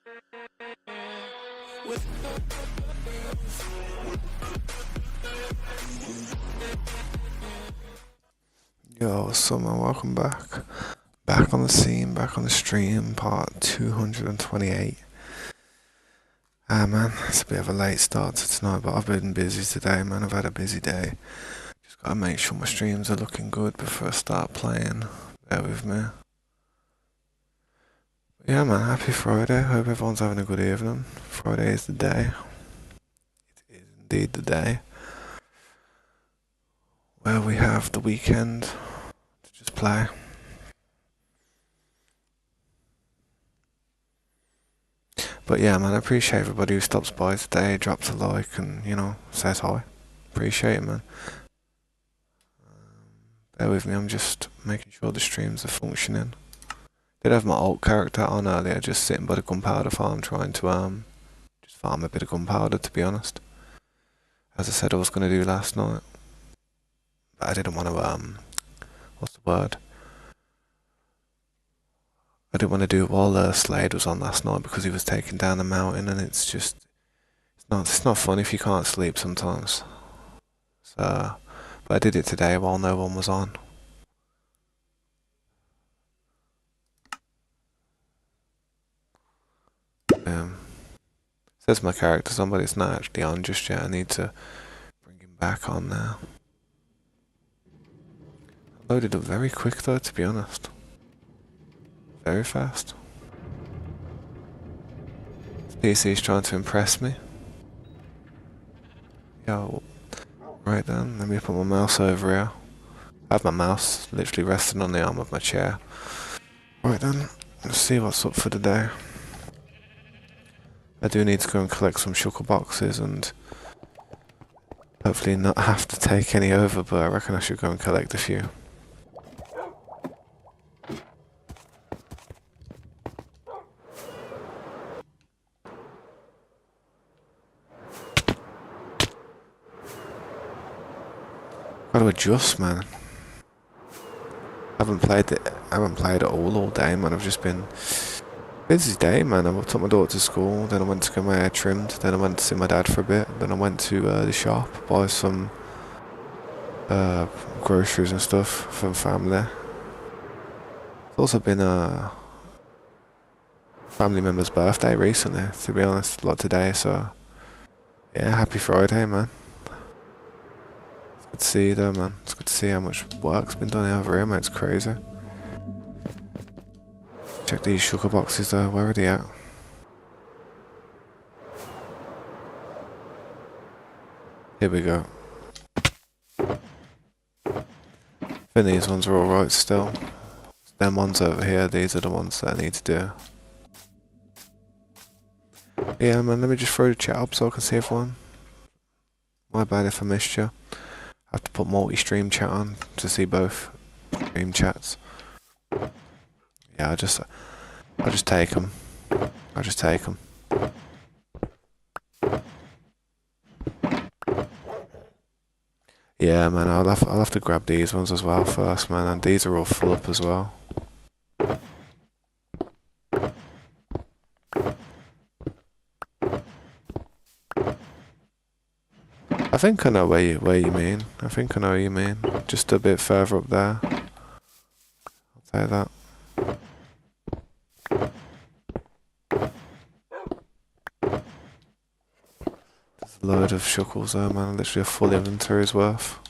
Yo, what's up, man? Welcome back. Back on the scene, back on the stream, part 228. Ah, man, it's a bit of a late start to tonight, but I've been busy today, man. I've had a busy day. Just gotta make sure my streams are looking good before I start playing. Bear with me. But yeah, man, happy Friday. Hope everyone's having a good evening. Friday is the day. It is indeed the day where we have the weekend to just play. But yeah, man, I appreciate everybody who stops by today, drops a like, and, says hi. Appreciate it, man. Bear with me, I'm just making sure the streams are functioning. Did have my alt character on earlier, just sitting by the gunpowder farm, trying to just farm a bit of gunpowder, to be honest. As I said I was going to do last night. But I didn't want to, what's the word? I didn't want to do it while Slade was on last night because he was taking down the mountain, and it's not fun if you can't sleep sometimes. So, but I did it today while no one was on. Says my character's on, but it's not actually on just yet. I need to bring him back on now. I loaded up very quick though, to be honest. Very fast. This PC's trying to impress me. Yo, right then, let me put my mouse over here. I have my mouse literally resting on the arm of my chair. Right then, let's see what's up for the day. I do need to go and collect some sugar boxes and hopefully not have to take any over, but I reckon I should go and collect a few. Got to adjust, man. I haven't played it all day, man. I've just been busy day, man. I took my daughter to school, then I went to get my hair trimmed, then I went to see my dad for a bit, then I went to the shop, buy some groceries and stuff for family. It's also been a family member's birthday recently, to be honest, like today, so yeah, happy Friday, man. It's good to see you though, man. It's good to see how much work's been done over here, man. It's crazy. Check these sugar boxes though, where are they at? Here we go. I think these ones are alright still. Them ones over here, these are the ones that I need to do. Yeah, man, let me just throw the chat up so I can see everyone. My bad if I missed you. I have to put multi-stream chat on to see both stream chats. Yeah, I'll just take them. I'll just take them. Yeah, man, I'll have to grab these ones as well first, man, and these are all full up as well. I think I know where you mean. I think I know what you mean. Just a bit further up there. I'll say that. There's a load of shuckles there, man. Literally a full inventory's worth.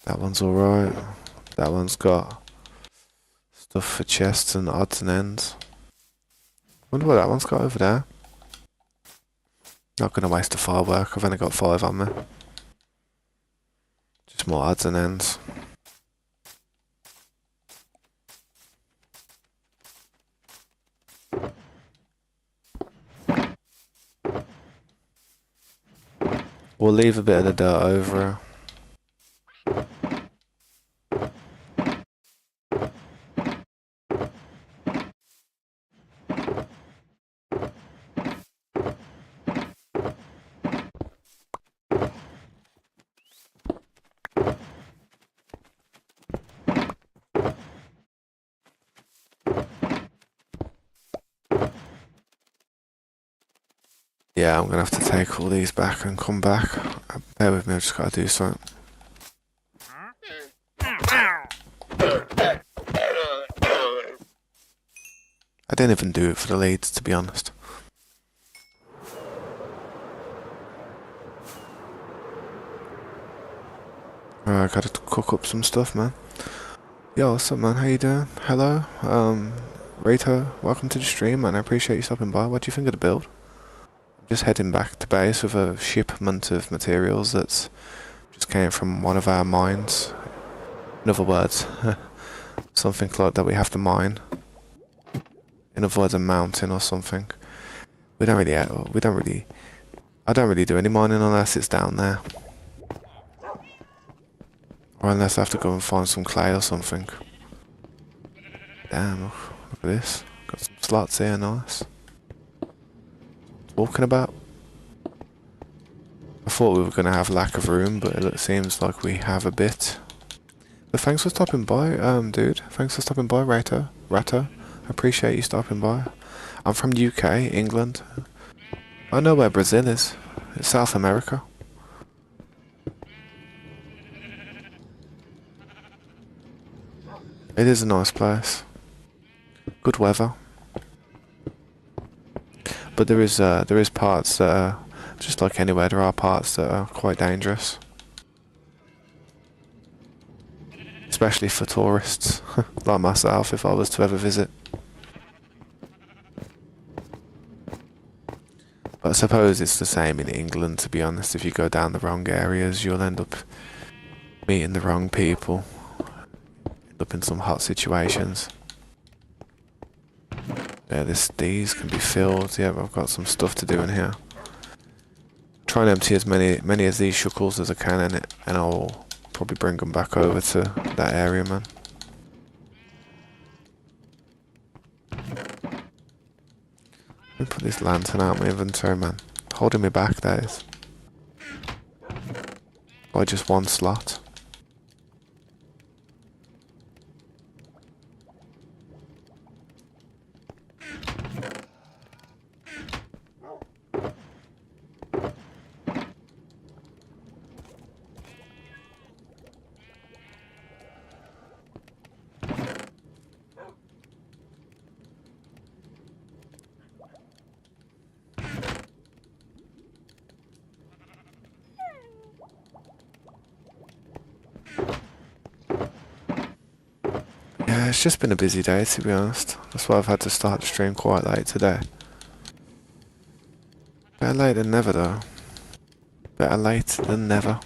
That one's alright. That one's got stuff for chests and odds and ends. Wonder what that one's got over there. Not gonna waste a firework, I've only got 5 on me. Just more odds and ends. We'll leave a bit of the dirt over. Yeah, I'm gonna have to take all these back and come back. Bear with me, I've just gotta do something. I didn't even do it for the leads, to be honest. Alright, I gotta cook up some stuff, man. Yo, what's up, man? How you doing? Hello? Rito, welcome to the stream, man. I appreciate you stopping by. What do you think of the build? Just heading back to base with a shipment of materials that's just came from one of our mines. In other words, something like that we have to mine. In other words, a mountain or something. I don't really do any mining unless it's down there. Or unless I have to go and find some clay or something. Damn, look at this. Got some slots here, nice. Walking about. I thought we were going to have lack of room, but it seems like we have a bit. But thanks for stopping by, dude. Thanks for stopping by, Rato. I appreciate you stopping by. I'm from UK, England. I know where Brazil is. It's South America. It is a nice place. Good weather. But there is parts that are, just like anywhere, there are parts that are quite dangerous. Especially for tourists, like myself, if I was to ever visit. But I suppose it's the same in England, to be honest. If you go down the wrong areas, you'll end up meeting the wrong people. End up in some hot situations. Yeah, these can be filled. Yeah, I've got some stuff to do in here. Try and empty as many of these shuckles as I can in it, and I'll probably bring them back over to that area, man. Let me put this lantern out of my inventory, man. Holding me back, that is. By just one slot. Yeah, it's just been a busy day, to be honest. That's why I've had to start the stream quite late today. Better late than never, though. Better late than never.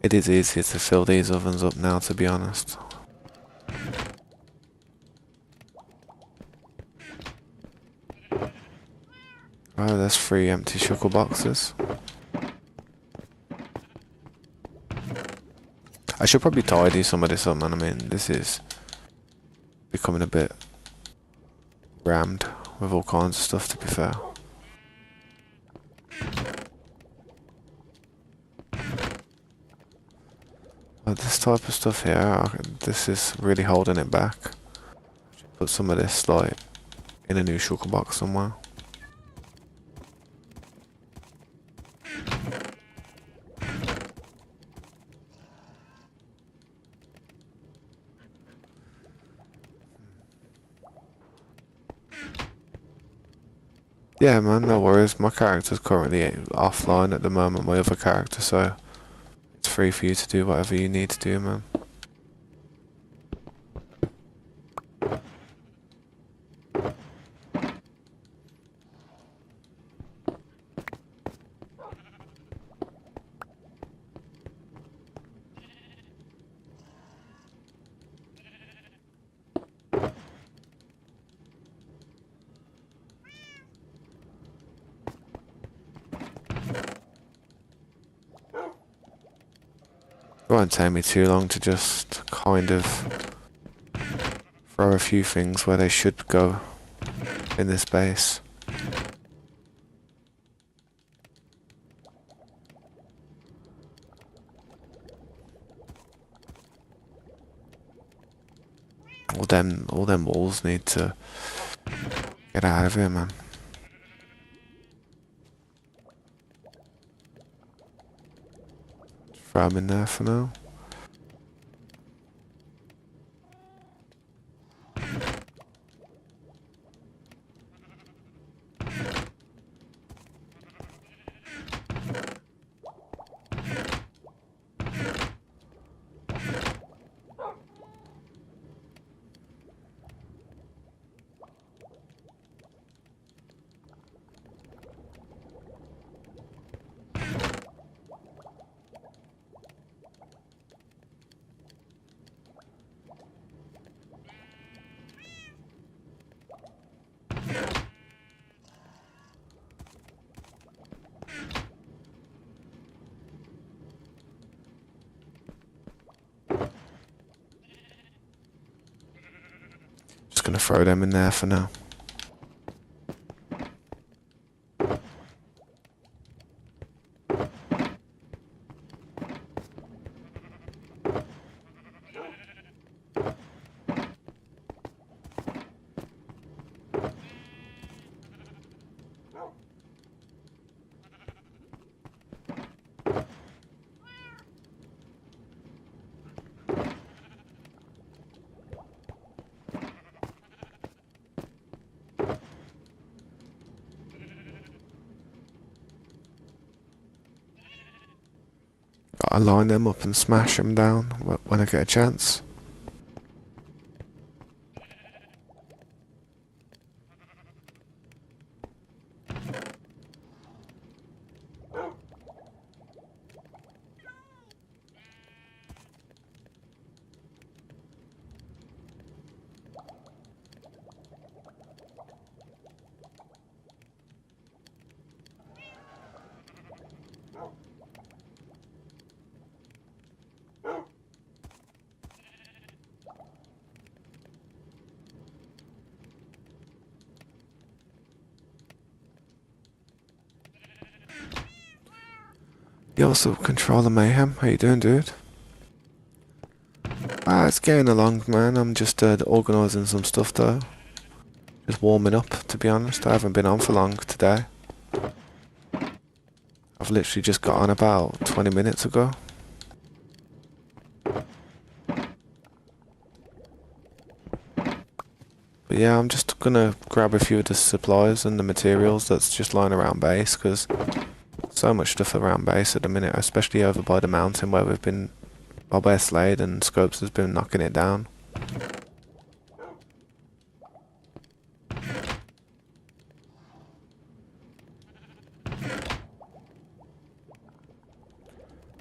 It is easier to fill these ovens up now, to be honest. Oh, there's 3 empty shuckle boxes. I should probably tidy some of this up, man. I mean, this is becoming a bit rammed with all kinds of stuff, to be fair. But this type of stuff here, this is really holding it back. Should put some of this, like, in a new shuckle box somewhere. Yeah, man, no worries. My character's currently offline at the moment, my other character, so it's free for you to do whatever you need to do, man. It won't take me too long to just kind of throw a few things where they should go in this base. All them walls need to get out of here, man. Throw them in there for now. Just gonna throw them in there for now. I line them up and smash them down when I get a chance. You also control the mayhem. How you doing, dude? It's getting along, man. I'm just organising some stuff though. Just warming up, to be honest. I haven't been on for long today. I've literally just got on about 20 minutes ago. But yeah, I'm just gonna grab a few of the supplies and the materials that's just lying around base, because so much stuff around base at the minute, especially over by the mountain where we've been, where Slade and Scopes has been knocking it down.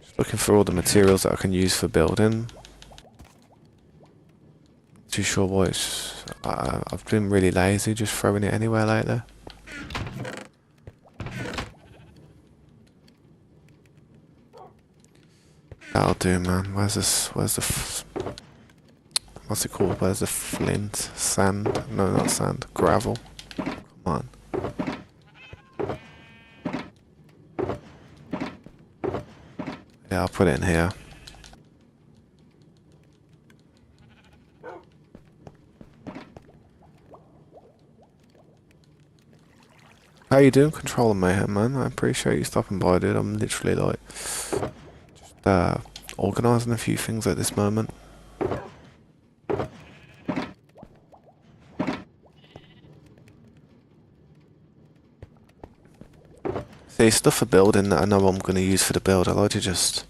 Just looking for all the materials that I can use for building. Too sure what it's, I've been really lazy just throwing it anywhere lately. That'll do, man. Where's the what's it called? Where's the flint? Sand? No, not sand. Gravel. Come on. Yeah, I'll put it in here. How you doing, Control and Mayhem, man? I appreciate you stopping by, dude. I'm literally like just organising a few things at this moment. See, stuff for building that I know I'm going to use for the build, I like to just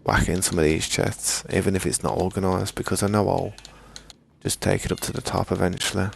whack in some of these chests, even if it's not organised, because I know I'll just take it up to the top eventually.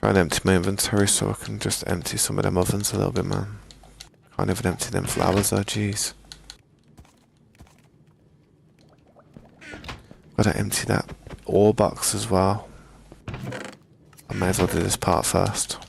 Try and empty my inventory so I can just empty some of them ovens a little bit, man. Can't even empty them flowers though, jeez. Gotta empty that ore box as well. I may as well do this part first.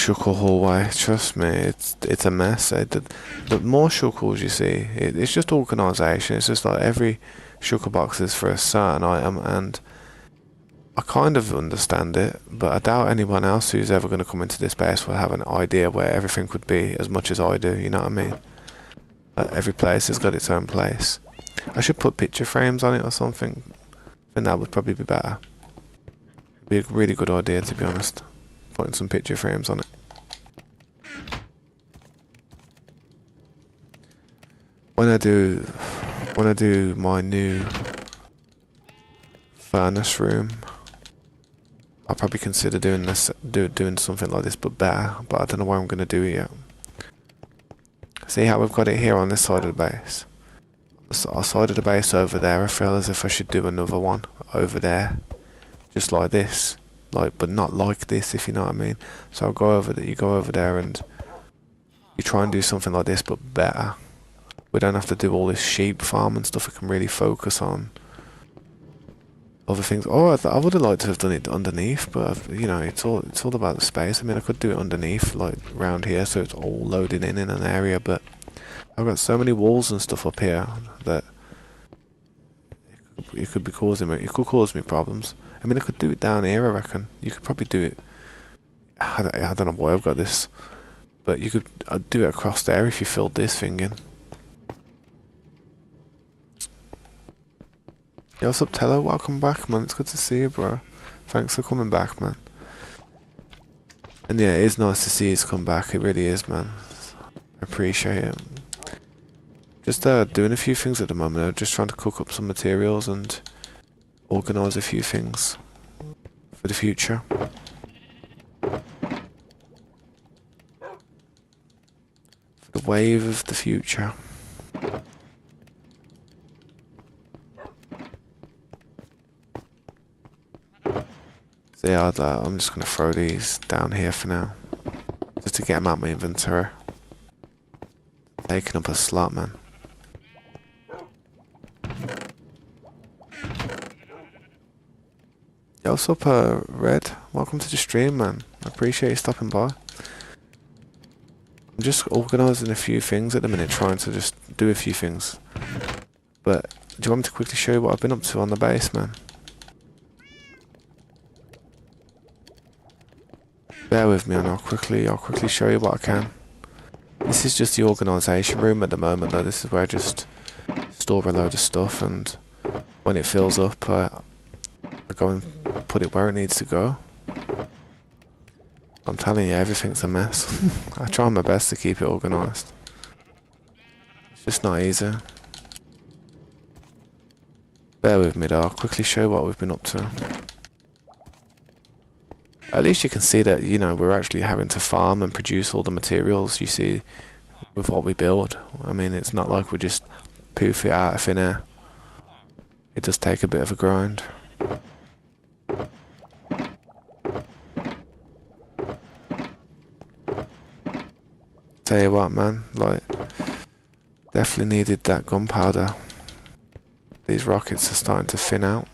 shuckle hallway. Trust me, it's a mess. The more shuckles you see, it's just organisation. It's just like every shuckle box is for a certain item, and I kind of understand it, but I doubt anyone else who's ever going to come into this base will have an idea where everything would be as much as I do. You know what I mean? Every place has got its own place. I should put picture frames on it or something. I think that would probably be better. Be a really good idea, to be honest. Putting some picture frames on it. When I do my new furnace room, I'll probably consider doing something like this, but better. But I don't know where I'm going to do it yet. See how we've got it here on this side of the base. Our side of the base over there, I feel as if I should do another one over there, just like this, but not like this, if you know what I mean. So I'll go over there. You go over there and you try and do something like this, but better. We don't have to do all this sheep farm and stuff. We can really focus on other things. Oh, I would have liked to have done it underneath, but you know, it's all about the space. I mean, I could do it underneath, like round here, so it's all loaded in an area, but I've got so many walls and stuff up here that it could cause me problems. I mean, I could do it down here, I reckon. You could probably do it. I don't know why I've got this, but you could do it across there if you filled this thing in. Yo, what's up, Tello? Welcome back, man. It's good to see you, bro. Thanks for coming back, man. And yeah, it is nice to see you come back. It really is, man. I appreciate it. Just doing a few things at the moment. I'm just trying to cook up some materials and organise a few things for the future. For the wave of the future. So yeah, I'm just going to throw these down here for now. Just to get them out of my inventory. Taking up a slot, man. Yo, what's up, Red? Welcome to the stream, man. I appreciate you stopping by. I'm just organising a few things at the minute, trying to just do a few things. But, do you want me to quickly show you what I've been up to on the base, man? Bear with me and I'll quickly show you what I can. This is just the organisation room at the moment, though. This is where I just store a load of stuff, and when it fills up, I go and put it where it needs to go. I'm telling you, everything's a mess. I try my best to keep it organised. It's just not easy. Bear with me though, I'll quickly show you what we've been up to. At least you can see that, you know, we're actually having to farm and produce all the materials you see with what we build. I mean, it's not like we just poof it out of thin air. It does take a bit of a grind. Tell you what, man, like, definitely needed that gunpowder. These rockets are starting to thin out.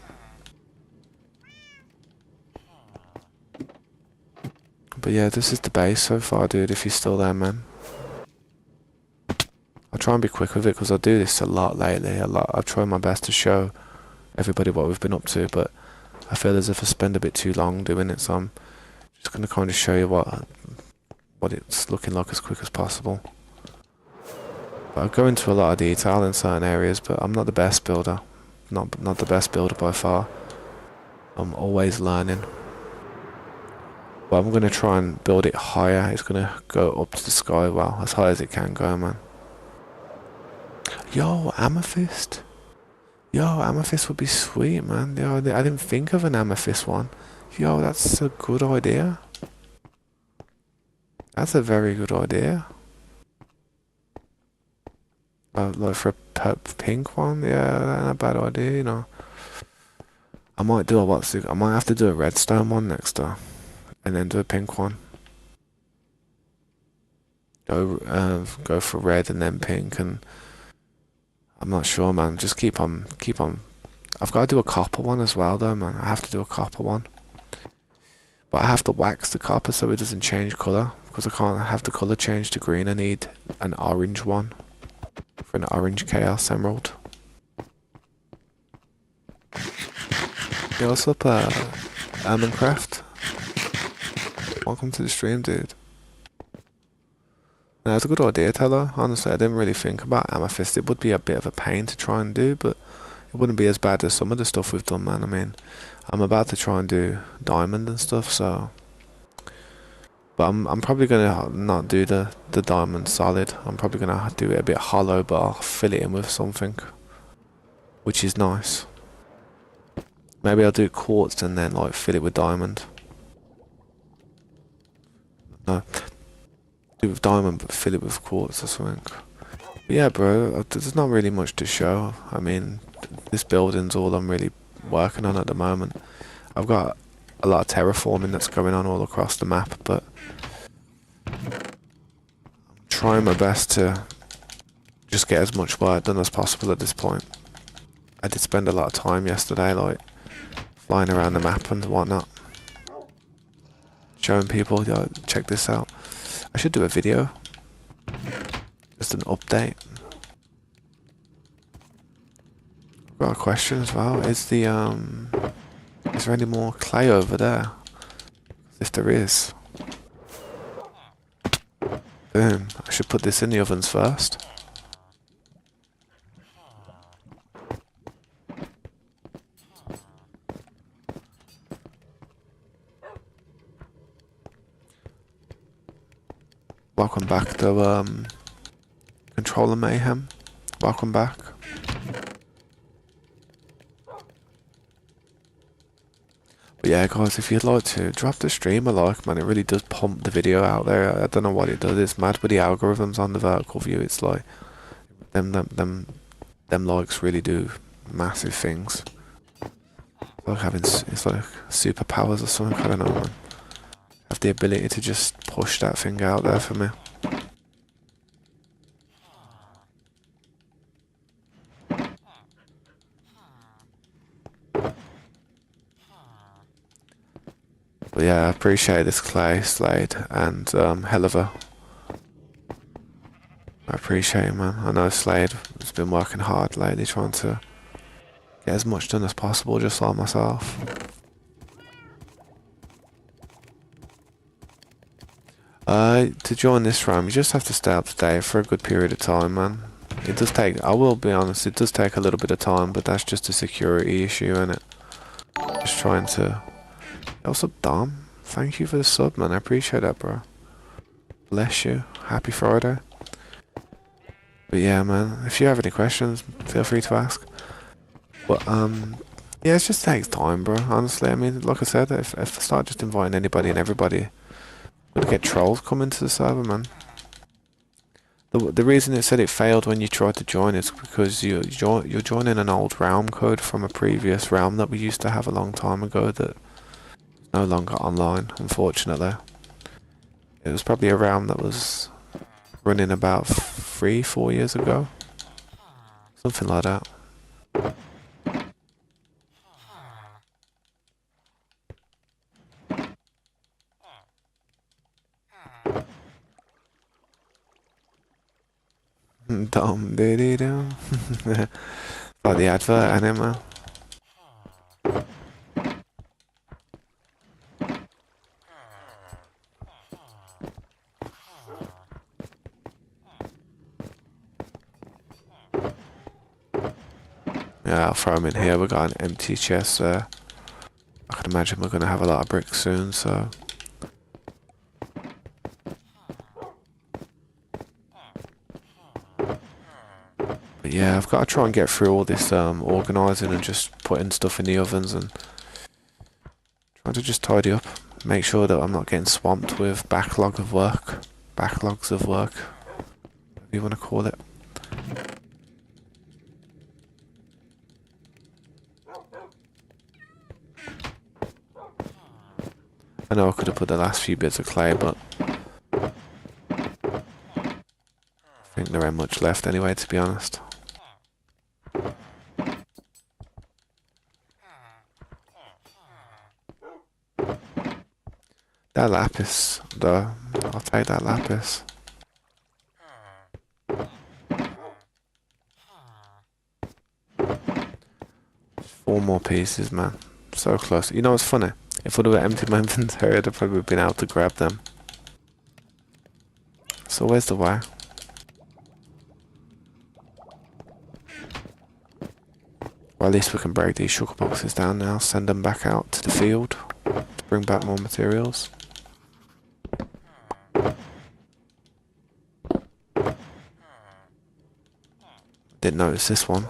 But yeah, this is the base so far, dude, if you're still there, man. I'll try and be quick with it, because I do this a lot lately, I've tried my best to show everybody what we've been up to, but I feel as if I spend a bit too long doing it, so I'm just going to kind of show you what it's looking like as quick as possible. But I go into a lot of detail in certain areas, but I'm not the best builder. Not the best builder by far. I'm always learning. But I'm going to try and build it higher. It's going to go up to the sky, well, as high as it can go, man. Yo, amethyst. Yo, amethyst would be sweet, man. Yo, I didn't think of an amethyst one. Yo, that's a good idea. That's a very good idea. Like for a pink one, yeah, that's not a bad idea, you know. I might have to do a redstone one next though, and then do a pink one. Go for red and then pink, and I'm not sure, man. Just keep on. I've got to do a copper one as well, though, man. I have to do a copper one. But I have to wax the copper so it doesn't change colour, because I can't have the colour change to green. I need an orange one for an orange chaos emerald. Yeah, what's up, Minecraft? Welcome to the stream, dude. No, it's a good idea, Teller. Honestly, I didn't really think about amethyst. It would be a bit of a pain to try and do, but it wouldn't be as bad as some of the stuff we've done, man. I mean, I'm about to try and do diamond and stuff, so. But I'm probably gonna not do the diamond solid. I'm probably gonna do it a bit hollow, but I'll fill it in with something, which is nice. Maybe I'll do quartz and then like fill it with diamond. No, do it with diamond but fill it with quartz or something. But yeah, bro, there's not really much to show. I mean, this building's all I'm really working on at the moment. I've got a lot of terraforming that's going on all across the map, but I'm trying my best to just get as much work done as possible at this point. I did spend a lot of time yesterday, like, flying around the map and whatnot. Showing people, yo, check this out. I should do a video. Just an update. I've got a question as well. Is there any more clay over there? If there is. Boom. I should put this in the ovens first. Welcome back to Controller Mayhem. Welcome back. But yeah, guys, if you'd like to drop the stream a like, man, it really does pump the video out there. I don't know what it does. It's mad with the algorithms on the vertical view. It's like them likes really do massive things. It's like superpowers or something. I don't know, man. Have the ability to just push that thing out there for me. But yeah, I appreciate this clay, Slade, and Helliver. I appreciate it, man. I know Slade has been working hard lately trying to get as much done as possible, just like myself. To join this room, you just have to stay up to date for a good period of time, man. It does take, I will be honest, it does take a little bit of time, but that's just a security issue, innit? Just trying to... What's up, Dom? Thank you for the sub, man. I appreciate that, bro. Bless you. Happy Friday. But yeah, man, if you have any questions, feel free to ask. But, yeah, it just takes time, bro, honestly. I mean, like I said, if I start just inviting anybody and everybody, we'll get trolls coming to the server, man. The reason it said it failed when you tried to join is because you're joining an old realm code from a previous realm that we used to have a long time ago that is no longer online, unfortunately. It was probably a realm that was running about 3-4 years ago. Something like that. Dum diddy dum. Like the advert, ain't it, man? Yeah, I'll throw them in here. We've got an empty chest there. I can imagine we're going to have a lot of bricks soon, so... But yeah, I've got to try and get through all this organising and just putting stuff in the ovens and trying to just tidy up. Make sure that I'm not getting swamped with backlogs of work, whatever you want to call it. I know I could have put the last few bits of clay, but I think there ain't much left anyway, to be honest. That lapis, though, I'll take that lapis. 4 more pieces, man. So close. You know what's funny? If I'd have emptied my inventory, I'd have probably been able to grab them. So where's the way? Well, at least we can break these sugar boxes down now, send them back out to the field to bring back more materials. Didn't notice this one.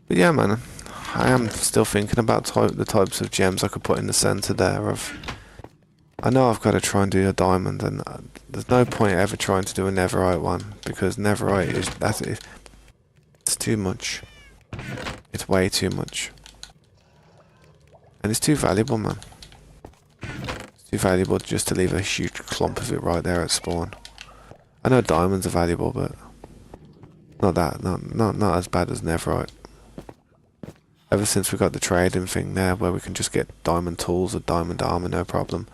But yeah, man, I am still thinking about the types of gems I could put in the center there. I know I've got to try and do a diamond, and there's no point ever trying to do a netherite one, because netherite it's too much. It's way too much, and it's too valuable, man. It's too valuable just to leave a huge clump of it right there at spawn. I know diamonds are valuable, but not as bad as netherite. Ever since we got the trading thing there, where we can just get diamond tools or diamond armor, no problem.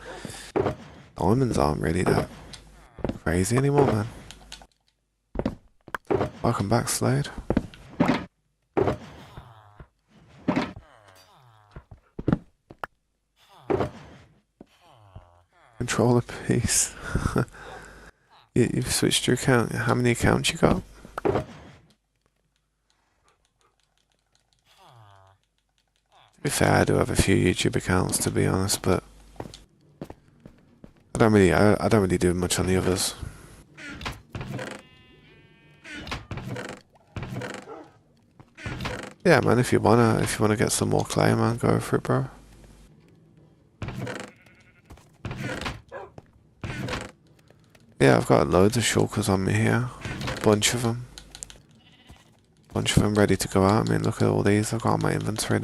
Diamonds aren't really that crazy anymore, man. Welcome back, Slade. Controller piece. You've switched your account. How many accounts you got? To be fair, I do have a few YouTube accounts, to be honest, but I don't really do much on the others. Yeah, man, if you wanna get some more clay, man, go for it, bro. Yeah, I've got loads of shulkers on me here. Bunch of them ready to go out. I mean, look at all these I've got on my inventory.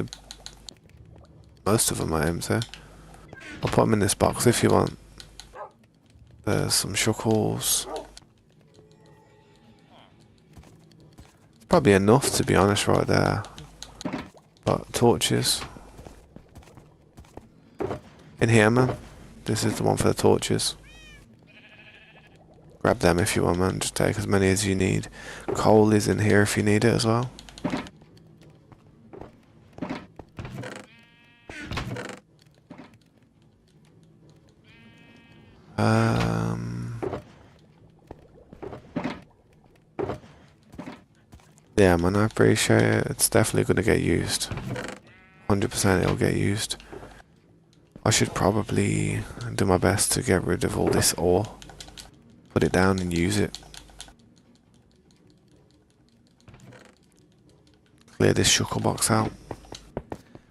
Most of them are empty. I'll put them in this box if you want. There's some shuckles. It's probably enough, to be honest, right there. But torches. In here, man. This is the one for the torches. Grab them if you want, man. Just take as many as you need. Coal is in here if you need it as well. Yeah, man, I appreciate it. It's definitely going to get used. 100% it'll get used. I should probably do my best to get rid of all this ore. Put it down and use it. Clear this shulker box out.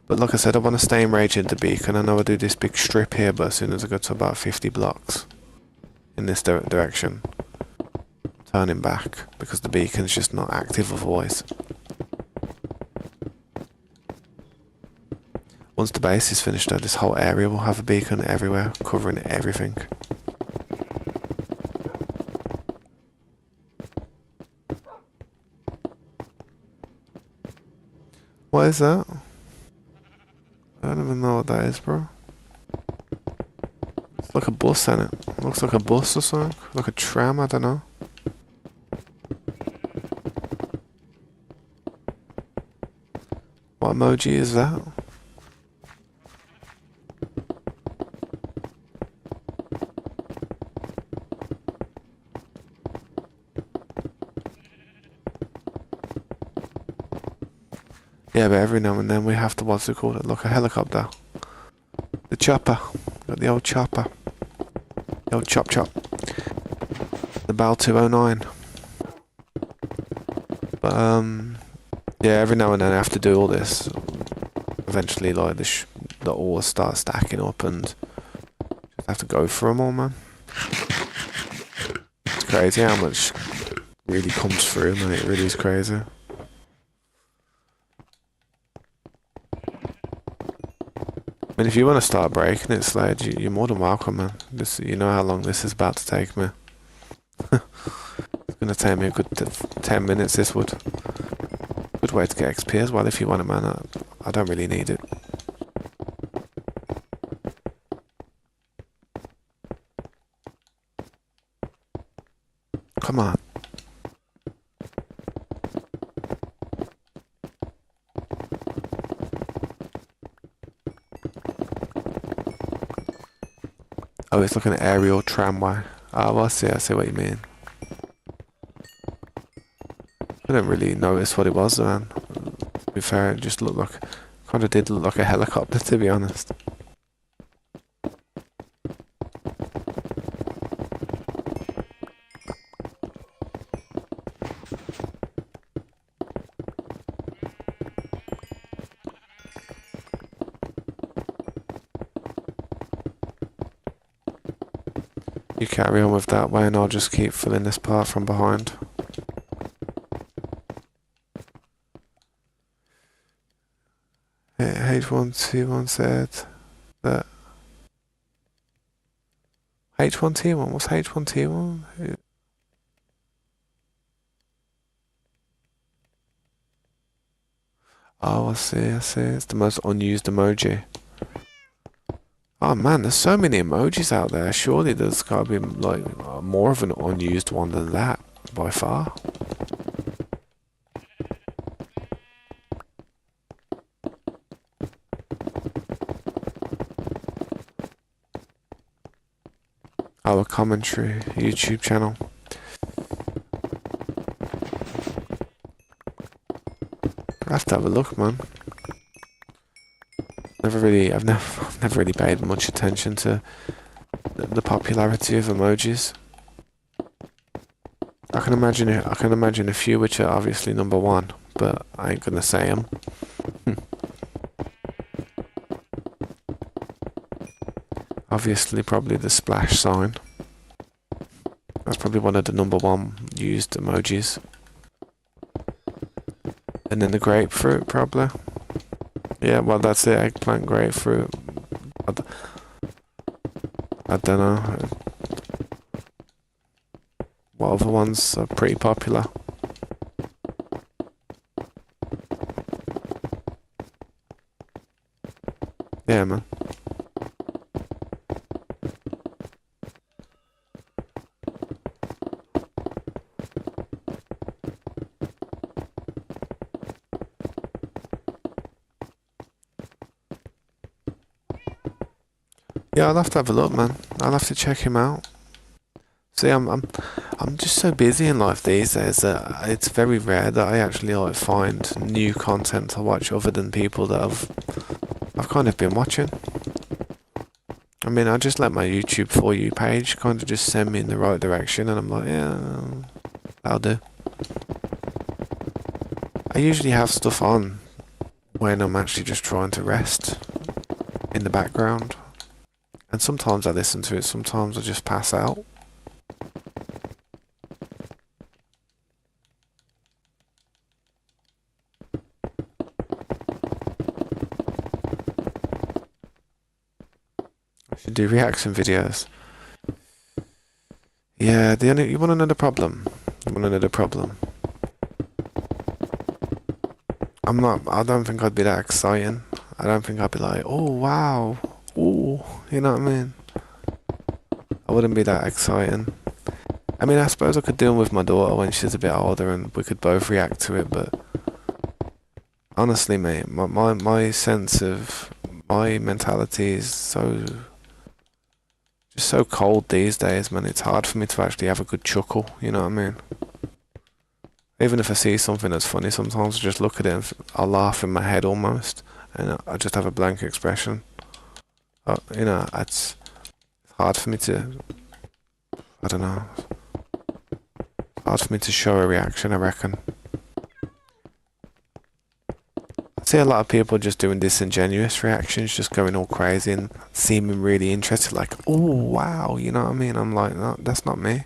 But like I said, I want to stay in range into beacon. I know I do this big strip here, but as soon as I go to about 50 blocks in this direction, turning back because the beacon's just not active otherwise. Once the base is finished though, this whole area will have a beacon everywhere, covering everything. What is that? I don't even know what that is, bro. It's like a bus, isn't it? Looks like a bus or something. Like a tram, I don't know. What emoji is that? Yeah, but every now and then we have to, what's it called? Look, a helicopter. The chopper. Got the old chopper. The old chop chop. The Bal 209. But, yeah, every now and then I have to do all this. Eventually, like, the ore starts stacking up and just have to go for them all, man. It's crazy how much really comes through, man. It really is crazy. I mean, if you want to start breaking it, Slade, you're more than welcome, man. You know how long this is about to take me. It's gonna take me a good 10 minutes, this would. Good way to get XP as well if you want it, man. I don't really need it. Come on. Oh, it's like an aerial tramway. Oh, I see what you mean. I didn't really notice what it was, man. To be fair, it just looked like, kind of did look like a helicopter, to be honest. You carry on with that way and I'll just keep filling this part from behind. H1T1 said that H1T1, what's H1T1? Oh, I see, it's the most unused emoji. Oh man, there's so many emojis out there. Surely there's gotta be like more of an unused one than that, by far. Our commentary YouTube channel. I have to have a look, man. I've never really paid much attention to the popularity of emojis. I can imagine a few which are obviously number one, but I ain't gonna say them. Obviously, probably the splash sign. That's probably one of the number one used emojis. And then the grapefruit, probably. Yeah, well, that's it. Eggplant, grapefruit. I don't know. What other ones are pretty popular? Yeah, man. Yeah, I'll have to have a look, man. I'll have to check him out. See, I'm just so busy in life these days that it's very rare that I actually like find new content to watch other than people that I've kind of been watching. I mean, I just let my YouTube For You page kind of just send me in the right direction, and I'm like, yeah, that'll do. I usually have stuff on when I'm actually just trying to rest in the background. And sometimes I listen to it, sometimes I just pass out. I should do reaction videos. Yeah, you wanna know the problem? You wanna know the problem? I don't think I'd be that exciting. I don't think I'd be like, oh wow, ooh, you know what I mean? I wouldn't be that exciting. I mean, I suppose I could do them with my daughter when she's a bit older and we could both react to it, but honestly, mate, my sense of, my mentality is just so cold these days, man. It's hard for me to actually have a good chuckle, you know what I mean? Even if I see something that's funny, sometimes I just look at it and I'll laugh in my head almost, and I just have a blank expression. You know, it's hard for me to, I don't know, it's hard for me to show a reaction, I reckon. I see a lot of people just doing disingenuous reactions, just going all crazy and seeming really interested, like, oh wow, you know what I mean? I'm like, no, that's not me.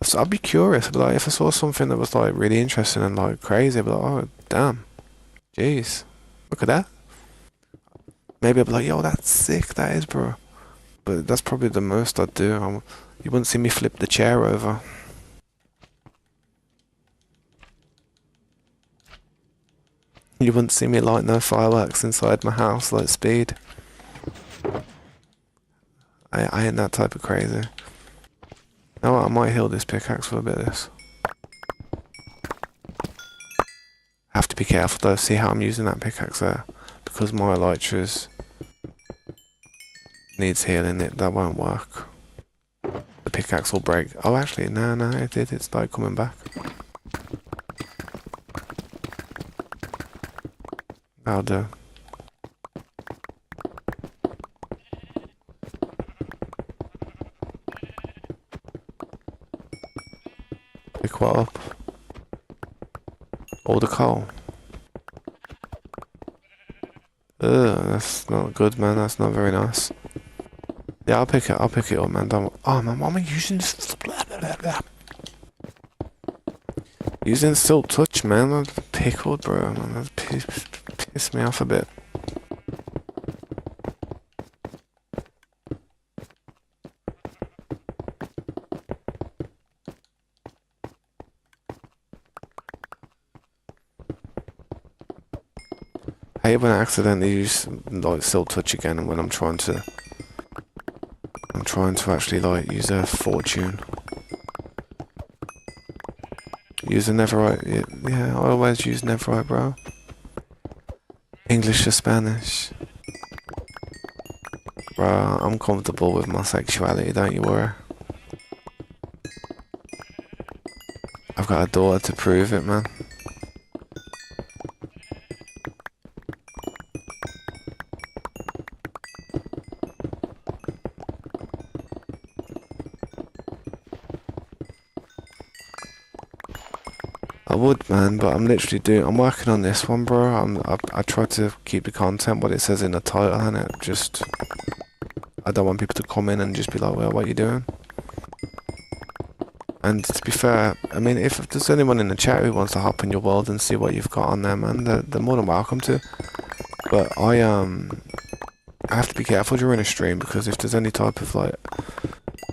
So I'd be curious, but like, if I saw something that was like really interesting and like crazy, I'd be like, oh damn, jeez, look at that. Maybe I'd be like, yo, that's sick, that is, bro. But that's probably the most I'd do. You wouldn't see me flip the chair over. You wouldn't see me light no fireworks inside my house like Speed. I ain't that type of crazy. You know what, I might heal this pickaxe for a bit of this. Have to be careful though, see how I'm using that pickaxe there. Because my elytras needs healing, that won't work. The pickaxe will break. Oh actually, no, it did, it started coming back. That'll do. Pick what up? All the coal. Ugh, that's not good, man. That's not very nice. Yeah, I'll pick it up, man. Oh man, why am I using this? Using Silk Touch, man. I'm pickled, bro. Man, that's pissed me off a bit. I hate when I accidentally use like Silk Touch again, and when I'm trying to actually like use a fortune. Use a Netherite. Yeah, I always use Netherite, bro. English or Spanish. Bro, I'm comfortable with my sexuality, don't you worry. I've got a daughter to prove it, man. I would, man, but I'm working on this one, bro. I try to keep the content what it says in the title, and it just, I don't want people to come in and just be like, well, what are you doing? And to be fair, I mean, if there's anyone in the chat who wants to hop in your world and see what you've got on there, man, they're more than welcome to. But I have to be careful during a stream, because if there's any type of like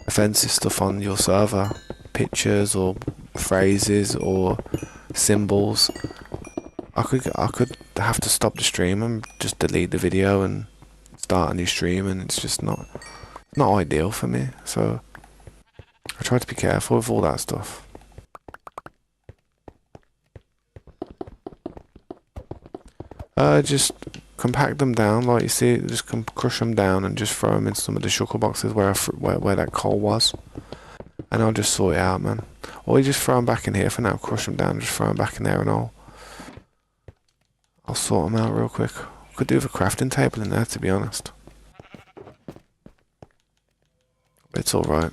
offensive stuff on your server, pictures or phrases or symbols, I could have to stop the stream and just delete the video and start a new stream, and it's just not ideal for me. So I try to be careful with all that stuff. Just compact them down, like you see, just crush them down and just throw them in some of the shulker boxes where that coal was, and I'll just sort it out, man. Or you just throw them back in here for now, crush them down, just throw them back in there, and I'll sort them out real quick. Could do with a crafting table in there, to be honest. It's alright.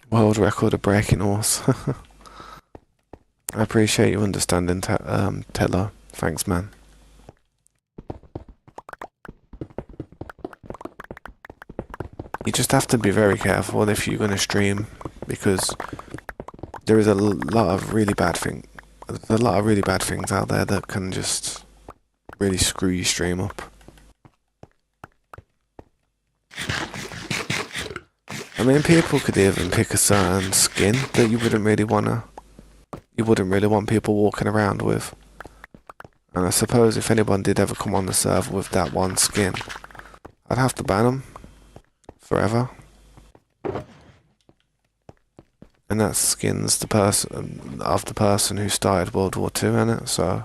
World record of breaking horse. I appreciate you understanding, Teller. Thanks, man. You just have to be very careful if you're going to stream, because there is a lot of really bad things out there that can just really screw your stream up. I mean, people could even pick a certain skin that you wouldn't really want people walking around with. And I suppose if anyone did ever come on the server with that one skin, I'd have to ban them forever. And that skin's the person who started World War II, innit? So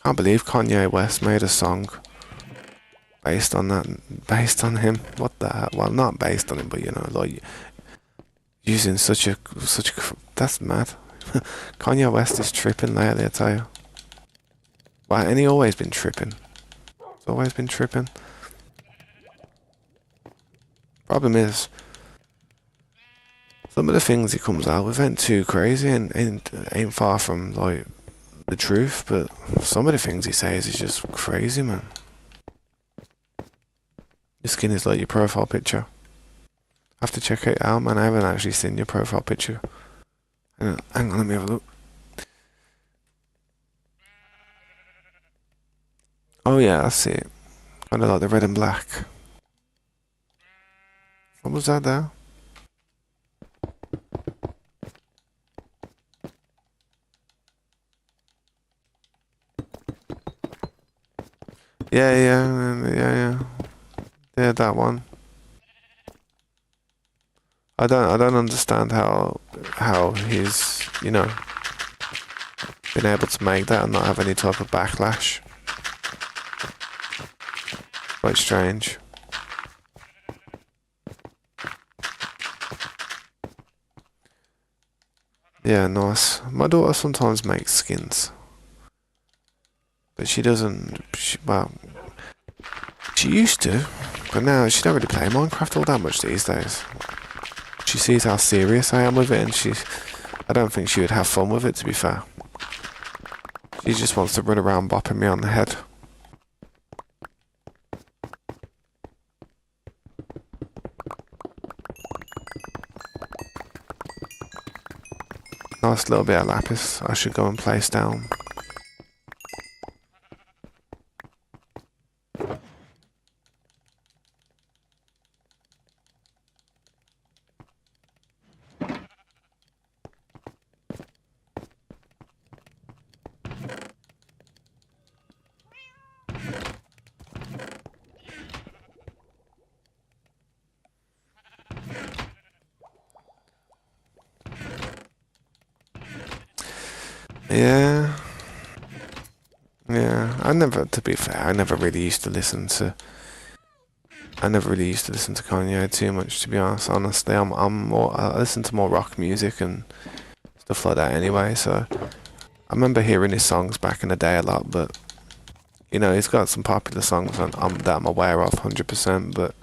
can't believe Kanye West made a song based on him. What the hell? Well, not based on him, but you know, like using such a that's mad. Kanye West is tripping lately, I tell you. Well, and he always been tripping. He's always been tripping. Problem is, some of the things he comes out with ain't too crazy and ain't far from like the truth, but some of the things he says is just crazy, man. Your skin is like your profile picture. I have to check it out, man. I haven't actually seen your profile picture. Hang on, let me have a look. Oh yeah, I see it. Kind of like the red and black. What was that there? Yeah, yeah, that one. I don't understand how he's, been able to make that and not have any type of backlash. Quite strange. Yeah, nice. My daughter sometimes makes skins, but she doesn't. Well, she used to, but now she don't really play Minecraft all that much these days. She sees how serious I am with it, and I don't think she would have fun with it, to be fair. She just wants to run around bopping me on the head. Nice little bit of lapis. I should go and place down. Yeah. Yeah. To be fair, I never really used to listen to Kanye too much, to be honest. Honestly, I listen to more rock music and stuff like that anyway, so I remember hearing his songs back in the day a lot, but he's got some popular songs that I'm aware of 100%, but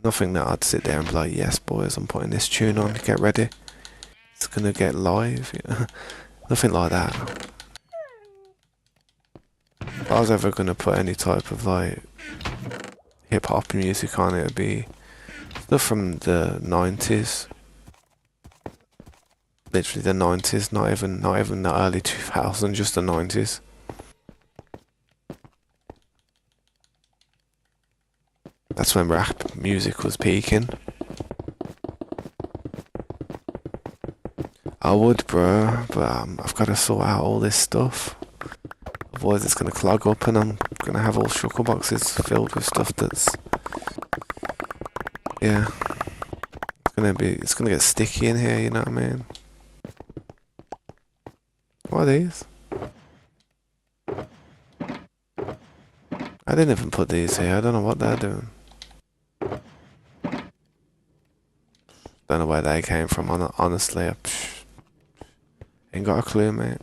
nothing that I'd sit there and be like, yes boys, I'm putting this tune on, get ready. It's gonna get live, Nothing like that. If I was ever gonna put any type of like hip hop music on, it would be stuff from the 90s. Literally the 90s, not even the early 2000s, just the 90s. That's when rap music was peaking. I would, bro, but I've got to sort out all this stuff. Otherwise, it's gonna clog up, and I'm gonna have all shulker boxes filled with stuff that's, yeah, it's gonna get sticky in here. You know what I mean? What are these? I didn't even put these here. I don't know what they're doing. Don't know where they came from. Honestly, ain't got a clue, mate.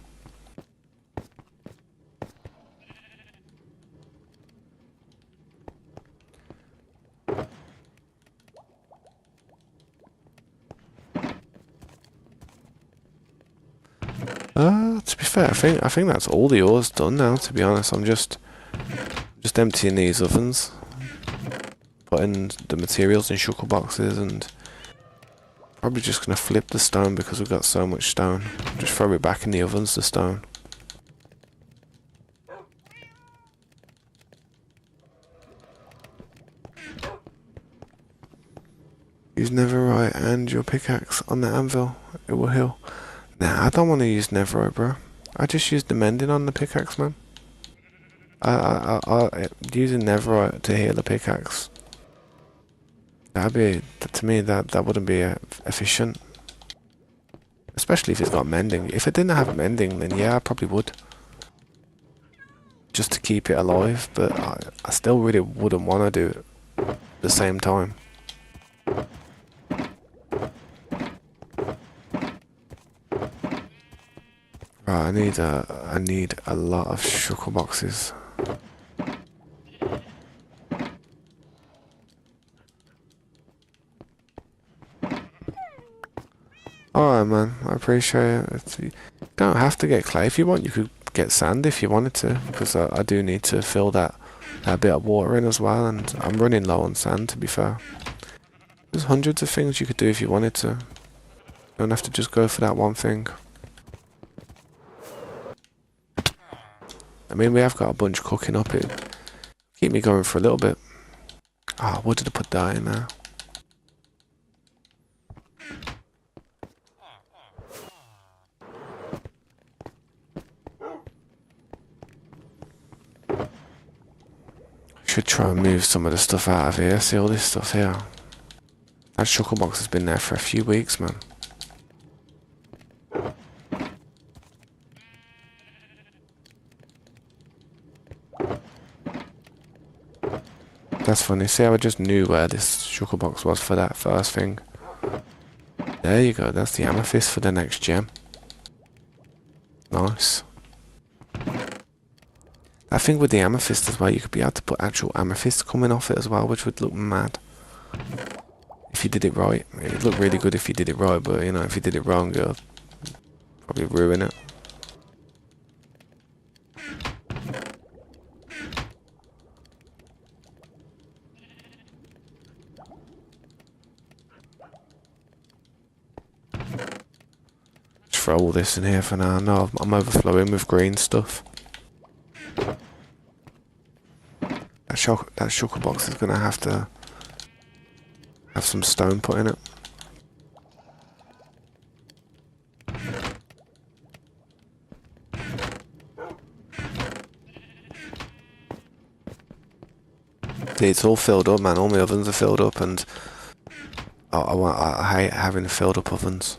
To be fair, I think that's all the ore's done now. To be honest, I'm just emptying these ovens, putting the materials in shulker boxes, and probably just gonna flip the stone because we've got so much stone. Just throw it back in the ovens, the stone. Use netherite and your pickaxe on the anvil. It will heal. Nah, I don't want to use netherite, bro. I just used the mending on the pickaxe, man. Using netherite to heal the pickaxe. To me, that wouldn't be efficient. Especially if it's got mending. If it didn't have mending, then yeah, I probably would. Just to keep it alive, but I still really wouldn't want to do it at the same time. Right, I need a lot of shulker boxes. Alright, man, I appreciate it. Don't have to get clay if you want. You could get sand if you wanted to, because I do need to fill that bit of water in as well, and I'm running low on sand, to be fair. There's hundreds of things you could do if you wanted to. You don't have to just go for that one thing. I mean, we have got a bunch cooking up. It keep me going for a little bit. Ah, what did I put that in there? Should try and move some of the stuff out of here. See all this stuff here? That shulker box has been there for a few weeks, man. That's funny. See how I just knew where this shulker box was for that first thing? There you go. That's the amethyst for the next gem. Nice. I think with the amethyst as well, you could be able to put actual amethyst coming off it as well, which would look mad. If you did it right. It would look really good if you did it right, but you know, if you did it wrong, it would probably ruin it. Just throw all this in here for now. No, I'm overflowing with green stuff. That shulker box is going to have some stone put in it. See, it's all filled up, man. All my ovens are filled up, and I hate having filled up ovens.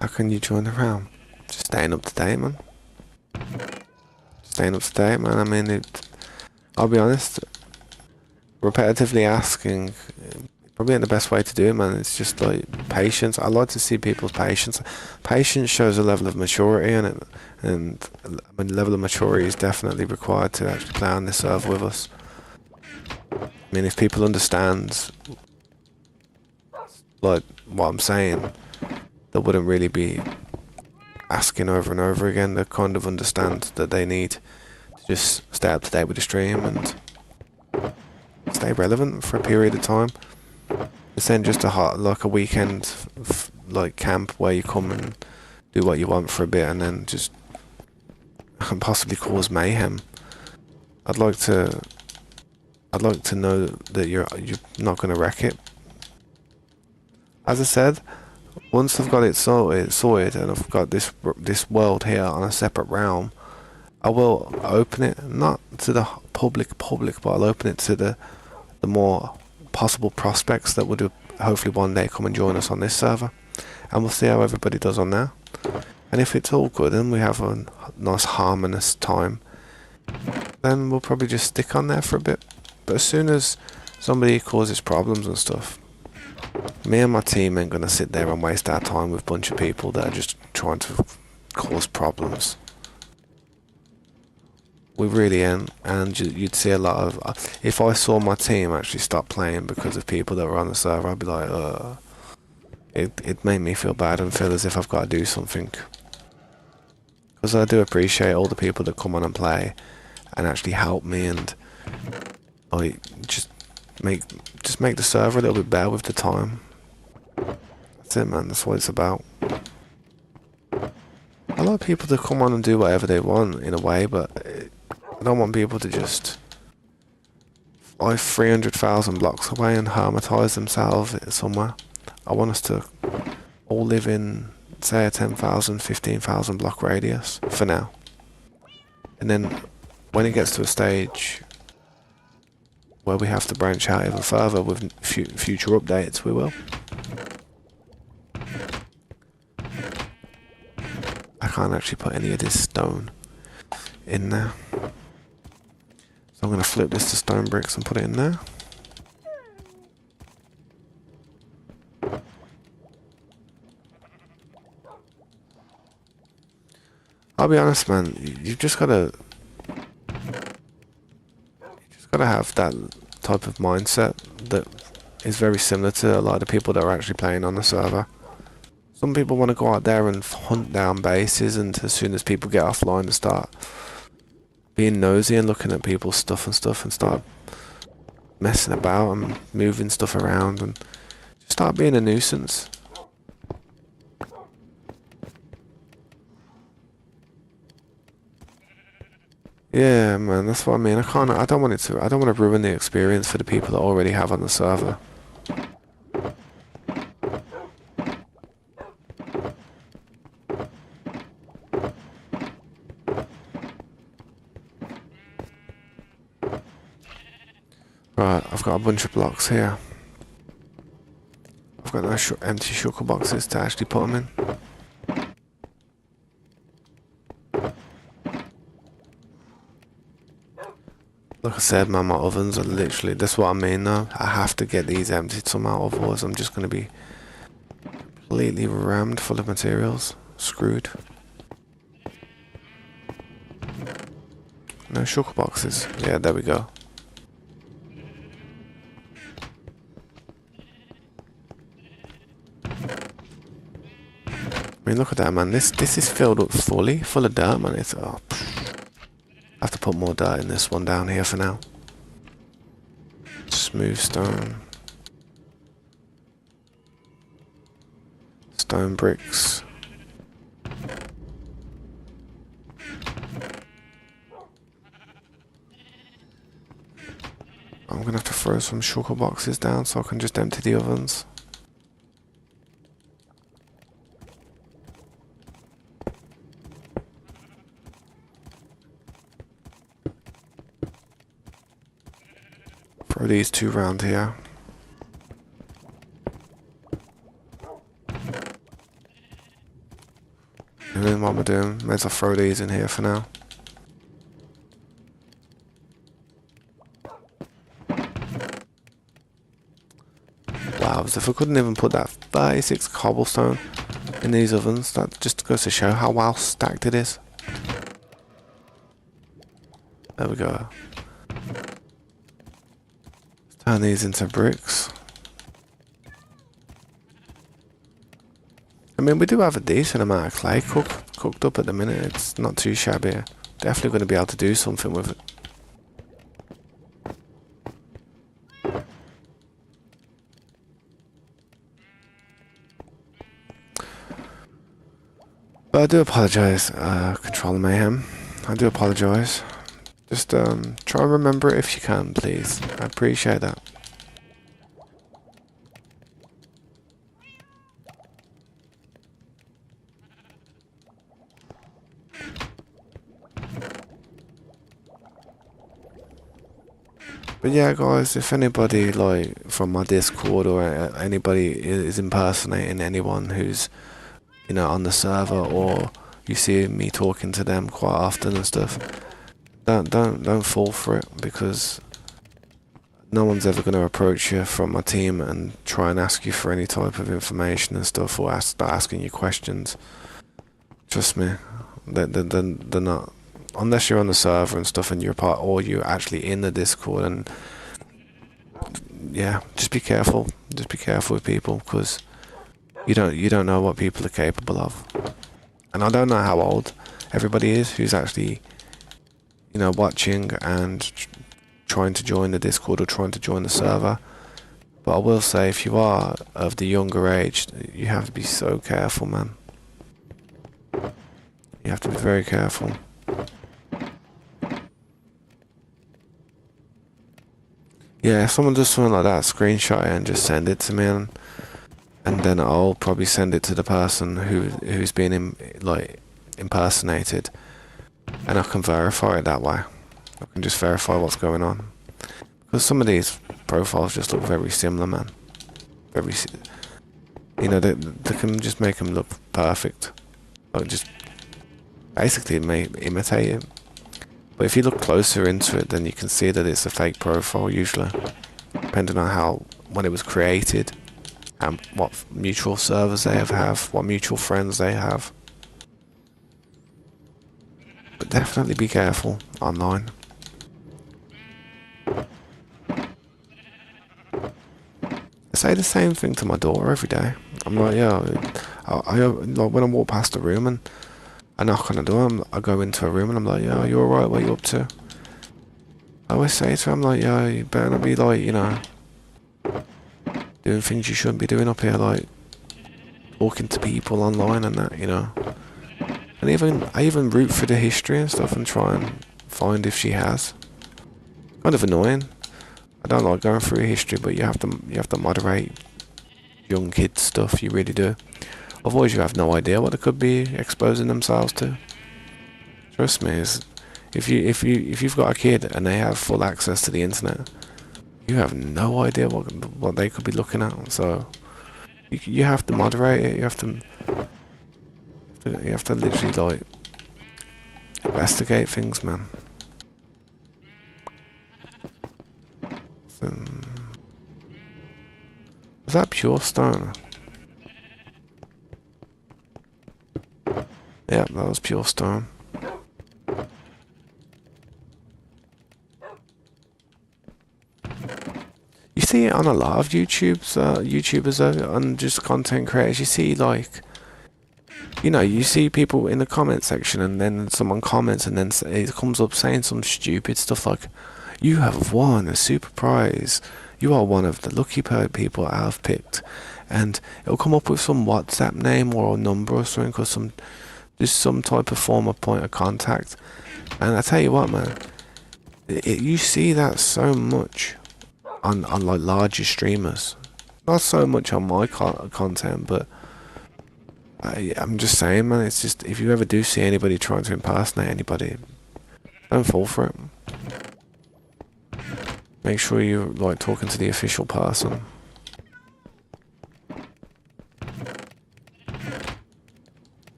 How can you join the realm? Just staying up to date, man. Staying up to date, man. I mean, I'll be honest. Repetitively asking probably ain't the best way to do it, man. It's just like patience. I like to see people's patience. Patience shows a level of maturity, and I mean, level of maturity is definitely required to actually play on this server with us. I mean, if people understand like what I'm saying, they wouldn't really be asking over and over again. They kind of understand that they need to just stay up to date with the stream and stay relevant for a period of time. It's then just like a weekend like camp where you come and do what you want for a bit and then just possibly cause mayhem. I'd like to know that you're not going to wreck it. As I said, once I've got it sorted and I've got this world here on a separate realm, I will open it not to the public, but I'll open it to the more possible prospects that would hopefully one day come and join us on this server, and we'll see how everybody does on there. And if it's all good and we have a nice harmonious time, then we'll probably just stick on there for a bit. But as soon as somebody causes problems and stuff, me and my team ain't gonna sit there and waste our time with a bunch of people that are just trying to cause problems. We really ain't, and you'd see a lot of... If I saw my team actually stop playing because of people that were on the server, I'd be like, It made me feel bad and feel as if I've got to do something. Because I do appreciate all the people that come on and play and actually help me and like just make the server a little bit better with the time. That's it, man. That's what it's about. I like people to come on and do whatever they want in a way, but I don't want people to just fly 300,000 blocks away and hermitize themselves somewhere. I want us to all live in, say, a 10,000, 15,000 block radius for now. And then when it gets to a stage where we have to branch out even further with future updates, we will. I can't actually put any of this stone in there. So I'm going to flip this to stone bricks and put it in there. I'll be honest, man, you've just got to have that type of mindset that is very similar to a lot of the people that are actually playing on the server. Some people want to go out there and hunt down bases, and as soon as people get offline, they start being nosy and looking at people's stuff and start messing about and moving stuff around and just start being a nuisance. Yeah, man, that's what I mean. I don't want to ruin the experience for the people that already have on the server. Right, I've got a bunch of blocks here. I've got no empty shulker boxes to actually put them in. Like I said, man, my ovens are literally, that's what I mean now. I have to get these emptied somehow, otherwise I'm just going to be completely rammed full of materials. Screwed. No shulker boxes. Yeah, there we go. I mean, look at that, man. This is filled up fully, full of dirt, man. It's I have to put more dirt in this one down here for now. Smooth stone. Stone bricks. I'm gonna have to throw some shulker boxes down so I can just empty the ovens. Throw these two round here. And then what am I doing? May as well throw these in here for now. Wow, as if I couldn't even put that 36 cobblestone in these ovens, that just goes to show how well stacked it is. There we go. Let's turn these into bricks. I mean, we do have a decent amount of clay cooked up at the minute. It's not too shabby. Definitely going to be able to do something with it. But I do apologise, Controller Mayhem. I do apologise. Just try and remember it if you can, please. I appreciate that. But yeah, guys, if anybody like from my Discord or anybody is impersonating anyone who's, you know, on the server, or you see me talking to them quite often and stuff, don't fall for it, because no one's ever going to approach you from my team and try and ask you for any type of information and stuff, or start asking you questions. Trust me, they're not. Unless you're on the server and stuff and you're part, or you're actually in the Discord, and yeah, just be careful. Just be careful with people, because you don't know what people are capable of. And I don't know how old everybody is who's actually, you know, watching and trying to join the Discord or trying to join the server. But I will say, if you are of the younger age, you have to be so careful, man. You have to be very careful. Yeah, if someone does something like that, screenshot it and just send it to me, and then I'll probably send it to the person who's being impersonated, and I can verify it that way. I can just verify what's going on, because some of these profiles just look very similar, man. You know, they can just make them look perfect, like just basically imitate it. But if you look closer into it, then you can see that it's a fake profile, usually, depending on when it was created, and what mutual servers they have, what mutual friends they have. But definitely be careful online. say the same thing to my daughter every day. I'm like, yeah, like when I walk past a room and I knock on the door, I go into a room and I'm like, yeah, you alright? What are you up to? I always say to her, I'm like, yeah, you better not be like, doing things you shouldn't be doing up here, like talking to people online and that. And I even root for the history and stuff and try and find if she has. Kind of annoying. I don't like going through history, but you have to moderate young kids stuff. You really do. Otherwise, you have no idea what they could be exposing themselves to. Trust me, if you've got a kid and they have full access to the internet, you have no idea what they could be looking at. So you have to moderate it. You have to literally like investigate things, man. Was that pure stone? Yeah, that was pure stone. You see it on a lot of YouTubers and just content creators. You see like, you see people in the comment section and then someone comments and then it comes up saying some stupid stuff like, you have won a super prize. You are one of the lucky people I have picked. And it'll come up with some WhatsApp name or a number or something or just some type of form of point of contact. And I tell you what, man, you see that so much on like larger streamers. Not so much on my content, but I'm just saying, man, it's just, if you ever do see anybody trying to impersonate anybody, don't fall for it. Make sure you're like talking to the official person.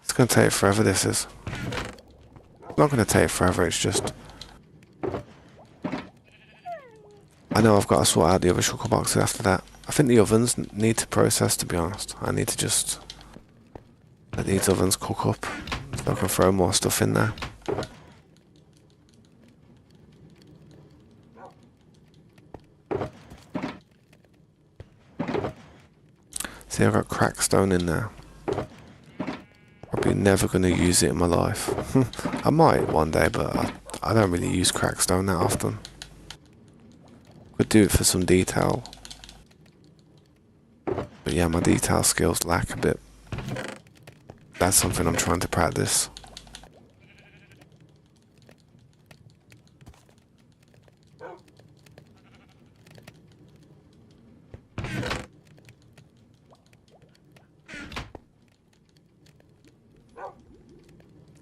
It's gonna take forever, this is. It's not gonna take forever, it's just... I know I've got to sort out the other sugar boxes after that. I think the ovens need to process, to be honest. I need to just let these ovens cook up so I can throw more stuff in there. See, I've got crack stone in there. Probably never going to use it in my life. I might one day, but I don't really use crack stone that often. Could do it for some detail. But yeah, my detail skills lack a bit. That's something I'm trying to practice.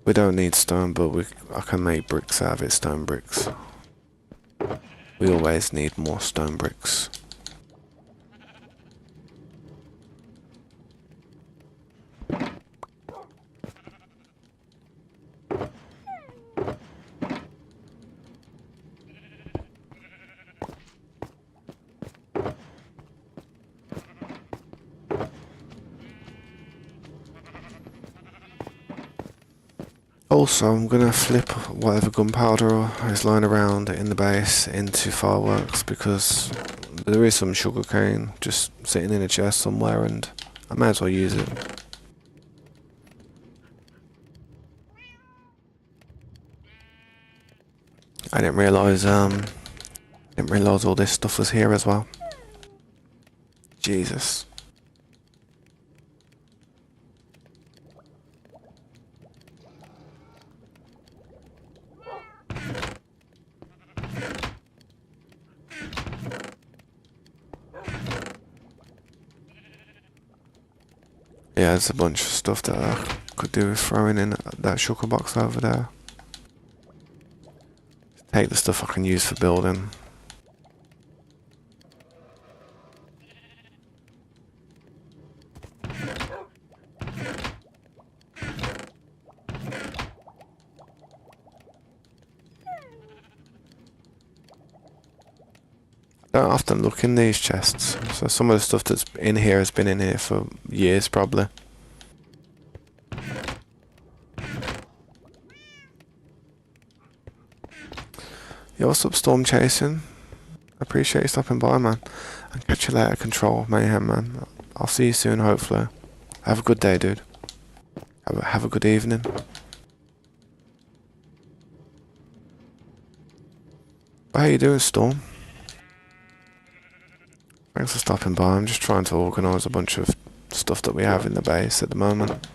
We don't need stone, but I can make bricks out of it, stone bricks. We always need more stone bricks. Also, I'm gonna flip whatever gunpowder is lying around in the base into fireworks because there is some sugarcane just sitting in a chest somewhere and I might as well use it. I didn't realise all this stuff was here as well. Jesus. Yeah, there's a bunch of stuff that I could do with throwing in that sugar box over there. Take the stuff I can use for building. I don't often look in these chests, so some of the stuff that's in here has been in here for years probably. Yo, what's up, Storm Chasing? Appreciate you stopping by, man. And catch you later, Control Mayhem, man. I'll see you soon, hopefully. Have a good day, dude. Have a good evening. How you doing, Storm? Thanks for stopping by. I'm just trying to organise a bunch of stuff that we have in the base at the moment.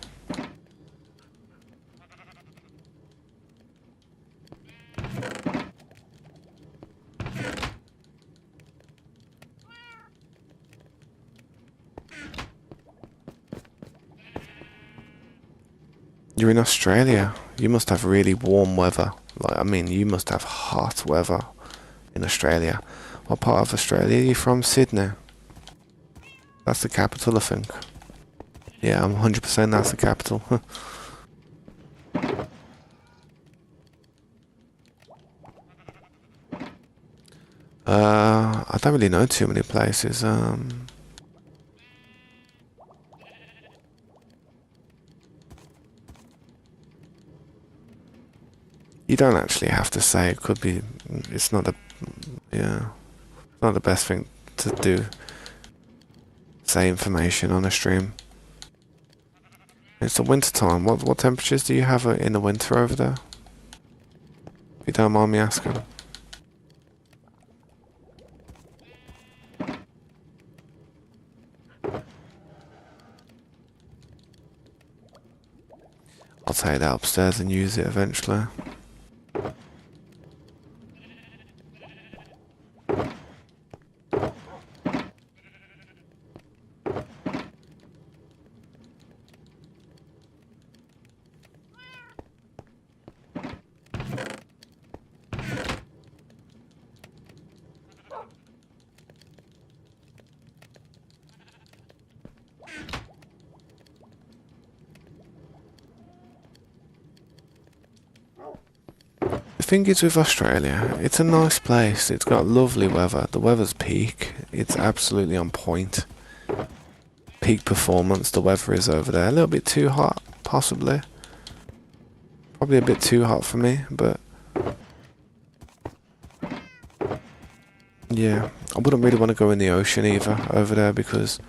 You're in Australia. You must have really warm weather. Like, I mean, you must have hot weather in Australia. What part of Australia are you from? Sydney. That's the capital, I think. Yeah, I'm 100% that's the capital. I don't really know too many places. You don't actually have to say. It could be. It's not yeah, not the best thing to do. Say information on a stream. It's the winter time. What temperatures do you have in the winter over there? If you don't mind me asking. I'll take that upstairs and use it eventually. The thing is with Australia, it's a nice place. It's got lovely weather. The weather's peak. It's absolutely on point. Peak performance, the weather is over there. A little bit too hot, possibly. Probably a bit too hot for me, but yeah. I wouldn't really want to go in the ocean either over there because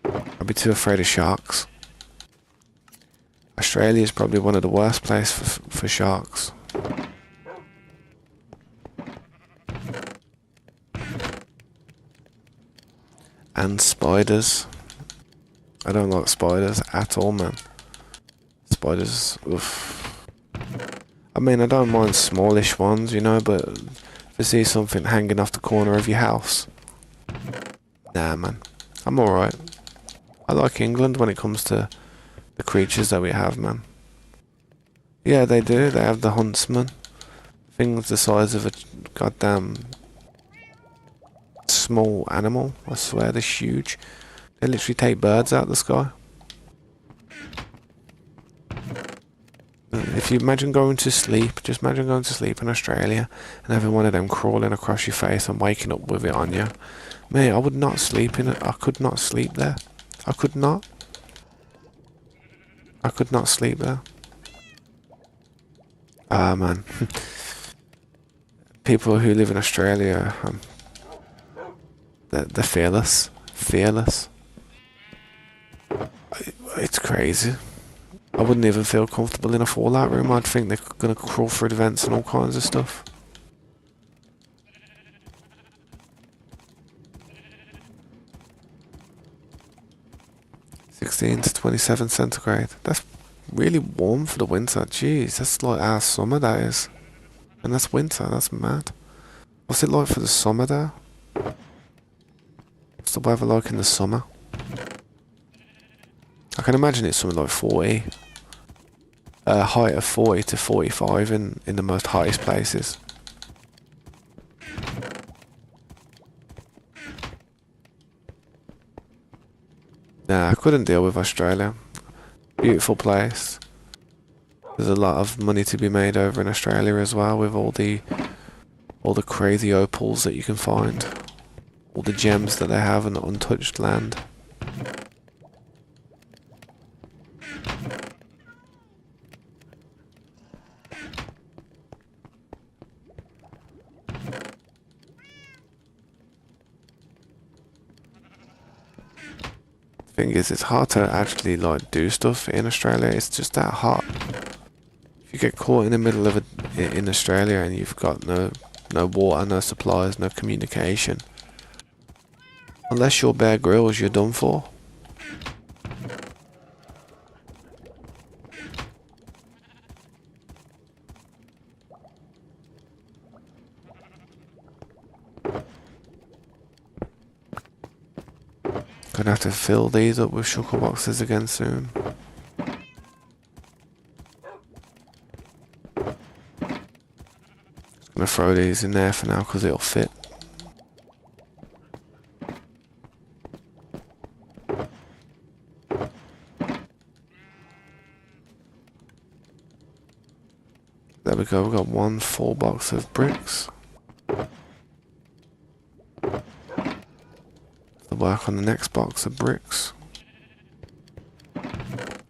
I'd be too afraid of sharks. Australia is probably one of the worst places for sharks. And spiders. I don't like spiders at all, man. Spiders, oof. I mean, I don't mind smallish ones, you know, but if I see something hanging off the corner of your house, nah, man. I'm alright. I like England when it comes to the creatures that we have, man. Yeah, they do. They have the huntsman. Things the size of a goddamn small animal. I swear, they're huge. They literally take birds out of the sky. If you imagine going to sleep, just imagine going to sleep in Australia and having one of them crawling across your face and waking up with it on you. Mate, I would not sleep in it. I could not sleep there. I could not. I could not sleep there. Ah, man. People who live in Australia, they're fearless. Fearless. It's crazy. I wouldn't even feel comfortable in a fallout room. I'd think they're gonna crawl through the vents and all kinds of stuff. (16 to 27 centigrade). That's really warm for the winter. Jeez, that's like our summer, that is. And that's winter. That's mad. What's it like for the summer there? What's the weather like in the summer? I can imagine it's something like 40. Height of 40 to 45 in the most hottest places. Nah, I couldn't deal with Australia. Beautiful place. There's a lot of money to be made over in Australia as well, with all the crazy opals that you can find. All the gems that they have in the untouched land. Thing is, it's hard to actually like do stuff in Australia. It's just that hot. If you get caught in the middle of in Australia and you've got no water, no supplies, no communication, unless you're Bear Grylls, you're done for. Gonna have to fill these up with shulker boxes again soon. Just gonna throw these in there for now because it'll fit. There we go, we've got one full box of bricks. To work on the next box of bricks.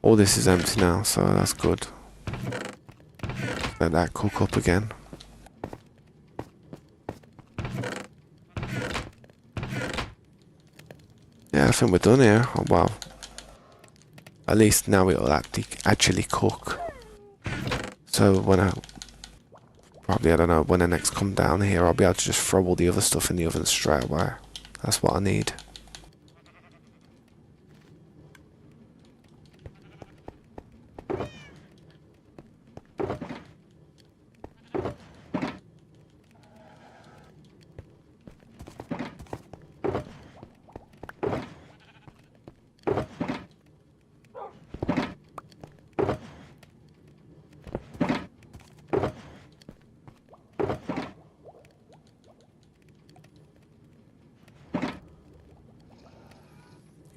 All this is empty now, so that's good. Let that cook up again. Yeah, I think we're done here. Oh, wow. At least now it'll actually cook. So when I don't know, when I next come down here, I'll be able to just throw all the other stuff in the oven straight away. That's what I need.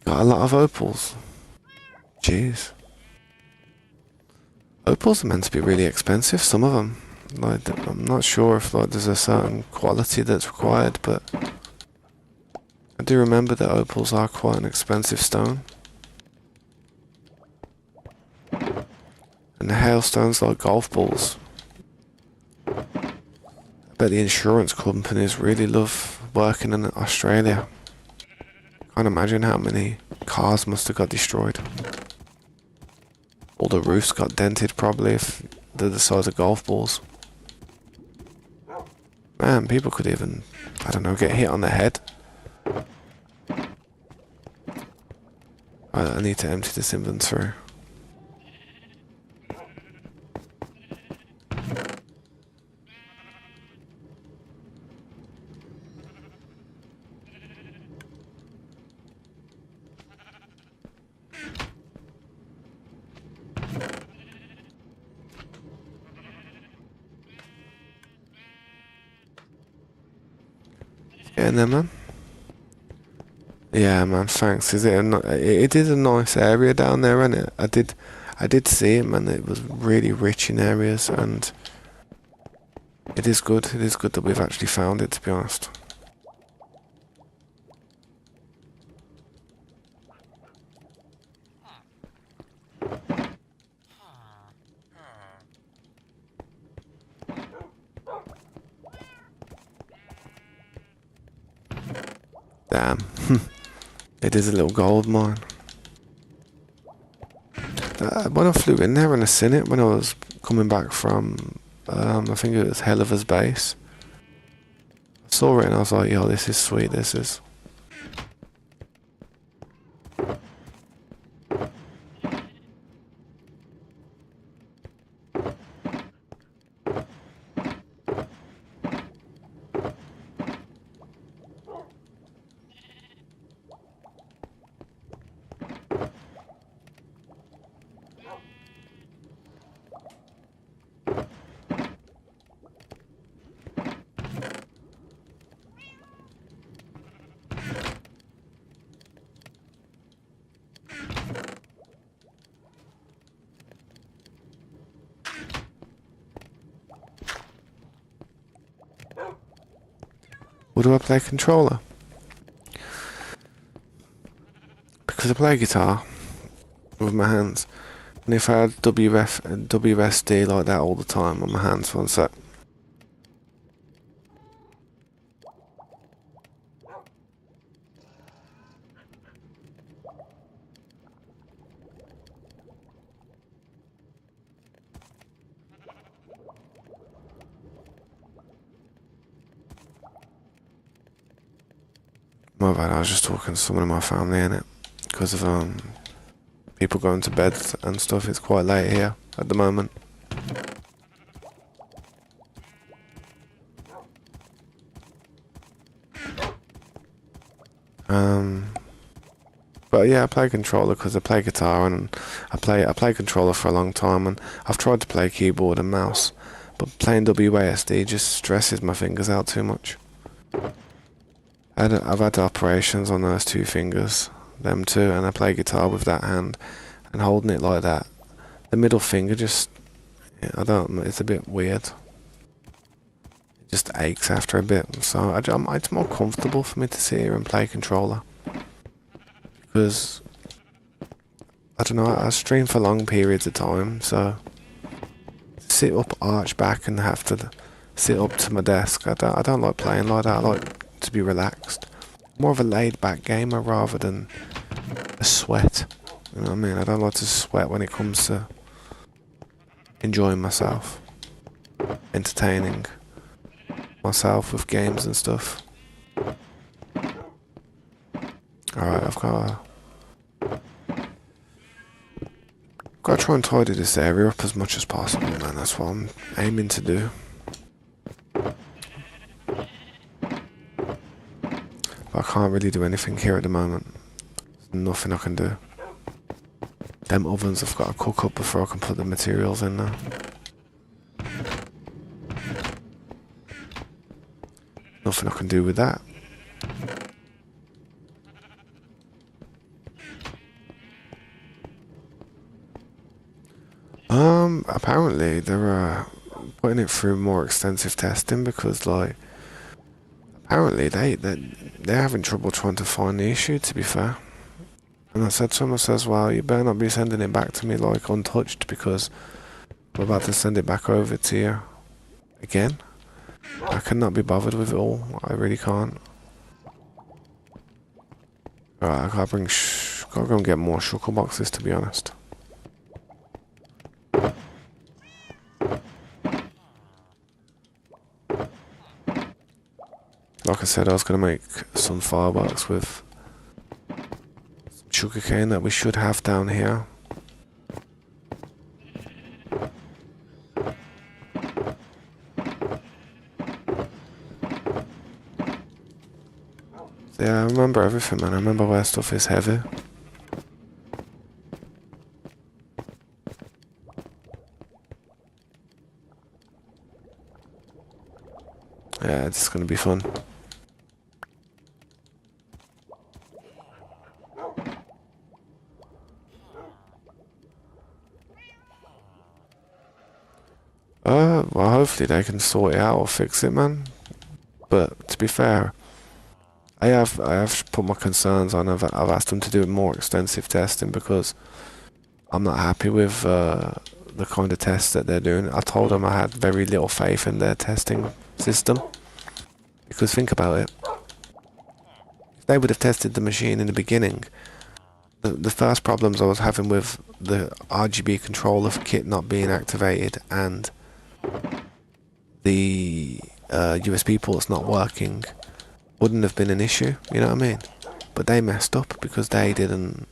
Got a lot of opals. Jeez. Opals are meant to be really expensive, some of them. Like, I'm not sure if like there's a certain quality that's required, but I do remember that opals are quite an expensive stone. And the hailstones like golf balls. I bet the insurance companies really love working in Australia. Can't imagine how many cars must have got destroyed. All the roofs got dented probably if they're the size of golf balls. Man, people could even, I don't know, get hit on the head. I need to empty this inventory. Getting there, man. Yeah, man. Thanks. It is a nice area down there, isn't it? I did see it, man. It was really rich in areas, and it is good. It is good that we've actually found it, to be honest. Damn. It is a little gold mine. When I flew in there and I seen it when I was coming back from, I think it was Helliver's base. I saw it and I was like, yo, this is sweet, this is. What do I play controller? Because I play guitar with my hands. And if I had WSD like that all the time on my hands, one sec. My bad, I was just talking to someone in my family in it. Because of people going to bed and stuff, it's quite late here at the moment. But yeah, I play controller because I play guitar and I play controller for a long time, and I've tried to play keyboard and mouse, but playing WASD just stresses my fingers out too much. I've had operations on those two fingers, them two, and I play guitar with that hand, and holding it like that, the middle finger just, I don't know, it's a bit weird. It just aches after a bit, so it's more comfortable for me to sit here and play controller. Because, I don't know, I stream for long periods of time, so sit up, arch back, and have to sit up to my desk. I don't like playing like that. I like to be relaxed. More of a laid-back gamer rather than a sweat. You know what I mean? I don't like to sweat when it comes to enjoying myself, entertaining myself with games and stuff. Alright, I've got to try and tidy this area up as much as possible, man. That's what I'm aiming to do. But I can't really do anything here at the moment. There's nothing I can do. Them ovens I've got to cook up before I can put the materials in there. Nothing I can do with that. Apparently they're putting it through more extensive testing because, like, apparently they're having trouble trying to find the issue, to be fair. And I said to him, I says, well, you better not be sending it back to me, like, untouched, because we're about to send it back over to you again. I cannot be bothered with it all. I really can't. Alright, I gotta go and get more shulker boxes, to be honest. Like I said, I was going to make some fireworks with some sugarcane that we should have down here. Yeah, I remember everything, man. I remember where stuff is heavy. Yeah, it's going to be fun. Well, hopefully they can sort it out or fix it, man. But to be fair, I have put my concerns on. I've asked them to do more extensive testing because I'm not happy with the kind of tests that they're doing. I told them I had very little faith in their testing system. Because think about it. If they would have tested the machine in the beginning, the first problems I was having with the RGB controller kit not being activated and the USB ports not working wouldn't have been an issue, you know what I mean? But they messed up because they didn't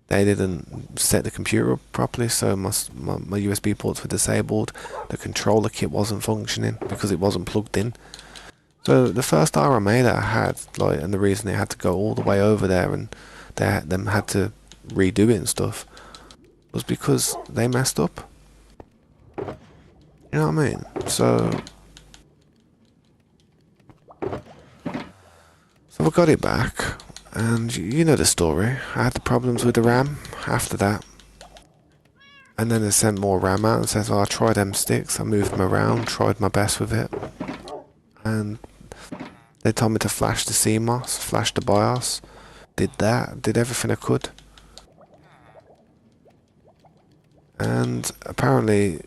set the computer up properly, so my USB ports were disabled, the controller kit wasn't functioning because it wasn't plugged in. So the first RMA that I had, like, and the reason they had to go all the way over there and they had to redo it and stuff was because they messed up. You know what I mean? So we got it back, and you know the story. I had the problems with the RAM after that. And then they sent more RAM out and says, oh, I tried them sticks, I moved them around, tried my best with it. And they told me to flash the CMOS, flash the BIOS. Did that, did everything I could. And apparently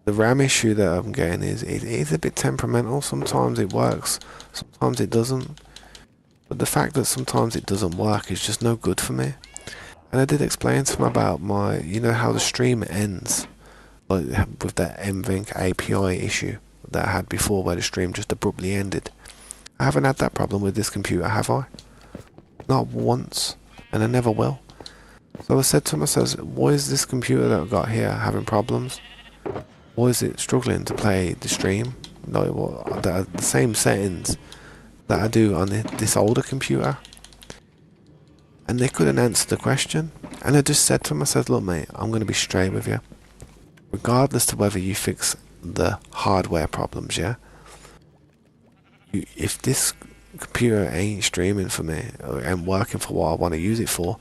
the RAM issue that I'm getting is it is a bit temperamental. Sometimes it works, sometimes it doesn't. But the fact that sometimes it doesn't work is just no good for me. And I did explain to them about my, you know how the stream ends, like with that MVink API issue that I had before where the stream just abruptly ended. I haven't had that problem with this computer, have I? Not once, and I never will. So I said to him, I says, why is this computer that I've got here having problems? Why is it struggling to play the stream? Like, what, the same settings that I do on this older computer. And they couldn't answer the question. And I just said to him, I said, look mate, I'm going to be straight with you. Regardless to whether you fix the hardware problems, yeah? If this computer ain't streaming for me, and working for what I want to use it for,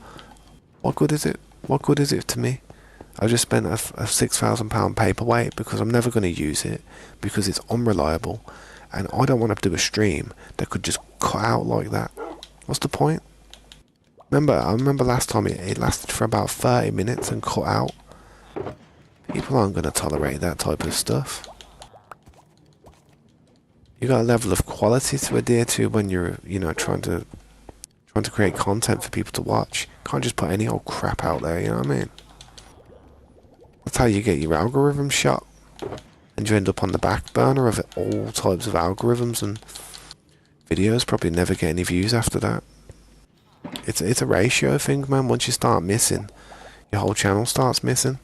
what good is it? What good is it to me? I just spent a £6,000 paperweight because I'm never going to use it, because it's unreliable, and I don't want to do a stream that could just cut out like that. What's the point? I remember last time it lasted for about 30 minutes and cut out. People aren't going to tolerate that type of stuff. You got a level of quality to adhere to when you're, trying to create content for people to watch. Can't just put any old crap out there, you know what I mean? That's how you get your algorithm shot. And you end up on the back burner of all types of algorithms, and videos probably never get any views after that. It's a ratio thing, man. Once you start missing, your whole channel starts missing.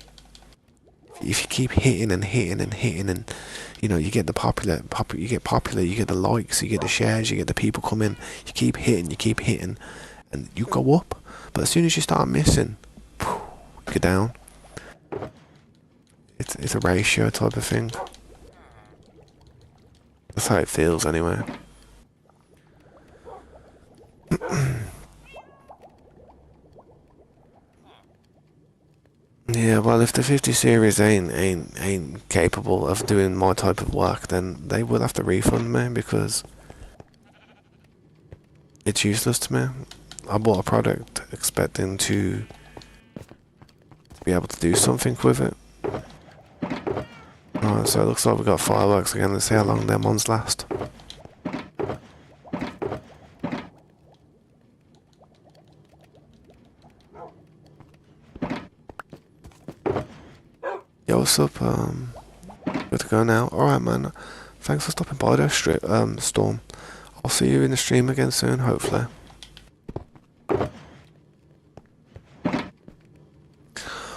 If you keep hitting and hitting and hitting, and you get the you get popular, you get the likes, you get the shares, you get the people come in, you keep hitting, and you go up. But as soon as you start missing, you go down. It's a ratio type of thing. That's how it feels anyway. Yeah, well, if the 50 series ain't capable of doing my type of work, then they will have to refund me, because it's useless to me. I bought a product expecting to be able to do something with it. Alright, so it looks like we've got fireworks again. Let's see how long them ones last. Yo, what's up? Good to go now. Alright, man. Thanks for stopping by there, Storm. I'll see you in the stream again soon, hopefully.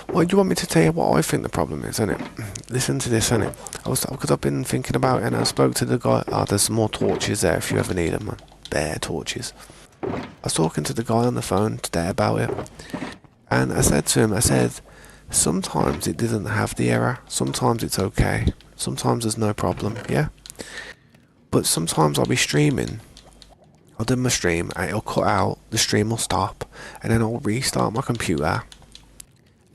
Well, you want me to tell you what I think the problem is, innit? Listen to this, innit? Because I've been thinking about it, and I spoke to the guy. There's some more torches there if you ever need them, man. Bare torches. I was talking to the guy on the phone today about it, and I said to him, sometimes it doesn't have the error, sometimes it's okay, sometimes there's no problem, yeah? But sometimes I'll be streaming, I'll do my stream, and it'll cut out, the stream will stop, and then I'll restart my computer,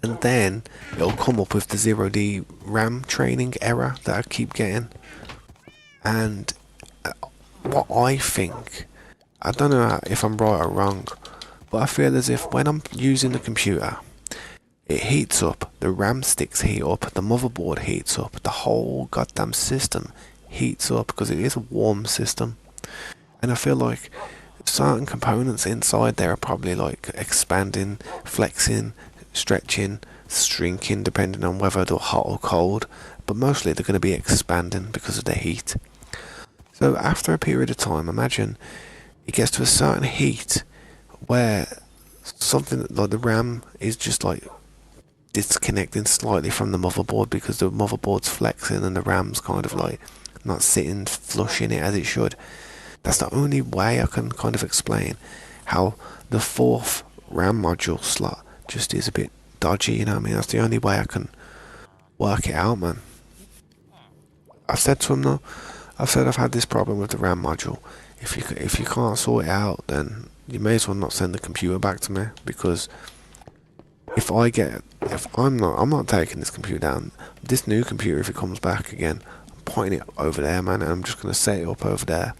and then it'll come up with the 0D RAM training error that I keep getting. And what I think, I don't know if I'm right or wrong, but I feel as if when I'm using the computer, it heats up, the RAM sticks heat up, the motherboard heats up, the whole goddamn system heats up, because it is a warm system. And I feel like certain components inside there are probably like expanding, flexing, stretching, shrinking, depending on whether they're hot or cold, but mostly they're going to be expanding because of the heat. So after a period of time, imagine it gets to a certain heat where something like the RAM is just like disconnecting slightly from the motherboard, because the motherboard's flexing and the RAM's kind of like not sitting flush in it as it should. That's the only way I can kind of explain how the fourth RAM module slot just is a bit dodgy, you know what I mean? That's the only way I can work it out, man. I've said to him though, I've had this problem with the RAM module. If you can't sort it out, then you may as well not send the computer back to me, because I'm not taking this computer down. This new computer, if it comes back again, I'm pointing it over there, man, and I'm just gonna set it up over there,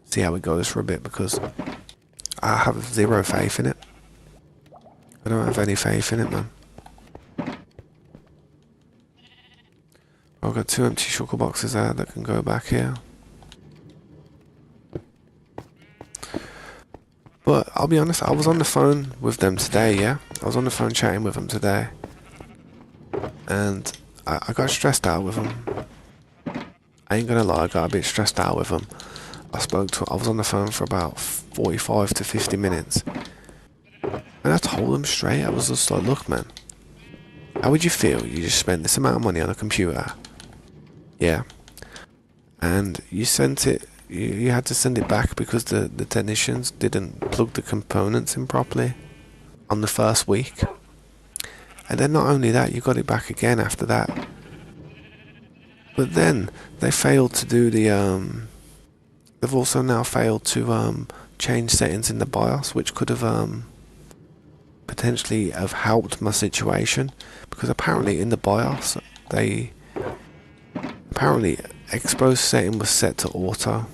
see how it goes for a bit, because I have zero faith in it. I don't have any faith in it, man. I've got 2 empty shulker boxes there that can go back here. But I'll be honest, I was on the phone with them today, yeah? I was on the phone chatting with them today. And I got stressed out with them. I ain't gonna lie, I got a bit stressed out with them. I was on the phone for about 45 to 50 minutes. And I told them straight, I was just like, look man, how would you feel? You just spent this amount of money on a computer. Yeah. And you sent it, you had to send it back because the technicians didn't plug the components in properly on the first week. And then not only that, you got it back again after that. But then they failed to do they've also now failed to change settings in the BIOS, which could have potentially have helped my situation, because apparently in the BIOS apparently expose setting was set to auto.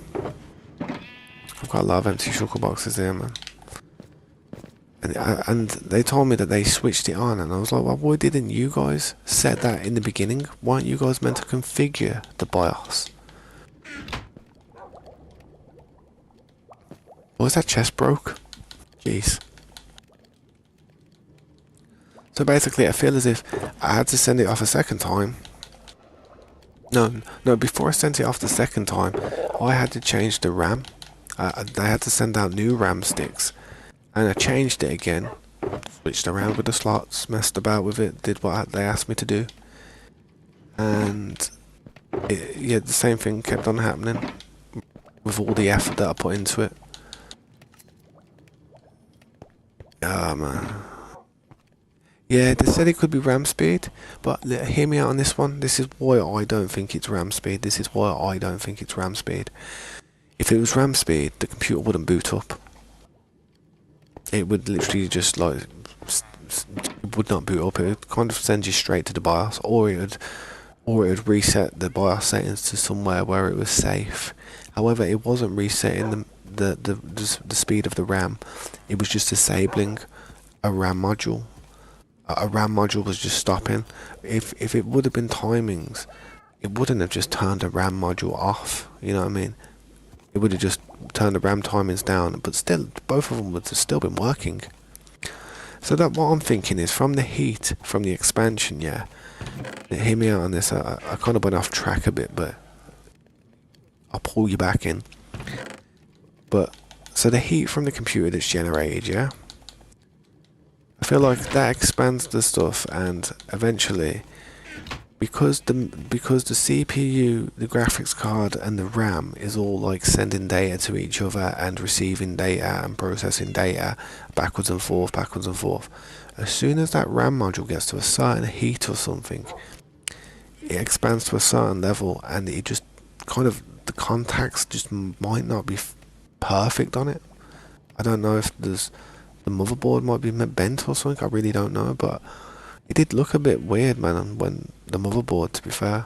I've got a lot of empty shulker boxes here, man. And they told me that they switched it on, and I was like, well, why didn't you guys set that in the beginning? Why aren't you guys meant to configure the BIOS? Why is that chest broke? Jeez. So basically, I feel as if I had to send it off a second time. No, before I sent it off the second time, I had to change the RAM. They had to send out new RAM sticks. And I changed it again. Switched around with the slots, messed about with it, did what they asked me to do. And the same thing kept on happening with all the effort that I put into it. Ah, man. Yeah, they said it could be RAM speed, but hear me out on this one. This is why I don't think it's RAM speed. This is why I don't think it's RAM speed. If it was RAM speed, the computer wouldn't boot up. It would literally just like it would not boot up. It would kind of send you straight to the BIOS, or it would reset the BIOS settings to somewhere where it was safe. However, it wasn't resetting the speed of the RAM. It was just disabling a RAM module. A RAM module was just stopping. If it would have been timings, it wouldn't have just turned a RAM module off. You know what I mean? It would have just turned the RAM timings down, but still, both of them would have still been working. So that what I'm thinking is, from the heat, from the expansion, yeah. Hear me out on this. I kind of went off track a bit, but I'll pull you back in. But so the heat from the computer that's generated, yeah. I feel like that expands the stuff, and eventually, because the CPU, the graphics card, and the RAM is all like sending data to each other and receiving data and processing data backwards and forth, backwards and forth. As soon as that RAM module gets to a certain heat or something, it expands to a certain level, and it just kind of, the contacts just might not be perfect on it. I don't know if the motherboard might be bent or something. I really don't know, but it did look a bit weird, man, when the motherboard, to be fair,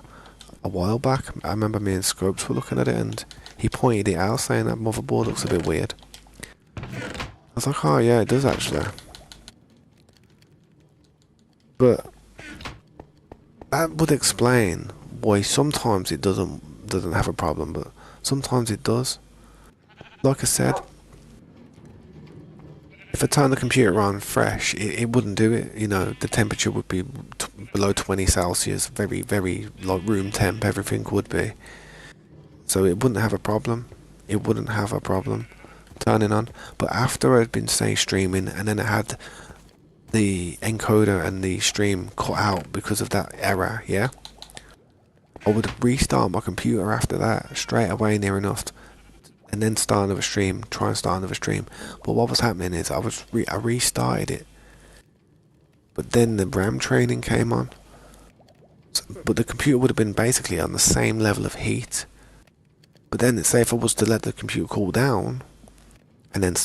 a while back. I remember me and Scrubs were looking at it, and he pointed it out, saying that motherboard looks a bit weird. I was like, oh yeah, it does actually. But that would explain why sometimes it doesn't have a problem, but sometimes it does. Like I said, if I turn the computer on fresh, it wouldn't do it. You know, the temperature would be below 20 Celsius, very, very, like room temp, everything would be. So it wouldn't have a problem. It wouldn't have a problem turning on. But after I'd been, say, streaming, and then I had the encoder and the stream cut out because of that error, yeah? I would restart my computer after that, straight away, near enough, and then start another stream, try and start another stream. But what was happening is I restarted it, but then the RAM training came on. But the computer would have been basically on the same level of heat. But then, say if I was to let the computer cool down, and then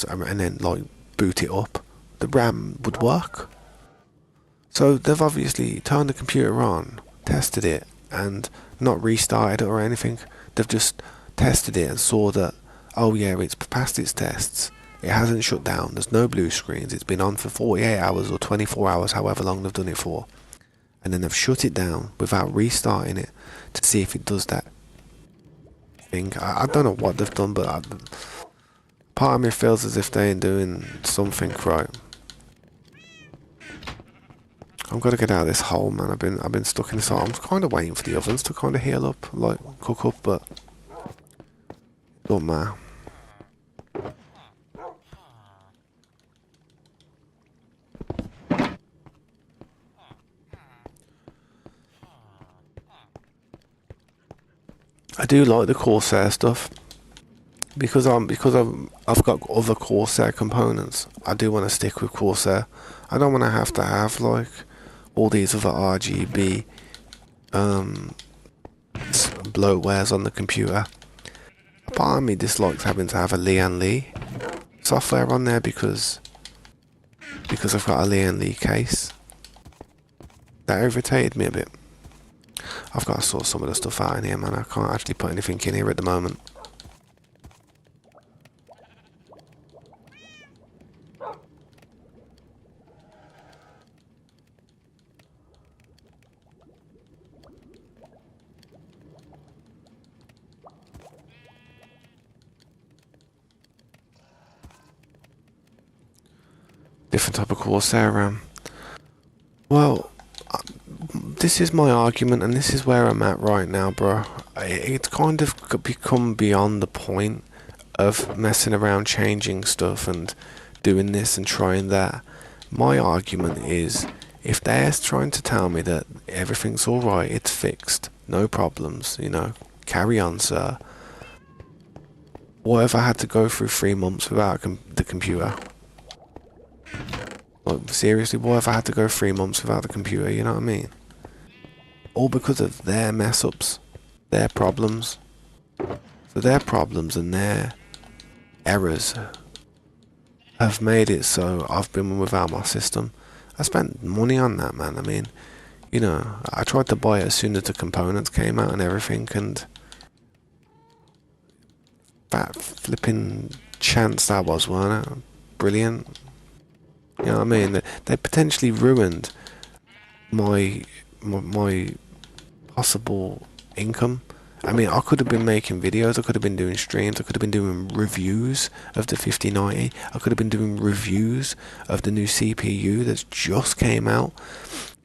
like boot it up, the RAM would work. So they've obviously turned the computer on, tested it, and not restarted it or anything. They've just tested it and saw that, oh yeah, it's passed its tests. It hasn't shut down. There's no blue screens. It's been on for 48 hours or 24 hours, however long they've done it for. And then they've shut it down without restarting it to see if it does that thing. I don't know what they've done, but part of me feels as if they ain't doing something right. I've got to get out of this hole, man. I've been stuck in this hole. I'm kind of waiting for the ovens to kind of heal up, like cook up, but Don't matter. I do like the Corsair stuff I've got other Corsair components. I do want to stick with Corsair. I don't want to have like all these other RGB bloatwares on the computer. Part of me dislikes having to have a Lian Li software on there because I've got a Lian Li case. That irritated me a bit. I've got to sort some of the stuff out in here, man. I can't actually put anything in here at the moment. Different type of Corsair RAM. Well, this is my argument, and this is where I'm at right now, bro. It's kind of become beyond the point of messing around, changing stuff, and doing this and trying that. My argument is, if they're trying to tell me that everything's alright, it's fixed, no problems, you know, carry on, sir. What if I had to go through 3 months without the computer? Like, seriously, what if I had to go 3 months without the computer, you know what I mean? All because of their mess ups, their problems. So their problems and their errors have made it so I've been without my system. I spent money on that, man. I mean, you know, I tried to buy it as soon as the components came out and everything, and that flipping chance that was, weren't it? Brilliant. You know what I mean? They potentially ruined my possible income. I mean, I could have been making videos, I could have been doing streams, I could have been doing reviews of the 5090, I could have been doing reviews of the new CPU that's just came out,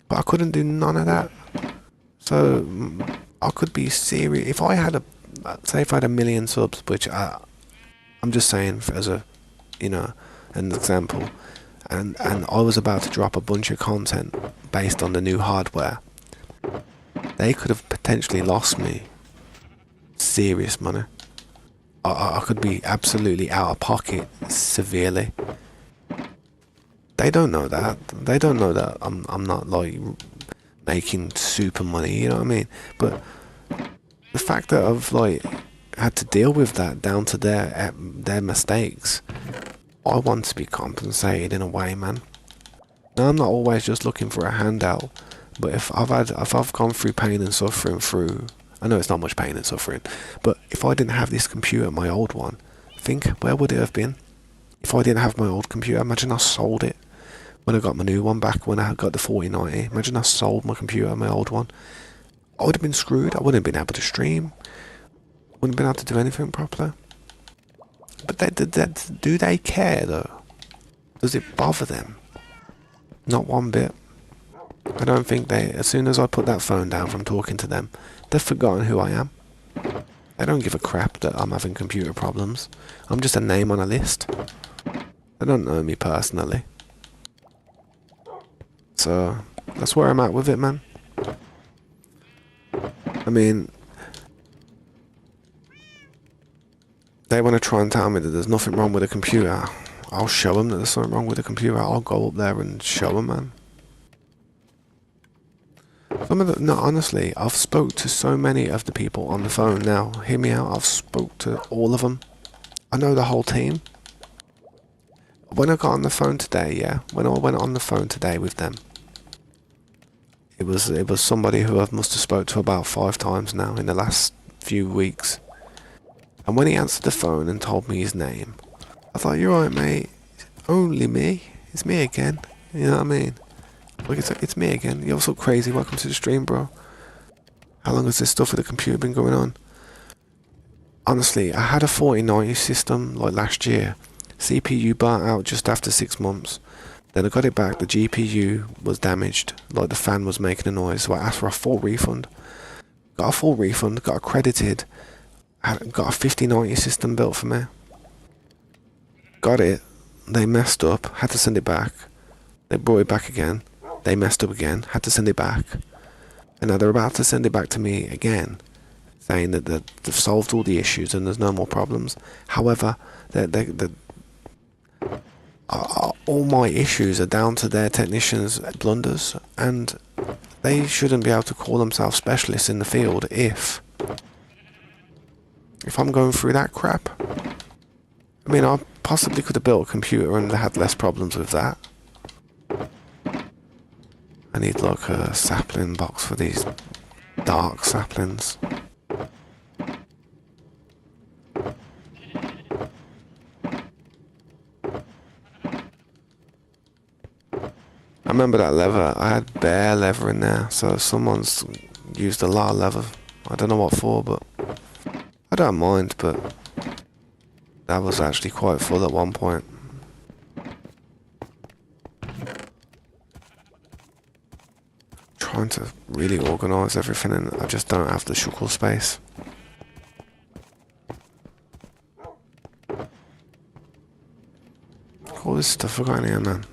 but I couldn't do none of that. So I could be serious if I had say if I had 1 million subs, which I'm just saying as a, you know, an example. And I was about to drop a bunch of content based on the new hardware. They could have potentially lost me serious money. I could be absolutely out of pocket severely. They don't know that. They don't know that I'm not like making super money, you know what I mean? But the fact that I've like had to deal with that down to their mistakes, I want to be compensated in a way, man. Now, I'm not always just looking for a handout, but if I've gone through pain and suffering through, I know it's not much pain and suffering, but if I didn't have this computer, my old one, think where would it have been? If I didn't have my old computer, imagine I sold it when I got my new one back, when I got the 4090. Imagine I sold my computer, my old one. I would have been screwed. I wouldn't have been able to stream. Wouldn't have been able to do anything properly. But do they care though? Does it bother them? Not one bit. I don't think as soon as I put that phone down from talking to them, they've forgotten who I am. They don't give a crap that I'm having computer problems. I'm just a name on a list. They don't know me personally. So, that's where I'm at with it, man. I mean, they want to try and tell me that there's nothing wrong with the computer. I'll show them that there's something wrong with the computer. I'll go up there and show them, man. No, honestly, I've spoke to so many of the people on the phone now. Hear me out. I've spoke to all of them. I know the whole team. When I got on the phone today, yeah, when I went on the phone today with them, it was somebody who I must have spoke to about 5 times now in the last few weeks. And when he answered the phone and told me his name, I thought, you're right, mate. Only me. It's me again. You know what I mean? Like, it's me again. You're so crazy. Welcome to the stream, bro. How long has this stuff with the computer been going on? Honestly, I had a 4090 system like last year. CPU burnt out just after 6 months. Then I got it back. The GPU was damaged. Like, the fan was making a noise. So I asked for a full refund. Got a full refund. Got accredited. got a 5090 system built for me. Got it. They messed up. Had to send it back. They brought it back again. They messed up again. Had to send it back. And now they're about to send it back to me again, saying that they've solved all the issues and there's no more problems. However, all my issues are down to their technicians' blunders, and they shouldn't be able to call themselves specialists in the field if I'm going through that crap. I mean, I possibly could have built a computer and had less problems with that. I need like a sapling box for these dark saplings. I remember that leather. I had bare leather in there, so someone's used a lot of leather. I don't know what for, but I don't mind, but that was actually quite full at one point. Trying to really organise everything, and I just don't have the shuckle space. All this stuff I got in here, man.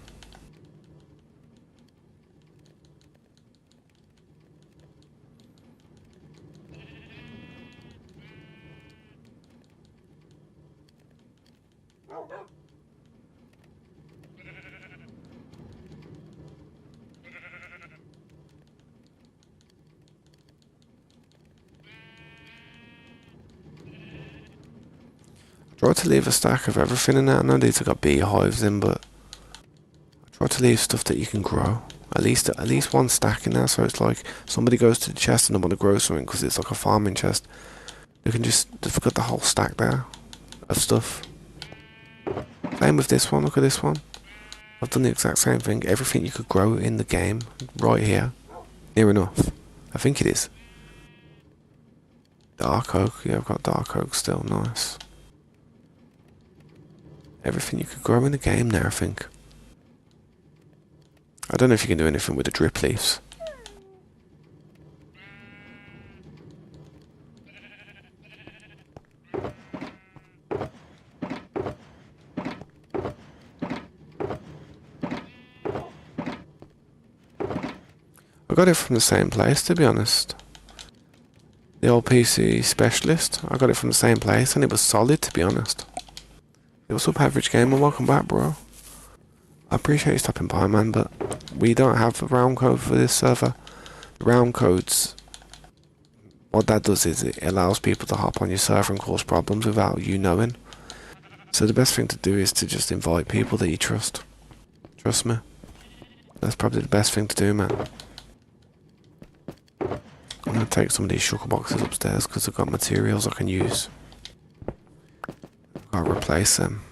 I tried to leave a stack of everything in there. I know these have got beehives in, but I try to leave stuff that you can grow. At least one stack in there, so it's like somebody goes to the chest and they want to grow something because it's like a farming chest. You can just put the whole stack there of stuff. Same with this one. Look at this one. I've done the exact same thing. Everything you could grow in the game, right here, near enough. I think it is. Dark oak. Yeah, I've got dark oak still. Nice. Everything you could grow in the game there, I think. I don't know if you can do anything with the drip leaves. I got it from the same place, to be honest. The old PC specialist. I got it from the same place, and it was solid, to be honest. What's up, Average Gamer? Welcome back, bro. I appreciate you stopping by, man, but we don't have a round code for this server. The round codes, what that does is it allows people to hop on your server and cause problems without you knowing. So the best thing to do is to just invite people that you trust. Trust me. That's probably the best thing to do, man. I'm going to take some of these shulker boxes upstairs because I've got materials I can use. I've got to replace them.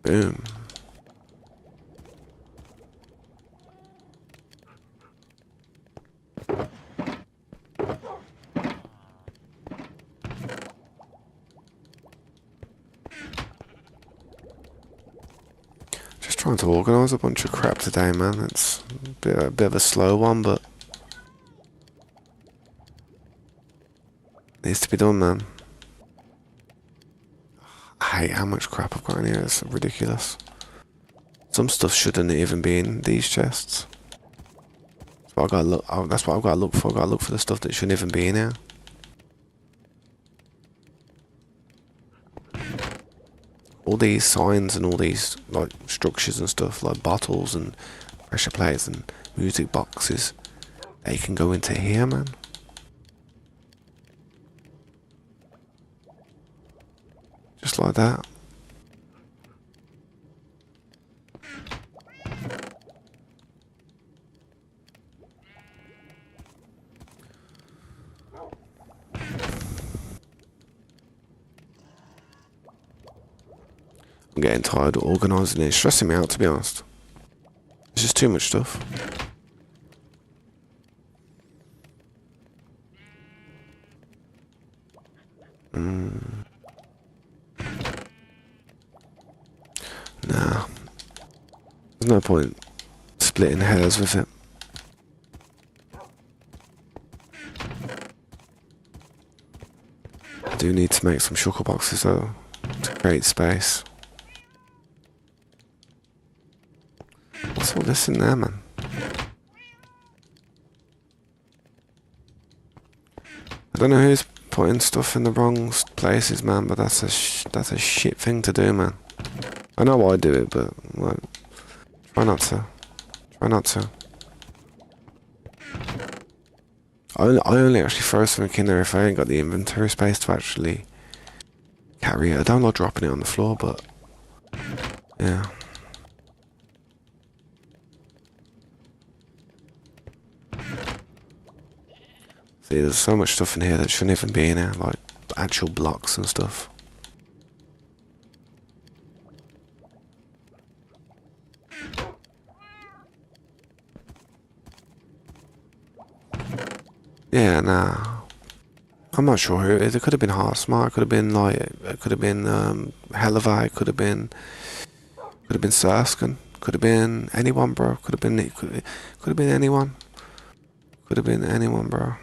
Boom. Just trying to organise a bunch of crap today, man. It's a bit of a slow one, but needs to be done, man. I hate how much crap I've got in here. It's ridiculous. Some stuff shouldn't even be in these chests. That's what I've got to look. That's what I've got to look for. I've got to look for the stuff that shouldn't even be in here. All these signs and all these like structures and stuff, like bottles and pressure plates and music boxes, they can go into here, man. Just like that. I'm getting tired of organising it. It's stressing me out, to be honest. It's just too much stuff. Nah. There's no point splitting hairs with it. do need to make some shulker boxes though, to create space. What's all this in there, man? I don't know who's putting stuff in the wrong places, man, but that's a shit thing to do, man. I know I do it, but like, try not to. Try not to. I only actually throw something in there if I ain't got the inventory space to actually carry it. I don't like dropping it on the floor, but yeah. See, there's so much stuff in here that shouldn't even be in here, like actual blocks and stuff. Yeah, nah. I'm not sure who it is. It could have been Heartsmart. It could have been like. It could have been Hellevi. It could have been. Could have been Surskin. Could have been anyone, bro. Could have been. Could have been anyone. Could have been anyone, bro.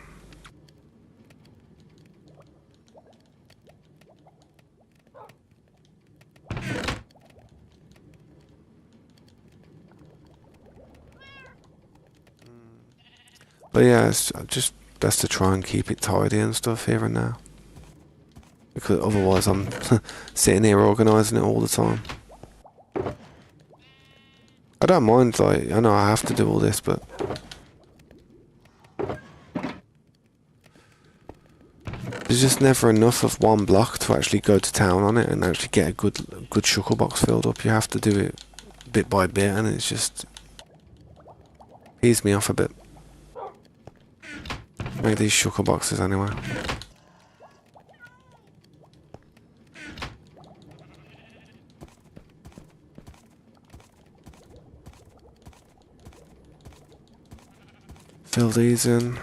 But yeah, it's just best to try and keep it tidy and stuff here and now. Because otherwise I'm sitting here organising it all the time. I don't mind, like, I know I have to do all this, but there's just never enough of one block to actually go to town on it and actually get a good shulker box filled up. You have to do it bit by bit, and it's just pees me off a bit. Make these shulker boxes anyway. Fill these in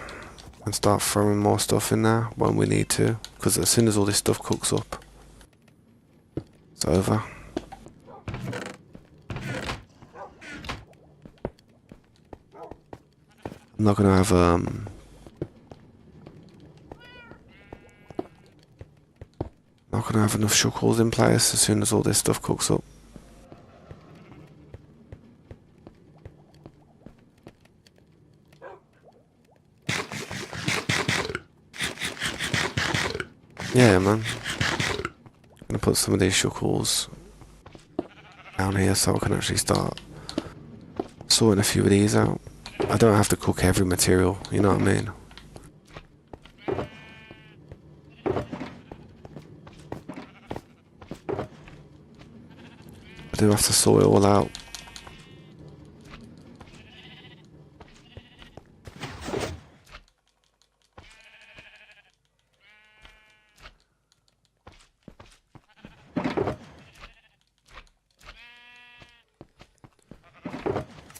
and start throwing more stuff in there when we need to, because as soon as all this stuff cooks up, it's over. I'm not gonna have not gonna have enough shulkers in place as soon as all this stuff cooks up. Yeah, man. I'm gonna put some of these shulkers down here so I can actually start sorting a few of these out. I don't have to cook every material, you know what I mean? I do have to sort it all out.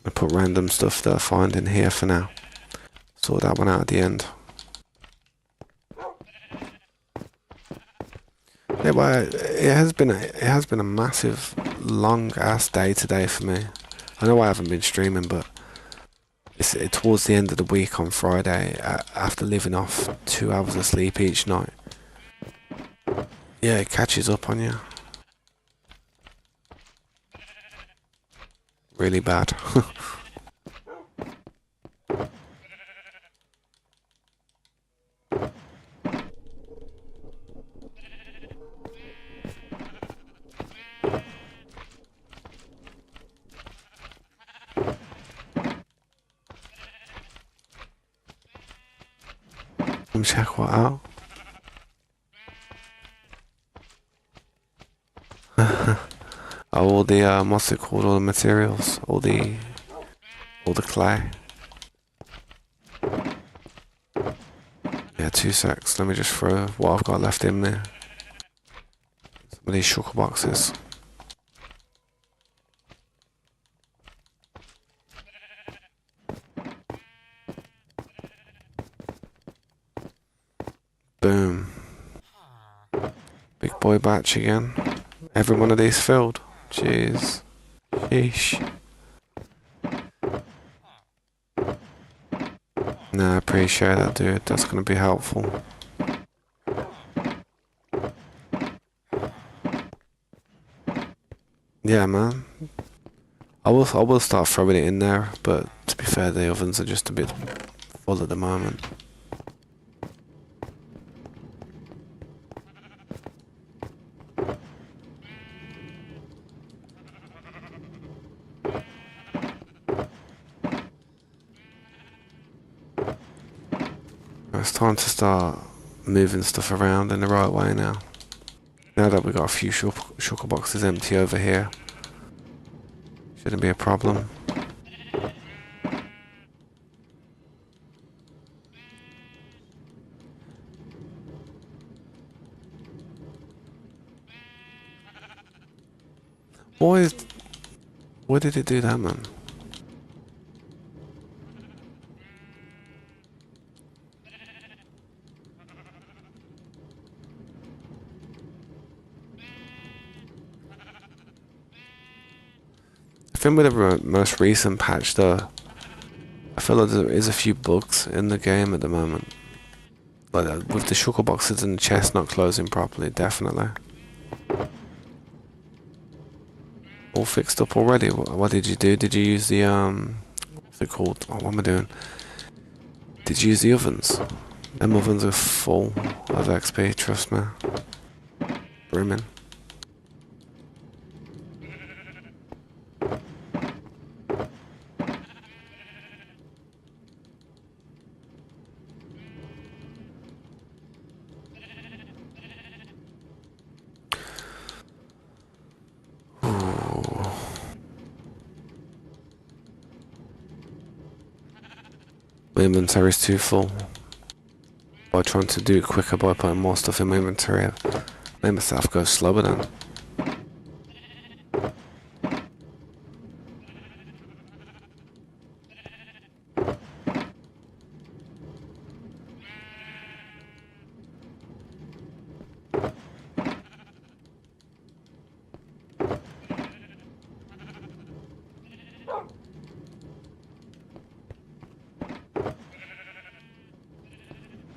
I put random stuff that I find in here for now. Sort that one out at the end. Yeah, but it has been a massive, long ass day today for me. I know I haven't been streaming, but it's towards the end of the week on Friday, after living off 2 hours of sleep each night. Yeah, it catches up on you. Really bad. Let me check what out. All the what's it called? All the materials, all the clay. Yeah, 2 secs. Let me just throw what I've got left in there. Some of these shulker boxes. Boom. Big boy batch again. Every one of these filled. Jeez. Sheesh. No, I appreciate that, dude. That's gonna be helpful. Yeah, man. I will start throwing it in there, but to be fair, the ovens are just a bit full at the moment. It's time to start moving stuff around in the right way now. Now that we've got a few sugar boxes empty over here, shouldn't be a problem. Why did it do that, man? I think with the most recent patch though, I feel like there is a few bugs in the game at the moment. Like with the sugar boxes and the chest not closing properly, definitely. All fixed up already? What did you do? Did you use the, what's it called? Oh, what am I doing? Did you use the ovens? Them ovens are full of XP, trust me. Brimming. My inventory's too full. By trying to do it quicker by putting more stuff in my inventory, I made myself go slower then.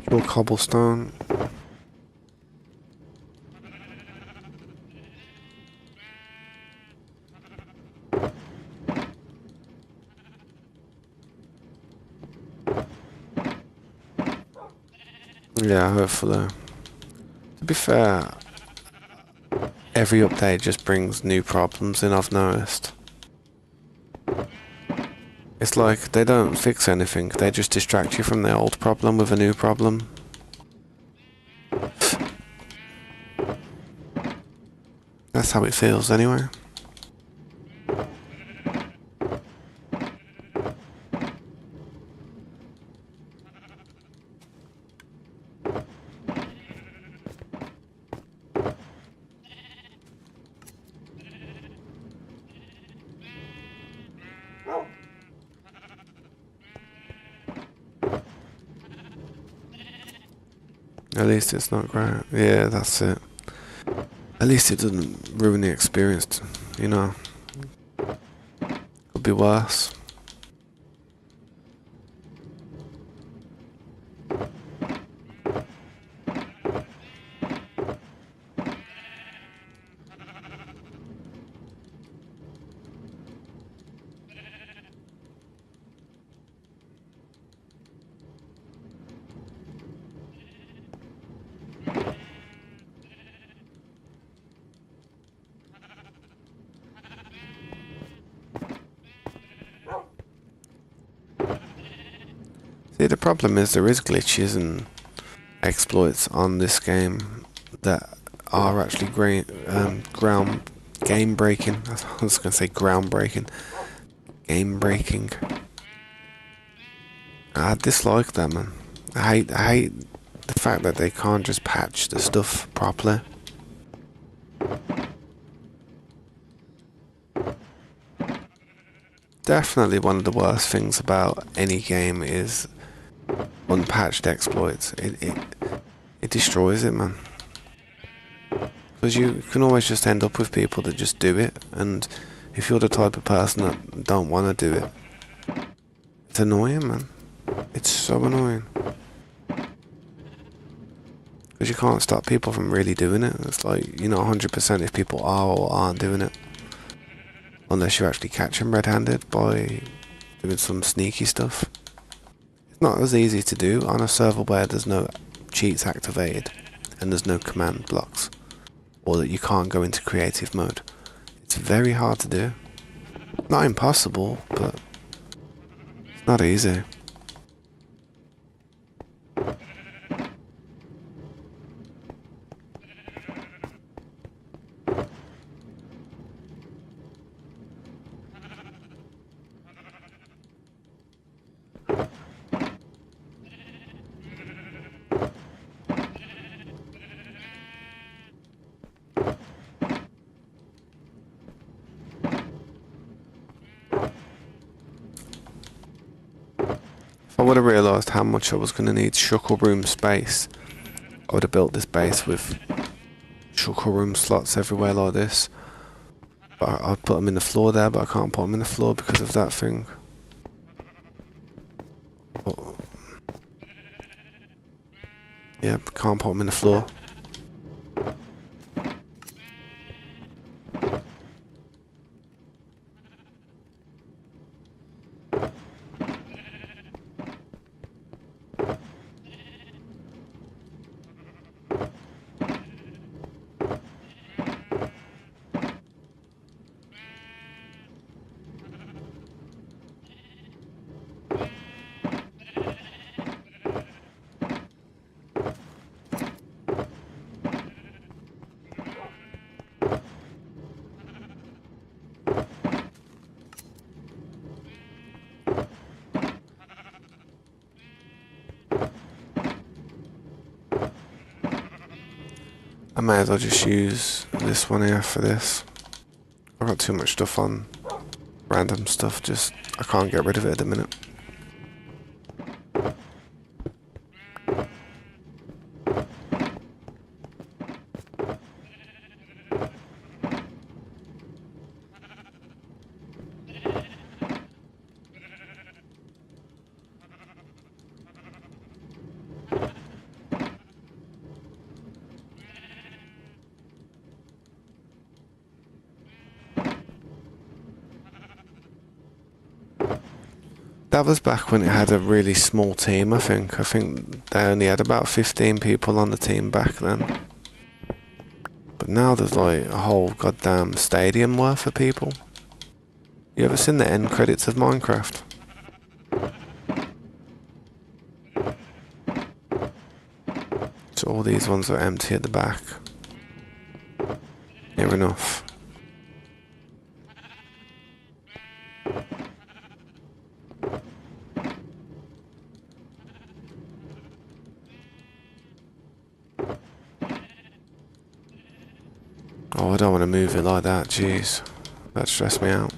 Pure cobblestone. Yeah, hopefully. To be fair, every update just brings new problems in, I've noticed. It's like they don't fix anything, they just distract you from the old problem with a new problem. That's how it feels anyway. At least it's not great. Yeah, that's it. At least it doesn't ruin the experience, you know. Could be worse. See, the problem is there is glitches and exploits on this game that are actually game breaking. I was going to say groundbreaking. Game breaking. I dislike that, man. I hate the fact that they can't just patch the stuff properly. Definitely one of the worst things about any game is unpatched exploits. It destroys it, man. Because you can always just end up with people that just do it, and if you're the type of person that don't want to do it, it's annoying, man. It's so annoying. Because you can't stop people from really doing it. It's like, you know, 100% if people are or aren't doing it. Unless you actually catch him red-handed by doing some sneaky stuff. It's not as easy to do on a server where there's no cheats activated and there's no command blocks, or that you can't go into creative mode. It's very hard to do. Not impossible, but it's not easy. If I would have realised how much I was going to need shuttle room space, I would have built this base with shuttle room slots everywhere like this. But I'd put them in the floor there, but I can't put them in the floor because of that thing. But, yeah, can't put them in the floor. I may as well just use this one here for this. I've got too much stuff on random stuff, just I can't get rid of it at the minute. That was back when it had a really small team, I think. I think they only had about 15 people on the team back then. But now there's like a whole goddamn stadium worth of people. You ever seen the end credits of Minecraft? So all these ones are empty at the back. Near enough. Oh, I don't want to move it like that, jeez. That stressed me out.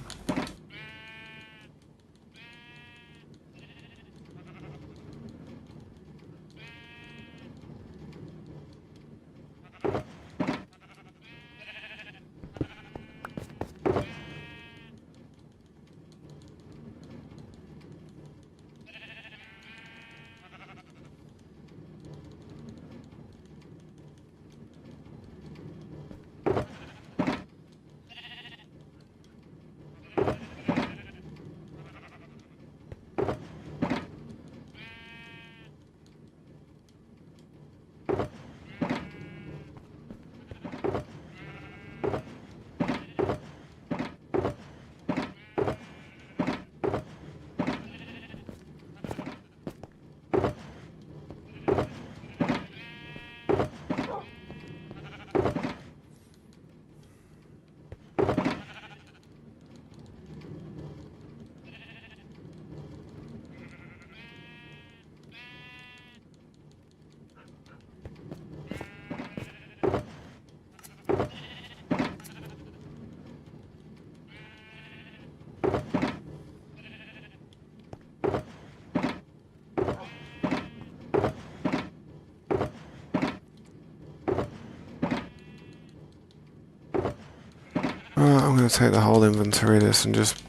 Alright, I'm going to take the whole inventory of this and just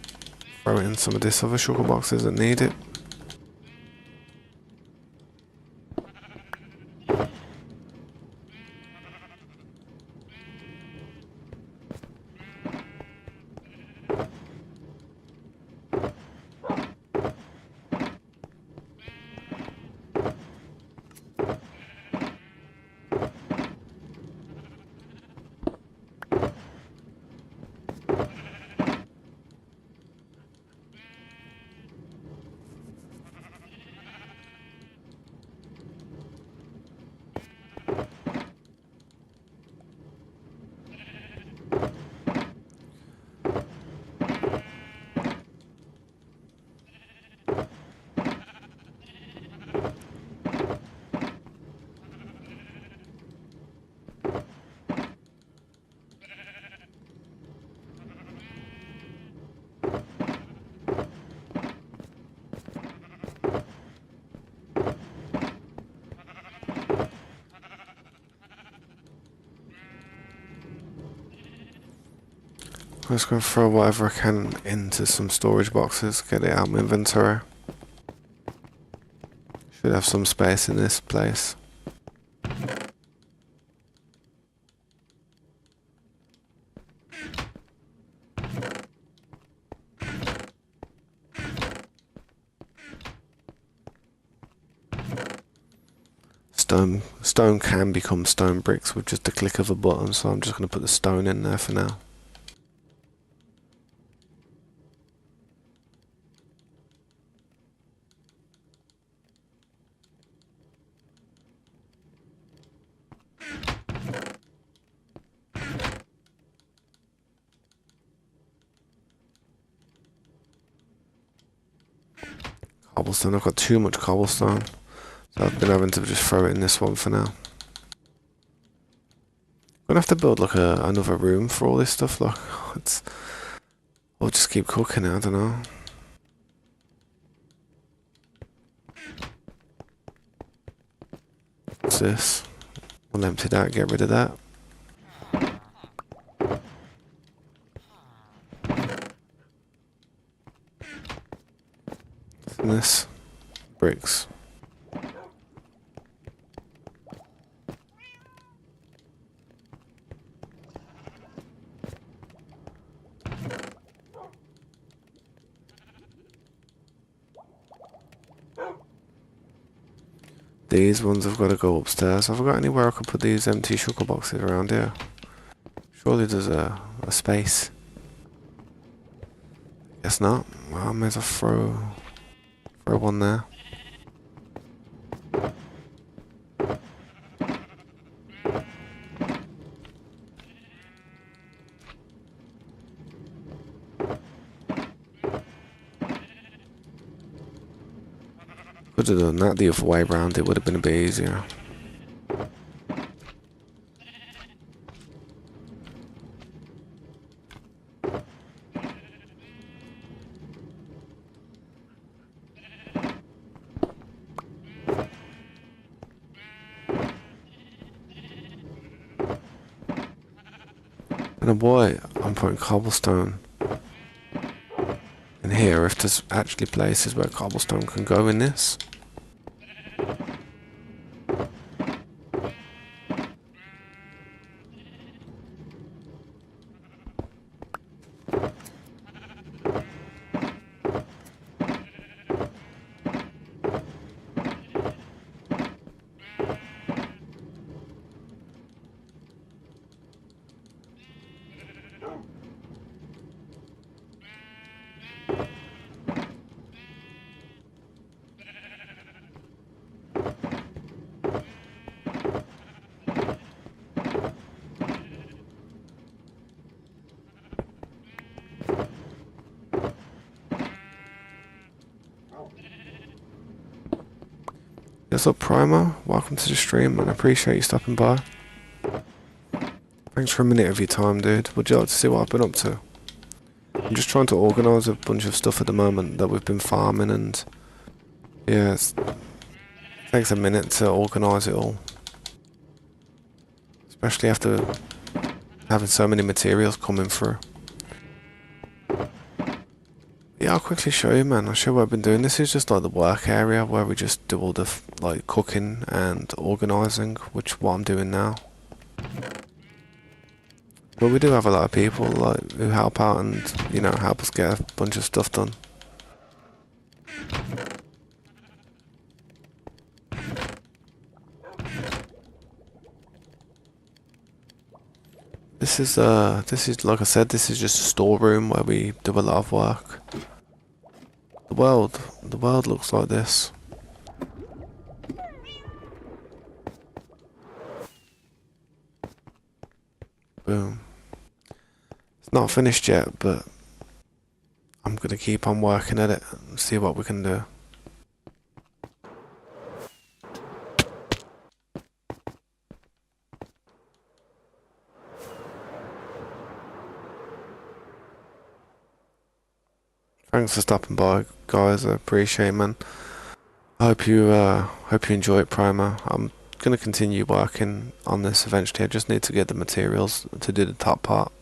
throw it in some of this other sugar boxes that need it. I'm just gonna throw whatever I can into some storage boxes, get it out of my inventory. Should have some space in this place. Stone can become stone bricks with just a click of a button, so I'm just going to put the stone in there for now. Cobblestone, I've got too much cobblestone, so I've been having to just throw it in this one for now. I'm gonna have to build like another room for all this stuff. Like, I'll just keep cooking it. I don't know. What's this? We'll empty that. Get rid of that. And this bricks. These ones have got to go upstairs. Have I got anywhere I could put these empty sugar boxes around here? Surely there's a space. Guess not. Well, I may as well throw one there. Could have done that the other way around, it would have been a bit easier. And why I'm putting cobblestone in here if there's actually places where cobblestone can go in this. What's up, Primer? Welcome to the stream, man. I appreciate you stopping by. Thanks for a minute of your time, dude. Would you like to see what I've been up to? I'm just trying to organise a bunch of stuff at the moment that we've been farming, and yeah, it takes a minute to organise it all. Especially after having so many materials coming through. Yeah, I'll quickly show you, man. I'll show you what I've been doing. This is just like the work area where we just do all the like cooking and organising, which what I'm doing now. But we do have a lot of people like who help out and, you know, help us get a bunch of stuff done. This is like I said, this is just a storeroom where we do a lot of work. The world looks like this. Boom. It's not finished yet, but I'm gonna keep on working at it and see what we can do. Thanks for stopping by, guys. I appreciate it, man. I hope you enjoy it, Primer. I'm gonna continue working on this eventually. I just need to get the materials to do the top part.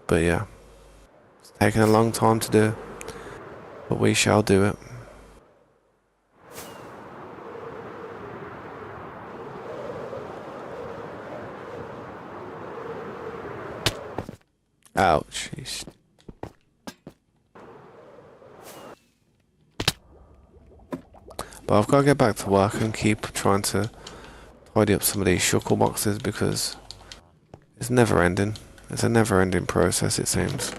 But yeah, it's taken a long time to do, but we shall do it. Ouch. But I've got to get back to work and keep trying to tidy up some of these shuckle boxes because it's never ending. It's a never ending process, it seems.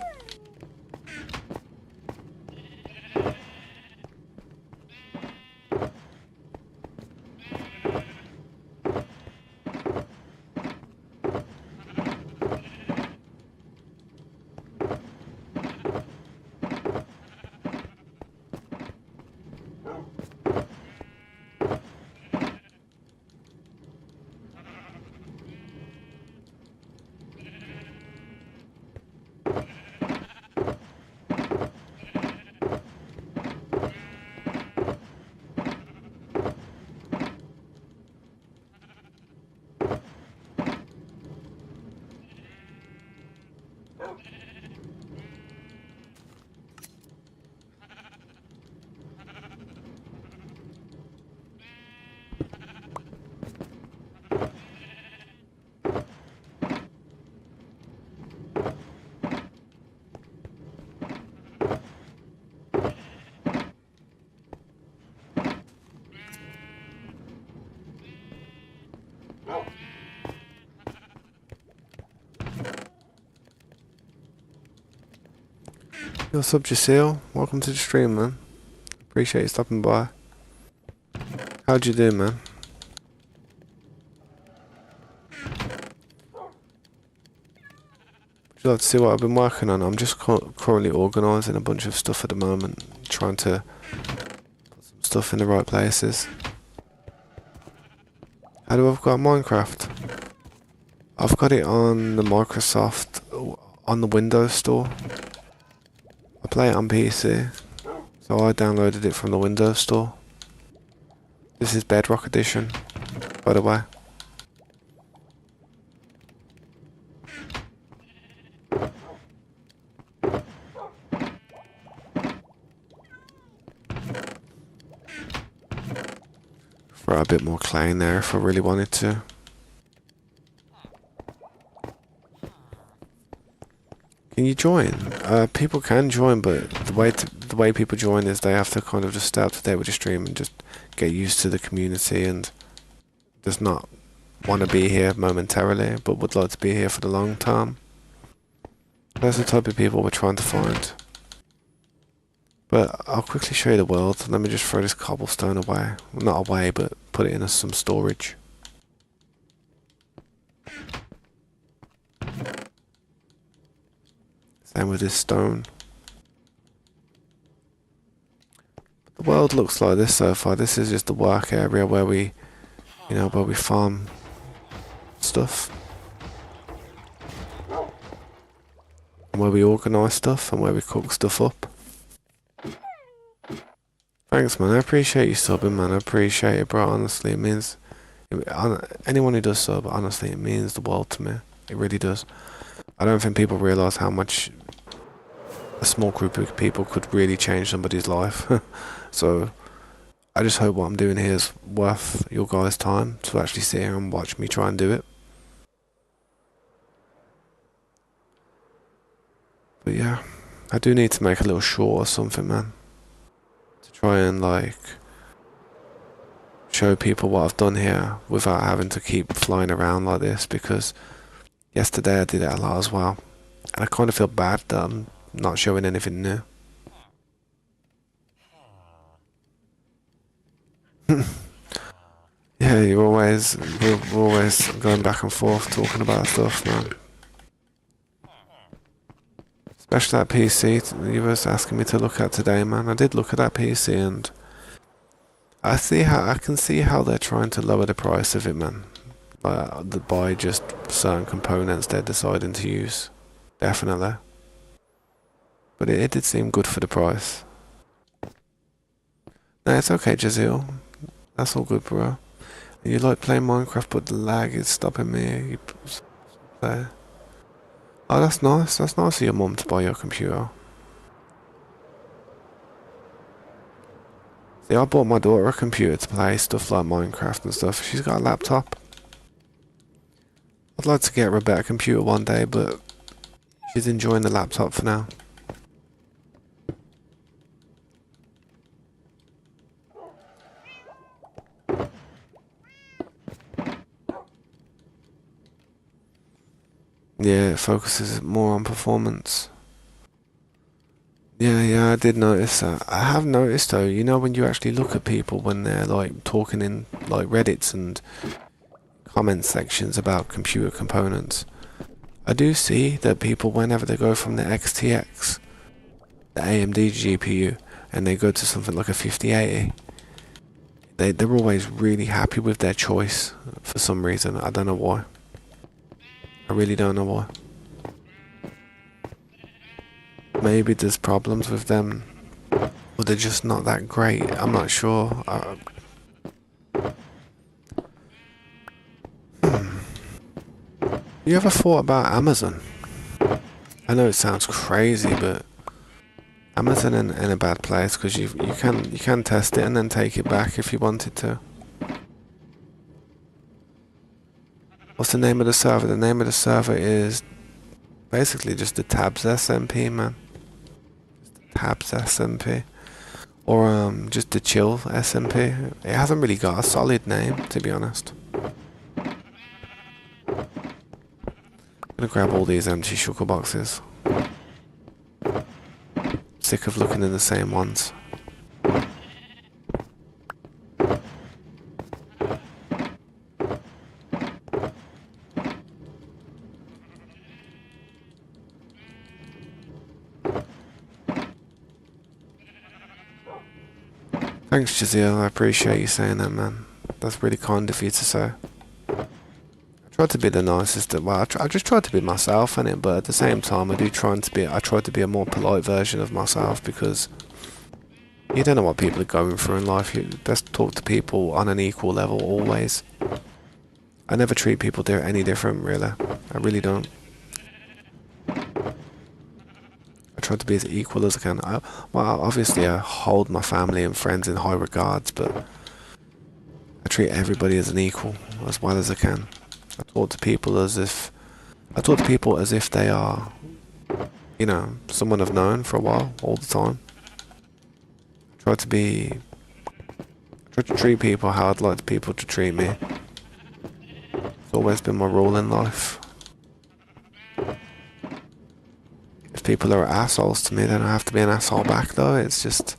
What's up, Jasil? Welcome to the stream, man. Appreciate you stopping by. How'd you do, man? Would you like to see what I've been working on? I'm just currently organising a bunch of stuff at the moment, trying to put some stuff in the right places. How do I've got Minecraft? I've got it on the Microsoft, on the Windows Store. I play it on PC, so I downloaded it from the Windows Store. This is Bedrock Edition, by the way. Throw a bit more clay in there if I really wanted to. Can you join? People can join, but the way people join is they have to kind of just stay up to date with the stream and just get used to the community and does not want to be here momentarily, but would like to be here for the long term. That's the type of people we're trying to find. But I'll quickly show you the world. Let me just throw this cobblestone away. Well, not away, but put it in some storage. Same with this stone. The world looks like this so far. This is just the work area where we, where we farm stuff. And where we organise stuff and where we cook stuff up. Thanks, man. I appreciate you subbing, man. I appreciate it, bro. Honestly, it means... anyone who does sub, honestly, it means the world to me. It really does. I don't think people realise how much a small group of people could really change somebody's life. So, I just hope what I'm doing here is worth your guys' time to actually sit here and watch me try and do it. But yeah, I do need to make a little short or something, man. To try and, show people what I've done here without having to keep flying around like this, because yesterday I did it a lot as well. And I kind of feel bad that I'm not showing anything new. Yeah, we're always going back and forth talking about stuff, man. Especially that PC you was asking me to look at today, man. I did look at that PC and I can see how they're trying to lower the price of it, man. By just certain components they're deciding to use. Definitely. But it did seem good for the price. No, it's okay, Jazeel. That's all good, bro. You like playing Minecraft, but the lag is stopping me. Oh, that's nice. That's nice of your mum to buy your computer. See, I bought my daughter a computer to play stuff like Minecraft and stuff. She's got a laptop. I'd like to get her a better computer one day, but she's enjoying the laptop for now. Yeah, it focuses more on performance. Yeah, I did notice that. I have noticed though, you know, when you actually look at people when they're like talking in like Reddits and comment sections about computer components, I do see that people, whenever they go from the XTX, the AMD GPU, and they go to something like a 5080, they're always really happy with their choice for some reason. I don't know why. I really don't know why. Maybe there's problems with them, or they're just not that great. I'm not sure. You ever thought about Amazon? I know it sounds crazy, but Amazon in a bad place because you can test it and then take it back if you wanted to. What's the name of the server? The name of the server is basically just the tabs SMP, man. Tabs SMP. Or just the chill SMP. It hasn't really got a solid name, to be honest. I'm gonna grab all these empty sugar boxes. Sick of looking in the same ones. Thanks, Jazeel. I appreciate you saying that, man. That's really kind of you to say. I try to be the nicest. Well, I just try to be myself in it, but at the same time, I try to be a more polite version of myself because you don't know what people are going through in life. You best talk to people on an equal level always. I never treat people any different, really. I really don't. I try to be as equal as I can. Well, obviously, I hold my family and friends in high regards, but I treat everybody as an equal as well as I can. I talk to people as if they are, someone I've known for a while, all the time. I try to treat people how I'd like people to treat me. It's always been my rule in life. If people are assholes to me, then I have to be an asshole back, though. It's just the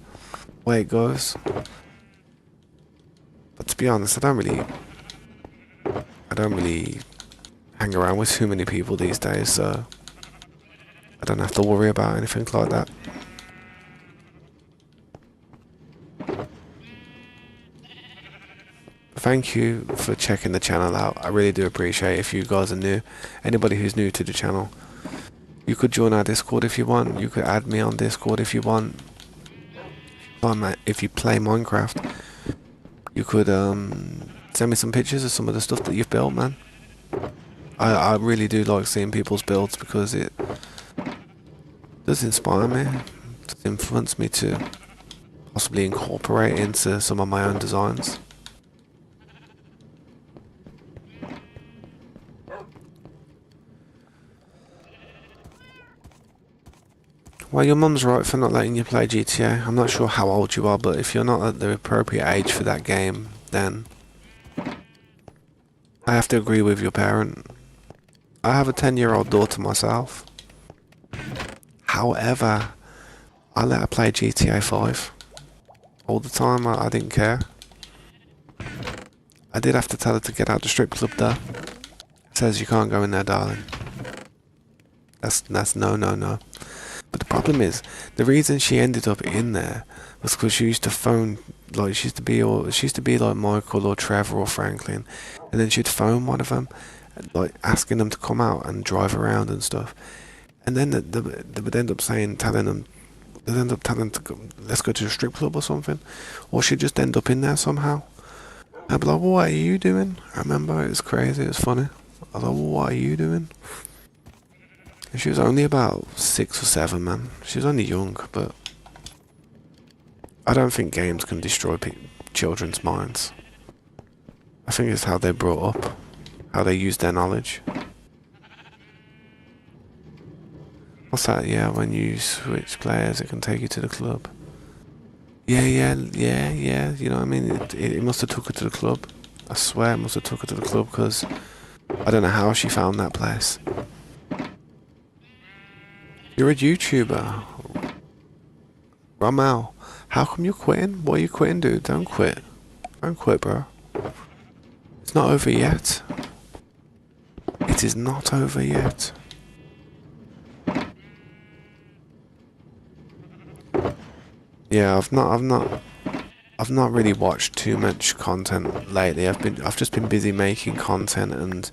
way it goes. But to be honest, I don't really hang around with too many people these days, so I don't have to worry about anything like that. Thank you for checking the channel out. I really do appreciate it. If you guys are new, anybody who's new to the channel, you could join our Discord if you want. You could add me on Discord if you want. If you play Minecraft, you could send me some pictures of some of the stuff that you've built, man. I really do like seeing people's builds because it does inspire me, it does influence me to possibly incorporate into some of my own designs. Well, your mum's right for not letting you play GTA. I'm not sure how old you are, but if you're not at the appropriate age for that game, then I have to agree with your parent. I have a 10-year-old daughter myself. However, I let her play GTA 5 all the time. I didn't care. I did have to tell her to get out the strip club though. It says you can't go in there, darling. That's no. But the problem is, the reason she ended up in there was because she used to phone, like she used to be like Michael or Trevor or Franklin, and then she'd phone one of them, like asking them to come out and drive around and stuff, and then they would end up telling them to go, let's go to a strip club or something, or she'd just end up in there somehow. I'd be like, well, what are you doing? I remember it was crazy, it was funny. I was like, well, what are you doing? And she was only about 6 or 7, man. She was only young, but I don't think games can destroy children's minds. I think it's how they're brought up, how they use their knowledge. What's that? Yeah, when you switch players, it can take you to the club. Yeah. You know what I mean? It must have took her to the club. I swear it must have took her to the club because I don't know how she found that place. You're a YouTuber. Ramel, how come you're quitting? What are you quitting, dude? Don't quit. Don't quit, bro. It's not over yet. It is not over yet. Yeah, I've not really watched too much content lately. I've just been busy making content and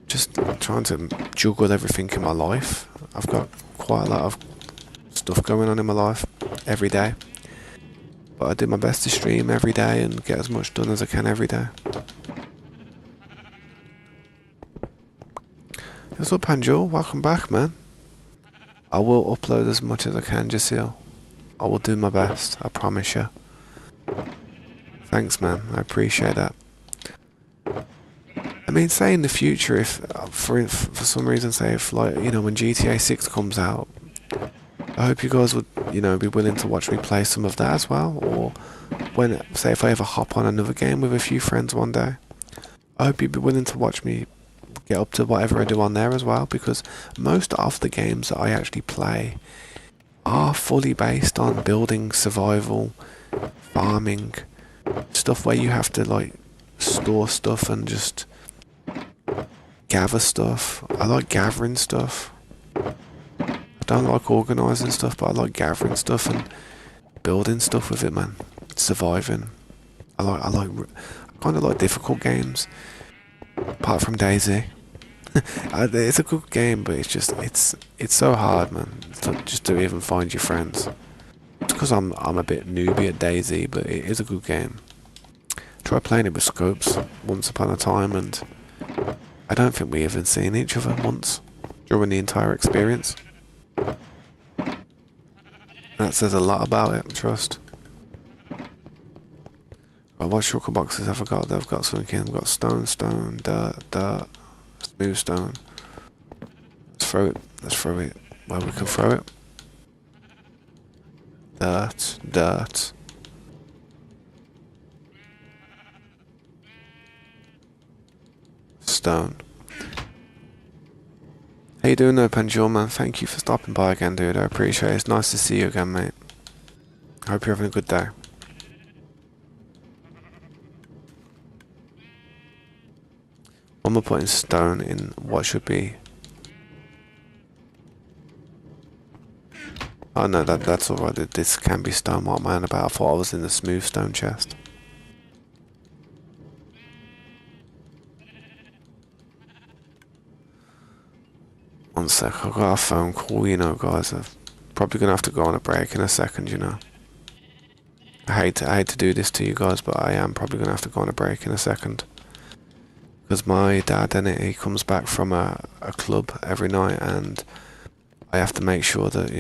just trying to juggle everything in my life. I've got quite a lot of stuff going on in my life every day. But I do my best to stream every day and get as much done as I can every day. What's up, Panjul? Welcome back, man. I will upload as much as I can, Jasil. I will do my best, I promise you. Thanks, man. I appreciate that. I mean, say in the future, if for some reason, say if like when GTA 6 comes out, I hope you guys would be willing to watch me play some of that as well. Or when say if I ever hop on another game with a few friends one day, I hope you'd be willing to watch me get up to whatever I do on there as well. Because most of the games that I actually play are fully based on building, survival, farming, stuff where you have to like store stuff and just gather stuff. I like gathering stuff. I don't like organising stuff, but I like gathering stuff and building stuff with it, man. Surviving. I kind of like difficult games. Apart from Daisy. It's a good game, but it's so hard, man. Just to even find your friends. It's because I'm a bit newbie at Daisy, but it is a good game. Tried playing it with Scopes once upon a time, and I don't think we even seen each other once during the entire experience. That says a lot about it, trust. Right, what shulker boxes have I got? They've got something in. We've got stone, dirt, smooth stone. Let's throw it where we can throw it. Dirt. Stone. How you doing there, Panjul, man? Thank you for stopping by again, dude. I appreciate it. It's nice to see you again, mate. I hope you're having a good day. I'm gonna put in stone in what should be... Oh no, that's alright. This can be stone. What am I on about? I thought I was in the smooth stone chest. One sec, I've got a phone call, guys. I'm probably gonna have to go on a break in a second, I hate to do this to you guys, but I am probably gonna have to go on a break in a second. Because my dad, he comes back from a club every night, and I have to make sure that,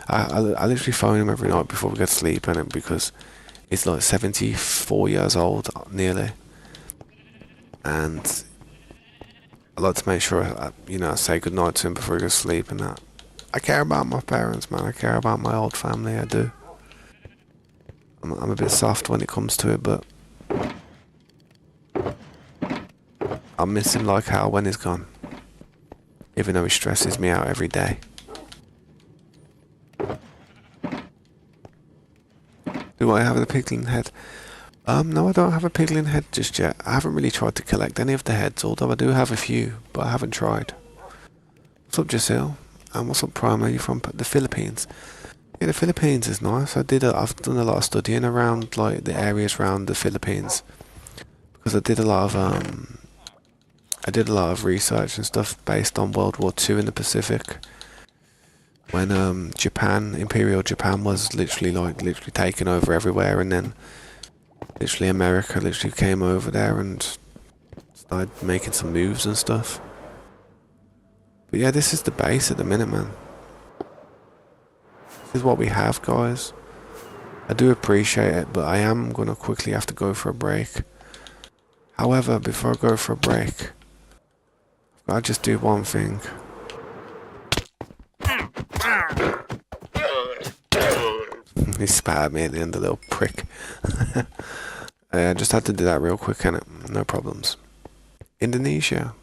I literally phone him every night before we go to sleep, because he's like 74 years old, nearly. And I like to make sure, I say goodnight to him before he goes to sleep and that. I care about my parents, man. I care about my old family, I do. I'm a bit soft when it comes to it, but I miss him like hell when he's gone. Even though he stresses me out every day. Do I have the piglin head? No, I don't have a piglin head just yet. I haven't really tried to collect any of the heads, although I do have a few, but I haven't tried. What's up, Jasil? And what's up, Prime? Are you from the Philippines? Yeah, the Philippines is nice. I've done a lot of studying around like the areas around the Philippines, because I did a lot of research and stuff based on World War II in the Pacific, when Imperial Japan was literally taking over everywhere, and then literally America literally came over there and started making some moves and stuff. But yeah, this is the base at the minute, man. This is what we have, guys. I do appreciate it, but I am going to quickly have to go for a break. However, before I go for a break, I'll just do one thing. He spat at me at the end, the little prick. I just had to do that real quick, and no problems. Indonesia.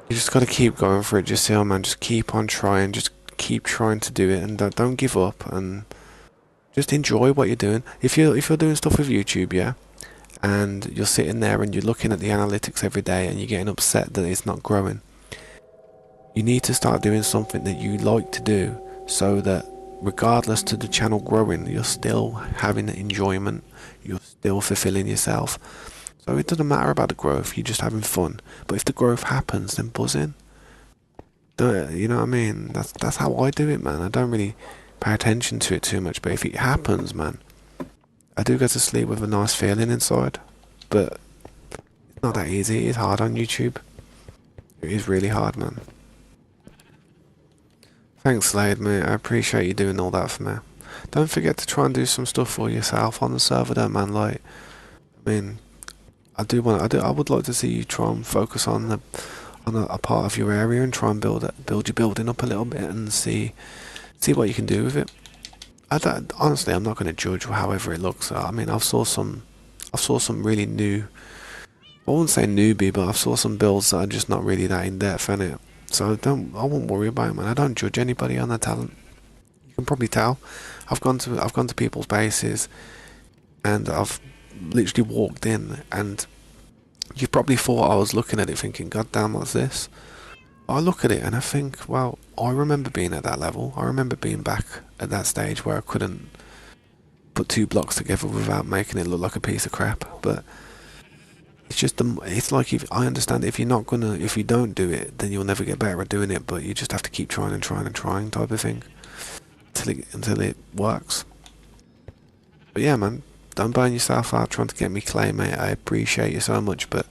You just gotta keep going for it, just see, oh man, just keep on trying, just keep trying to do it, and don't give up, and just enjoy what you're doing. If you're doing stuff with YouTube, yeah, and you're sitting there and you're looking at the analytics every day and you're getting upset that it's not growing, you need to start doing something that you like to do, so that regardless to the channel growing, you're still having enjoyment, you're still fulfilling yourself. So it doesn't matter about the growth, you're just having fun. But if the growth happens, then buzz in. You know what I mean? That's how I do it, man. I don't really pay attention to it too much, but if it happens, man, I do go to sleep with a nice feeling inside. But it's not that easy. It's hard on YouTube. It is really hard, man. Thanks, Slade, mate. I appreciate you doing all that for me. Don't forget to try and do some stuff for yourself on the server, though, man. Like, I mean, I would like to see you try and focus on a part of your area and try and build your building up a little bit and see what you can do with it. Honestly, I'm not going to judge however it looks. I mean, I've saw some really new. I wouldn't say newbie, but I've saw some builds that are just not really that in depth, innit? So I won't worry about it, man. I don't judge anybody on their talent. You can probably tell. I've gone to people's bases, and I've literally walked in, and you probably thought I was looking at it thinking, God damn, what's this? I look at it and I think, well, I remember being at that level. I remember being back at that stage where I couldn't put two blocks together without making it look like a piece of crap. But it's just, it's like, if I understand, if you don't do it, then you'll never get better at doing it. But you just have to keep trying and trying and trying, type of thing, until it works. But yeah, man, don't burn yourself out trying to get me clay, mate. I appreciate you so much, but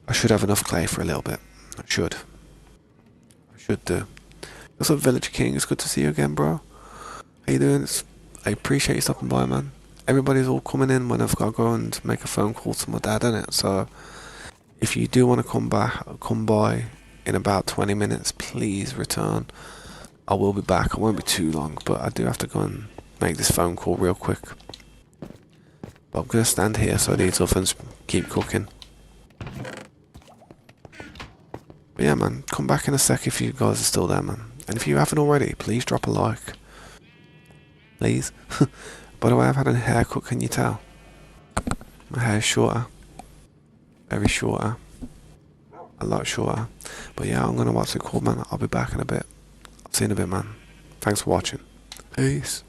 I should have enough clay for a little bit. I should do. What's up, Village King? It's good to see you again, bro. How you doing? I appreciate you stopping by, man. Everybody's all coming in when I've got to go and make a phone call to my dad, innit? So if you do want to come by in about 20 minutes, please return. I will be back. I won't be too long, but I do have to go and make this phone call real quick. But I'm gonna stand here so these ovens keep cooking. But yeah, man, come back in a sec if you guys are still there, man. And if you haven't already, please drop a like. Please. By the way, I've had a haircut, can you tell? My hair's shorter. Very shorter. A lot shorter. But yeah, I'm gonna watch it called, man. I'll be back in a bit. I'll see you in a bit, man. Thanks for watching. Peace.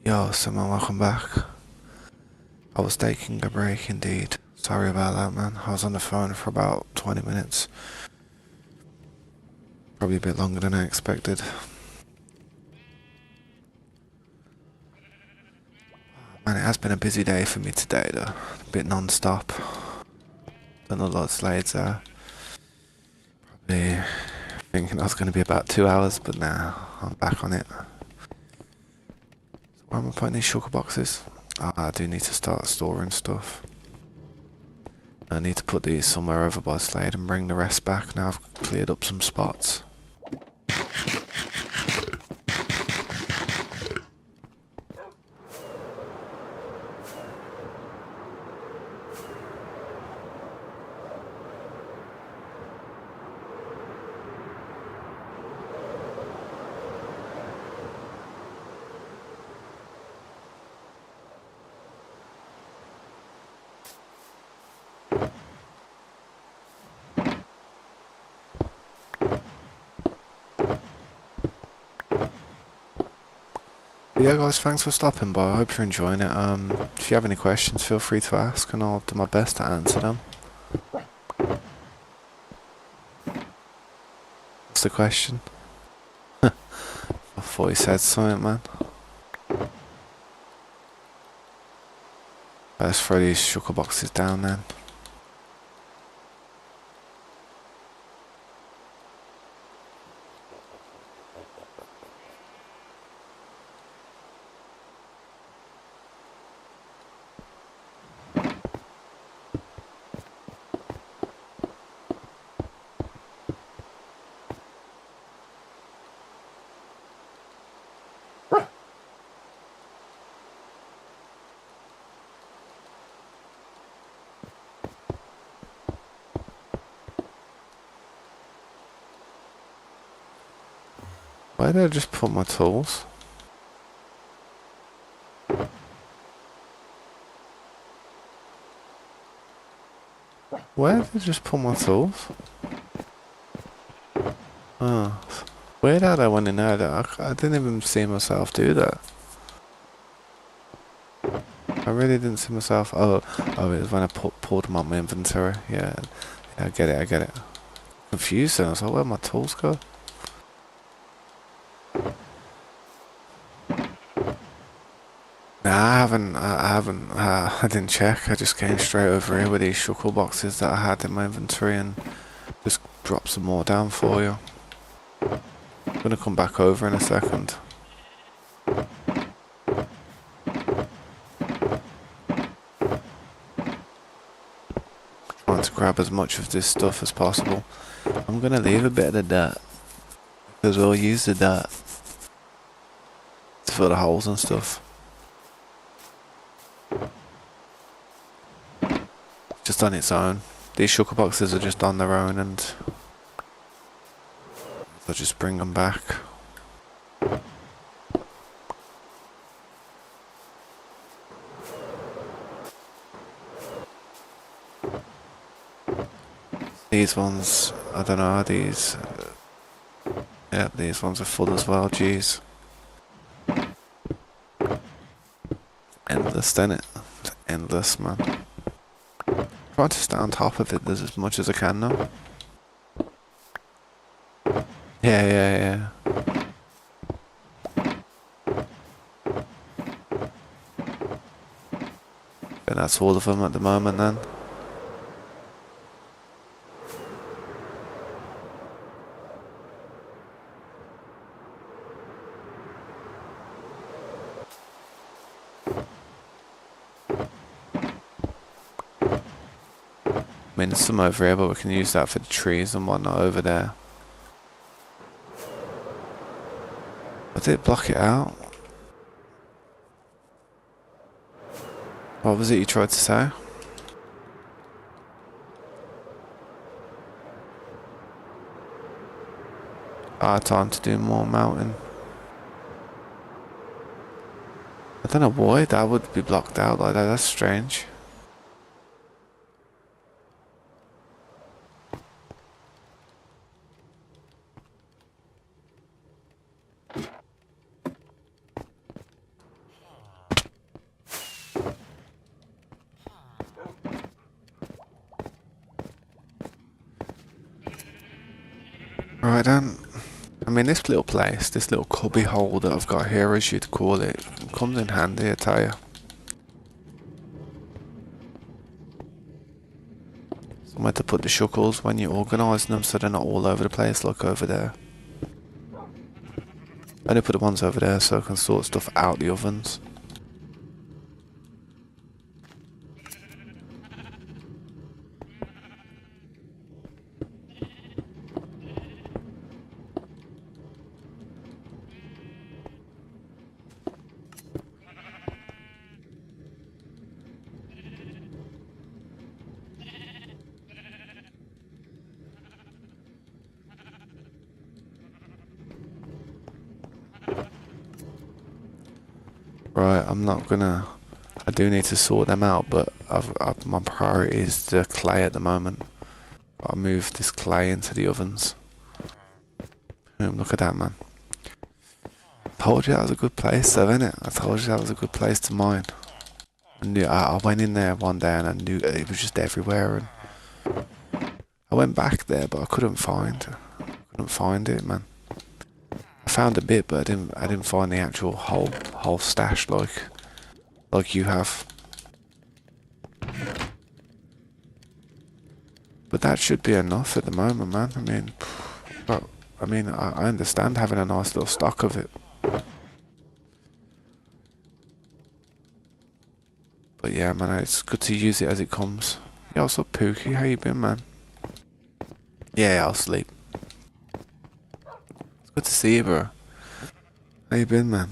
Yo, someone, welcome back. I was taking a break indeed. Sorry about that, man. I was on the phone for about 20 minutes. Probably a bit longer than I expected. Man, it has been a busy day for me today, though. A bit non-stop. Done a lot of slides there. Probably thinking I was going to be about 2 hours, but now I'm back on it. So where am I putting these sugar boxes? I do need to start storing stuff. I need to put these somewhere over by Slade and bring the rest back now I've cleared up some spots. But yeah guys, thanks for stopping by. I hope you're enjoying it. If you have any questions, feel free to ask and I'll do my best to answer them. What's the question? I thought he said something, man. Let's throw these sugar boxes down then. Why did I just put my tools? Where did I just put my tools? Oh. Weird how I went in there. I didn't even see myself do that. I really didn't see myself. Oh, it was when I pulled them out my inventory. Yeah, I get it. Confused then. I was like, where'd my tools go? Nah, I didn't check. I just came straight over here with these sugar boxes that I had in my inventory and just dropped some more down for you. I'm gonna come back over in a second. Trying to grab as much of this stuff as possible. I'm gonna leave a bit of the dirt because we'll use the dirt to fill the holes and stuff. Just on its own. These sugar boxes are just on their own and I'll just bring them back. These ones, I don't know, are these... yeah, these ones are full as well, jeez. Endless, then it? It's endless, man. Try to stay on top of it as much as I can now. Yeah. And that's all of them at the moment then. I mean, there's some over here, but we can use that for the trees and whatnot over there. But did it block it out? What was it you tried to say? Time to do more mountain. I don't know why that would be blocked out like that, that's strange. Right then. I mean, this little place, this little cubby hole that I've got here, as you'd call it, comes in handy, I tell you. Somewhere to put the shuckles when you're organising them so they're not all over the place like over there. I only put the ones over there so I can sort stuff out the ovens. Right, I'm not gonna... I do need to sort them out, but my priority is the clay at the moment. I'll move this clay into the ovens. Look at that, man. Told you that was a good place though, innit? I told you that was a good place to mine. I went in there one day and I knew it was just everywhere, and I went back there but I couldn't find it, man. I found a bit but I didn't find the actual whole stash like you have. But that should be enough at the moment, man. I mean, I understand having a nice little stock of it. But yeah, man, it's good to use it as it comes. Yeah, what's up, Pookie? How you been, man? Yeah, I'll sleep. It's good to see you, bro. How you been, man?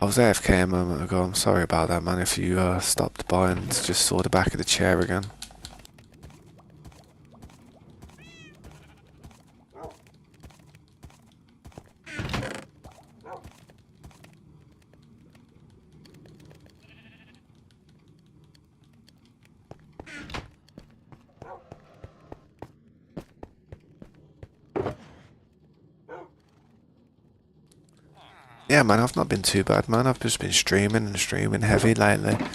I was AFK a moment ago. I'm sorry about that, man. If you stopped by and just saw the back of the chair again. Yeah, man, I've not been too bad, man. I've just been streaming and streaming heavy lately. I'm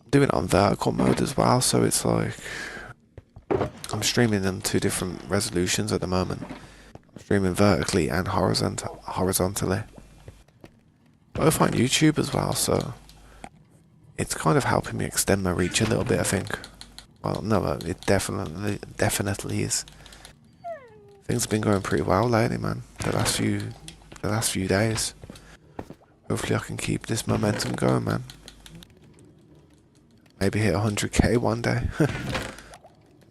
doing it on vertical mode as well, so it's like... I'm streaming in 2 different resolutions at the moment. I'm streaming vertically and horizontally. Both on YouTube as well, so... It's kind of helping me extend my reach a little bit, I think. Well, no, it definitely is. Things have been going pretty well lately, man. The last few days. Hopefully I can keep this momentum going, man. Maybe hit 100k one day.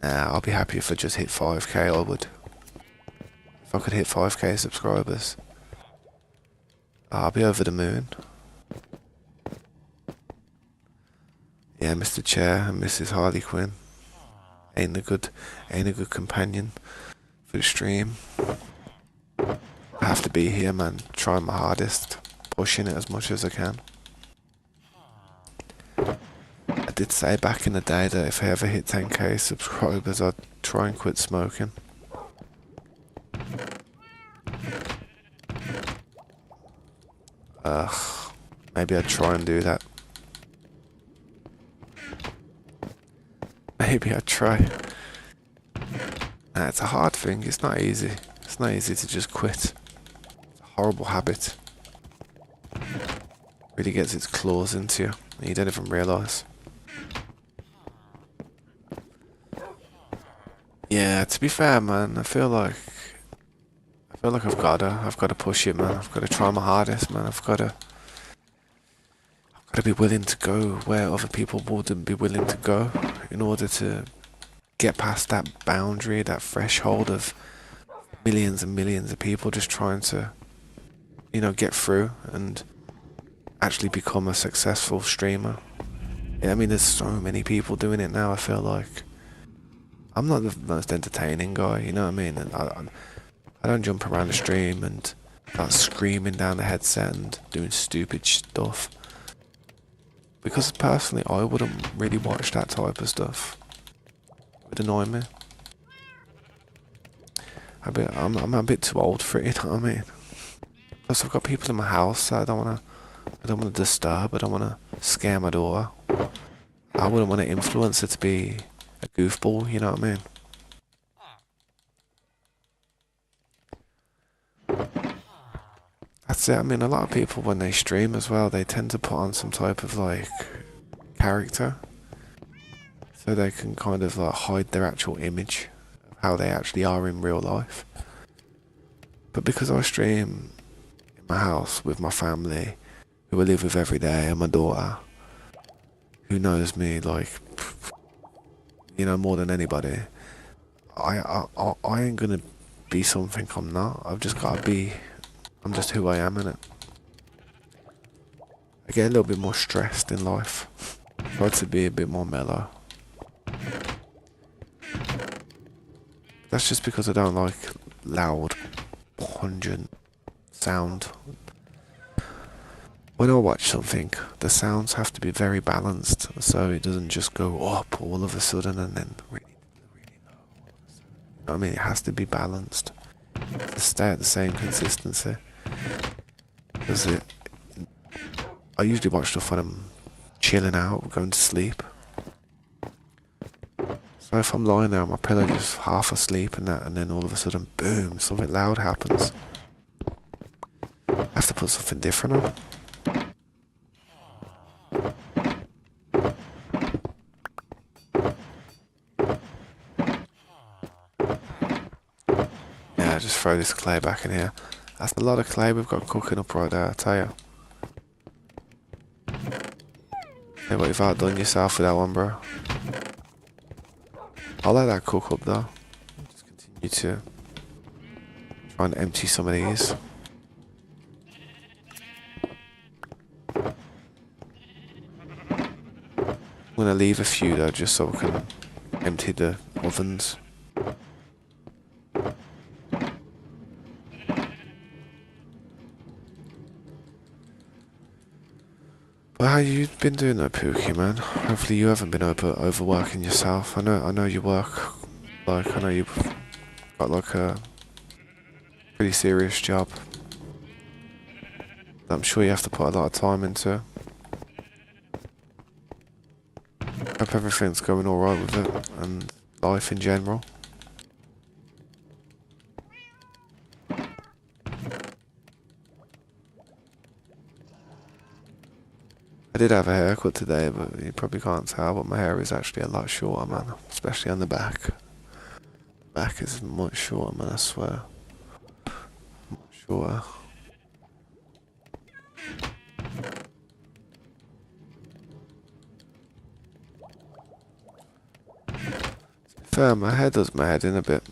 Nah, I'll be happy if I just hit 5k, I would. If I could hit 5k subscribers, I'll be over the moon. Yeah, Mr. Chair and Mrs. Harley Quinn. Ain't a good companion for the stream. I have to be here, man, trying my hardest, pushing it as much as I can. I did say back in the day that if I ever hit 10k subscribers, I'd try and quit smoking. Maybe I'd try and do that. Maybe I'd try. Nah, it's a hard thing, it's not easy. It's not easy to just quit. It's a horrible habit. Really gets its claws into you, and you don't even realise. Yeah, to be fair, man, I feel like I've gotta push it, man. I've gotta try my hardest, man. I've gotta be willing to go where other people wouldn't be willing to go in order to get past that boundary, that threshold of millions and millions of people just trying to, you know, get through and actually become a successful streamer. Yeah, I mean, there's so many people doing it now, I feel like. I'm not the most entertaining guy, you know what I mean? And I don't jump around the stream and start screaming down the headset and doing stupid stuff. Because personally, I wouldn't really watch that type of stuff. It would annoy me. I'm a bit too old for it, you know what I mean? Plus, I've got people in my house that I don't want to disturb. I don't want to scare my daughter. I wouldn't want to influence her to be a goofball, you know what I mean? it. I mean, a lot of people when they stream as well, they tend to put on some type of like character, so they can kind of like hide their actual image of how they actually are in real life. But because I stream in my house with my family, who I live with every day, and my daughter, who knows me like, more than anybody, I ain't gonna be something I'm not. I've just gotta be. I'm just who I am, innit? I get a little bit more stressed in life. Try to be a bit more mellow. That's just because I don't like loud, pungent sound. When I watch something, the sounds have to be very balanced, so it doesn't just go up all of a sudden and then really low. You know what I mean? It has to be balanced to stay at the same consistency. Because I usually watch stuff when I'm chilling out, going to sleep. So if I'm lying there on my pillow just half asleep and then all of a sudden, boom, something loud happens, I have to put something different on. Yeah, just throw this clay back in here. That's a lot of clay we've got cooking up right there, I tell you. Hey, what, you've outdone yourself with that one, bro. I'll let that cook up though. Just continue to try and empty some of these. I'm gonna leave a few though, just so we can empty the ovens. But how you been doing though, Pookie, man? Hopefully you haven't been overworking yourself. I know you work, I know you've got like a pretty serious job that I'm sure you have to put a lot of time into. Hope everything's going alright with it, and life in general. I did have a haircut today, but you probably can't tell, but my hair is actually a lot shorter, man. Especially on the back. Back is much shorter, man, I swear. Much shorter. Fair, my hair does my head in a bit.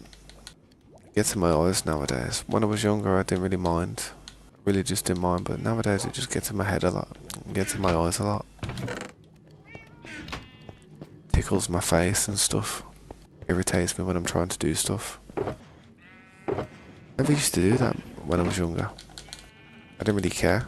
It gets in my eyes nowadays. When I was younger, I didn't really mind. I really just didn't mind, but nowadays it just gets in my head a lot. It gets in my eyes a lot. Tickles my face and stuff. Irritates me when I'm trying to do stuff. I never used to do that when I was younger. I didn't really care.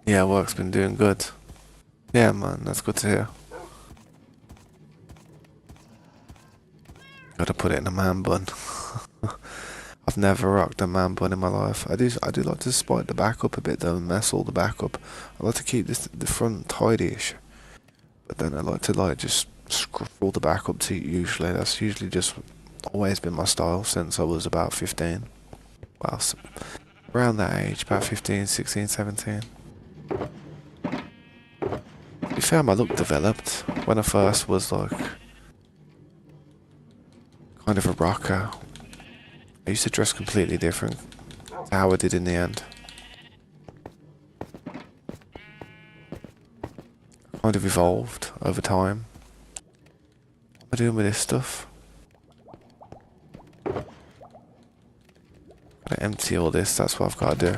Yeah, work's been doing good. Yeah, man, that's good to hear. Gotta put it in a man bun. I've never rocked a man bun in my life. I do like to spike the back up a bit though, and mess all the back up. I like to keep the front tidy-ish, but then I like to just scruff the back up too. Usually, that's usually just always been my style since I was about 15. Well, around that age, about 15, 16, 17. To be fair, my look developed when I first was like kind of a rocker. I used to dress completely different to how I did in the end. I kind of evolved over time. What am I doing with this stuff? Gotta empty all this, that's what I've got to do.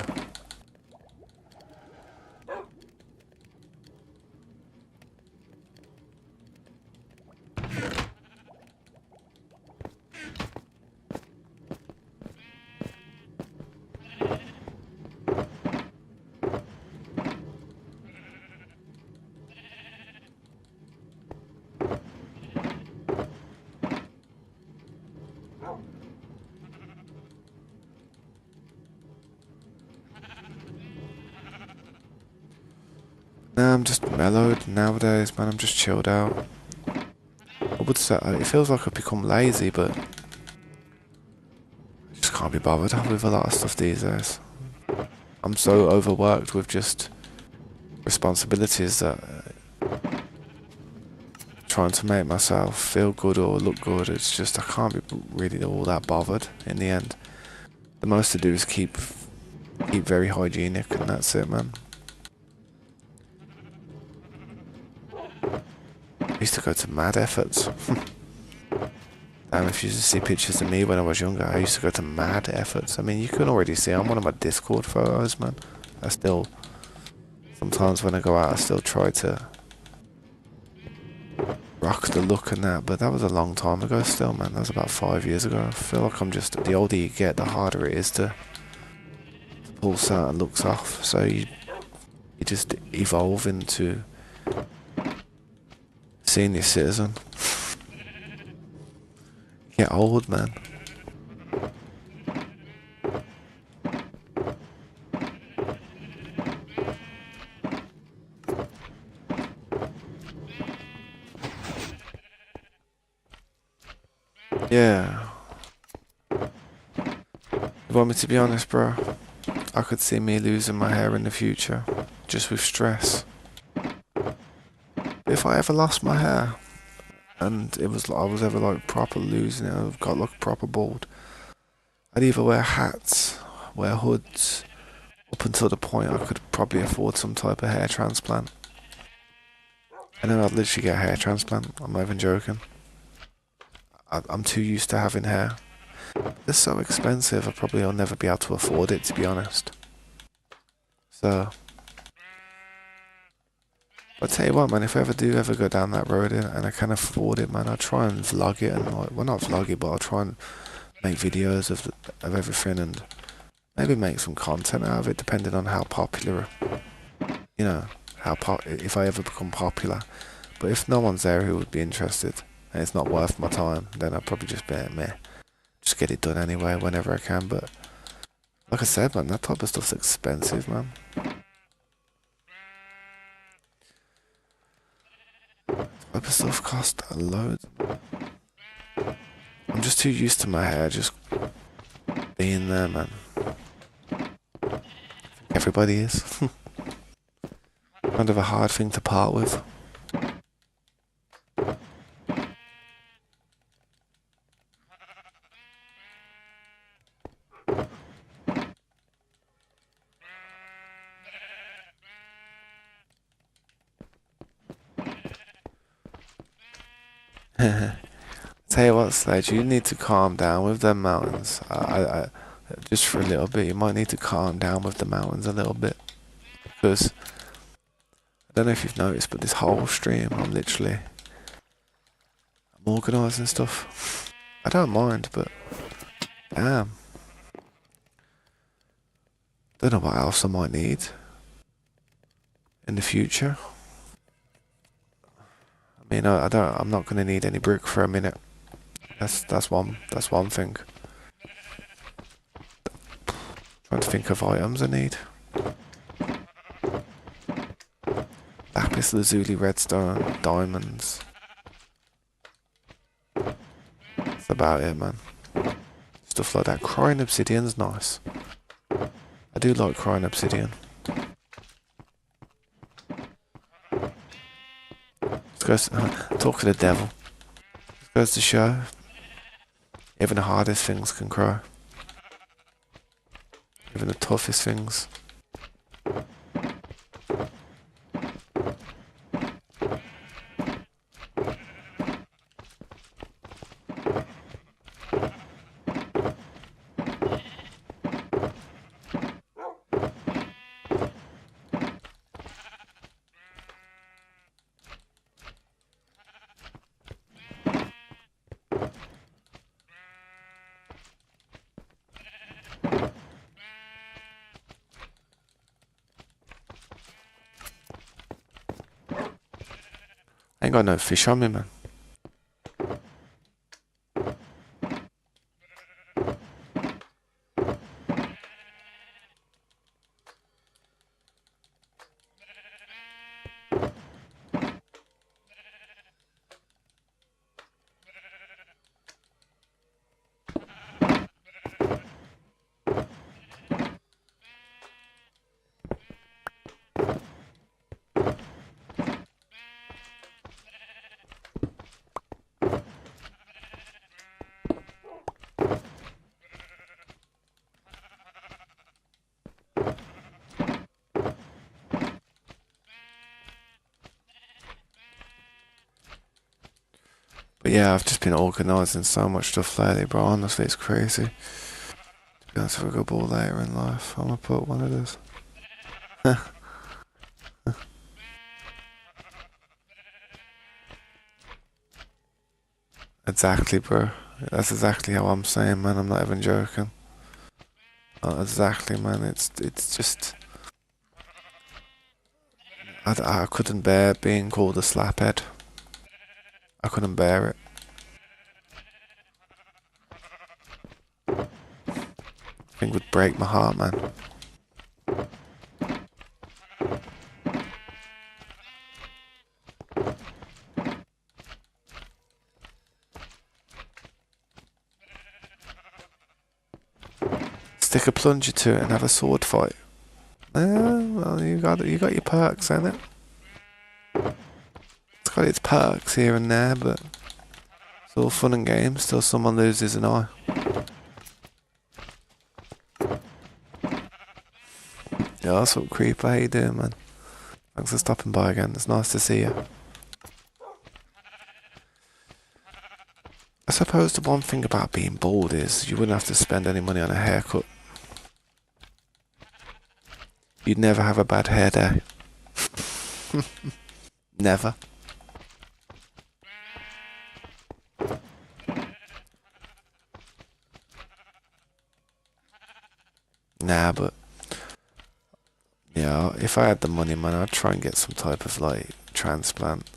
Nah, I'm just mellowed nowadays, man. I'm just chilled out. I would say it feels like I've become lazy, but I just can't be bothered with a lot of stuff these days. I'm so overworked with just responsibilities that trying to make myself feel good or look good, it's just I can't be really all that bothered in the end. The most to do is keep very hygienic, and that's it, man. I used to go to mad efforts. Damn, if you used to see pictures of me when I was younger, I used to go to mad efforts. I mean, you can already see I'm one of my Discord photos, man. I still, sometimes when I go out, I still try to rock the look and that, but that was a long time ago still, man. That was about 5 years ago. I feel like I'm just, the older you get, the harder it is to pull certain looks off. So you just evolve into senior citizen. Get old, man. Yeah. You want me to be honest, bro? I could see me losing my hair in the future, just with stress. If I ever lost my hair, and I was ever like proper losing it, I've got like proper bald, I'd either wear hats, wear hoods, up until the point I could probably afford some type of hair transplant. And then I'd literally get a hair transplant. I'm not even joking. I'm too used to having hair. It's so expensive, I probably will never be able to afford it, to be honest. So, I'll tell you what, man, if I ever go down that road and I can afford it, man, I'll try and vlog it and like, well, not vlog it, but I'll try and make videos of everything and maybe make some content out of it, depending on how popular, you know, if I ever become popular. But if no one's there who would be interested and it's not worth my time, then I'll probably just be meh. Just get it done anyway whenever I can. But like I said, man, that type of stuff's expensive, man. That type of stuff costs a load. I'm just too used to my hair just being there, man. Everybody is. Kind of a hard thing to part with. Tell you what, Sledge, you need to calm down with them mountains. Just for a little bit, you might need to calm down with the mountains a little bit. Because, I don't know if you've noticed, but this whole stream, I'm organising stuff. I don't mind, but, damn. Don't know what else I might need in the future. I mean, I'm not going to need any brick for a minute. That's one thing. Trying to think of items I need. Lapis lazuli, redstone, diamonds. That's about it, man. Stuff like that. Crying obsidian's nice. I do like crying obsidian. Talk to the devil. It goes to show. Even the hardest things can cry. Even the toughest things. I ain't got no fish on me, man. yeah, I've just been organising so much stuff lately, bro. Honestly, it's crazy. To be honest, if I go ball later in life, I'm gonna put one of those. Exactly, bro. That's exactly how I'm saying, man. I'm not even joking. Exactly, man. It's just I couldn't bear being called a slaphead. I couldn't bear it. I think it would break my heart, man. Stick a plunger to it and have a sword fight. Well, you got your perks, ain't it? It's got its perks here and there, but it's all fun and games till someone loses an eye. Yeah, that's what Creeper. How you doing, man? Thanks for stopping by again. It's nice to see you. I suppose the one thing about being bald is you wouldn't have to spend any money on a haircut. You'd never have a bad hair day. Never. Nah, but yeah, if I had the money, man, I'd try and get some type of like transplant.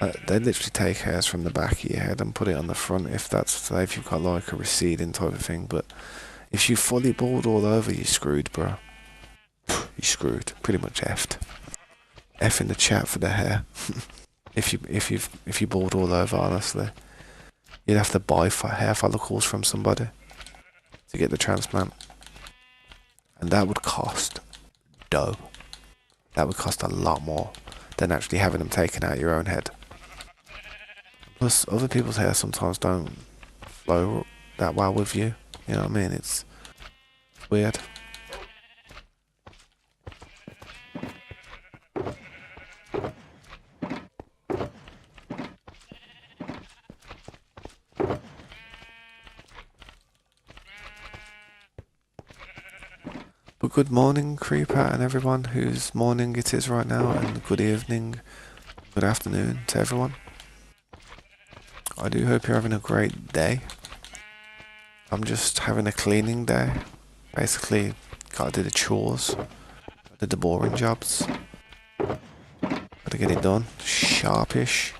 They literally take hairs from the back of your head and put it on the front if that's say if you've got like a receding type of thing. But if you fully bald all over, you're screwed, bro. You're screwed. Pretty much effed. F in the chat for the hair. if you bald all over, honestly, you'd have to buy hair follicles from somebody to get the transplant, and that would cost dough. That would cost a lot more than actually having them taken out your own head. Plus, other people's hair sometimes don't flow that well with you. You know what I mean? It's weird. But good morning, Creeper, and everyone whose morning it is right now, and good evening, good afternoon to everyone. I do hope you're having a great day. I'm just having a cleaning day. Basically, gotta do the chores, did the boring jobs. Gotta get it done, sharpish.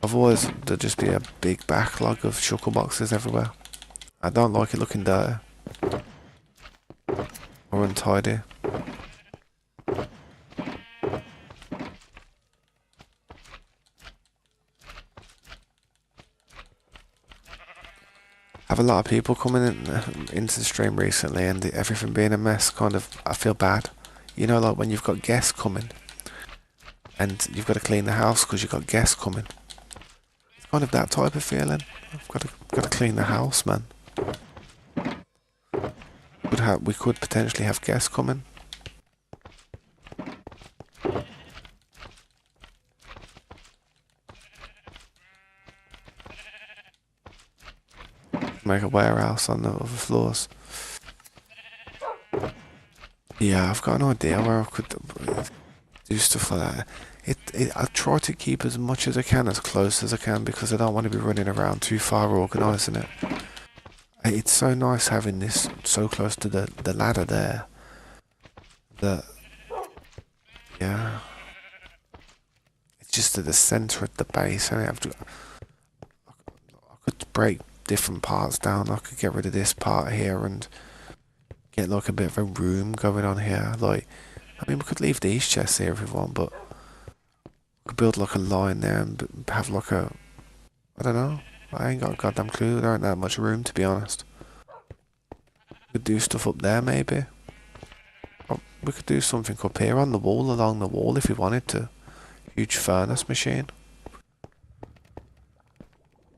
Otherwise, there'll just be a big backlog of chuckle boxes everywhere. I don't like it looking dirty or untidy. I have a lot of people coming into the stream recently, and everything being a mess. Kind of, I feel bad. You know, like when you've got guests coming, and you've got to clean the house because you've got guests coming. It's kind of that type of feeling. I've got to clean the house, man. We could potentially have guests coming. Make a warehouse on the other floors. Yeah, I've got an idea where I could do stuff like that. I try to keep as much as I can, as close as I can, because I don't want to be running around too far organising it. It's so nice having this so close to the ladder there. That, yeah. It's just at the centre of the base. I could break different parts down. I could get rid of this part here and get like a bit of a room going on here. Like, I mean, we could leave these chests here if we want, but we could build like a line there and have like a, I don't know. I ain't got a goddamn clue. There ain't that much room, to be honest. We could do stuff up there, maybe. Or we could do something up here on the wall, along the wall, if we wanted to. Huge furnace machine.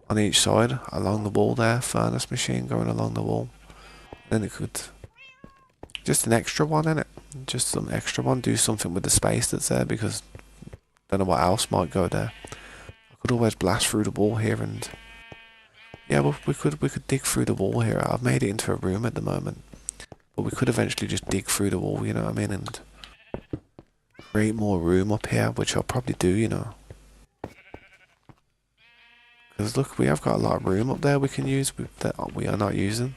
On each side, along the wall there, furnace machine going along the wall. Then it could... Just an extra one, innit? Just some extra one. Do something with the space that's there, because Don't know what else might go there. I could always blast through the wall here and... Yeah, well, we could dig through the wall here. I've made it into a room at the moment. But we could eventually just dig through the wall, you know what I mean? And create more room up here, which I'll probably do, you know. Because look, we have got a lot of room up there we can use that we are not using.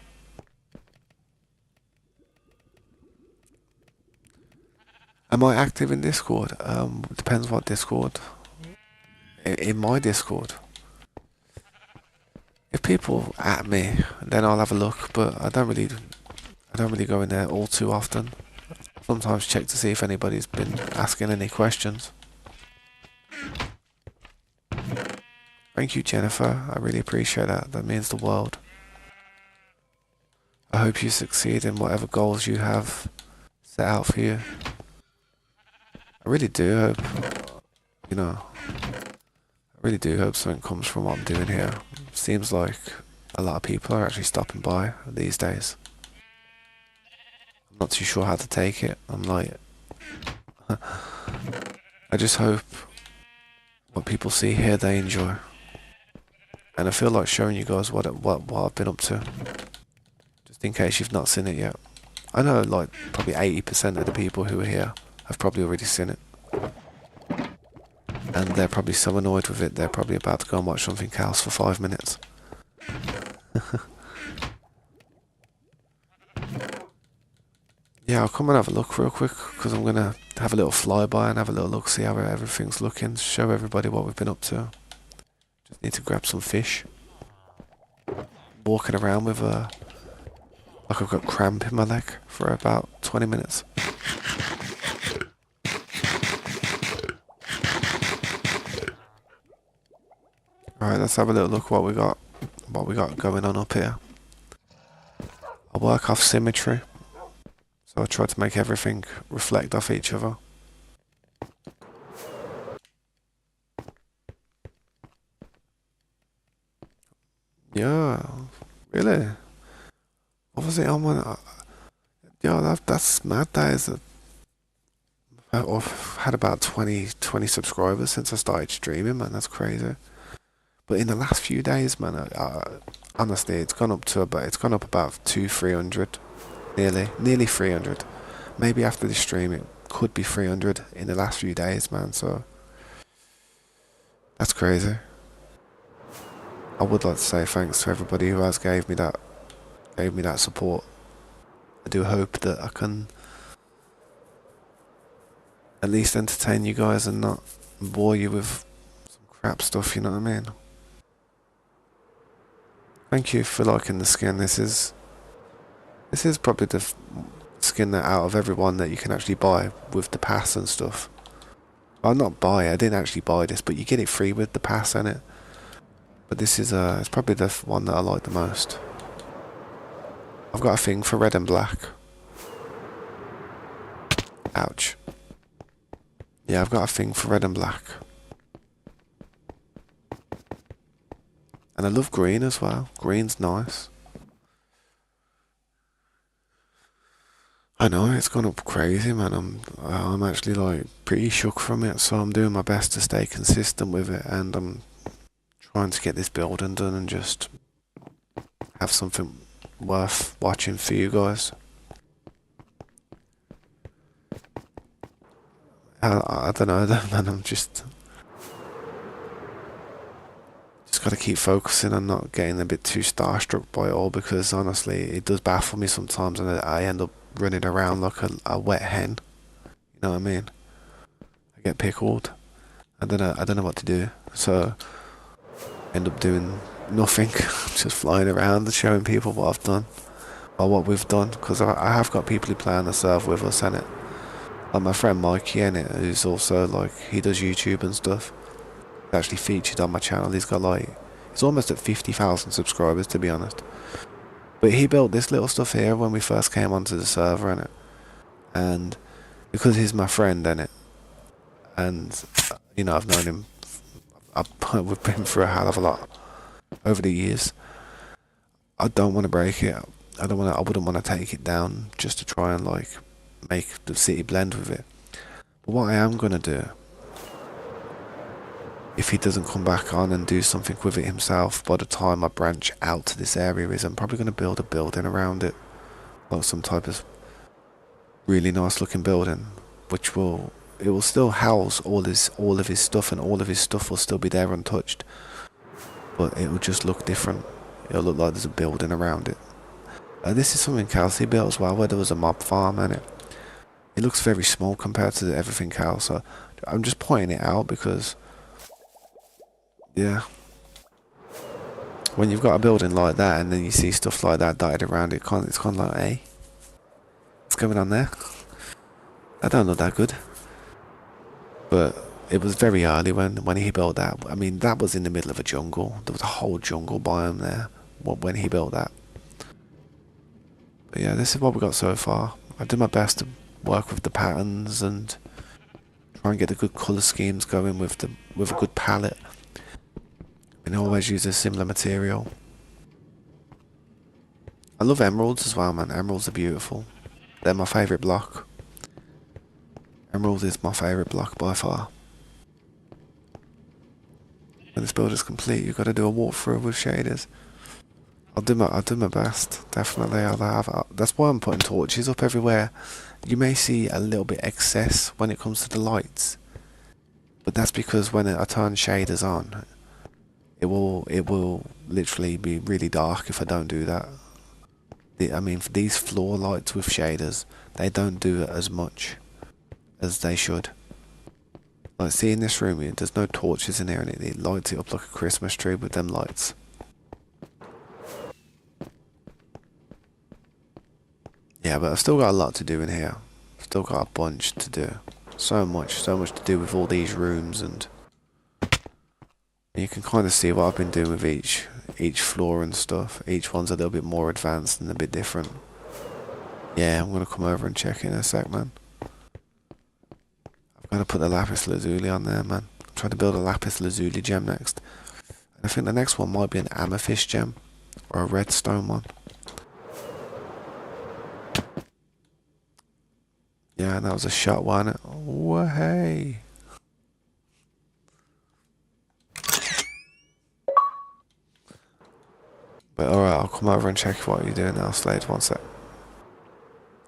Am I active in Discord? Depends what Discord. In my Discord. If people at me, then I'll have a look, but I don't really go in there all too often. Sometimes check to see if anybody's been asking any questions. Thank you, Jennifer. I really appreciate that. That means the world. I hope you succeed in whatever goals you have set out for you. I really do hope, you know, I really do hope something comes from what I'm doing here. Seems like a lot of people are actually stopping by these days. I'm not too sure how to take it. I'm like, I just hope what people see here they enjoy. And I feel like showing you guys what I've been up to. Just in case you've not seen it yet. I know like probably 80% of the people who are here have probably already seen it. And they're probably so annoyed with it, they're probably about to go and watch something else for 5 minutes. Yeah, I'll come and have a look real quick, because I'm going to have a little flyby and have a little look, see how everything's looking, show everybody what we've been up to. Just need to grab some fish. Walking around with like I've got cramp in my leg for about 20 minutes. Alright, let's have a little look what we got going on up here. I'll work off symmetry. So I try to make everything reflect off each other. Yeah, really? What was it on when? Yeah, that's mad. That is I've had about 20 subscribers since I started streaming, man. That's crazy. But in the last few days, man, honestly, it's gone up about 300, nearly 300. Maybe after this stream, it could be 300 in the last few days, man. So that's crazy. I would like to say thanks to everybody who has gave me that support. I do hope that I can at least entertain you guys and not bore you with some crap stuff, you know what I mean? Thank you for liking the skin. This is probably the skin that out of everyone that you can actually buy with the pass and stuff. Well, not buy, I didn't actually buy this, but you get it free with the pass in it. But this is it's probably the one that I like the most. I've got a thing for red and black. Ouch. Yeah, I've got a thing for red and black. And I love green as well. Green's nice. I know, it's gone up crazy, man. I'm actually like pretty shook from it, so I'm doing my best to stay consistent with it, and I'm trying to get this building done and just have something worth watching for you guys. I don't know, man. I'm just got to keep focusing on not getting a bit too starstruck by it all, because honestly, it does baffle me sometimes, and I end up running around like a wet hen. You know what I mean? I get pickled. I don't know what to do, so I end up doing nothing, just flying around and showing people what I've done or what we've done, because I have got people who play on the server with us, and it, like my friend Mikey, in it, who's also like, he does YouTube and stuff. He's actually featured on my channel. He's almost at 50,000 subscribers, to be honest. But he built this little stuff here when we first came onto the server, innit? And because he's my friend, innit? And you know, I've known him. We've been through a hell of a lot over the years. I don't want to break it. I wouldn't want to take it down just to try and like make the city blend with it. But what I am gonna do if he doesn't come back on and do something with it himself, by the time I branch out to this area, I'm probably going to build a building around it, like some type of really nice looking building, which will still house all of his stuff, and all of his stuff will still be there untouched, but it will just look different. It'll look like there's a building around it. This is something Kelsey built as well, where there was a mob farm in it. It looks very small compared to everything else, so I'm just pointing it out because, yeah, when you've got a building like that and then you see stuff like that dotted around it, it's kind of like, hey, what's going on there? That don't look that good. But it was very early when he built that. I mean, that was in the middle of a jungle. There was a whole jungle biome there when he built that. But yeah, this is what we got so far. I did my best to work with the patterns and try and get the good colour schemes going with a good palette. And always use a similar material. I love emeralds as well, man. Emeralds are beautiful. They're my favourite block. Emerald is my favourite block by far. When this build is complete, you've got to do a walkthrough with shaders. I'll do my best. Definitely, that's why I'm putting torches up everywhere. You may see a little bit excess when it comes to the lights, but that's because when I turn shaders on, it will literally be really dark if I don't do that. I mean, for these floor lights with shaders, they don't do it as much as they should. Like, see in this room, there's no torches in here, and it lights it up like a Christmas tree with them lights. Yeah, but I've still got a lot to do in here. Still got a bunch to do. So much to do with all these rooms, and you can kind of see what I've been doing with each floor and stuff. Each one's a little bit more advanced and a bit different. Yeah, I'm gonna come over and check in a sec, man. I'm gonna put the lapis lazuli on there, man. I'm trying to build a lapis lazuli gem next. And I think the next one might be an amethyst gem or a redstone one. Yeah, that was a shot, wasn't it? Oh, hey. But alright, I'll come over and check what you're doing now, Slade. One sec.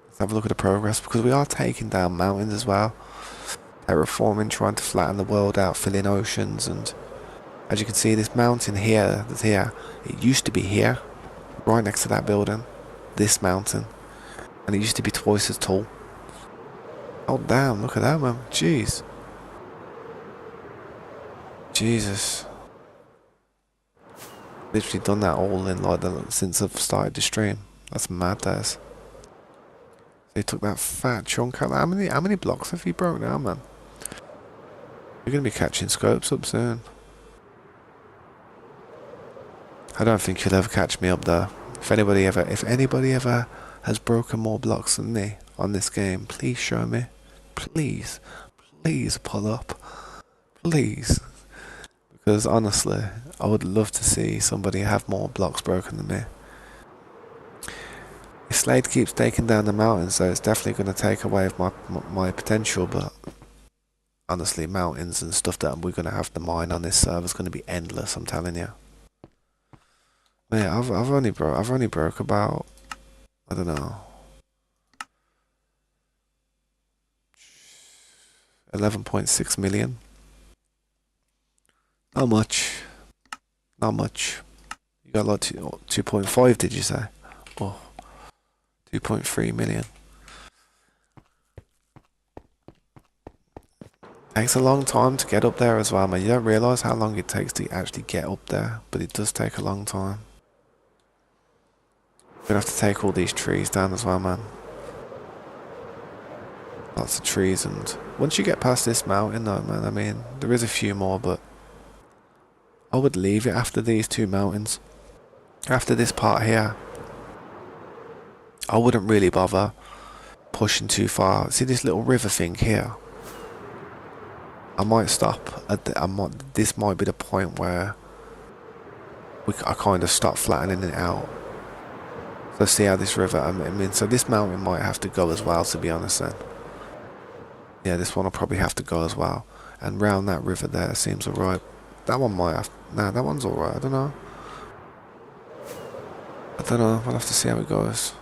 Let's have a look at the progress, because we are taking down mountains as well. Terraforming, trying to flatten the world out, fill in oceans, and as you can see, this mountain here, that's here, it used to be here, right next to that building, this mountain, and it used to be twice as tall. Oh damn, look at that, man. Jeez. Jesus. Literally done that all in like since I've started the stream. That's mad, that is. They took that fat chunk out. How many blocks have you broke now, man? You're gonna be catching scopes up soon. I don't think you'll ever catch me up there. If anybody ever has broken more blocks than me on this game, please show me. Please pull up. Please. Because honestly, I would love to see somebody have more blocks broken than me. If Slade keeps taking down the mountains, so it's definitely going to take away my potential, but honestly, mountains and stuff that we're going to have to mine on this server is going to be endless, I'm telling you. Man, I've only broke about, I don't know, 11.6 million. Not much. Not much. You got like 2.5, did you say? Oh, 2.3 million. Takes a long time to get up there as well, man. You don't realise how long it takes to actually get up there, but it does take a long time. We're gonna have to take all these trees down as well, man. Lots of trees, and once you get past this mountain though, man, I mean, there is a few more, but I would leave it after these two mountains. After this part here, I wouldn't really bother pushing too far. See this little river thing here? I might stop at this might be the point where I kind of stop flattening it out. So see how this river, I mean, so this mountain might have to go as well, to be honest then. Yeah, this one will probably have to go as well. And round that river there seems alright. That one might have... Nah, that one's alright, I don't know. I don't know, we'll have to see how it goes.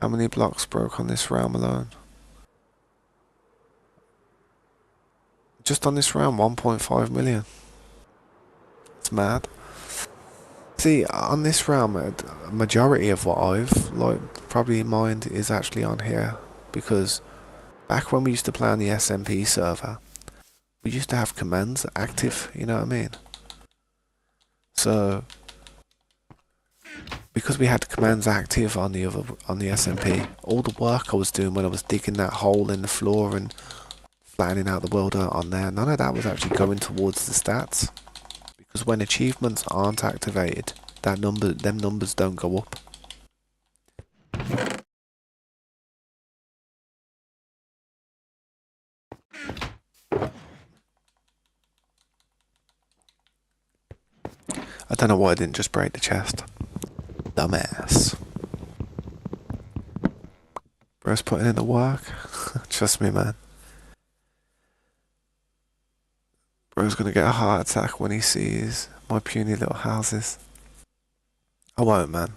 How many blocks broke on this realm alone? Just on this realm, 1.5 million. It's mad. See, on this realm, a majority of what I've probably mined is actually on here, because back when we used to play on the SMP server, we used to have commands active, you know what I mean? So because we had commands active on the SMP, all the work I was doing when I was digging that hole in the floor and flattening out the world on there, none of that was actually going towards the stats. Because when achievements aren't activated, them numbers don't go up. I don't know why I didn't just break the chest. Dumbass. Bro's putting in the work. Trust me, man. Bro's gonna get a heart attack when he sees my puny little houses. I won't, man.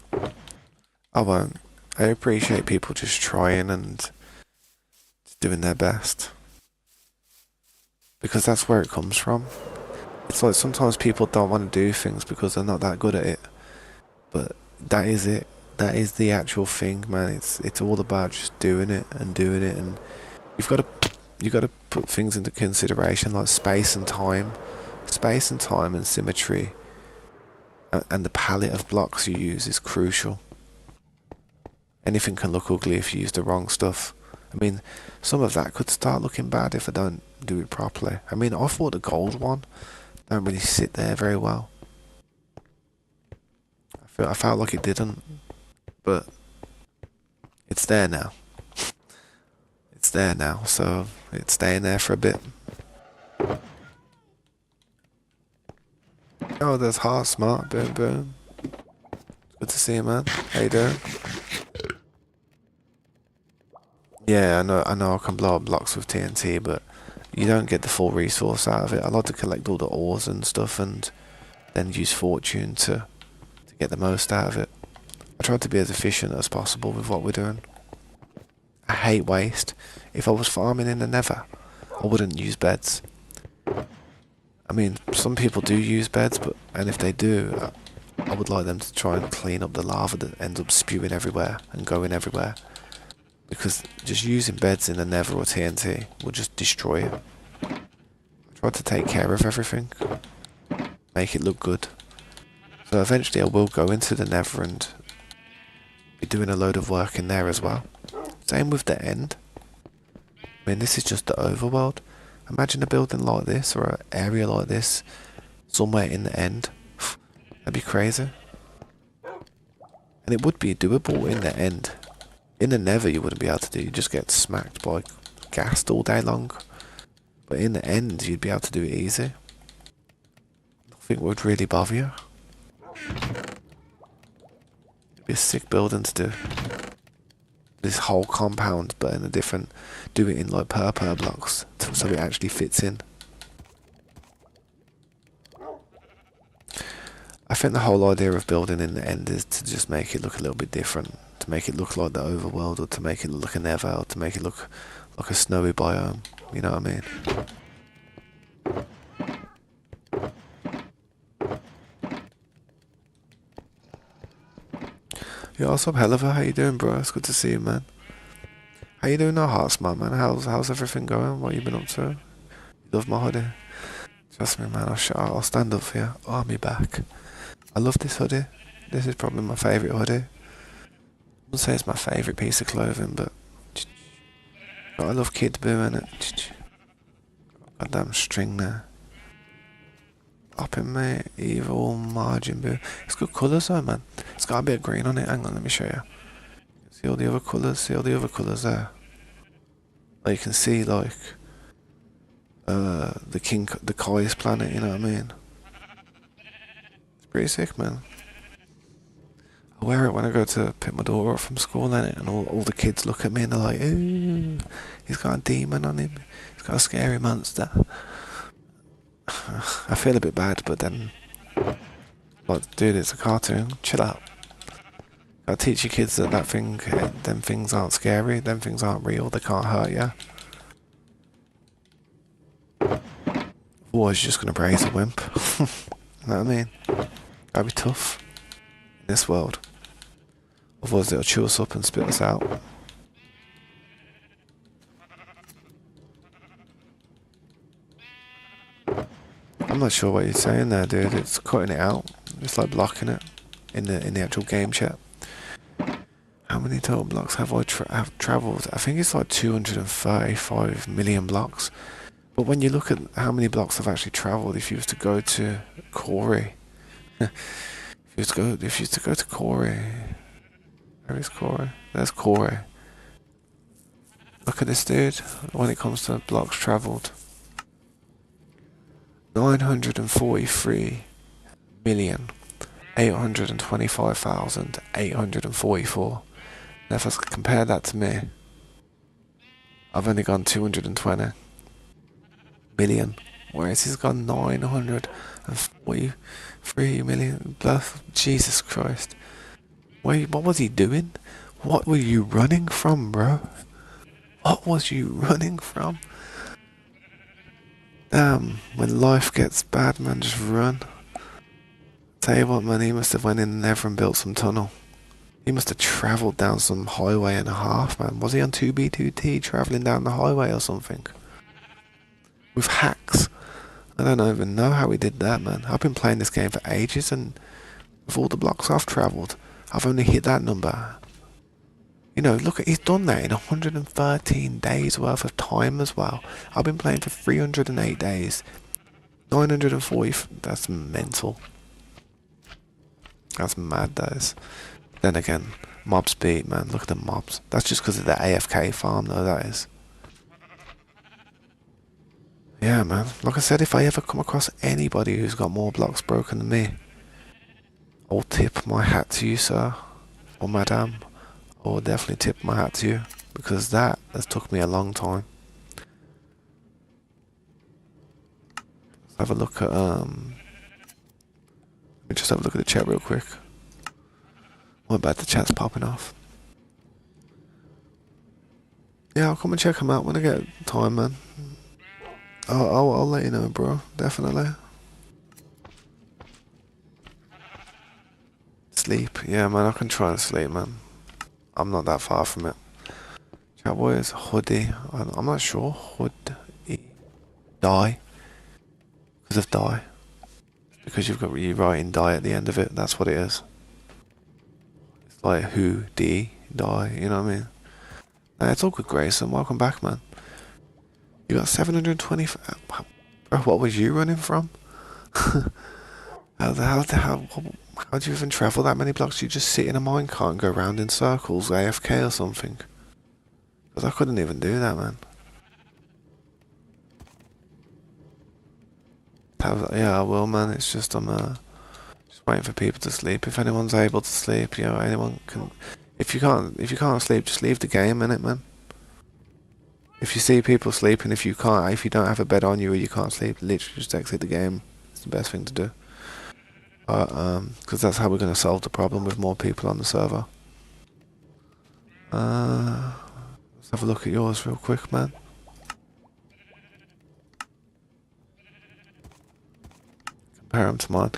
I won't. I appreciate people just trying and just doing their best. Because that's where it comes from. It's like sometimes people don't want to do things because they're not that good at it. But that is it. That is the actual thing, man. It's all about just doing it, and you've got to put things into consideration like space and time and symmetry, and the palette of blocks you use is crucial. Anything can look ugly if you use the wrong stuff. I mean, some of that could start looking bad if I don't do it properly. I mean, I thought the gold one don't really sit there very well. I felt like it didn't, but it's there now. It's there now, so it's staying there for a bit. Oh, there's Heart Smart, boom boom. Good to see you, man. How you doing? Yeah, I know I can blow up blocks with TNT, but you don't get the full resource out of it. I like to collect all the ores and stuff and then use fortune to get the most out of it. I try to be as efficient as possible with what we're doing. I hate waste. If I was farming in the Nether, I wouldn't use beds. I mean, some people do use beds, and if they do, I would like them to try and clean up the lava that ends up spewing everywhere and going everywhere. Because just using beds in the Nether or TNT will just destroy it. I try to take care of everything, make it look good. So eventually I will go into the Nether and be doing a load of work in there as well. Same with the end. I mean, this is just the overworld. Imagine a building like this or an area like this somewhere in the end. That'd be crazy. And it would be doable in the end. In the Nether you wouldn't be able to do, you just get smacked by ghast all day long. But in the end you'd be able to do it easy. Nothing would really bother you. It'd be a sick building to do. This whole compound, but in a different, do it in like per blocks, so it actually fits in. I think the whole idea of building in the end is to just make it look a little bit different, to make it look like the overworld, or to make it look like a Nether, or to make it look like a snowy biome. You know what I mean? Yeah, what's up, Helliver? How you doing, bro? It's good to see you, man. How you doing now, Heartsmart, man? How's everything going? What you been up to? You love my hoodie? Trust me, man. I'll stand up for you. Army back. I love this hoodie. This is probably my favourite hoodie. I wouldn't say it's my favourite piece of clothing, but I love Kid Boo, innit? Goddamn string there. Up in me, evil margin boo. It's good colours though, man. It's got a bit of green on it. Hang on, let me show you. See all the other colours? See all the other colours there? Like you can see like the Kai's planet, you know what I mean? It's pretty sick, man. I wear it when I go to pick my daughter up from school, and all the kids look at me and they're like, ooh, he's got a demon on him. He's got a scary monster. I feel a bit bad, but then, like, dude, it's a cartoon. Chill out. Gotta teach your kids that them things aren't scary, them things aren't real, they can't hurt you. Otherwise, you're just gonna raise a wimp. You know what I mean? Gotta be tough in this world. Otherwise, it'll chew us up and spit us out. I'm not sure what you're saying there, dude. It's cutting it out. It's like blocking it in the actual game chat. How many total blocks have I travelled? I think it's like 235 million blocks. But when you look at how many blocks I've actually travelled, if you was to go to Corey, if you was to go to Corey, where is Corey? There's Corey. Look at this dude. When it comes to blocks travelled, 943,825,844. Now if I compare that to me, I've only gone 220 million, whereas he's gone 943 million plus. Jesus Christ. Wait, what was he doing? What were you running from, bro? What was you running from? Damn, when life gets bad, man, just run. Tell you what, man, he must have went in there and built some tunnel. He must have travelled down some highway and a half, man. Was he on 2B2T travelling down the highway or something? With hacks. I don't even know how he did that, man. I've been playing this game for ages, and with all the blocks I've travelled, I've only hit that number. You know, look, he's done that in 113 days worth of time as well. I've been playing for 308 days. 940, that's mental. That's mad, that is. Then again, mob speed, man, look at the mobs. That's just because of the AFK farm, though, that is. Yeah, man, like I said, if I ever come across anybody who's got more blocks broken than me, I'll tip my hat to you, sir, or madam. I'll definitely tip my hat to you, because that has took me a long time. Let's have a look at, let me just have a look at the chat real quick. What about the chat's popping off? Yeah, I'll come and check them out when I get time, man. I'll let you know, bro. Definitely. Sleep. Yeah, man, I can try and sleep, man. I'm not that far from it. Chat boys, hoodie. I'm not sure. Hoodie. Die. Because of die. Because you've got you writing die at the end of it. That's what it is. It's like who, die, you know what I mean? Nah, it's all good, Grayson. Welcome back, man. You got 720. Bro, what was you running from? How do you even travel that many blocks? You just sit in a minecart and go around in circles, AFK or something? Because I couldn't even do that, man. Yeah, I will, man. It's just I'm just waiting for people to sleep. If anyone's able to sleep, you know, anyone can. If you can't sleep, just leave the game, innit, man. If you see people sleeping, if you don't have a bed on you or you can't sleep, literally just exit the game. It's the best thing to do. Because that's how we're going to solve the problem with more people on the server. Let's have a look at yours real quick, man. Compare them to mine.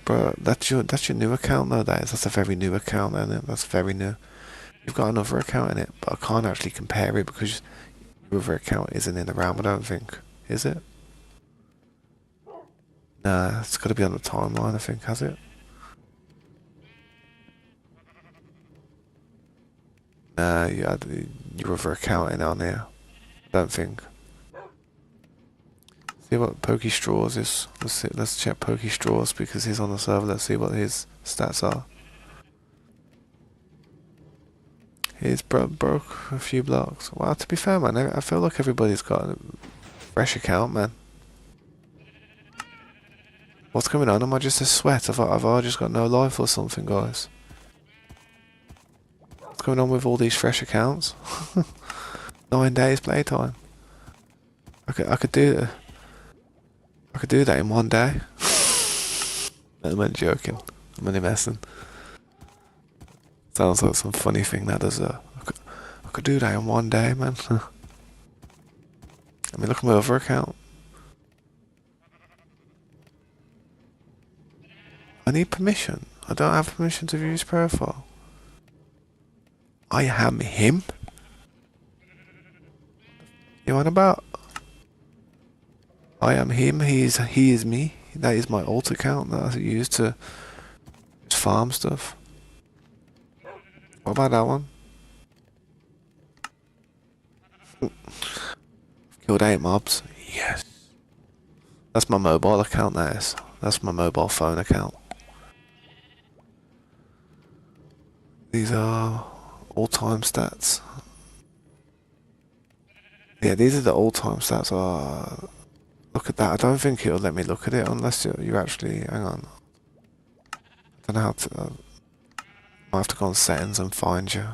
Bro, that's your new account though, that's a very new account, isn't it? That's very new. You've got another account in it, but I can't actually compare it because your other account isn't in the RAM, I don't think. Is it? Nah, it's got to be on the timeline, I think, has it? Nah, you had your other account in on here. Don't think. See what Pokey Straws is. Let's check Pokey Straws because he's on the server. Let's see what his stats are. He's broke a few blocks. Well, to be fair, man, I feel like everybody's got a fresh account, man. What's going on? Am I just a sweat? Have I just got no life or something, guys? What's going on with all these fresh accounts? 9 days playtime. I could could do that in one day. I'm only joking. I'm only messing. Sounds like some funny thing that does. I could do that in one day, man. Let me look at my other account. I need permission. I don't have permission to view his profile. I am him? You on about? I am him, he is me. That is my alt account that I use to just farm stuff. What about that one? Killed 8 mobs. Yes. That's my mobile account, that is. That's my mobile phone account. These are all-time stats. Yeah, these are the all-time stats. Look at that. I don't think it'll let me look at it unless you actually... Hang on. I don't know how to... I have to go on settings and find you.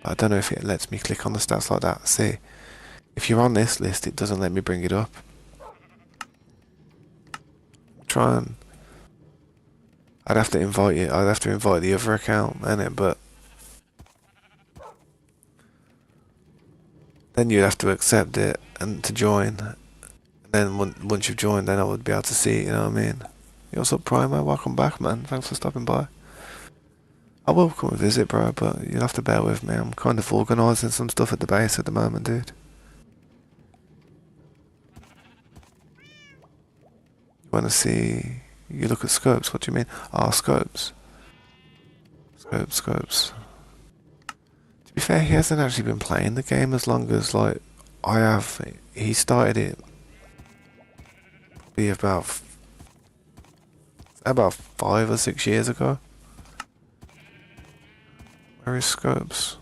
I don't know if it lets me click on the stats like that. See, if you're on this list, it doesn't let me bring it up. Try and... I'd have to invite you. I'd have to invite the other account, innit? But then you'd have to accept it and to join. And then once you've joined, then I would be able to see it. You know what I mean? Yo, what's up, Primo? Welcome back, man. Thanks for stopping by. I will come and visit, bro, but you'll have to bear with me. I'm kind of organising some stuff at the base at the moment, dude. You want to see... You look at scopes, what do you mean? Scopes. Scopes. To be fair, he hasn't actually been playing the game as long as, like, I have. He started it... Be about 5 or 6 years ago. Where is scopes?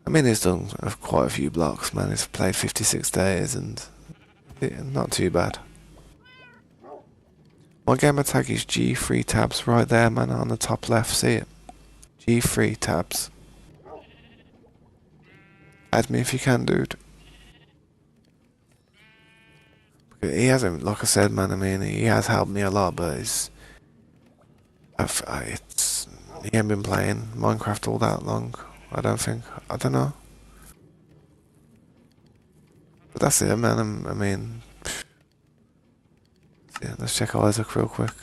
I mean, he's done quite a few blocks, man. He's played 56 days and not too bad. My gamer tag is G3 tabs right there, man, on the top left. See it? G3 tabs. Add me if you can, dude. He hasn't, like I said, man. I mean, he has helped me a lot, but he ain't been playing Minecraft all that long. I don't think. I don't know. But that's it, man. I mean, yeah, let's check Isaac real quick.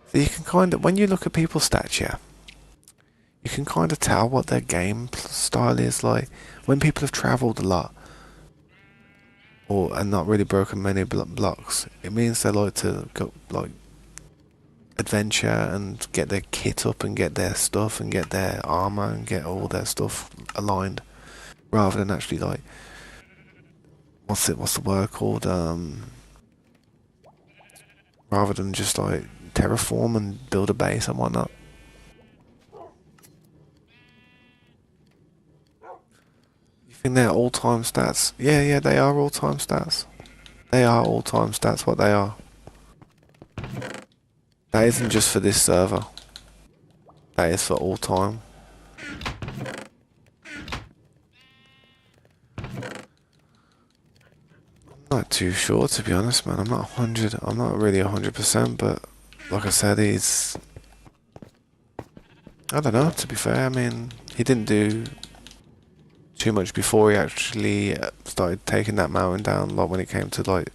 So you can kind of, when you look at people's stats, yeah, you can kind of tell what their game style is like. When people have travelled a lot, and not really broken many blocks, it means they like to go like adventure and get their kit up and get their stuff and get their armor and get all their stuff aligned, rather than actually like what's the word called, rather than just like terraform and build a base and whatnot. You think they're all-time stats? Yeah, they are all-time stats. They are all-time stats, what they are. That isn't just for this server. That is for all time. I'm not too sure, to be honest, man. I'm not really 100%, but like I said, he's... I don't know, to be fair. I mean, he didn't do too much before he actually started taking that mountain down, like when it came to like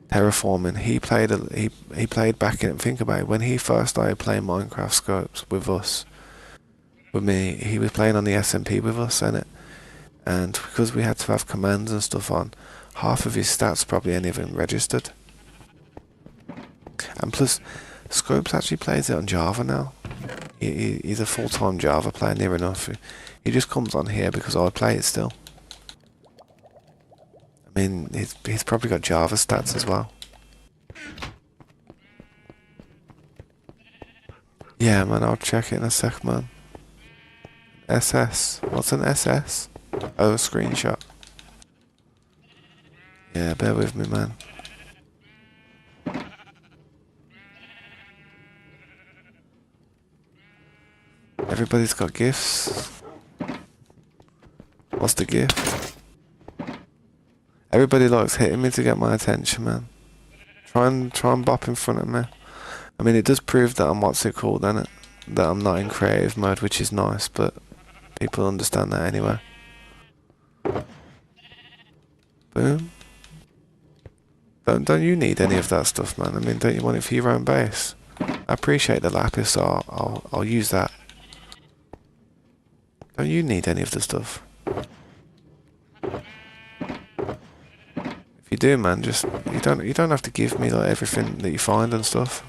terraforming. He played back in, think about it, when he first started playing Minecraft scopes with us, with me, he was playing on the SMP with us, innit? And because we had to have commands and stuff on, half of his stats probably ain't even registered. And plus, Scopes actually plays it on Java now. He's a full-time Java player, near enough. He just comes on here because I play it still. I mean, he's probably got Java stats as well. Yeah, man, I'll check it in a sec, man. SS. What's an SS? Oh, a screenshot. Yeah, bear with me, man. Everybody's got gifts. What's the gift? Everybody likes hitting me to get my attention, man. Try and bop in front of me. I mean, it does prove that I'm what's it called, doesn't it? That I'm not in creative mode, which is nice, but people understand that anyway. Boom. Don't you need any of that stuff, man? I mean, don't you want it for your own base? I appreciate the lapis, so I'll use that. Don't you need any of the stuff? If you do, man, just you don't have to give me like everything that you find and stuff.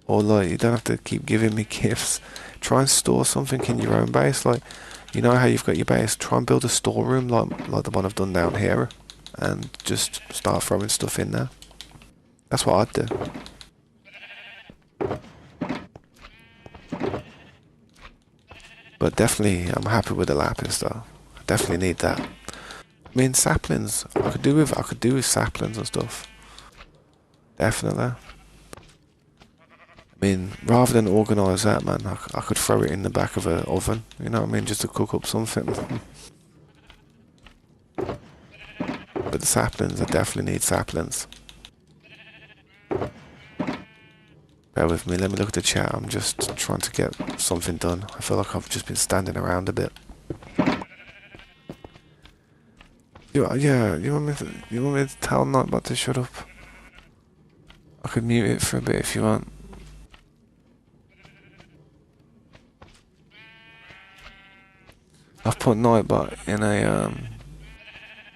Or like you don't have to keep giving me gifts. Try and store something in your own base, like you know how you've got your base. Try and build a storeroom like the one I've done down here, and just start throwing stuff in there. That's what I'd do. But definitely, I'm happy with the lapis though. I definitely need that. I mean, saplings. I could do with saplings and stuff. Definitely. I mean, rather than organise that, man, I could throw it in the back of an oven. You know what I mean, just to cook up something. But the saplings, I definitely need saplings. Bear with me, let me look at the chat. I'm just trying to get something done. I feel like I've just been standing around a bit. Yeah, you want me to tell Nightbot to shut up? I could mute it for a bit if you want. I've put Nightbot in a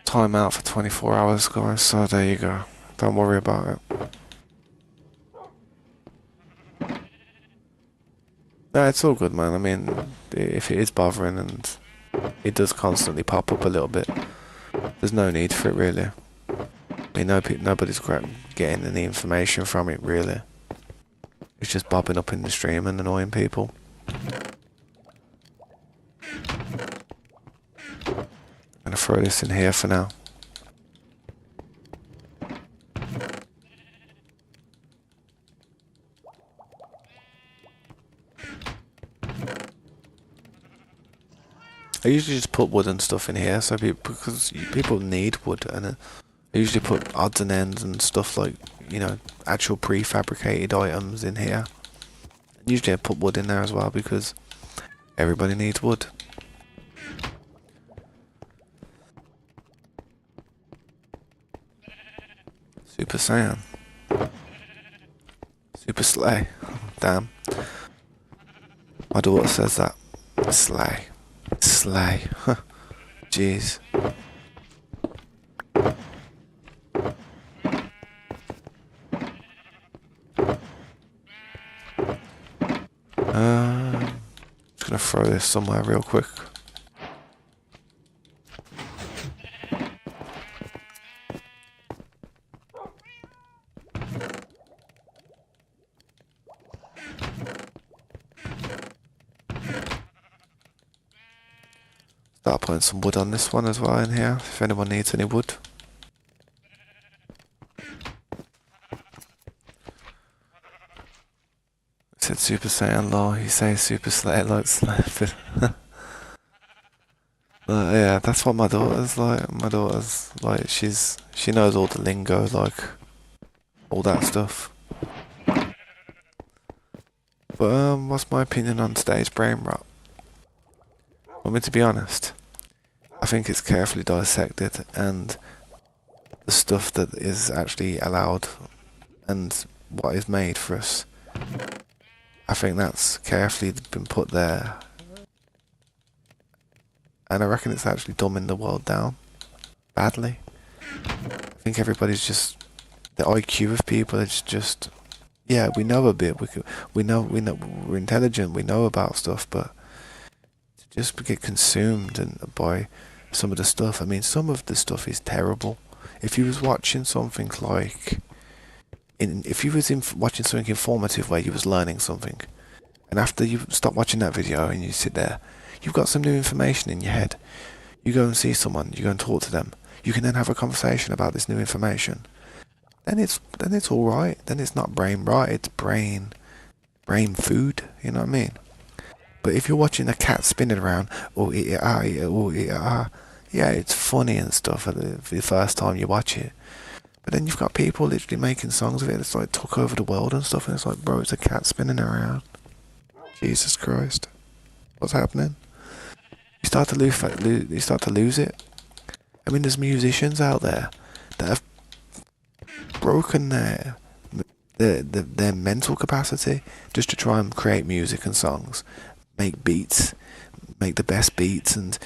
timeout for 24 hours, guys, so there you go. Don't worry about it. No, it's all good, man. I mean, if it is bothering and it does constantly pop up a little bit, there's no need for it, really. I mean, nobody's getting any information from it, really. It's just bobbing up in the stream and annoying people. I'm gonna throw this in here for now. I usually just put wood and stuff in here, so because people need wood, and I usually put odds and ends and stuff like, you know, actual prefabricated items in here. And usually I put wood in there as well because everybody needs wood. Super Saiyan. Super Slay. Damn. My daughter says that. Slay. Slay. Jeez. Just gonna throw this somewhere real quick. Start putting some wood on this one as well in here, if anyone needs any wood. Said Super Saiyan law, he says Super Slay like Slay. Yeah, that's what my daughter's like. My daughter's like, she knows all the lingo, like all that stuff. But what's my opinion on today's brain rot? I mean, to be honest, I think it's carefully dissected, and the stuff that is actually allowed and what is made for us, I think that's carefully been put there. And I reckon it's actually dumbing the world down badly. I think everybody's just, the IQ of people is just, yeah, we know a bit, we know, we're intelligent, we know about stuff, but to just get consumed by some of the stuff, I mean, some of the stuff is terrible. If you was watching something like, if you was watching something informative where you was learning something, and after you stop watching that video and you sit there, you've got some new information in your head. You go and see someone, you go and talk to them. You can then have a conversation about this new information. then it's all right. Then it's not brain rot. It's brain food. You know what I mean? But if you're watching a cat spinning around, oh yeah, it's funny and stuff for the first time you watch it. But then you've got people literally making songs of it. It's like took over the world and stuff. And it's like, bro, it's a cat spinning around. Jesus Christ, what's happening? You start to lose. You start to lose it. I mean, there's musicians out there that have broken their mental capacity just to try and create music and songs, make beats, make the best beats, and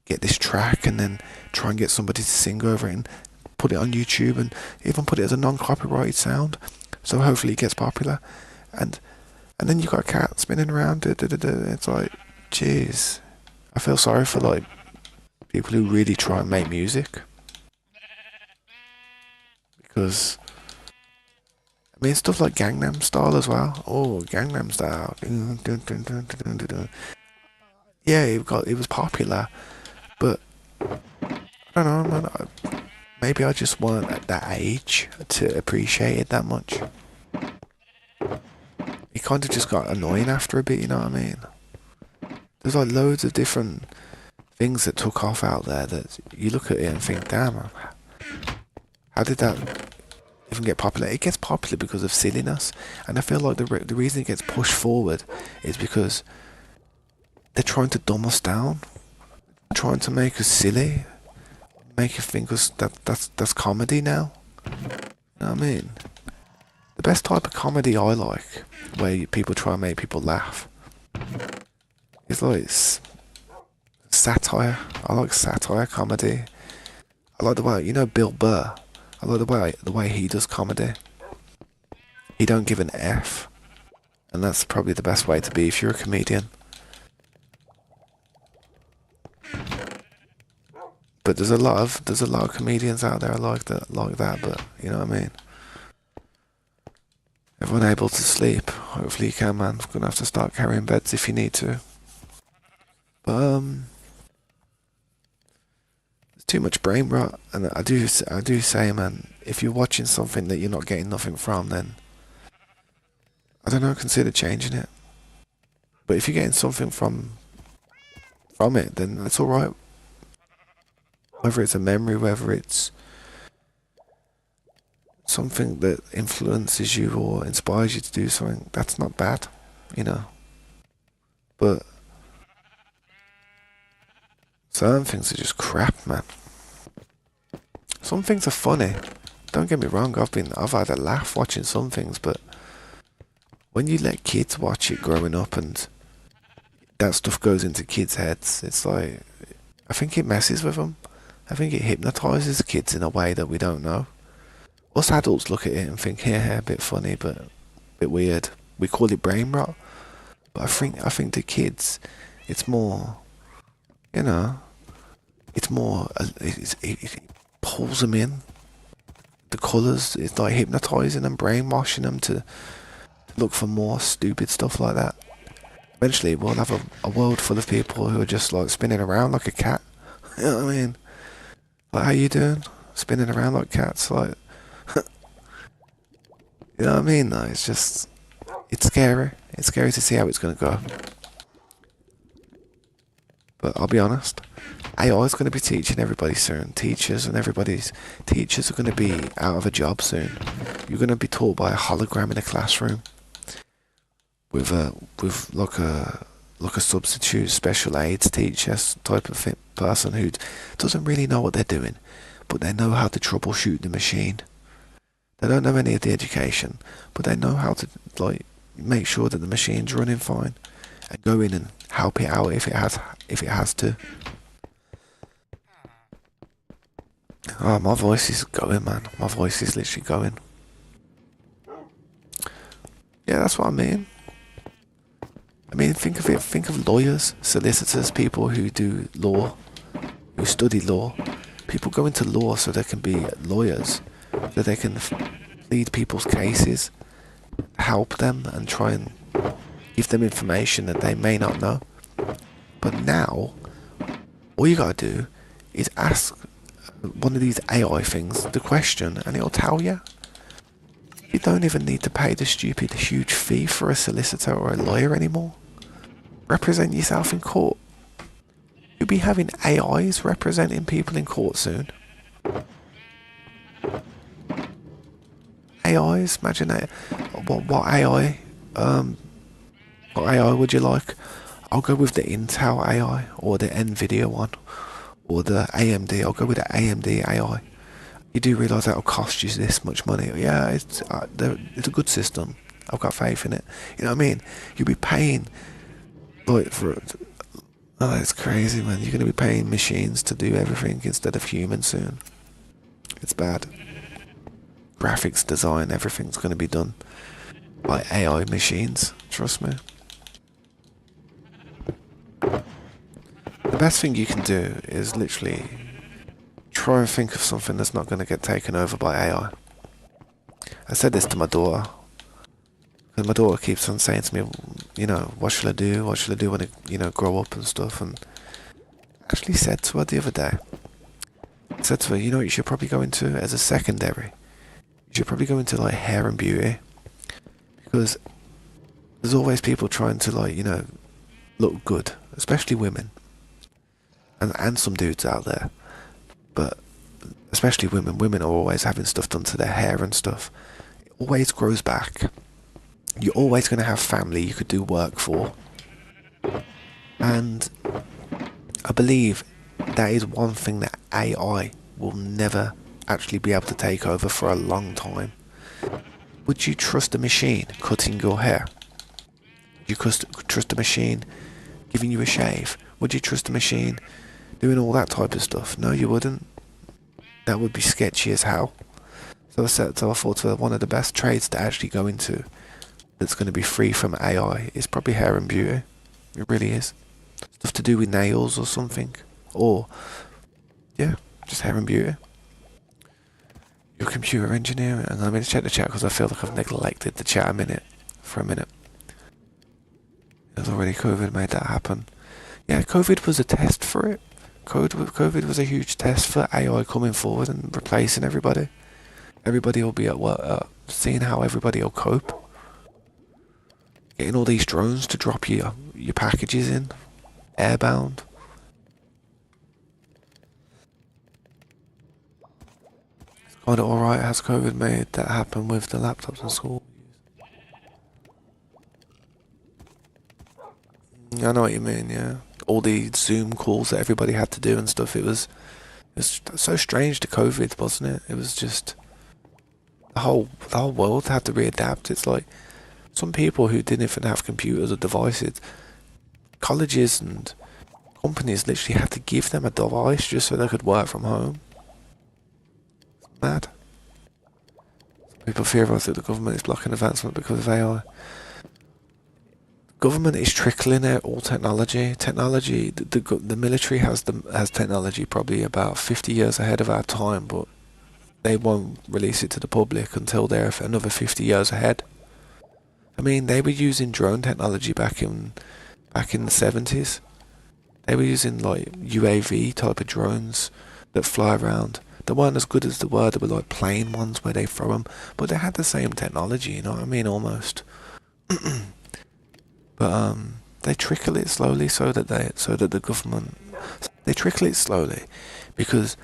get this track, and then try and get somebody to sing over it and put it on YouTube, and even put it as a non-copyrighted sound, so hopefully it gets popular. And then you got a cat spinning around. It's like, jeez, I feel sorry for like people who really try and make music, because I mean stuff like Gangnam Style as well. Oh, Gangnam Style. Yeah, it was popular, but I don't know, man. Maybe I just weren't at that age to appreciate it that much. It kind of just got annoying after a bit, you know what I mean? There's like loads of different things that took off out there that you look at it and think, damn, how did that even get popular? It gets popular because of silliness, and I feel like the reason it gets pushed forward is because they're trying to dumb us down, trying to make us silly, make you think us that's comedy now. You know what I mean? The best type of comedy I like, where people try and make people laugh, is like satire. I like satire comedy. I like the way, you know, Bill Burr. I like the way he does comedy. He don't give an F, and that's probably the best way to be if you're a comedian. But there's a lot of comedians out there like that. But you know what I mean. Everyone able to sleep. Hopefully you can, man. I'm gonna have to start carrying beds if you need to. But there's too much brain rot, and I do say, man, if you're watching something that you're not getting nothing from, then I don't know, consider changing it. But if you're getting something from it, then that's all right. Whether it's a memory, whether it's something that influences you or inspires you to do something, that's not bad, you know. But certain things are just crap, man. Some things are funny. Don't get me wrong, I've had a laugh watching some things, but when you let kids watch it growing up and that stuff goes into kids' heads, it's like, I think it messes with them. I think it hypnotises kids in a way that we don't know. Us adults look at it and think, yeah, a bit funny, but a bit weird. We call it brain rot. But I think the kids, it's more, you know, it's more, it pulls them in. The colours, it's like hypnotising them, brainwashing them to look for more stupid stuff like that. Eventually we'll have a world full of people who are just like spinning around like a cat. You know what I mean? Like, how you doing? Spinning around like cats, like... You know what I mean, though? It's just... It's scary. It's scary to see how it's going to go. But I'll be honest, AI is going to be teaching everybody soon. Teachers and everybody's... Teachers are going to be out of a job soon. You're going to be taught by a hologram in a classroom. With like a substitute special aids teacher type of person who doesn't really know what they're doing, but they know how to troubleshoot the machine. They don't know any of the education, but they know how to like make sure that the machine's running fine, and go in and help it out if it has to. Oh, my voice is going, man. My voice is literally going. Yeah, that's what I mean. I mean, think of it. Think of lawyers, solicitors, people who do law, who study law. People go into law so they can be lawyers, so they can lead people's cases, help them, and try and give them information that they may not know. But now, all you gotta do is ask one of these AI things the question, and it'll tell you. You don't even need to pay the stupid huge fee for a solicitor or a lawyer anymore. Represent yourself in court. You'll be having AIs representing people in court soon. AIs, imagine that. What AI? What AI would you like? I'll go with the Intel AI or the Nvidia one or the AMD. I'll go with the AMD AI. You do realise that'll cost you this much money? Yeah, it's a good system. I've got faith in it. You know what I mean? You'll be paying like for. Oh, it's crazy, man. You're going to be paying machines to do everything instead of humans soon. It's bad. Graphics design, everything's going to be done by AI machines. Trust me. The best thing you can do is literally try and think of something that's not going to get taken over by AI. I said this to my daughter. And my daughter keeps on saying to me, you know, what should I do? What should I do when I, you know, grow up and stuff? And I actually said to her the other day, I said to her, you know what you should probably go into as a secondary? You should probably go into like hair and beauty. Because there's always people trying to like, you know, look good, especially women. And some dudes out there. But especially women. Women are always having stuff done to their hair and stuff. It always grows back. You're always going to have family you could do work for. And I believe that is one thing that AI will never actually be able to take over for a long time. Would you trust a machine cutting your hair? Would you trust a machine giving you a shave? Would you trust a machine doing all that type of stuff? No, you wouldn't. That would be sketchy as hell. So I thought to her, one of the best trades to actually go into that's going to be free from AI is probably hair and beauty. It really is. Stuff to do with nails or something. Or, yeah, just hair and beauty. You're a computer engineer, and I'm going to check the chat because I feel like I've neglected the chat for a minute. There's already COVID made that happen. Yeah, COVID was a test for it. COVID was a huge test for AI coming forward and replacing everybody. Everybody will be at work, seeing how everybody will cope. Getting all these drones to drop your packages in, airbound. It's kind of alright. Has COVID made that happen with the laptops in school? I know what you mean, yeah. All the Zoom calls that everybody had to do and stuff, it was so strange to COVID, wasn't it? It was just the whole world had to readapt. It's like some people who didn't even have computers or devices, colleges and companies literally had to give them a device just so they could work from home. It's mad. People fear that the government is blocking advancement because of AI. Government is trickling out all technology. The military has technology probably about 50 years ahead of our time, but they won't release it to the public until they're another 50 years ahead. I mean, they were using drone technology back in the 70s. They were using like UAV type of drones that fly around. They weren't as good as they were like plane ones where they throw them, but they had the same technology, you know what I mean, almost. But they trickle it slowly so that the government, they trickle it slowly because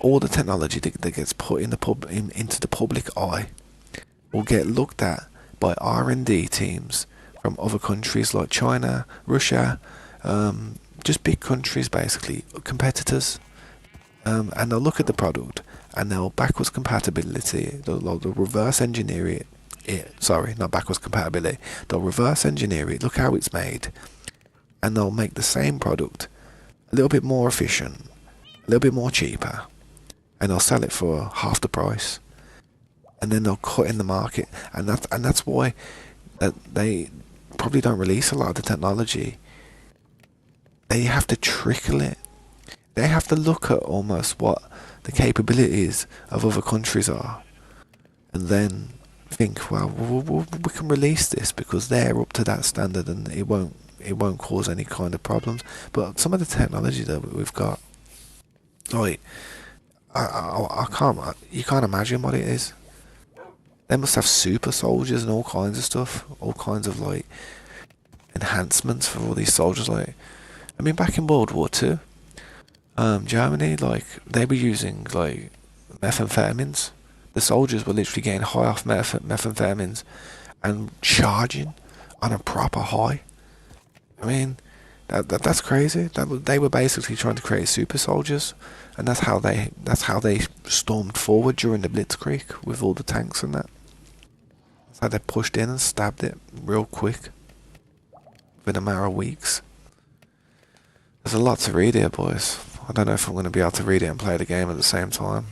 all the technology that gets put into the public eye will get looked at by R&D teams from other countries like China, Russia, just big countries basically, competitors, and they'll look at the product and they'll backwards compatibility, they'll reverse engineer it. Sorry, not backwards compatibility. They'll reverse engineer it, look how it's made, and they'll make the same product a little bit more efficient, a little bit more cheaper, and they'll sell it for half the price. And then they'll cut in the market, and that's why they probably don't release a lot of the technology. They have to trickle it. They have to look at almost what the capabilities of other countries are, and then think, well, we can release this because they're up to that standard, and it won't cause any kind of problems. But some of the technology that we've got, like, I can't, you can't imagine what it is. They must have super soldiers and all kinds of stuff, all kinds of like enhancements for all these soldiers. Like, I mean, back in World War Two, Germany, like they were using like methamphetamines. The soldiers were literally getting high off methamphetamines and charging on a proper high. I mean, that's crazy. They were basically trying to create super soldiers, and that's how they stormed forward during the Blitzkrieg with all the tanks and that. That's how they pushed in and stabbed it real quick within a matter of weeks. There's a lot to read here, boys. I don't know if I'm going to be able to read it and play the game at the same time.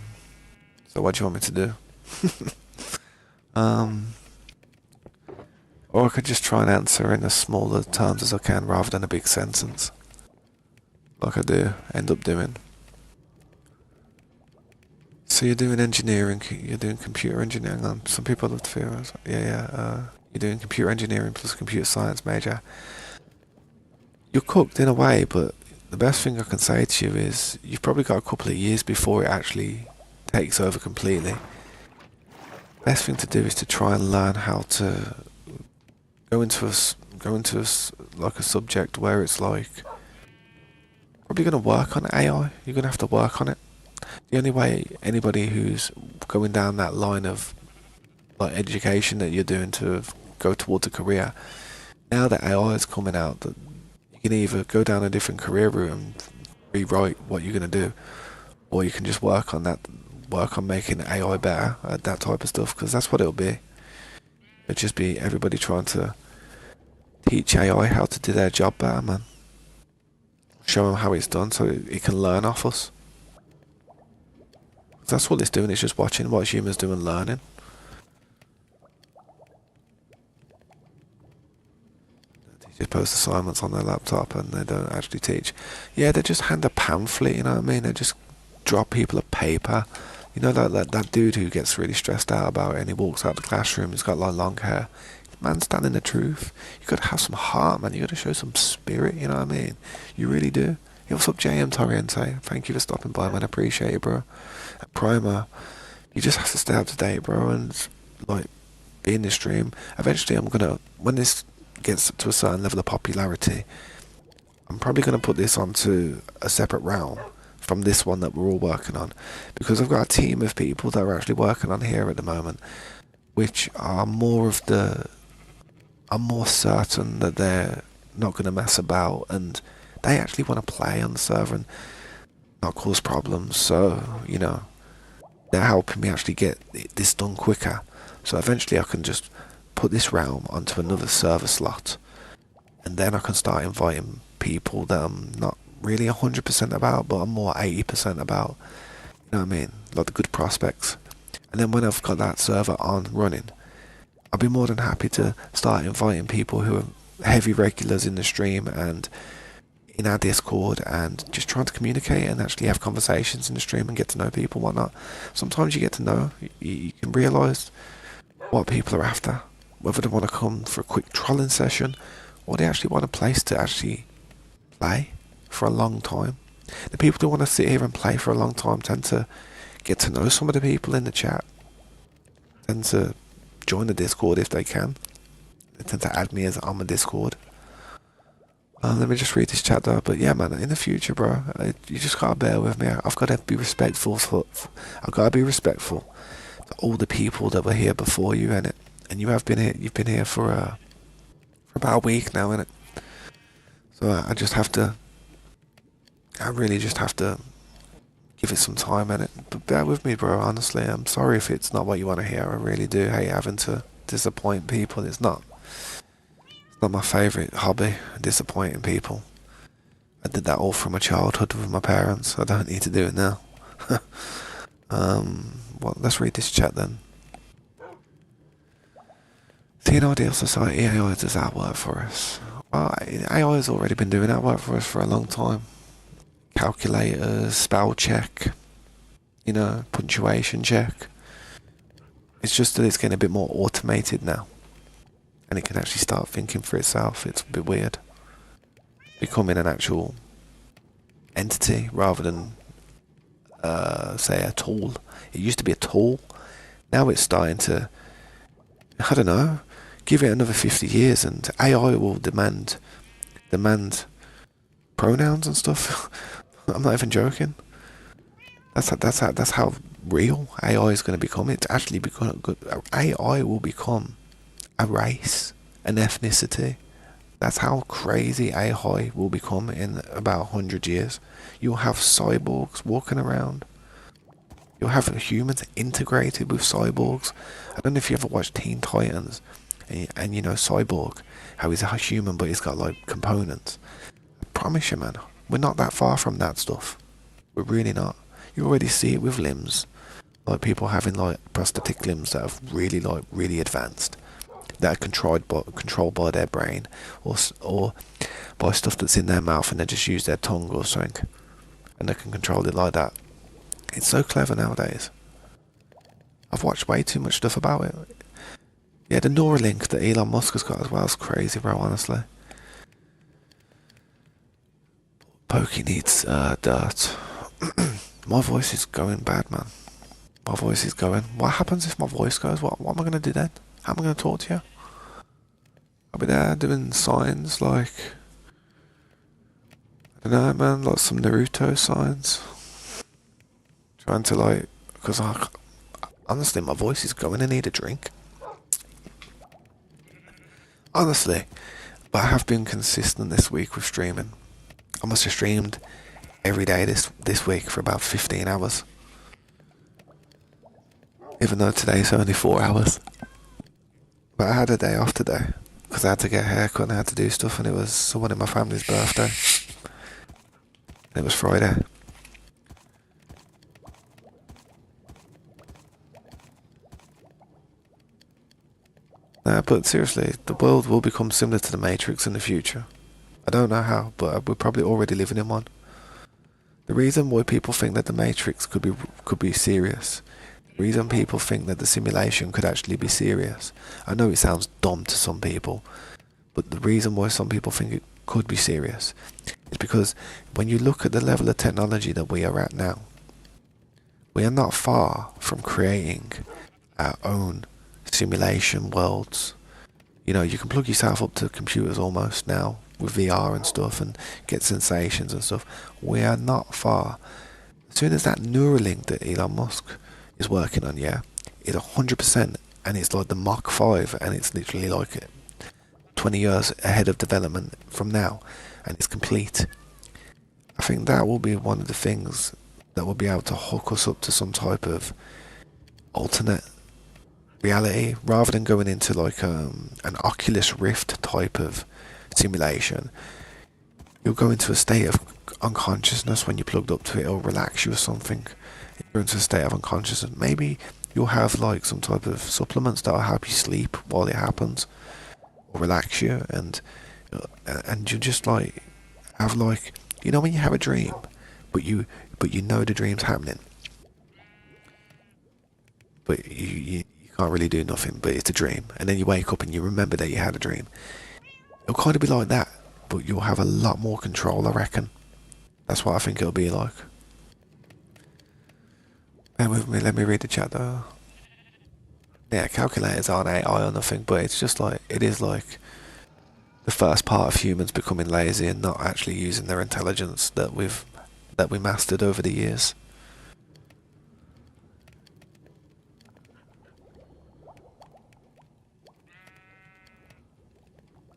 So what do you want me to do? Or I could just try and answer in as smaller terms as I can rather than a big sentence. Like I do end up doing. So you're doing engineering, you're doing computer engineering. Some people love to feel, you're doing computer engineering plus computer science major. You're cooked in a way, but the best thing I can say to you is you've probably got a couple of years before it actually takes over completely. Best thing to do is to try and learn how to go into like a subject where it's like probably going to work on AI. You're going to have to work on it. The only way anybody who's going down that line of like education that you're doing to go towards a career, now that AI is coming out, that you can either go down a different career route and rewrite what you're going to do, or you can just work on making AI better at that type of stuff, because that's what it'll be. It'll just be everybody trying to teach AI how to do their job better, man. Show them how it's done so it can learn off us. That's what it's doing, it's just watching what humans do and learning. Teachers post assignments on their laptop and they don't actually teach. Yeah, they just hand a pamphlet, you know what I mean? They just drop people a paper. You know that dude who gets really stressed out about it and he walks out the classroom, he's got like long hair. Man, standing the truth. You gotta have some heart, man. You gotta show some spirit, you know what I mean? You really do. Hey, what's up, JM Torriente? Thank you for stopping by, man. I appreciate it, bro. And Primer, you just have to stay up to date, bro, and like be in the stream. Eventually, when this gets to a certain level of popularity, I'm probably gonna put this onto a separate realm from this one that we're all working on, because I've got a team of people that are actually working on here at the moment, which are I'm more certain that they're not going to mess about and they actually want to play on the server and not cause problems. So, they're helping me actually get this done quicker. So eventually I can just put this realm onto another server slot, and then I can start inviting people that I'm not really 100% about, but I'm more 80% about. You know what I mean? Like the good prospects. And then when I've got that server on running, I'll be more than happy to start inviting people who are heavy regulars in the stream and in our Discord and just trying to communicate and actually have conversations in the stream and get to know people and whatnot. Sometimes you get to know, you can realise what people are after, whether they want to come for a quick trolling session or they actually want a place to actually play for a long time. The people who want to sit here and play for a long time tend to get to know some of the people in the chat, tend to join the Discord if they can. They tend to add me as on my Discord. Let me just read this chat though. But yeah, man, in the future, bro, you just gotta bear with me. I've got to be respectful. I've got to be respectful to all the people that were here before you, innit? And you have been here. You've been here for about a week now, innit? So I just have to. I really just have to give it some time, innit? But bear with me, bro. Honestly, I'm sorry if it's not what you want to hear. I really do hate having to disappoint people. It's not my favourite hobby, disappointing people. I did that all from my childhood with my parents. I don't need to do it now. Well, let's read this chat then. See, an ideal society, AI does our work for us. Well, AI has already been doing our work for us for a long time. Calculators, spell check, punctuation check. It's just that it's getting a bit more automated now. And it can actually start thinking for itself. It's a bit weird. Becoming an actual entity rather than, say, a tool. It used to be a tool. Now it's starting to I don't know. Give it another 50 years and AI will demand pronouns and stuff. I'm not even joking. That's how real AI is going to become. It's actually become good. AI will become a race, an ethnicity. That's how crazy AI will become in about 100 years. You'll have cyborgs walking around. You'll have humans integrated with cyborgs. I don't know if you ever watched Teen Titans, and you know Cyborg, how he's a human but he's got like components. I promise you, man, we're not that far from that stuff. We're really not. You already see it with limbs, like people having like prosthetic limbs that have really advanced, that are controlled by their brain, or by stuff that's in their mouth, and they just use their tongue or something, and they can control it like that. It's so clever nowadays. I've watched way too much stuff about it. Yeah, the Neuralink that Elon Musk has got as well is crazy, bro, honestly. Pokey needs dirt. My voice is going bad, man. My voice is going. What happens if my voice goes? What am I going to do then? How am I going to talk to you? I'll be there doing signs like, I don't know, man, like some Naruto signs. Trying to like, because honestly, my voice is going. I need a drink. Honestly, but I have been consistent this week with streaming. I must have streamed every day this week for about 15 hours. Even though today's only 4 hours. But I had a day off today because I had to get a haircut and I had to do stuff, and it was someone in my family's birthday. It was Friday. But seriously, the world will become similar to the Matrix in the future. I don't know how, but we're probably already living in one. The reason why people think that the Matrix could be serious, the reason people think that the simulation could actually be serious, I know it sounds dumb to some people, but the reason why some people think it could be serious is because when you look at the level of technology that we are at now, we are not far from creating our own simulation worlds. You know, you can plug yourself up to computers almost now with VR and stuff and get sensations and stuff. We are not far. As soon as that Neuralink that Elon Musk is working on, yeah, is 100%, and it's like the Mach 5, and it's literally like 20 years ahead of development from now, and it's complete. I think that will be one of the things that will be able to hook us up to some type of alternate reality, rather than going into like an Oculus Rift type of simulation. You'll go into a state of unconsciousness when you're plugged up to it. It'll relax you or something. You're into a state of unconsciousness. Maybe you'll have like some type of supplements that'll help you sleep while it happens, or relax you, and you just like have like, you know when you have a dream, but you know the dream's happening, but you can't really do nothing, but it's a dream, and then you wake up and you remember that you had a dream. It'll kind of be like that, but you'll have a lot more control, I reckon. That's what I think it'll be like. Bear with me, let me read the chat though. Yeah, calculators aren't AI or nothing, but it's just like, it is like the first part of humans becoming lazy and not actually using their intelligence that we mastered over the years.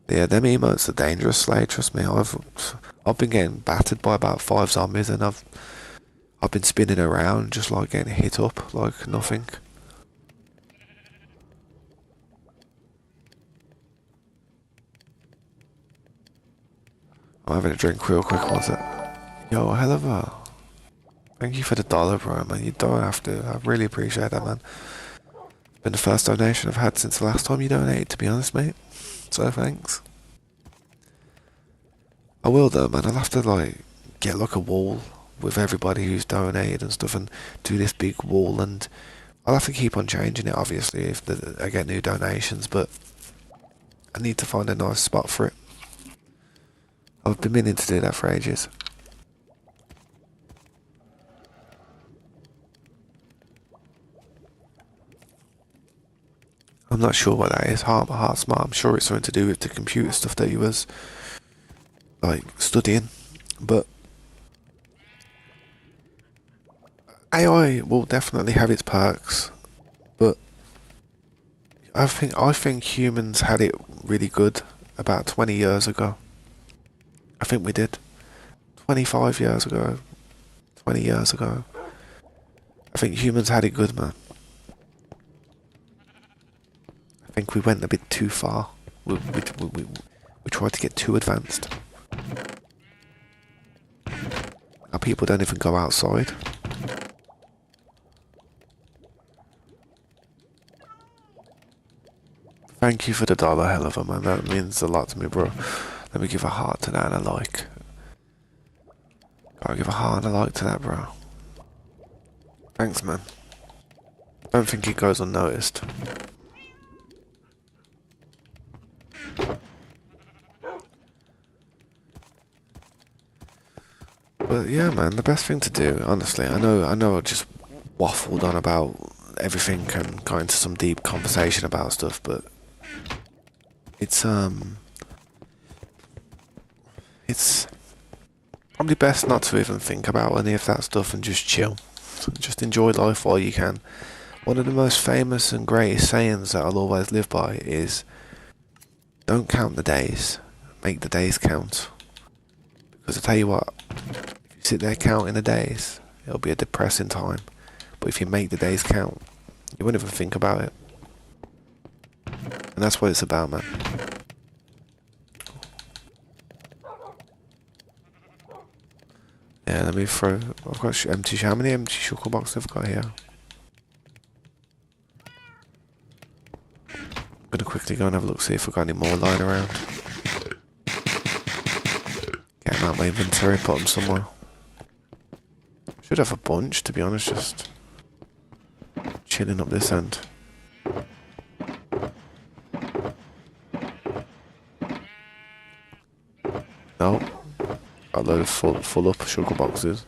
Yeah, them emotes are dangerous, Slade. Trust me. I've been getting battered by about 5 zombies, and I've been spinning around just like getting hit up like nothing. I'm having a drink real quick, was it? Yo, hello. Thank you for the $1, bro, man. You don't have to. I really appreciate that, man. It's been the first donation I've had since the last time you donated, to be honest, mate. So thanks. I will though, man. I'll have to like get like a wall with everybody who's donated and stuff, and do this big wall, and I'll have to keep on changing it, obviously, if I get new donations, but I need to find a nice spot for it. I've been meaning to do that for ages. I'm not sure what that is. Heart smart. I'm sure it's something to do with the computer stuff that he was like studying. But AI will definitely have its perks. But I think humans had it really good about 20 years ago. I think we did. 25 years ago, 20 years ago. I think humans had it good, man. I think we went a bit too far. We tried to get too advanced. Now people don't even go outside. Thank you for the dollar, hell of a man. That means a lot to me, bro. Let me give a heart to that and a like. Gotta give a heart and a like to that, bro. Thanks, man. Don't think it goes unnoticed. But yeah, man, the best thing to do, honestly, I know I just waffled on about everything and got into some deep conversation about stuff, but it's probably best not to even think about any of that stuff and just chill. Just enjoy life while you can. One of the most famous and greatest sayings that I'll always live by is, don't count the days, make the days count. Because I tell you what, if you sit there counting the days, it'll be a depressing time. But if you make the days count, you won't even think about it. And that's what it's about, man. Yeah, let me throw. I've got empty. How many empty shulker boxes have I got here? I'm gonna quickly go and have a look, see if I've got any more lying around. Get them out of my inventory, put them somewhere. Should have a bunch, to be honest, just chilling up this end. No. Got a load of full up sugar boxes.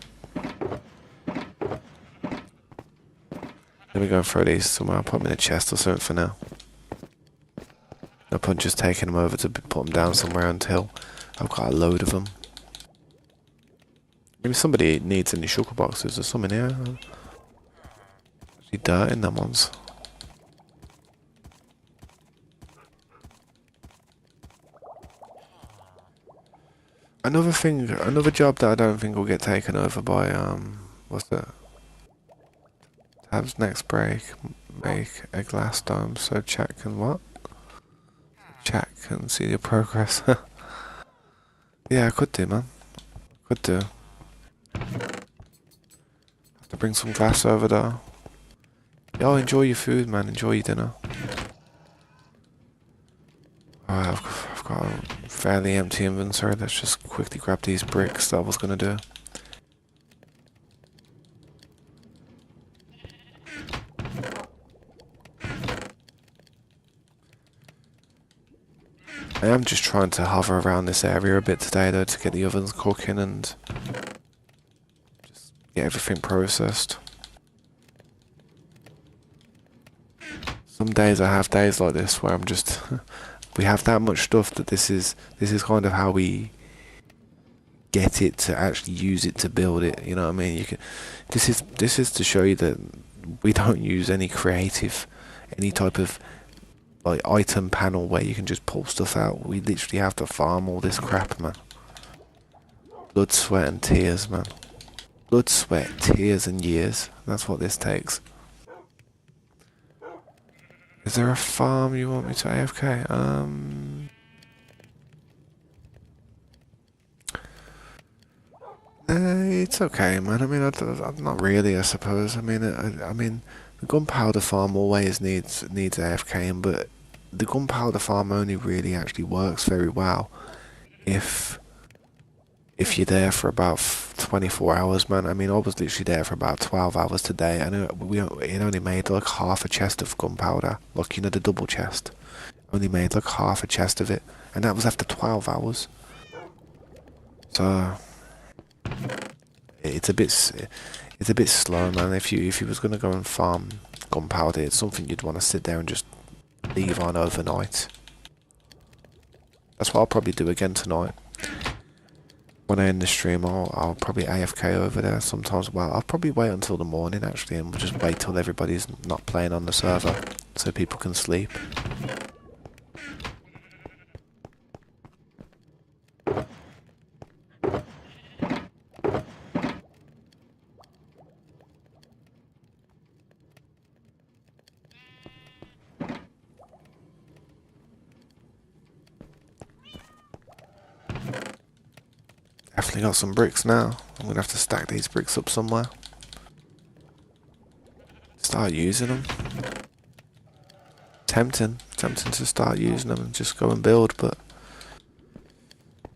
Let me go and throw these somewhere. I'll put them in a chest or something for now. No point just taking them over to put them down somewhere until I've got a load of them. Maybe somebody needs any sugar boxes. There's some in here. There's dirt in them ones. Another job that I don't think will get taken over by, what's that? Tabs next break, make a glass dome so chat can what? Chat can see your progress. Yeah, I could do, man. Could do. Have to bring some glass over there. Yo, enjoy your food, man. Enjoy your dinner. Alright, I've got a fairly empty inventory. Let's just quickly grab these bricks that I was gonna do. I am just trying to hover around this area a bit today though to get the ovens cooking and just get everything processed. Some days I have days like this where I'm just we have that much stuff that this is kind of how we get it to actually use it to build it, you know what I mean? This is to show you that we don't use any type of like item panel where you can just pull stuff out. We literally have to farm all this crap, man. Blood, sweat and tears, man. Blood, sweat, tears and years. That's what this takes. Is there a farm you want me to AFK? It's okay, man. I mean, I'm not really, I suppose. I mean, the gunpowder farm always needs AFKing, but the gunpowder farm only really actually works very well if you're there for about 24 hours, man. I mean, I was literally there for about 12 hours today. I know it only made like half a chest of gunpowder, like, you know, the double chest. Only made like half a chest of it, and that was after 12 hours. So it's a bit slow, man. If you was gonna go and farm gunpowder, it's something you'd want to sit there and just leave on overnight. That's what I'll probably do again tonight. When I end the stream, I'll probably AFK over there sometimes. Well, I'll probably wait until the morning actually, and we'll just wait till everybody's not playing on the server, so people can sleep. Definitely got some bricks now. I'm gonna have to stack these bricks up somewhere. Start using them. Tempting to start using them and just go and build, but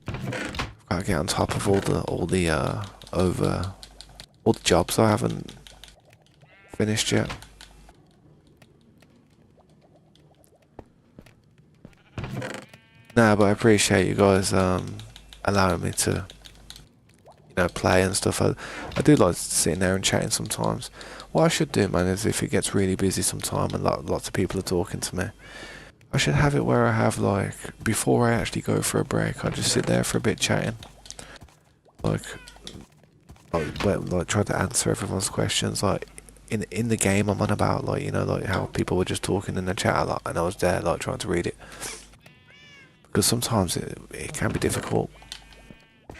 I've got to get on top of all the jobs I haven't finished yet. Nah, but I appreciate you guys allowing me to, play and stuff. I do like sitting there and chatting sometimes. What I should do, man, is if it gets really busy sometime and lots of people are talking to me, I should have it where I have, like, before I actually go for a break, I just sit there for a bit chatting. Like try to answer everyone's questions. Like, in the game I'm on about, like, like how people were just talking in the chat a lot, and I was there, like, trying to read it. Because sometimes it can be difficult. It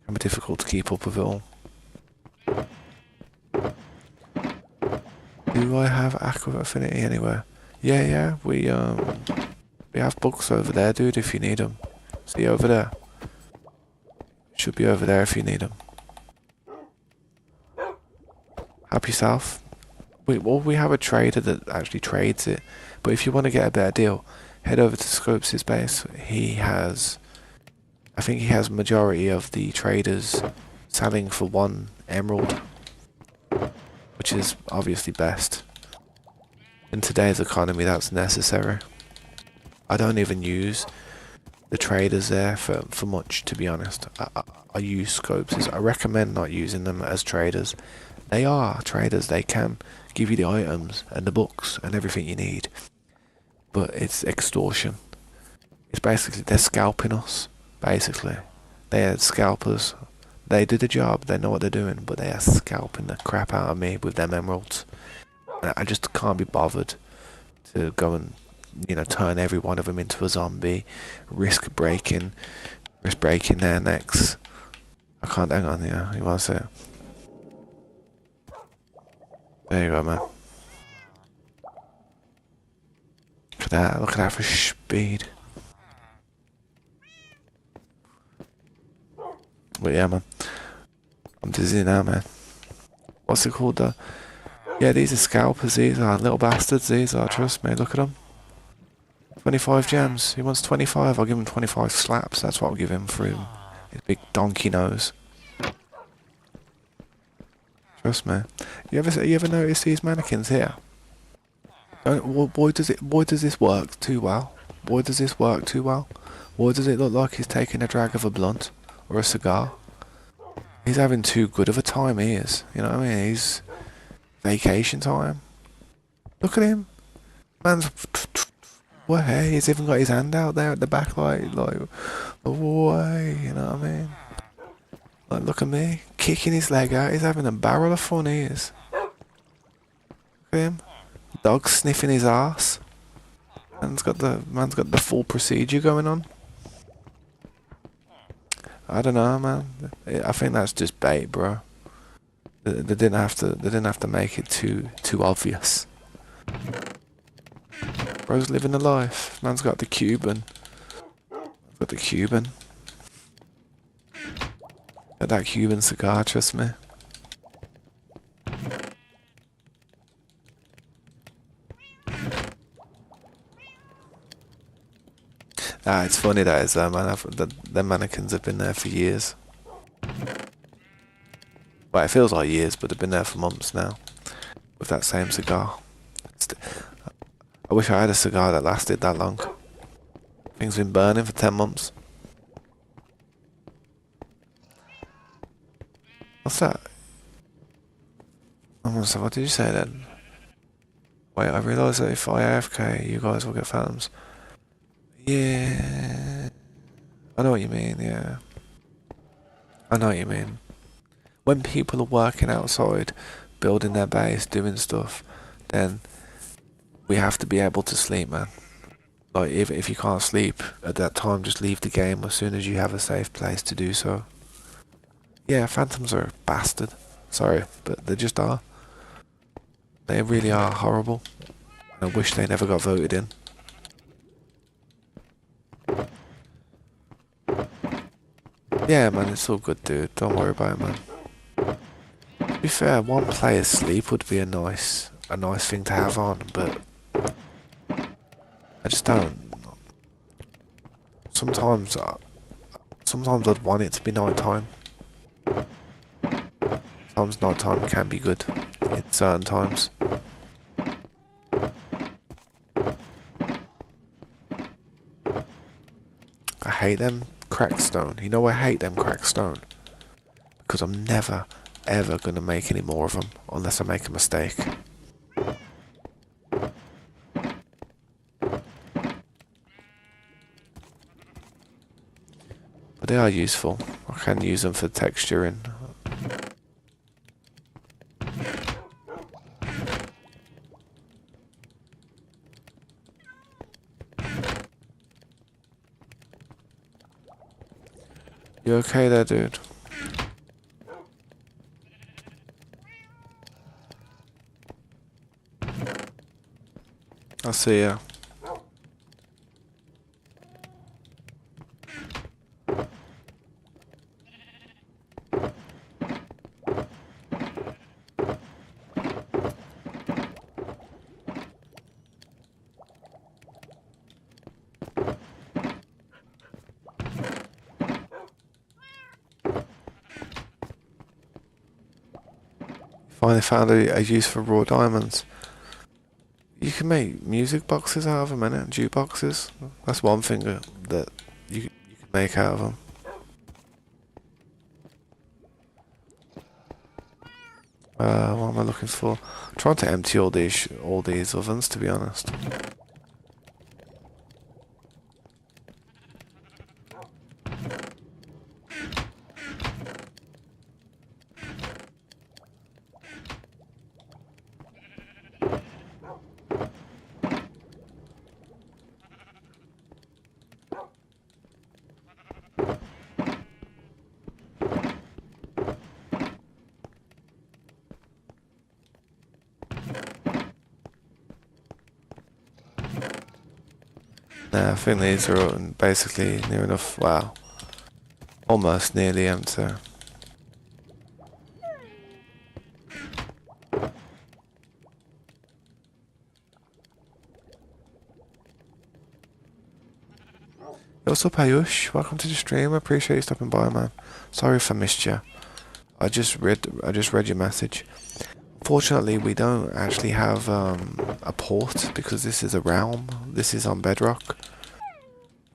can be difficult to keep up with it all. Do I have Aqua Affinity anywhere? Yeah, we have books over there, dude, if you need them. See over there? Should be over there if you need them. Help yourself. We have a trader that actually trades it, but if you want to get a better deal, head over to Scopes' base. I think he has majority of the traders selling for 1 emerald, which is obviously best. In today's economy, that's necessary. I don't even use the traders there for much, to be honest. I use Scopes. I recommend not using them as traders. They are traders. They can give you the items and the books and everything you need, but it's extortion. It's basically, they're scalping us, basically. They are scalpers. They do the job, they know what they're doing, but they are scalping the crap out of me with them emeralds. And I just can't be bothered to go and, turn every one of them into a zombie, risk breaking their necks. I can't, hang on, you want to see it? There you go, man. Look at that for speed. But yeah, man. I'm dizzy now, man. What's it called, though? Yeah, these are scalpers, these are little bastards, these are, trust me, look at them. 25 gems, he wants 25, I'll give him 25 slaps, that's what I'll give him for his big donkey nose. Trust me. You ever notice these mannequins here? Boy, does this work too well. Boy, does this work too well. Why does it look like he's taking a drag of a blunt or a cigar? He's having too good of a time, he is. You know what I mean? He's vacation time. Look at him. Man's... Well, hey, he's even got his hand out there at the back, like, away, you know what I mean? Like, look at me, kicking his leg out, he's having a barrel of fun, he is. Look at him. Dog sniffing his ass. Man's got the full procedure going on. I don't know, man. I think that's just bait, bro. They didn't have to make it too obvious. Bro's living the life. Man's got the Cuban. Got the Cuban. Got that Cuban cigar, trust me. It's funny that is, man. The mannequins have been there for years. Well, it feels like years, but they've been there for months now. With that same cigar. I wish I had a cigar that lasted that long. Thing's been burning for 10 months. What's that? What did you say then? Wait, I realise that if I AFK, you guys will get phantoms. Yeah. I know what you mean, yeah. I know what you mean. When people are working outside, building their base, doing stuff, then we have to be able to sleep, man. Like, if you can't sleep at that time, just leave the game as soon as you have a safe place to do so. Yeah, phantoms are a bastard. Sorry, but they just are. They really are horrible. I wish they never got voted in. Yeah, man, it's all good, dude. Don't worry about it, man. To be fair, one player's sleep would be a nice thing to have on, but I just don't. Sometimes, sometimes I'd want it to be nighttime. Sometimes nighttime can be good in certain times. I hate them cracked stone. You know I hate them cracked stone? Because I'm never, ever going to make any more of them unless I make a mistake. But they are useful. I can use them for texturing. You okay there, dude? I see ya. Finally found a use for raw diamonds. You can make music boxes out of them, innit? Jukeboxes. That's one thing that you can make out of them. What am I looking for? I'm trying to empty all these ovens, to be honest. Nah, I think these are basically near enough. Wow, almost nearly empty. What's up, Ayush? Welcome to the stream. I appreciate you stopping by, man. Sorry if I missed you. I just read your message. Fortunately, we don't actually have a port because this is a realm. This is on Bedrock.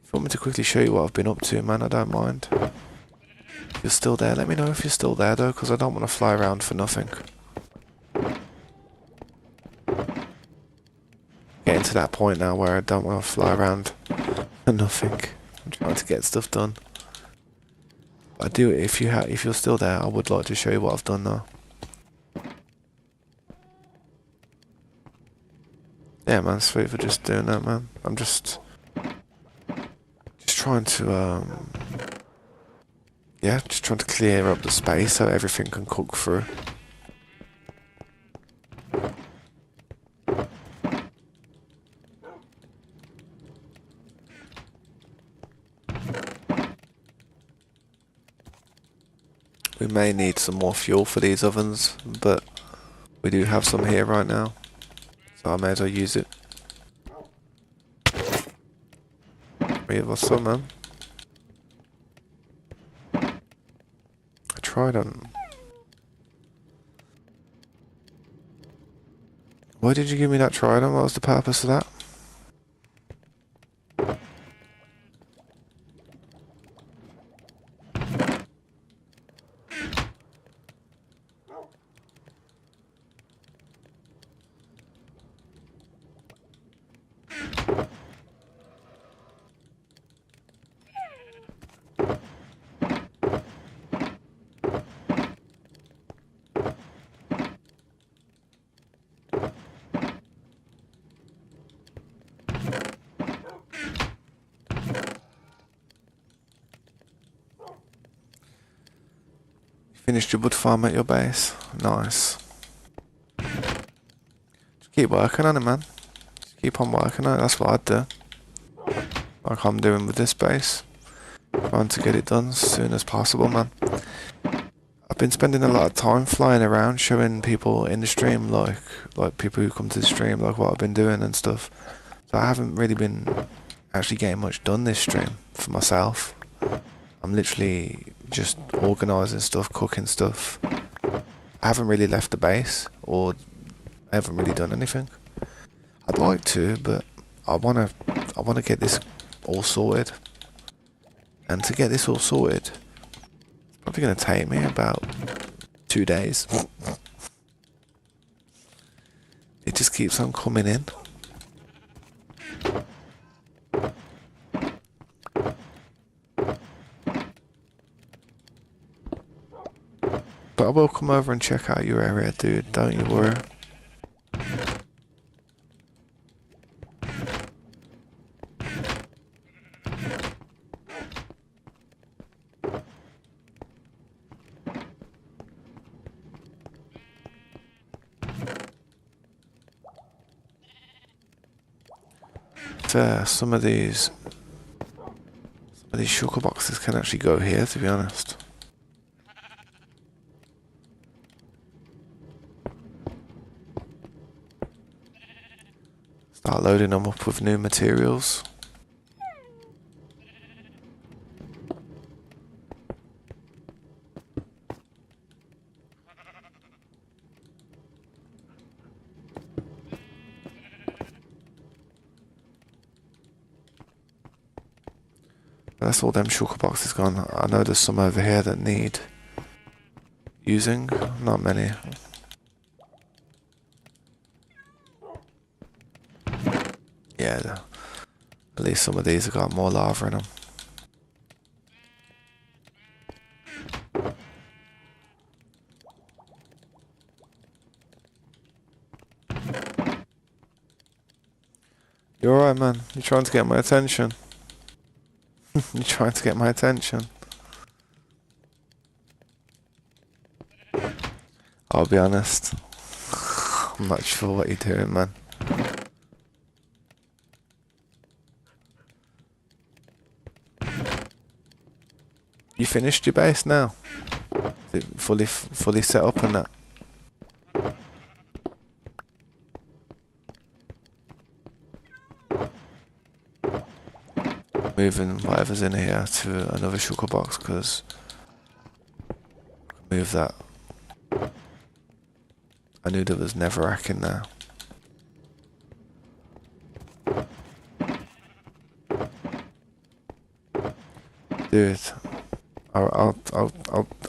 If you want me to quickly show you what I've been up to, man, I don't mind. If you're still there, let me know if you're still there, though, because I don't want to fly around for nothing. Getting to that point now where I don't want to fly around for nothing. I'm trying to get stuff done. I do. If you're still there, I would like to show you what I've done though. Yeah, man, sweet for just doing that, man. I'm just trying to yeah, just trying to clear up the space so everything can cook through. We may need some more fuel for these ovens, but we do have some here right now, so I may as well use it. We have some, man. I tried them. Why did you give me that trident? What was the purpose of that? Finished your wood farm at your base? Nice. Just keep working on it, man. Just keep on working on it, that's what I'd do. Like I'm doing with this base. Trying to get it done as soon as possible, man. I've been spending a lot of time flying around showing people in the stream, like people who come to the stream, like what I've been doing and stuff. So I haven't really been actually getting much done this stream for myself. I'm literally just organising stuff, cooking stuff. I haven't really left the base, or I haven't really done anything. I'd like to, but I wanna get this all sorted. And to get this all sorted, it's probably gonna take me about 2 days. It just keeps on coming in. But I will come over and check out your area, dude, don't you worry. Some of these sugar boxes can actually go here, to be honest. Start loading them up with new materials. That's all them shulker boxes gone. I know there's some over here that need using. Not many. Yeah, at least some of these have got more lava in them. You alright, man? You're trying to get my attention. You're trying to get my attention. I'll be honest. I'm not sure what you're doing, man. You finished your base now? Is it fully set up and that? Moving whatever's in here to another sugar box, because move that. I knew there was netherrack in there. Dude, I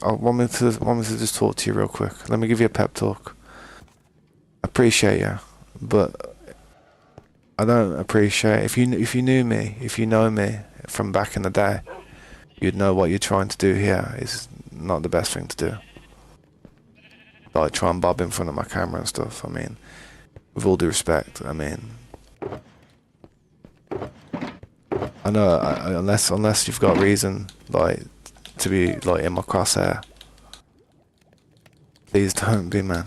want me to just talk to you real quick. Let me give you a pep talk. I appreciate you, but I don't appreciate if you knew me, if you know me from back in the day, you'd know what you're trying to do here is not the best thing to do. Like try and bob in front of my camera and stuff. I mean, with all due respect, I mean, I know unless you've got reason like to be like in my crosshair, please don't be, man.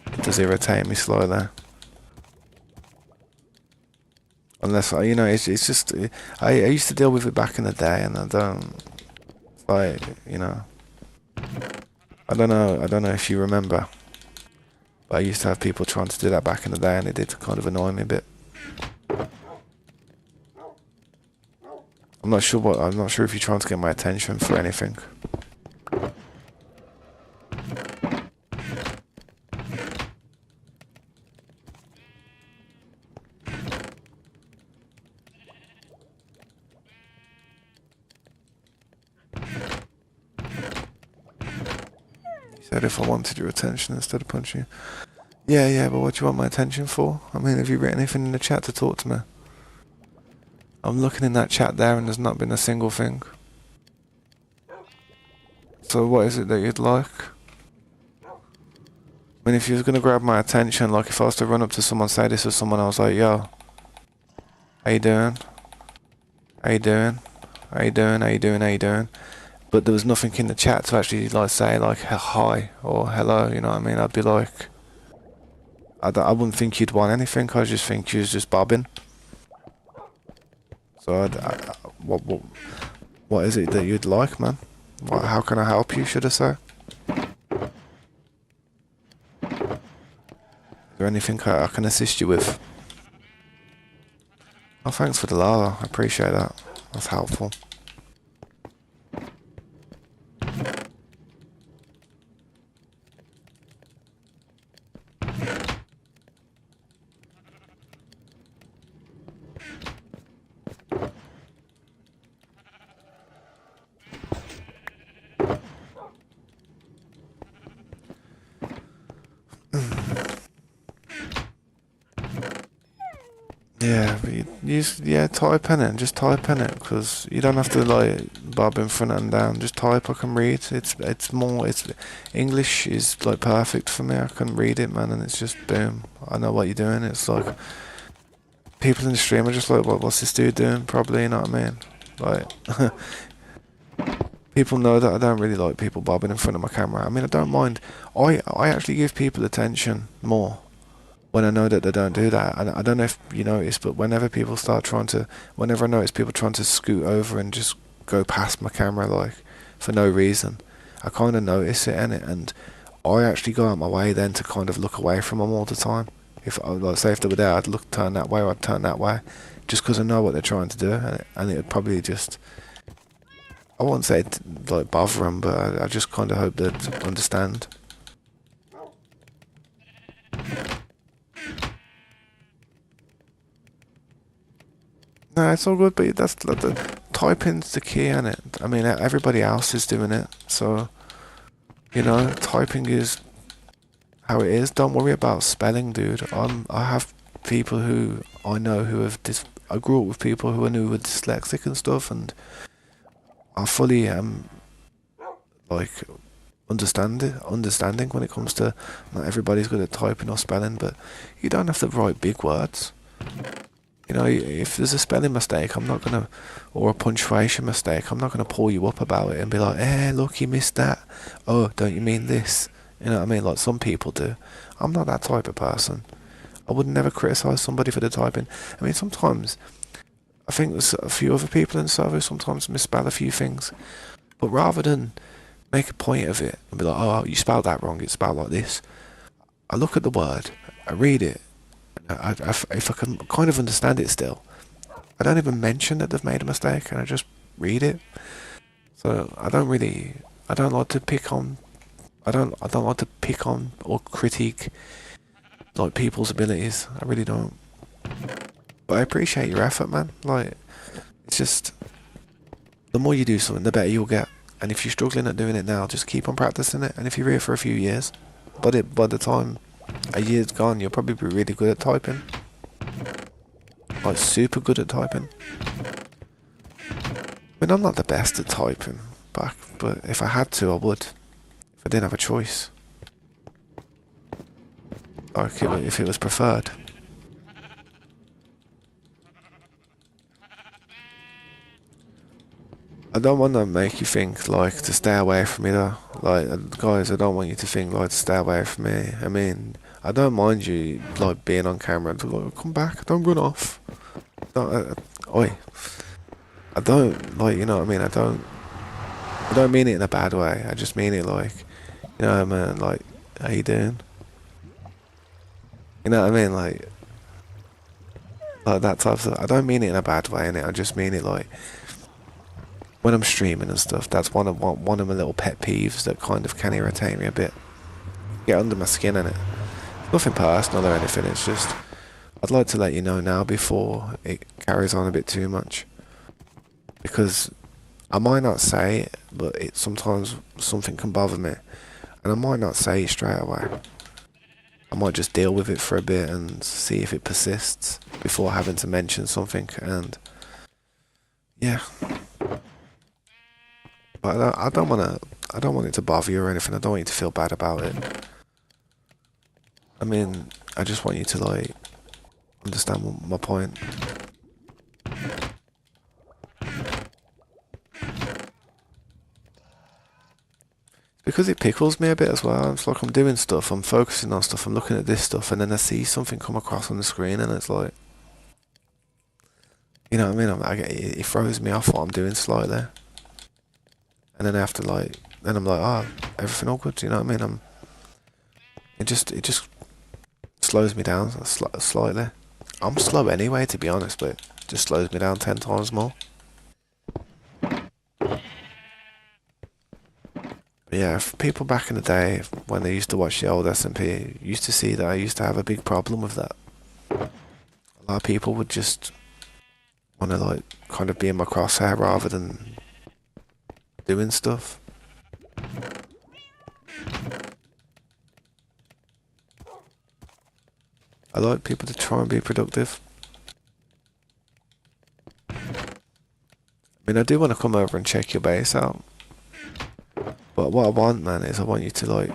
It does irritate me slowly. Unless, you know, it's just, I used to deal with it back in the day, and I don't, like, you know, I don't know if you remember, but I used to have people trying to do that back in the day, and it did kind of annoy me a bit. I'm not sure if you're trying to get my attention for anything. Said if I wanted your attention instead of punching you. Yeah, but what do you want my attention for? I mean, have you written anything in the chat to talk to me? I'm looking in that chat there and there's not been a single thing. So what is it that you'd like? I mean, if you was going to grab my attention, like if I was to run up to someone, say this to someone, I was like, yo, how you doing? How you doing? How you doing? How you doing? How you doing? but there was nothing in the chat to actually like say like hi or hello. You know what I mean? I'd be like, I wouldn't think you'd want anything. I just think you was just bobbing. So what what is it that you'd like, man? How can I help you? Should I say? Is there anything I can assist you with? Oh, thanks for the lava. I appreciate that. That's helpful. Yeah, but yeah, type in it. Just type in it, because you don't have to like bob in front and down. Just type. I can read. It's English is like perfect for me. I can read it, man, and it's just boom. I know what you're doing. It's like people in the stream are just like, what's this dude doing? Probably, you know what I mean? Like people know that I don't really like people bobbing in front of my camera. I mean, I don't mind. I actually give people attention more when I know that they don't do that. And I don't know if you notice, but whenever I notice people trying to scoot over and just go past my camera, like, for no reason, I kind of notice it, and I actually go out my way then to kind of look away from them all the time. If I, like, say if they were there, I'd turn that way, or I'd turn that way, just because I know what they're trying to do, and it would probably just, I won't say it, like, bother them, but I just kind of hope they'd understand. No, it's all good, but that's like the typing's the key, in it. I mean, everybody else is doing it, so you know, typing is how it is. Don't worry about spelling, dude. I have people who I know who have I grew up with people who I knew were dyslexic and stuff, and I fully am like understanding when it comes to not everybody's good at typing or spelling, but you don't have to write big words. You know, if there's a spelling mistake, or a punctuation mistake, I'm not gonna pull you up about it and be like, look, you missed that. Oh, don't you mean this? You know what I mean? Like some people do. I'm not that type of person. I would never criticise somebody for the typing. I mean, sometimes, I think there's a few other people in the server sometimes misspell a few things. But rather than make a point of it and be like, oh, you spelled that wrong, it's spelled like this, I look at the word, I read it, if I can kind of understand it still, I don't even mention that they've made a mistake, and I just read it. So I don't like to pick on, I don't like to pick on or critique like people's abilities. I really don't. But I appreciate your effort, man. Like, it's just, the more you do something, the better you'll get. And if you're struggling at doing it now, just keep on practicing it. And if you're here for a few years, by the time a year's gone, you'll probably be really good at typing. Like, super good at typing. I mean, I'm not the best at typing, but if I had to, I would. If I didn't have a choice. Like, if it was preferred. I don't want to make you think, like, to stay away from me, though. Like, guys, I don't want you to think, like, to stay away from me. I mean, I don't mind you, like, being on camera. Like, come back, don't run off. Oi. I don't, like, you know what I mean? I don't mean it in a bad way. I just mean it, like, you know what I mean? Like, how you doing? You know what I mean? Like that type of stuff. I don't mean it in a bad way, innit? I just mean it, like, when I'm streaming and stuff, that's one of my little pet peeves that kind of can irritate me a bit. Get under my skin, innit? Nothing personal or anything, it's just, I'd like to let you know now before it carries on a bit too much. Because I might not say it, but sometimes something can bother me. And I might not say it straight away. I might just deal with it for a bit and see if it persists before having to mention something, and yeah. But I don't want it to bother you or anything. I don't want you to feel bad about it. I mean, I just want you to, like, understand my point. because it pickles me a bit as well. It's like I'm doing stuff, I'm focusing on stuff, I'm looking at this stuff, and then I see something come across on the screen, and it's like, you know what I mean? It throws me off what I'm doing slightly, and then I have to like, then I'm like, oh, everything all good. You know what I mean? It just slows me down slightly. I'm slow anyway, to be honest, but it just slows me down 10 times more. But yeah, if people back in the day, when they used to watch the old SMP, used to see that I used to have a big problem with that. A lot of people would just want to like kind of be in my crosshair rather than doing stuff. I like people to try and be productive. I mean, I do want to come over and check your base out. But what I want, man, is I want you to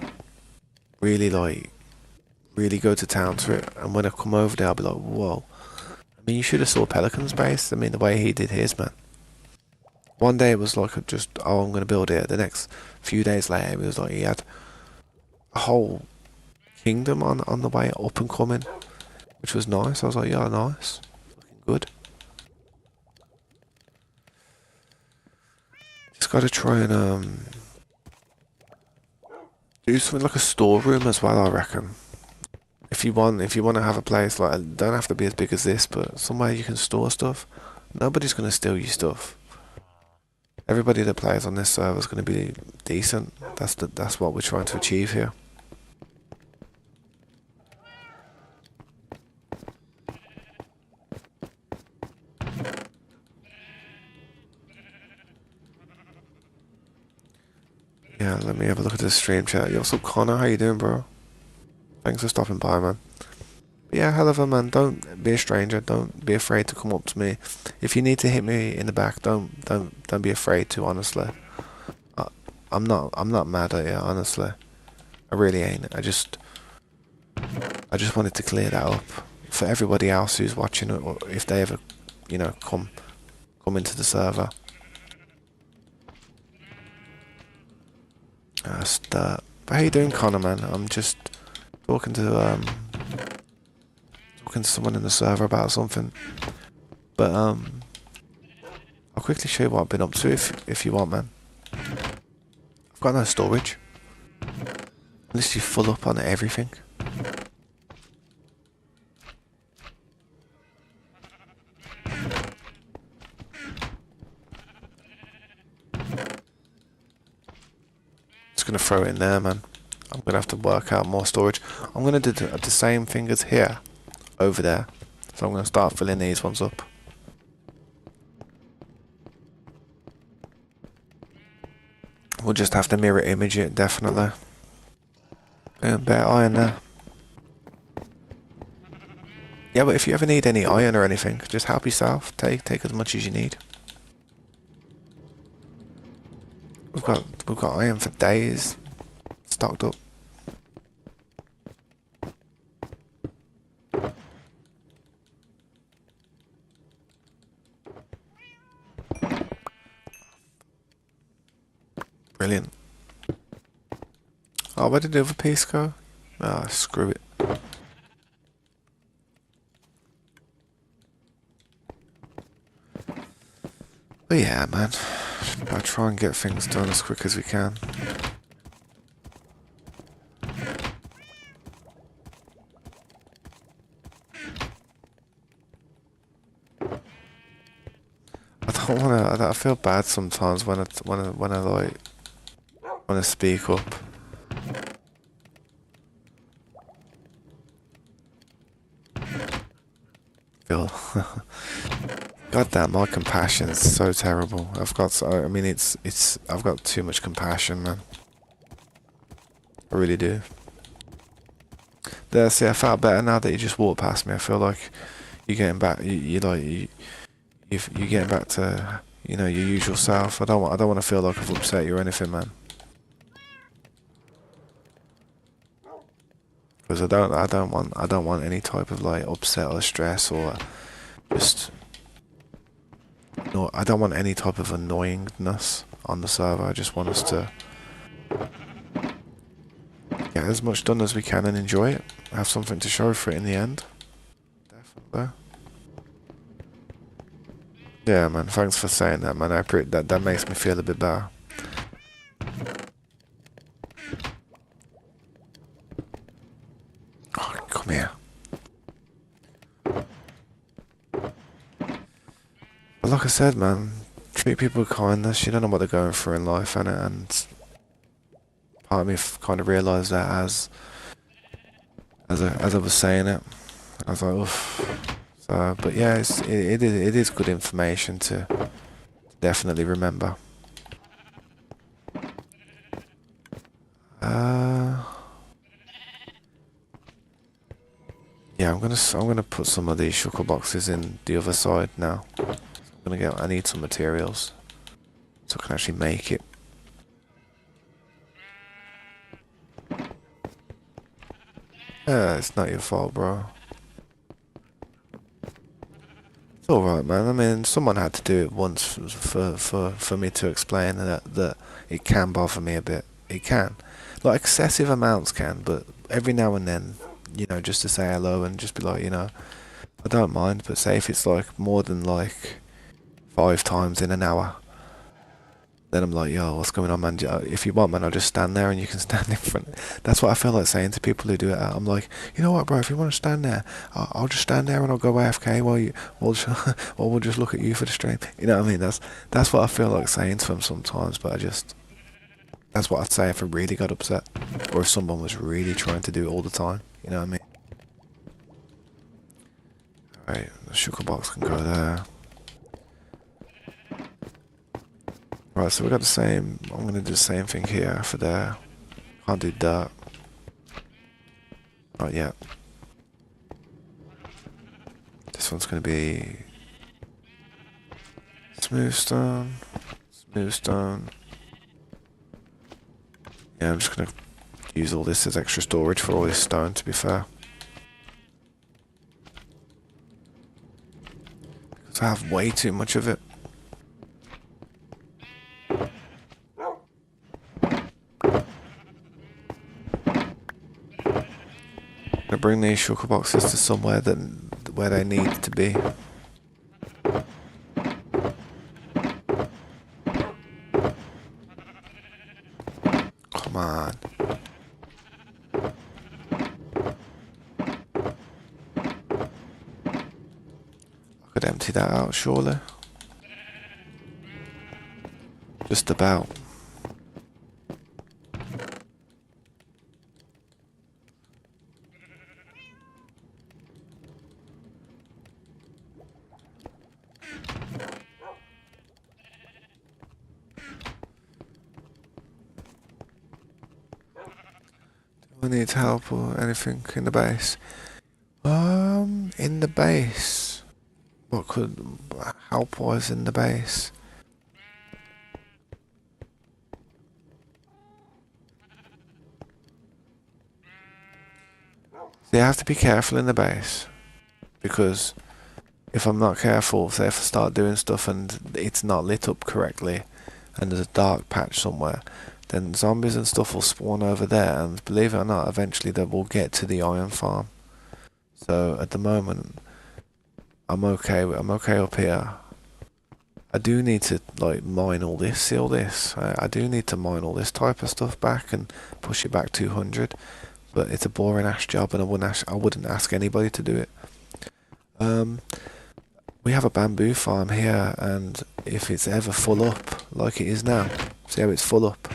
really really go to town for it. And when I come over there, I'll be like, whoa. I mean, you should have saw Pelican's base. I mean, the way he did his, man. One day it was like oh, I'm gonna build it. The next few days later, it was like he had a whole kingdom on the way up and coming, which was nice. I was like, yeah, nice, looking good. Just gotta try and do something like a storeroom as well, I reckon. If you want to have a place like, it don't have to be as big as this, but somewhere you can store stuff. Nobody's gonna steal your stuff. Everybody that plays on this server is going to be decent. That's what we're trying to achieve here. Yeah, let me have a look at the stream chat. Yo, what's up, Connor? How you doing, bro? Thanks for stopping by, man. But yeah, hell of a man. Don't be a stranger. Don't be afraid to come up to me. If you need to hit me in the back, don't be afraid to. Honestly, I'm not mad at you. Honestly, I really ain't. I just wanted to clear that up for everybody else who's watching it, or if they ever, come into the server. But how you doing, Connor, man? I'm just talking to someone in the server about something. But I'll quickly show you what I've been up to if you want, man. I've got no storage. Unless you full up on everything. Just gonna throw it in there, man. I'm gonna have to work out more storage. I'm gonna do the same thing as here, over there. So I'm gonna start filling these ones up. We'll just have to mirror image it, definitely. Better iron there. Yeah, but if you ever need any iron or anything, just help yourself. Take as much as you need. We've got iron for days, stocked up. Brilliant. Oh, where did the other piece go? Ah, screw it. But yeah, man, I try and get things done as quick as we can. I don't wanna. I feel bad sometimes when I like want to speak up. Feel. God damn, my compassion is so terrible. I've got too much compassion, man. I really do. There, see, I felt better now that you just walked past me. I feel like you're getting back. You're getting back to your usual self. I don't want to feel like I've upset you or anything, man. Because I don't want any type of like upset or stress or just. No, I don't want any type of annoyingness on the server. I just want us to get as much done as we can and enjoy it. Have something to show for it in the end. Definitely. Yeah, man. Thanks for saying that, man. That makes me feel a bit better. Oh, come here. But like I said, man, treat people with kindness. You don't know what they're going through in life, and part of me kind of realised that as I was saying it, I was like, oof. So, but yeah, it is good information to definitely remember. Yeah, I'm gonna put some of these shulker boxes in the other side now. So I need some materials so I can actually make it. Yeah, it's not your fault, bro. It's alright, man. I mean, someone had to do it once for me to explain that it can bother me a bit. It can. Like, excessive amounts can, but every now and then, just to say hello and just be like, I don't mind, but say if it's like more than like 5 times in an hour, then I'm like, yo, what's going on, man? If you want, man, I'll just stand there and you can stand in front. That's what I feel like saying to people who do it. I'm like, you know what, bro? If you want to stand there, I'll just stand there and I'll go AFK or we'll just look at you for the stream. You know what I mean? That's what I feel like saying to them sometimes. But that's what I'd say if I really got upset, or if someone was really trying to do it all the time. You know what I mean? All right, the sugar box can go there. Right, so we got the same. I'm going to do the same thing here for there. Can't do dirt. Not yet. This one's going to be smooth stone. Smooth stone. Yeah, I'm just going to use all this as extra storage for all this stone, to be fair. Because I have way too much of it. Bring these shulker boxes to somewhere where they need to be. Come on. I could empty that out, surely. Just about. I need help or anything in the base. In the base. What could help wise in the base? So you have to be careful in the base, because if I'm not careful, say if I start doing stuff and it's not lit up correctly and there's a dark patch somewhere, then zombies and stuff will spawn over there, and believe it or not, eventually they will get to the iron farm. So at the moment, I'm okay up here. I do need to like mine all this, see all this. I do need to mine all this type of stuff back and push it back 200, but it's a boring ass job, and I wouldn't ask anybody to do it. We have a bamboo farm here, and if it's ever full up, like it is now, see how it's full up?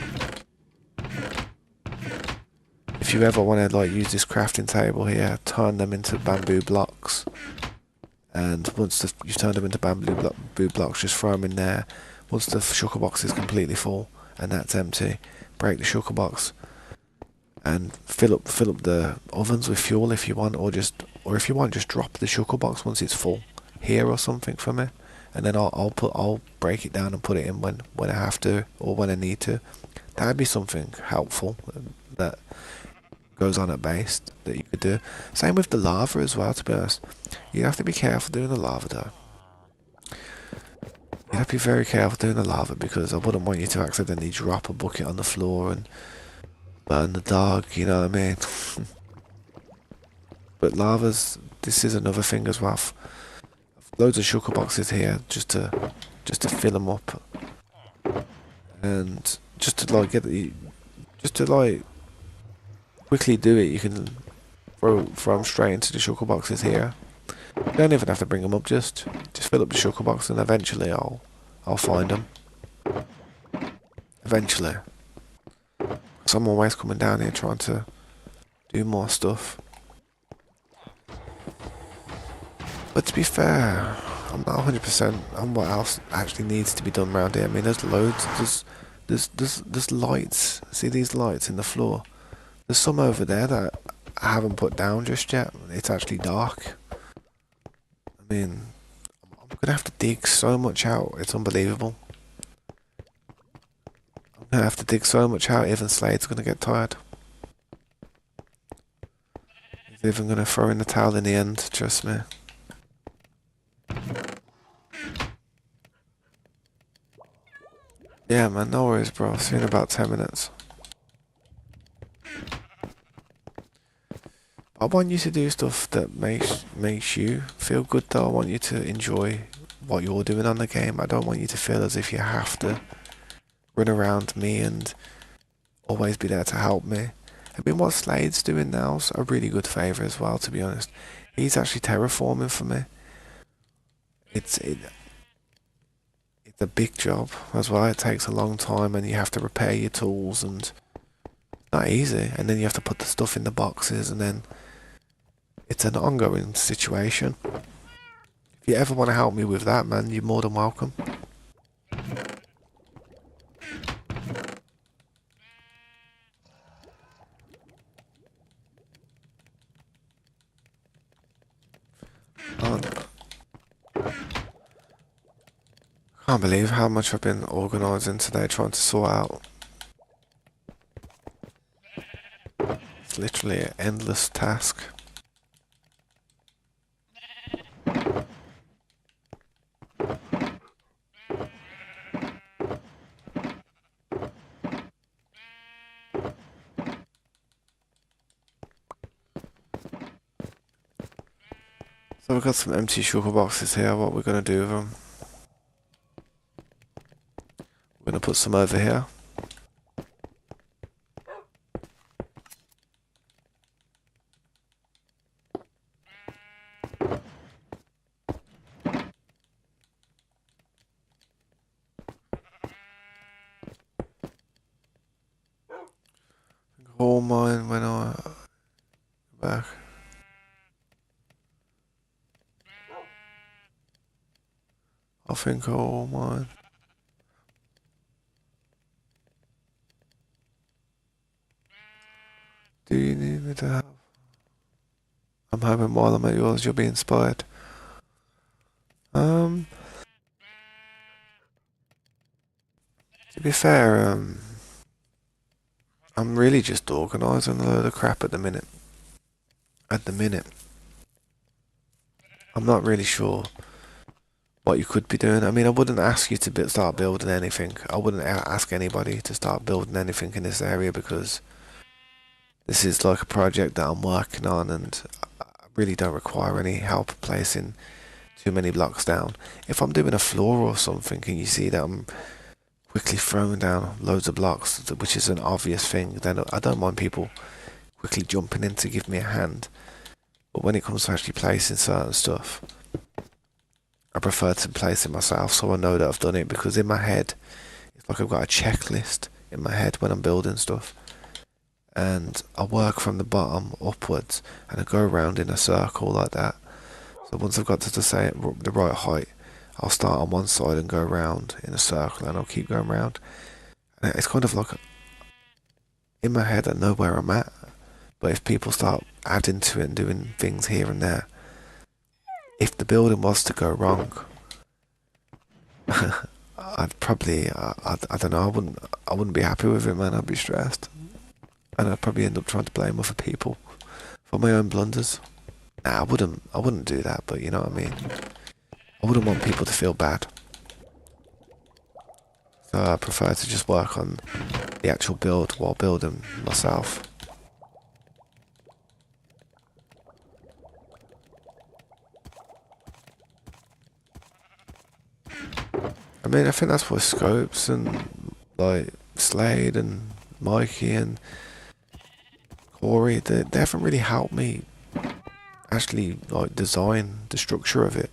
If you ever want to like use this crafting table here, turn them into bamboo blocks, and once you've turned them into bamboo blocks, just throw them in there. Once the shulker box is completely full and that's empty, break the shulker box and fill up the ovens with fuel if you want, or if you want, just drop the shulker box once it's full here or something for me, and then I'll break it down and put it in when I have to or when I need to. That'd be something helpful that goes on at base that you could do. Same with the lava as well, to be honest. You have to be careful doing the lava though. You have to be very careful doing the lava, because I wouldn't want you to accidentally drop a bucket on the floor and burn the dog, you know what I mean? But this is another thing as well. I've loads of sugar boxes here just to fill them up, and just to like just to like quickly do it. You can throw them straight into the sugar boxes here. You don't even have to bring them up. Just fill up the sugar box, and eventually I'll find them. Eventually, because I'm always coming down here trying to do more stuff. But to be fair, I'm not 100% on what else actually needs to be done around here. I mean, there's loads. There's lights. See these lights in the floor? There's some over there that I haven't put down just yet. It's actually dark. I mean, I'm gonna have to dig so much out. It's unbelievable. I'm gonna have to dig so much out. Even Slade's gonna get tired. He's even gonna throw in the towel in the end. Trust me. Yeah, man, no worries, bro. See you in about 10 minutes. I want you to do stuff that makes you feel good, though. I want you to enjoy what you're doing on the game. I don't want you to feel as if you have to run around me and always be there to help me. I mean, what Slade's doing now's a really good favour as well, to be honest. He's actually terraforming for me. It's a big job as well. It takes a long time, and you have to repair your tools, and it's not easy. And then you have to put the stuff in the boxes, and then it's an ongoing situation. If you ever want to help me with that, man, you're more than welcome. Oh, I can't believe how much I've been organising today, trying to sort out. It's literally an endless task. So we've got some empty sugar boxes here. What we're going to do with them? We're going to put some over here. All mine when I go back. I think all mine. Do you need me to have? I'm hoping while I'm at yours, you'll be inspired. To be fair, I'm really just organising a load of crap at the minute. I'm not really sure what you could be doing. I mean, I wouldn't ask you to start building anything. I wouldn't ask anybody to start building anything in this area, because this is like a project that I'm working on, and I really don't require any help placing too many blocks down. If I'm doing a floor or something and you see that I'm quickly throwing down loads of blocks, which is an obvious thing, then I don't mind people quickly jumping in to give me a hand. But when it comes to actually placing certain stuff, I prefer to place it myself, so I know that I've done it, because in my head, it's like I've got a checklist in my head when I'm building stuff. And I work from the bottom upwards, and I go around in a circle like that. So once I've got to the right height, I'll start on one side and go around in a circle, and I'll keep going around. And it's kind of like, in my head I know where I'm at, but if people start adding to it and doing things here and there, if the building was to go wrong, I'd probably, I don't know, I wouldn't be happy with it, man. I'd be stressed, and I'd probably end up trying to blame other people for my own blunders. Nah, I wouldn't do that, but you know what I mean. I wouldn't want people to feel bad. So I prefer to just work on the actual build while building myself. I mean, I think that's what Scopes and like Slade and Mikey and Corey, they haven't really helped me actually like design the structure of it.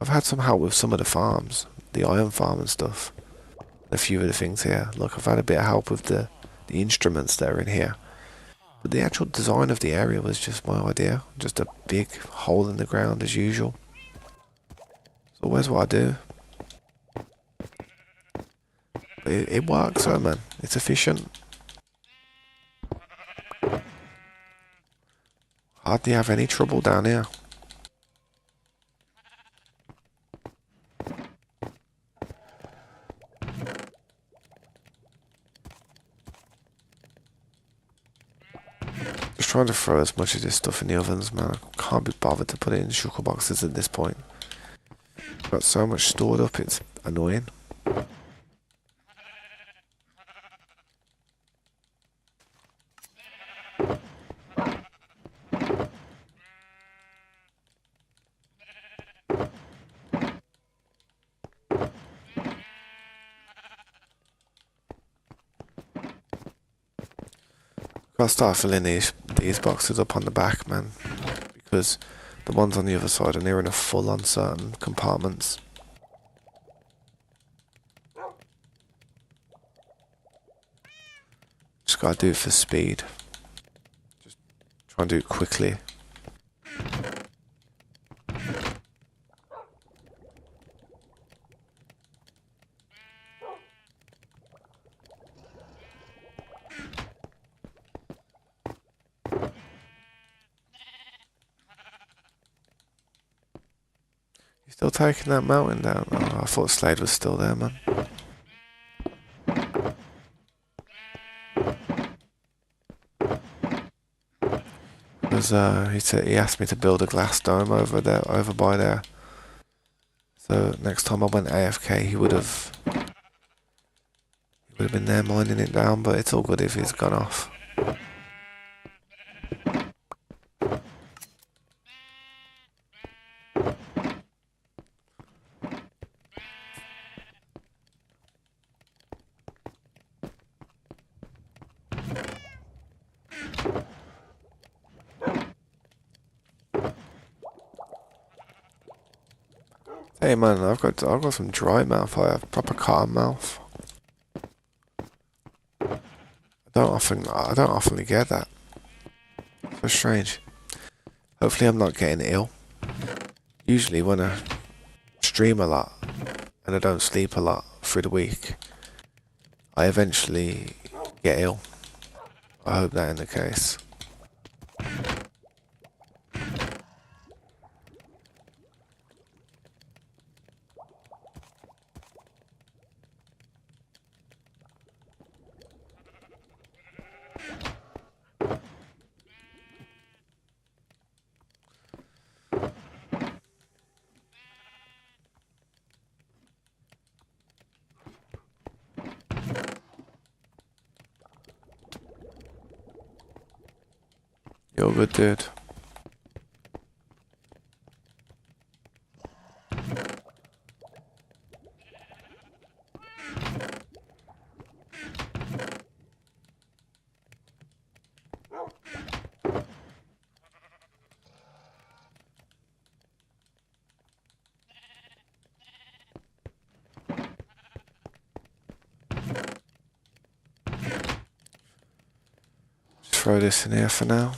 I've had some help with some of the farms, the iron farm and stuff, and a few of the things here. Like I've had a bit of help with the instruments that are in here. But the actual design of the area was just my idea. Just a big hole in the ground as usual. It's always what I do. But it works though, man. It's efficient. Hardly have any trouble down here. Just trying to throw as much of this stuff in the ovens, man. I can't be bothered to put it in shulker boxes at this point. Got so much stored up, it's annoying. Gotta start filling these boxes up on the back, man, because the ones on the other side are near enough full on certain compartments. Just gotta do it for speed. Just try and do it quickly. You still taking that mountain down? Oh, I thought Slade was still there, man. Because he asked me to build a glass dome over by there. So next time I went AFK, he would have been there mining it down. But it's all good if he's gone off. Hey man, I've got some dry mouth. I have proper cotton mouth. I don't often get that. So strange. Hopefully I'm not getting ill. Usually when I stream a lot and I don't sleep a lot through the week, I eventually get ill. I hope that ain't the case. You're good, dude. Just throw this in here for now.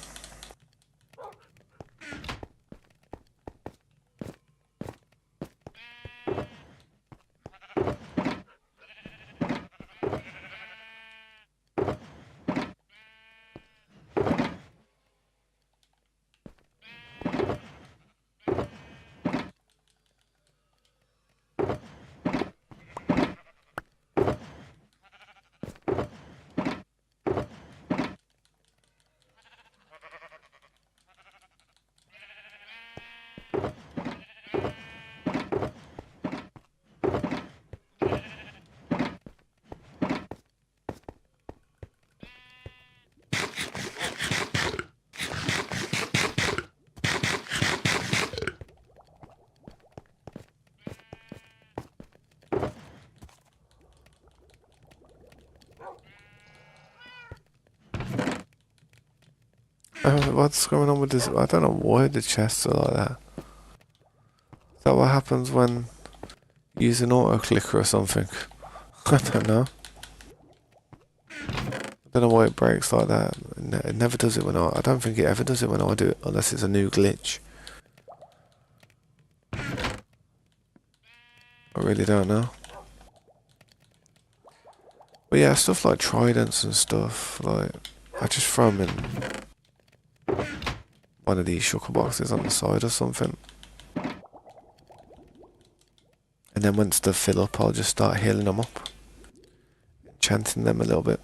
What's going on with this? I don't know why the chests are like that. Is that what happens when you use an auto clicker or something? I don't know. I don't know why it breaks like that. It never does it when I don't think it ever does it when I do it, unless it's a new glitch. I really don't know. But yeah, stuff like tridents and stuff, like, I just throw them in one of these shulker boxes on the side or something. And then once they fill up, I'll just start healing them up. Enchanting them a little bit.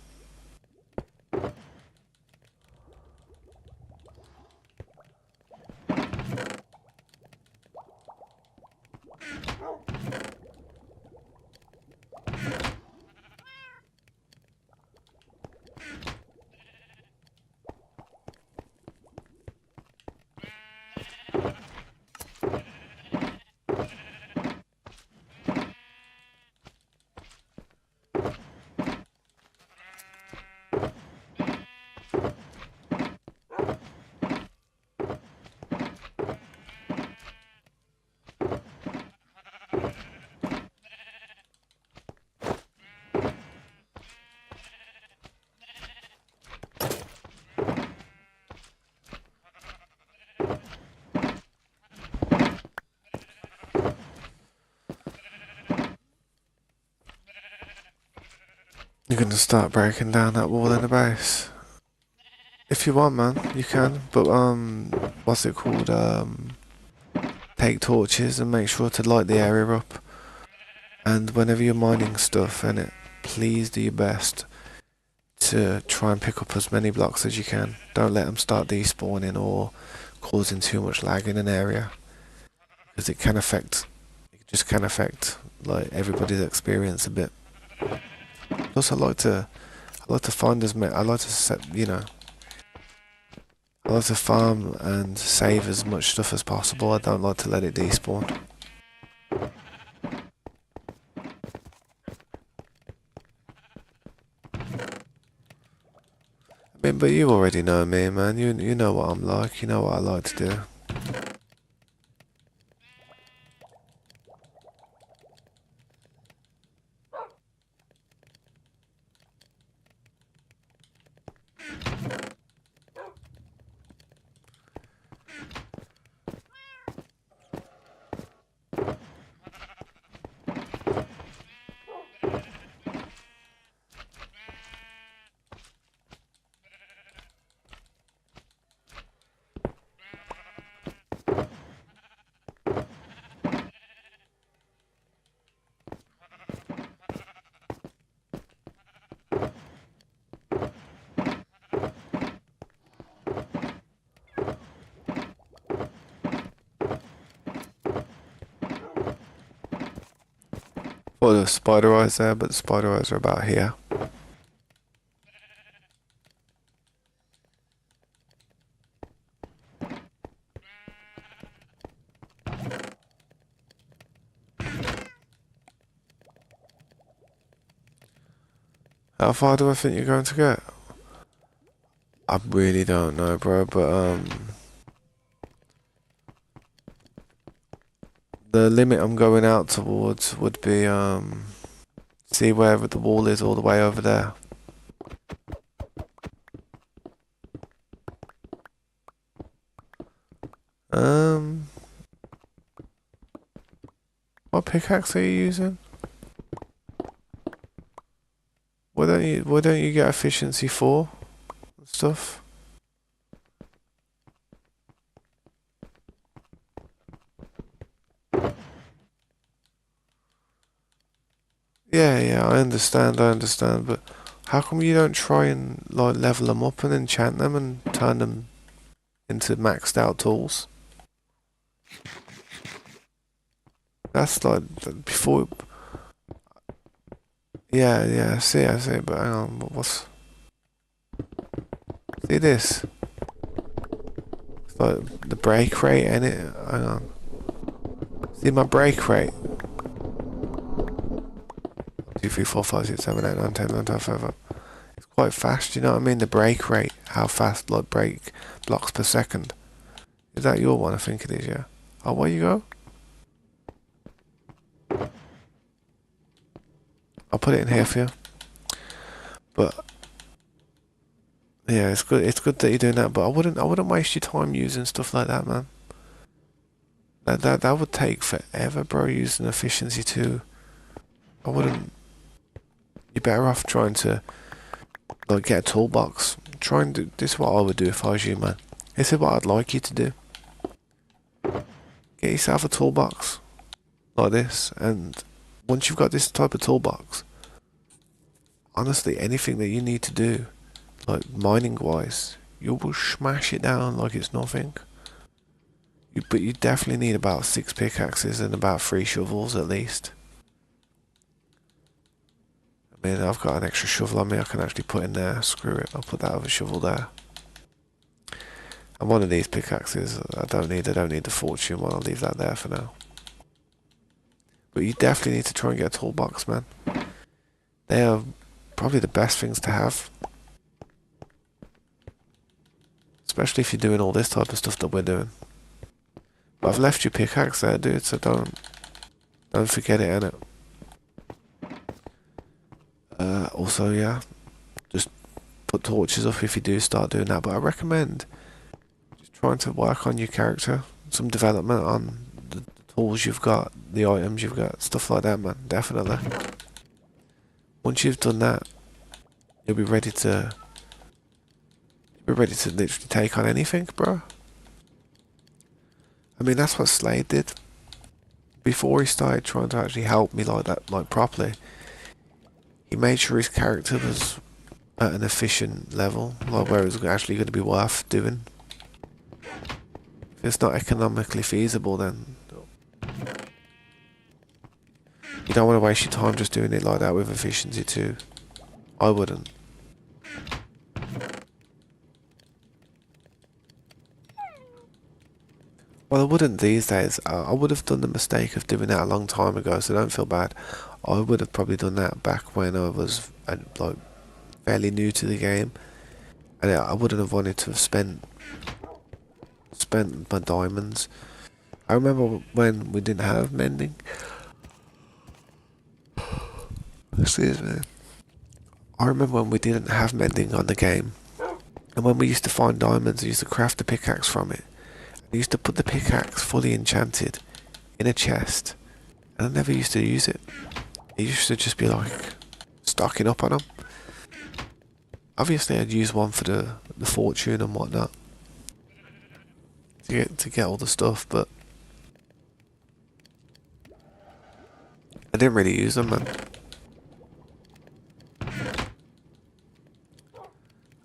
You're gonna start breaking down that wall in the base. If you want, man, you can. But what's it called? Take torches and make sure to light the area up. And whenever you're mining stuff, in it, please do your best to try and pick up as many blocks as you can. Don't let them start despawning or causing too much lag in an area, because it just can affect like everybody's experience a bit. Plus, I like to find as many. I like to I like to farm and save as much stuff as possible. I don't like to let it despawn. I mean, but you already know me, man. You know what I'm like. You know what I like to do. Well, there's spider eyes there, but the spider eyes are about here. How far do I think you're going to get? I really don't know, bro, but the limit I'm going out towards would be see wherever the wall is all the way over there. What pickaxe are you using? Why don't you get efficiency 4 and stuff? Yeah, I understand, but how come you don't try and like level them up and enchant them and turn them into maxed out tools? That's like before. Yeah, I see, but hang on, what's... See this? It's like the break rate, ain't it? Hang on. See my break rate? 2, 3, 4, 5, 6, 7, 8, 9, 10, 11, 12, 13. It's quite fast, you know what I mean? The break rate. how fast like break blocks per second. Is that your one? I think it is, yeah. Oh, where you go? I'll put it in here for you. But yeah, it's good. It's good that you're doing that. But I wouldn't waste your time using stuff like that, man. That would take forever, bro. Using efficiency too. I wouldn't. You're better off trying to like get a toolbox. Try and do this. Is what I would do if I was you, man. This is what I'd like you to do. Get yourself a toolbox like this, and once you've got this type of toolbox, honestly, anything that you need to do, like mining wise, you will smash it down like it's nothing. But you definitely need about 6 pickaxes and about 3 shovels at least. I mean, I've got an extra shovel on me I can actually put in there. Screw it, I'll put that other shovel there. And one of these pickaxes I don't need the fortune one, I'll leave that there for now. But you definitely need to try and get a toolbox, man. They are probably the best things to have. Especially if you're doing all this type of stuff that we're doing. But I've left your pickaxe there, dude, so don't forget it, innit? Also, yeah, just put torches up if you do start doing that. But I recommend just trying to work on your character, some development on the tools you've got, the items you've got, stuff like that, man. Definitely. Once you've done that, you'll be ready to literally take on anything, bro. I mean, that's what Slade did. Before he started trying to actually help me like that, like properly, he made sure his character was at an efficient level, like where it was actually going to be worth doing. If it's not economically feasible, then you don't want to waste your time just doing it like that with efficiency too. I wouldn't. Well, I wouldn't these days. I would have done the mistake of doing that a long time ago, so don't feel bad. I would have probably done that back when I was like fairly new to the game, and I wouldn't have wanted to have spent my diamonds. I remember when we didn't have mending. Excuse me. I remember when we didn't have mending on the game, and when we used to find diamonds, I used to craft a pickaxe from it. I used to put the pickaxe fully enchanted in a chest, and I never used to use it. It used to just be like stocking up on them. Obviously, I'd use one for the fortune and whatnot to get all the stuff, but I didn't really use them, man.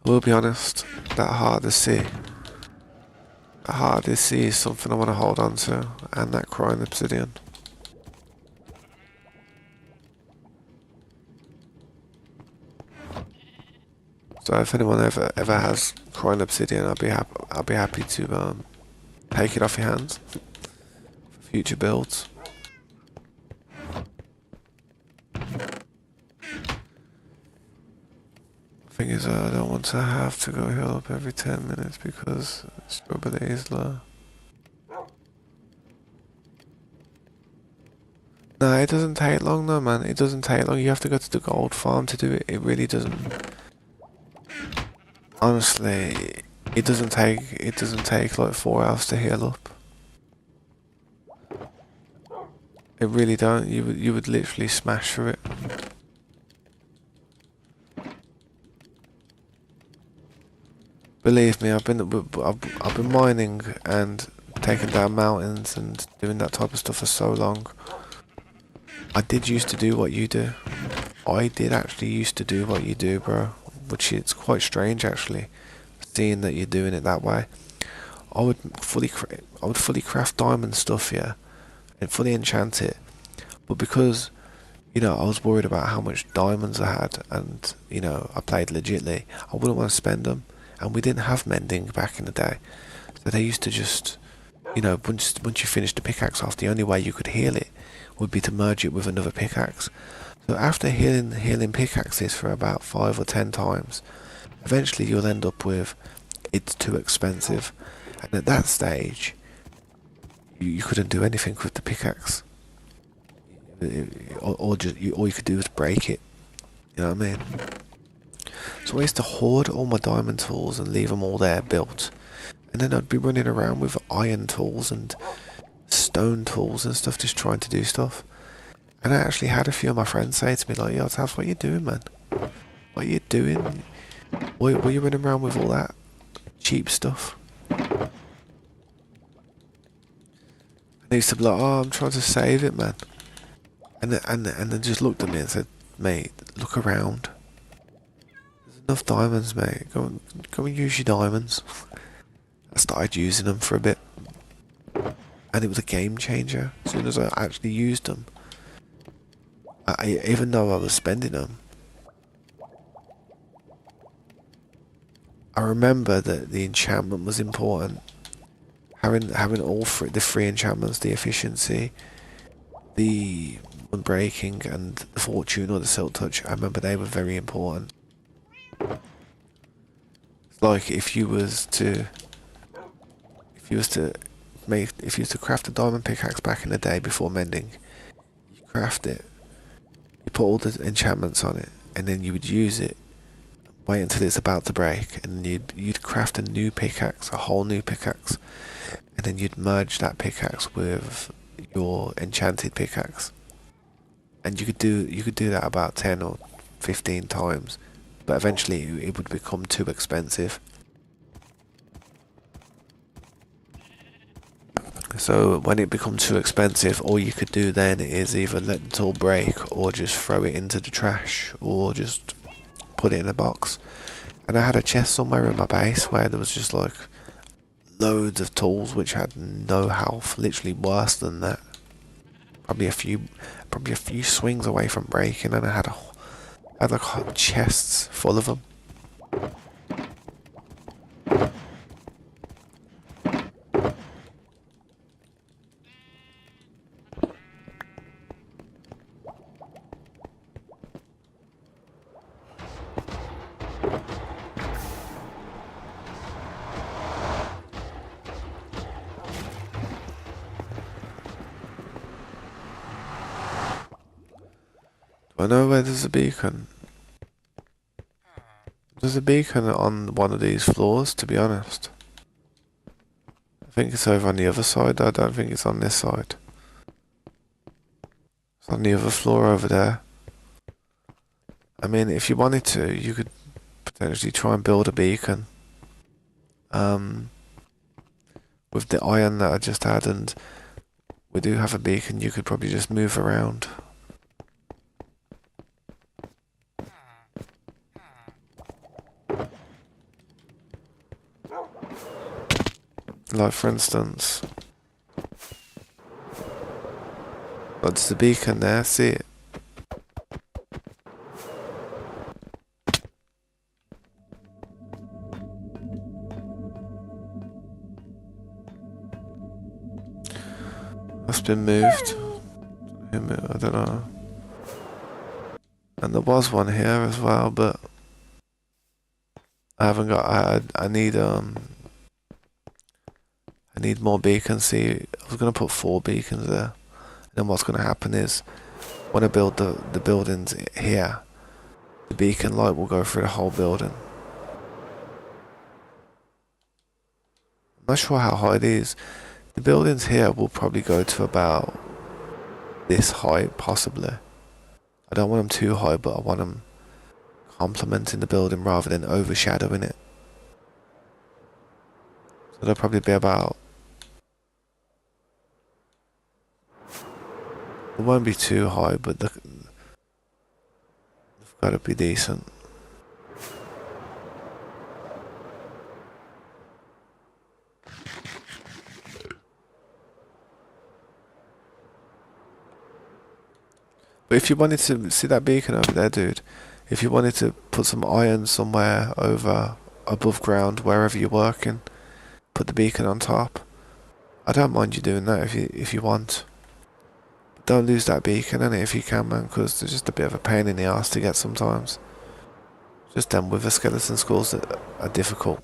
I will be honest, that hard to see. That hard to see is something I want to hold on to, and that crying obsidian. So if anyone ever has crying obsidian, I'll be happy to take it off your hands for future builds. Thing is, I don't want to have to go heal up every 10 minutes because stability is low. No, it doesn't take long though, man. It doesn't take long. You have to go to the gold farm to do it. It really doesn't. Honestly, it doesn't take like 4 hours to heal up. It really don't. You would literally smash through it. Believe me, I've been mining and taking down mountains and doing that type of stuff for so long. I did used to do what you do. I did actually used to do what you do, bro. Which is quite strange, actually, seeing that you're doing it that way. I would fully craft diamond stuff, yeah, and fully enchant it. But because, you know, I was worried about how much diamonds I had, and you know, I played legitly, I wouldn't want to spend them. And we didn't have mending back in the day, so they used to just, you know, once you finished the pickaxe off, the only way you could heal it would be to merge it with another pickaxe. So after healing pickaxes for about 5 or 10 times, eventually you'll end up with it's too expensive, and at that stage you couldn't do anything with the pickaxe, all you could do was break it. You know what I mean? So I used to hoard all my diamond tools and leave them all there built, and then I'd be running around with iron tools and stone tools and stuff, just trying to do stuff. And I actually had a few of my friends say to me like, "Yo, Taz, what are you doing, man? What are you doing? Why are you running around with all that cheap stuff?" And they used to be like, "Oh, I'm trying to save it, man." And then just looked at me and said, "Mate, look around. There's enough diamonds, mate. Go and use your diamonds." I started using them for a bit, and it was a game changer. As soon as I actually used them, even though I was spending them, I remember that the enchantment was important. Having all the three enchantments, the efficiency, the unbreaking, and the fortune or the silk touch. I remember they were very important. Like if you was to craft a diamond pickaxe back in the day before mending, you craft it, you put all the enchantments on it, and then you would use it, wait until it's about to break, and you'd craft a new pickaxe, a whole new pickaxe, and then you'd merge that pickaxe with your enchanted pickaxe, and you could do that about 10 or 15 times, but eventually it would become too expensive. So when it becomes too expensive, all you could do then is either let the tool break, or just throw it into the trash, or just put it in a box. And I had a chest somewhere in my base where there was just like loads of tools which had no health, literally worse than that. Probably a few swings away from breaking, and I had like chests full of them. I know where there's a beacon. There's a beacon on one of these floors, to be honest. I think it's over on the other side. I don't think it's on this side. It's on the other floor over there. I mean, if you wanted to, you could potentially try and build a beacon. With the iron that I just had, and we do have a beacon, you could probably just move around. Like for instance, that's the beacon there, see it? That's been moved. I don't know. And there was one here as well, but I haven't got. I need more beacons. See, I was gonna put 4 beacons there. And then what's gonna happen is, when I build the buildings here, the beacon light will go through the whole building. I'm not sure how high it is. The buildings here will probably go to about this height, possibly. I don't want them too high, but I want them complementing the building rather than overshadowing it. So they'll probably be about... It won't be too high, but they've got to be decent. But if you wanted to see that beacon over there, dude, if you wanted to put some iron somewhere over above ground, wherever you're working, put the beacon on top. I don't mind you doing that if you want. But don't lose that beacon in it if you can, man, because they're just a bit of a pain in the ass to get sometimes. Just them with the skeleton skulls that are difficult.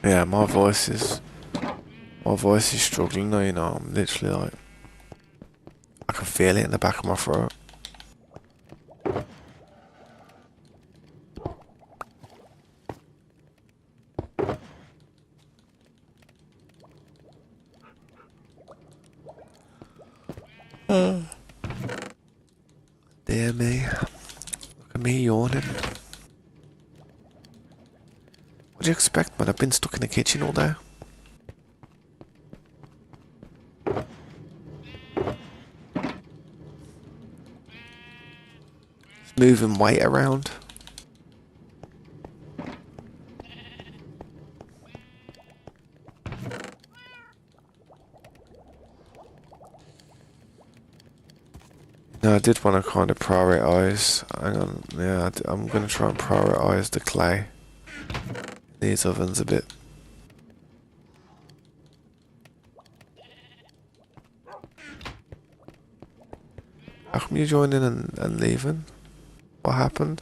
Yeah, my voice is struggling now, you know. I'm literally like, I can feel it in the back of my throat. Dear me, look at me yawning. What do you expect, man? I've been stuck in the kitchen all day. Moving weight around. No, I did want to kind of prioritise. Hang on, yeah, I'm going to try and prioritise the clay in these ovens a bit. How come you joining and leaving? What happened?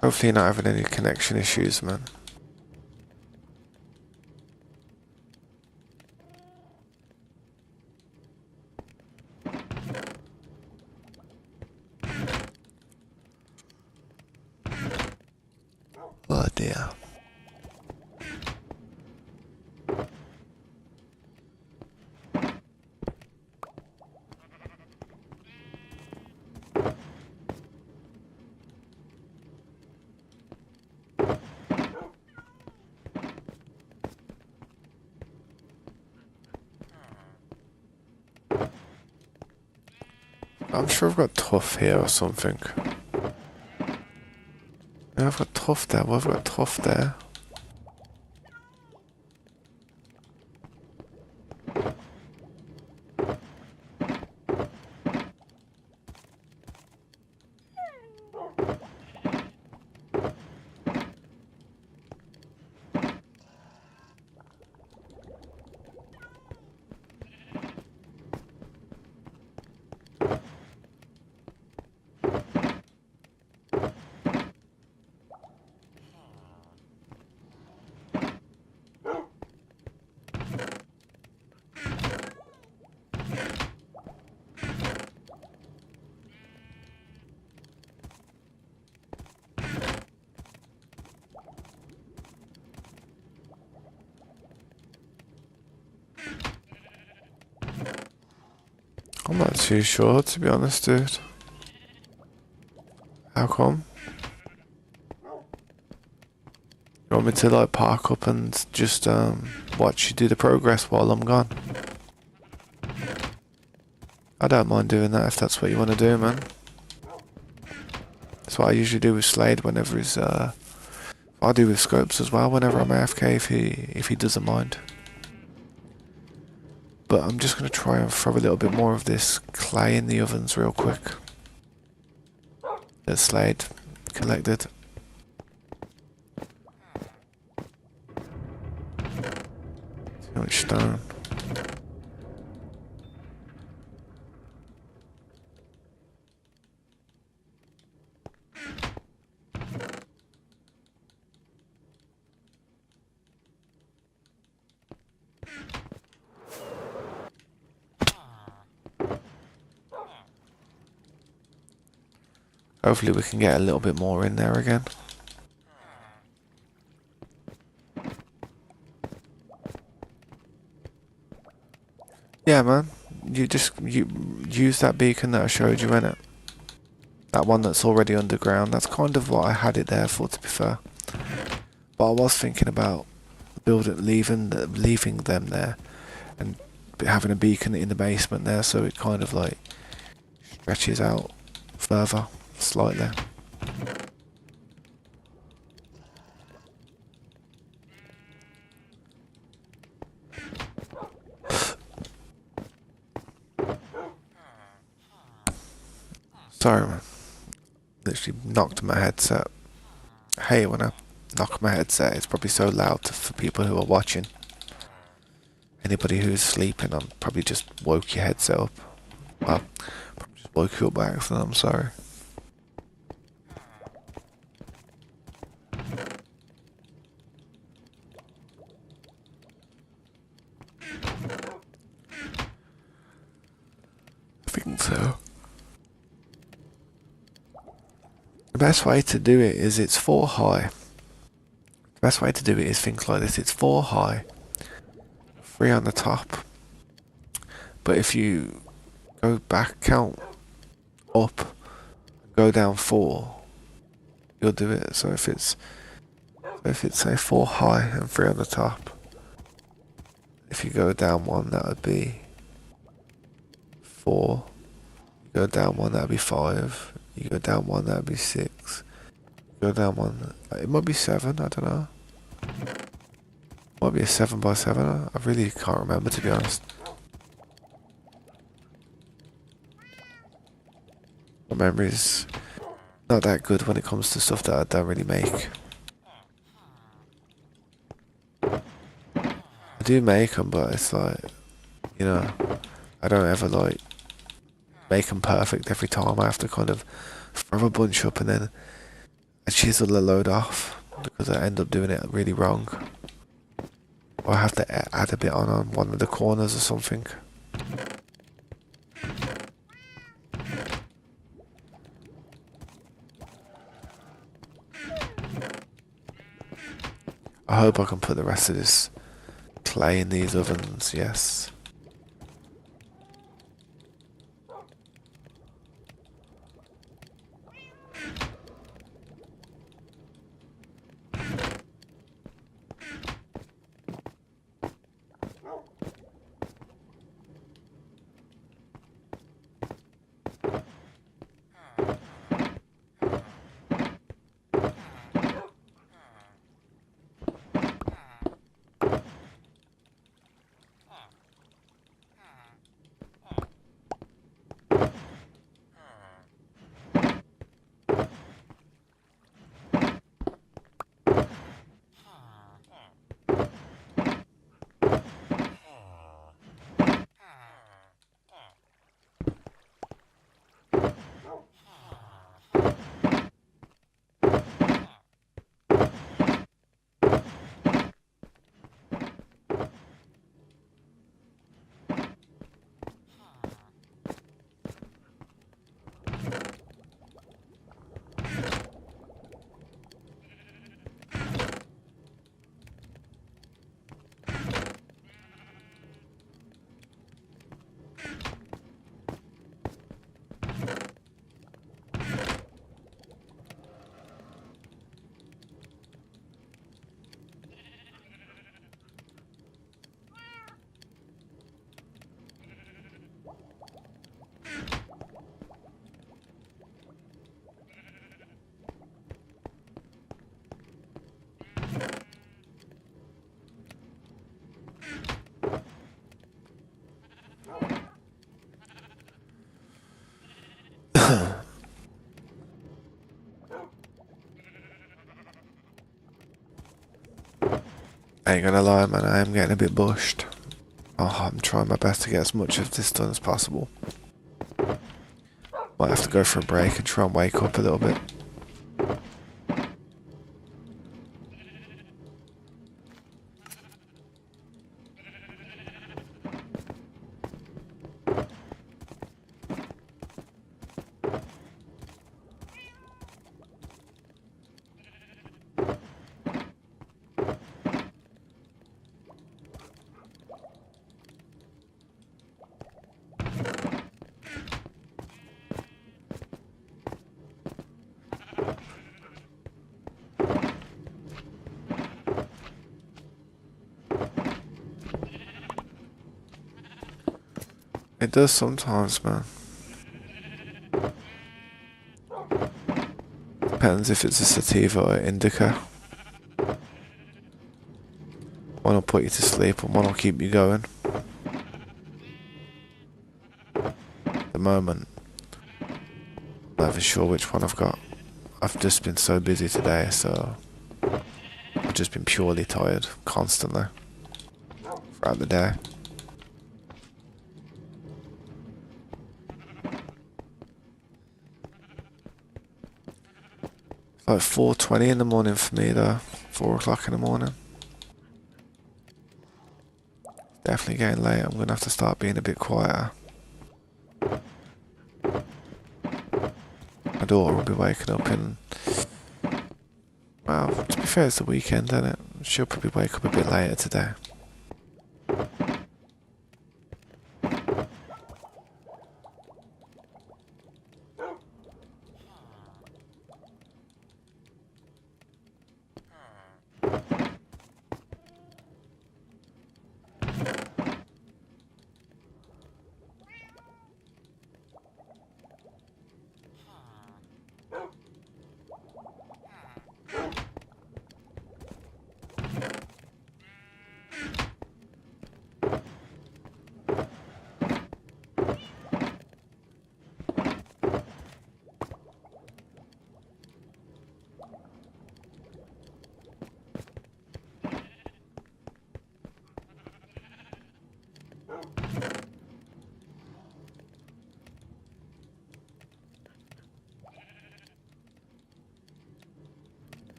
Hopefully you're not having any connection issues, man. Oh dear. I'm sure I've got tough here or something. Yeah, I've got tough there. Well, I've got tough there. I'm not too sure, to be honest, dude. How come? You want me to like park up and just watch you do the progress while I'm gone? I don't mind doing that if that's what you want to do, man. That's what I usually do with Slade whenever he's I do with Scopes as well whenever I'm AFK if he doesn't mind. But I'm just gonna try and throw a little bit more of this clay in the ovens real quick. That Slade collected. Too much stone. Hopefully we can get a little bit more in there again. Yeah, man. You use that beacon that I showed you in it. That one that's already underground. That's kind of what I had it there for, to be fair. But I was thinking about leaving them there and having a beacon in the basement there, so it kind of like stretches out further slightly. Sorry, man. Literally knocked my headset. Hey, when I knock my headset, it's probably so loud for people who are watching. Anybody who's sleeping, I'm probably just woke your headset up. Well, probably just woke you up by accident. I'm sorry. I think so. The best way to do it is it's 4 high. The best way to do it is things like this. It's 4 high, 3 on the top. But if you go back, count up, go down 4, you'll do it. So if it's say 4 high and 3 on the top, if you go down 1, that would be 4. You go down 1, that would be 5. You go down 1, that would be 6. You go down 1, it might be 7. I don't know. Might be a 7 by 7. I really can't remember, to be honest. My memory's not that good when it comes to stuff that I don't really make. I do make them, but it's like, you know, I don't ever like make them perfect every time. I have to kind of throw a bunch up and then I chisel a load off because I end up doing it really wrong. Or I have to add a bit on one of the corners or something. I hope I can put the rest of this clay in these ovens, yes. I ain't gonna lie, man, I am getting a bit bushed. Oh, I'm trying my best to get as much of this done as possible. Might have to go for a break and try and wake up a little bit. It does sometimes, man. Depends if it's a sativa or indica. One will put you to sleep and one will keep you going. At the moment, I'm not even sure which one I've got. I've just been so busy today, so I've just been purely tired constantly throughout the day. It's like 4:20 in the morning for me though. 4 o'clock in the morning. Definitely getting late. I'm gonna have to start being a bit quieter. My daughter will be waking up in... Well, to be fair, it's the weekend, isn't it? She'll probably wake up a bit later today.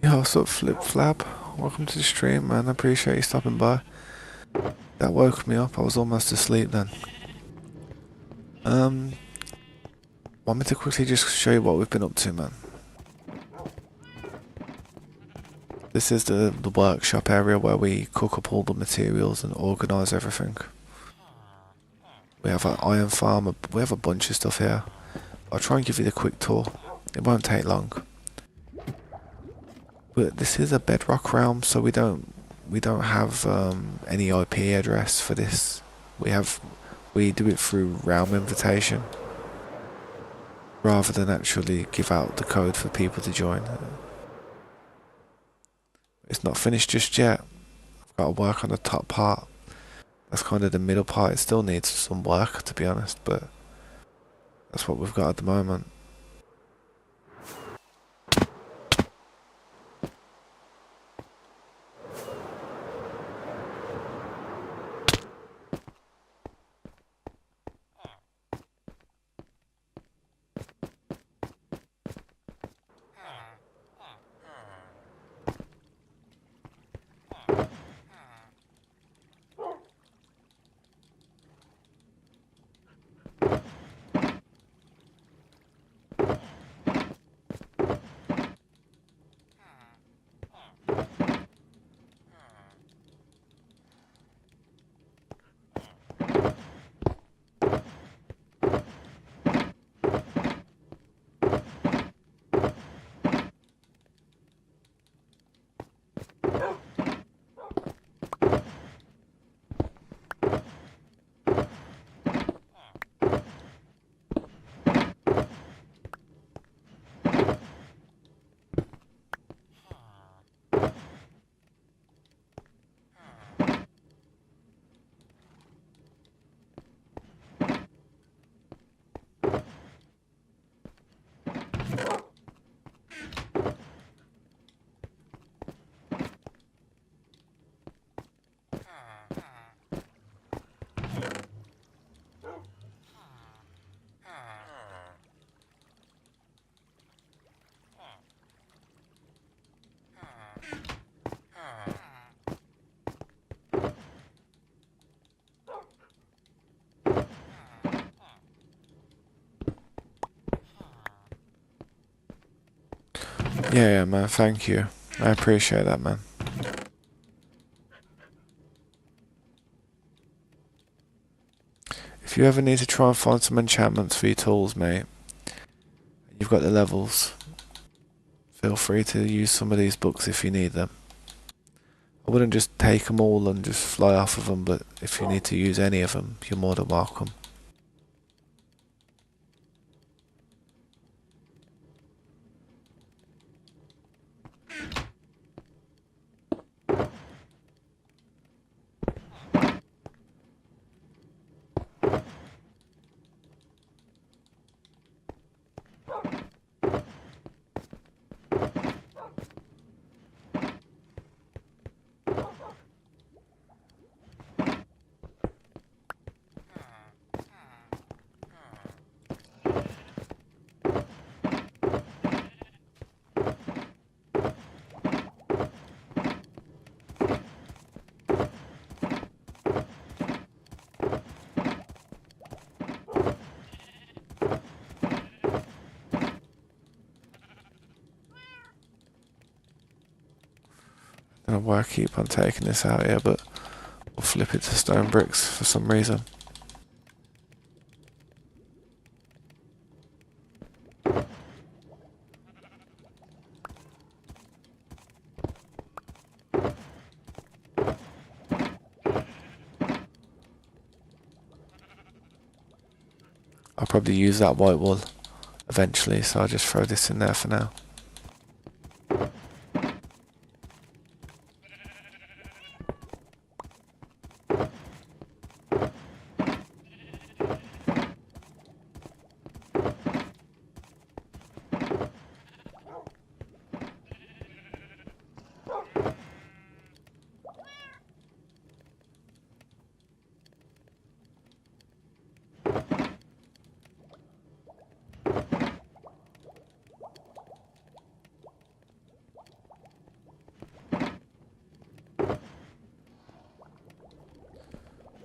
Yo, what's up, Flip Flab? Welcome to the stream, man. I appreciate you stopping by. That woke me up. I was almost asleep then. Want me to quickly just show you what we've been up to, man? This is the workshop area where we cook up all the materials and organise everything. We have an iron farm. We have a bunch of stuff here. I'll try and give you the quick tour. It won't take long. But this is a bedrock realm, so we don't have any IP address for this. We do it through realm invitation rather than actually give out the code for people to join. It's not finished just yet. I've got to work on the top part. That's kind of the middle part. It still needs some work, to be honest, but that's what we've got at the moment. Yeah, man, thank you. I appreciate that, man. If you ever need to try and find some enchantments for your tools, mate, you've got the levels, feel free to use some of these books if you need them. I wouldn't just take them all and just fly off of them, but if you need to use any of them, you're more than welcome. I don't know why I keep on taking this out here, but we'll flip it to stone bricks for some reason. I'll probably use that white wool eventually, so I'll just throw this in there for now.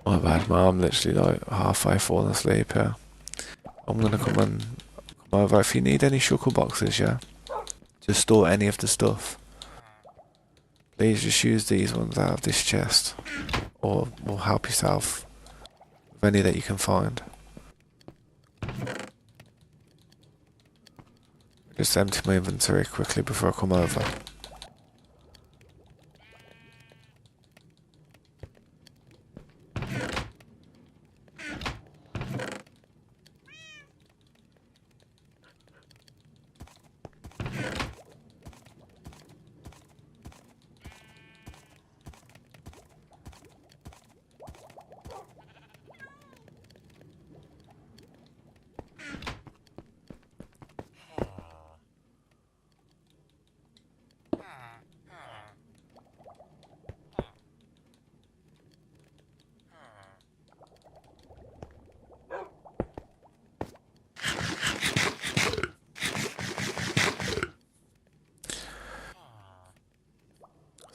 My bad, man. I'm literally like halfway falling asleep here. I'm gonna come over. If you need any shulker boxes, yeah, just store any of the stuff. Please just use these ones out of this chest, or help yourself with any that you can find. Just empty my inventory quickly before I come over.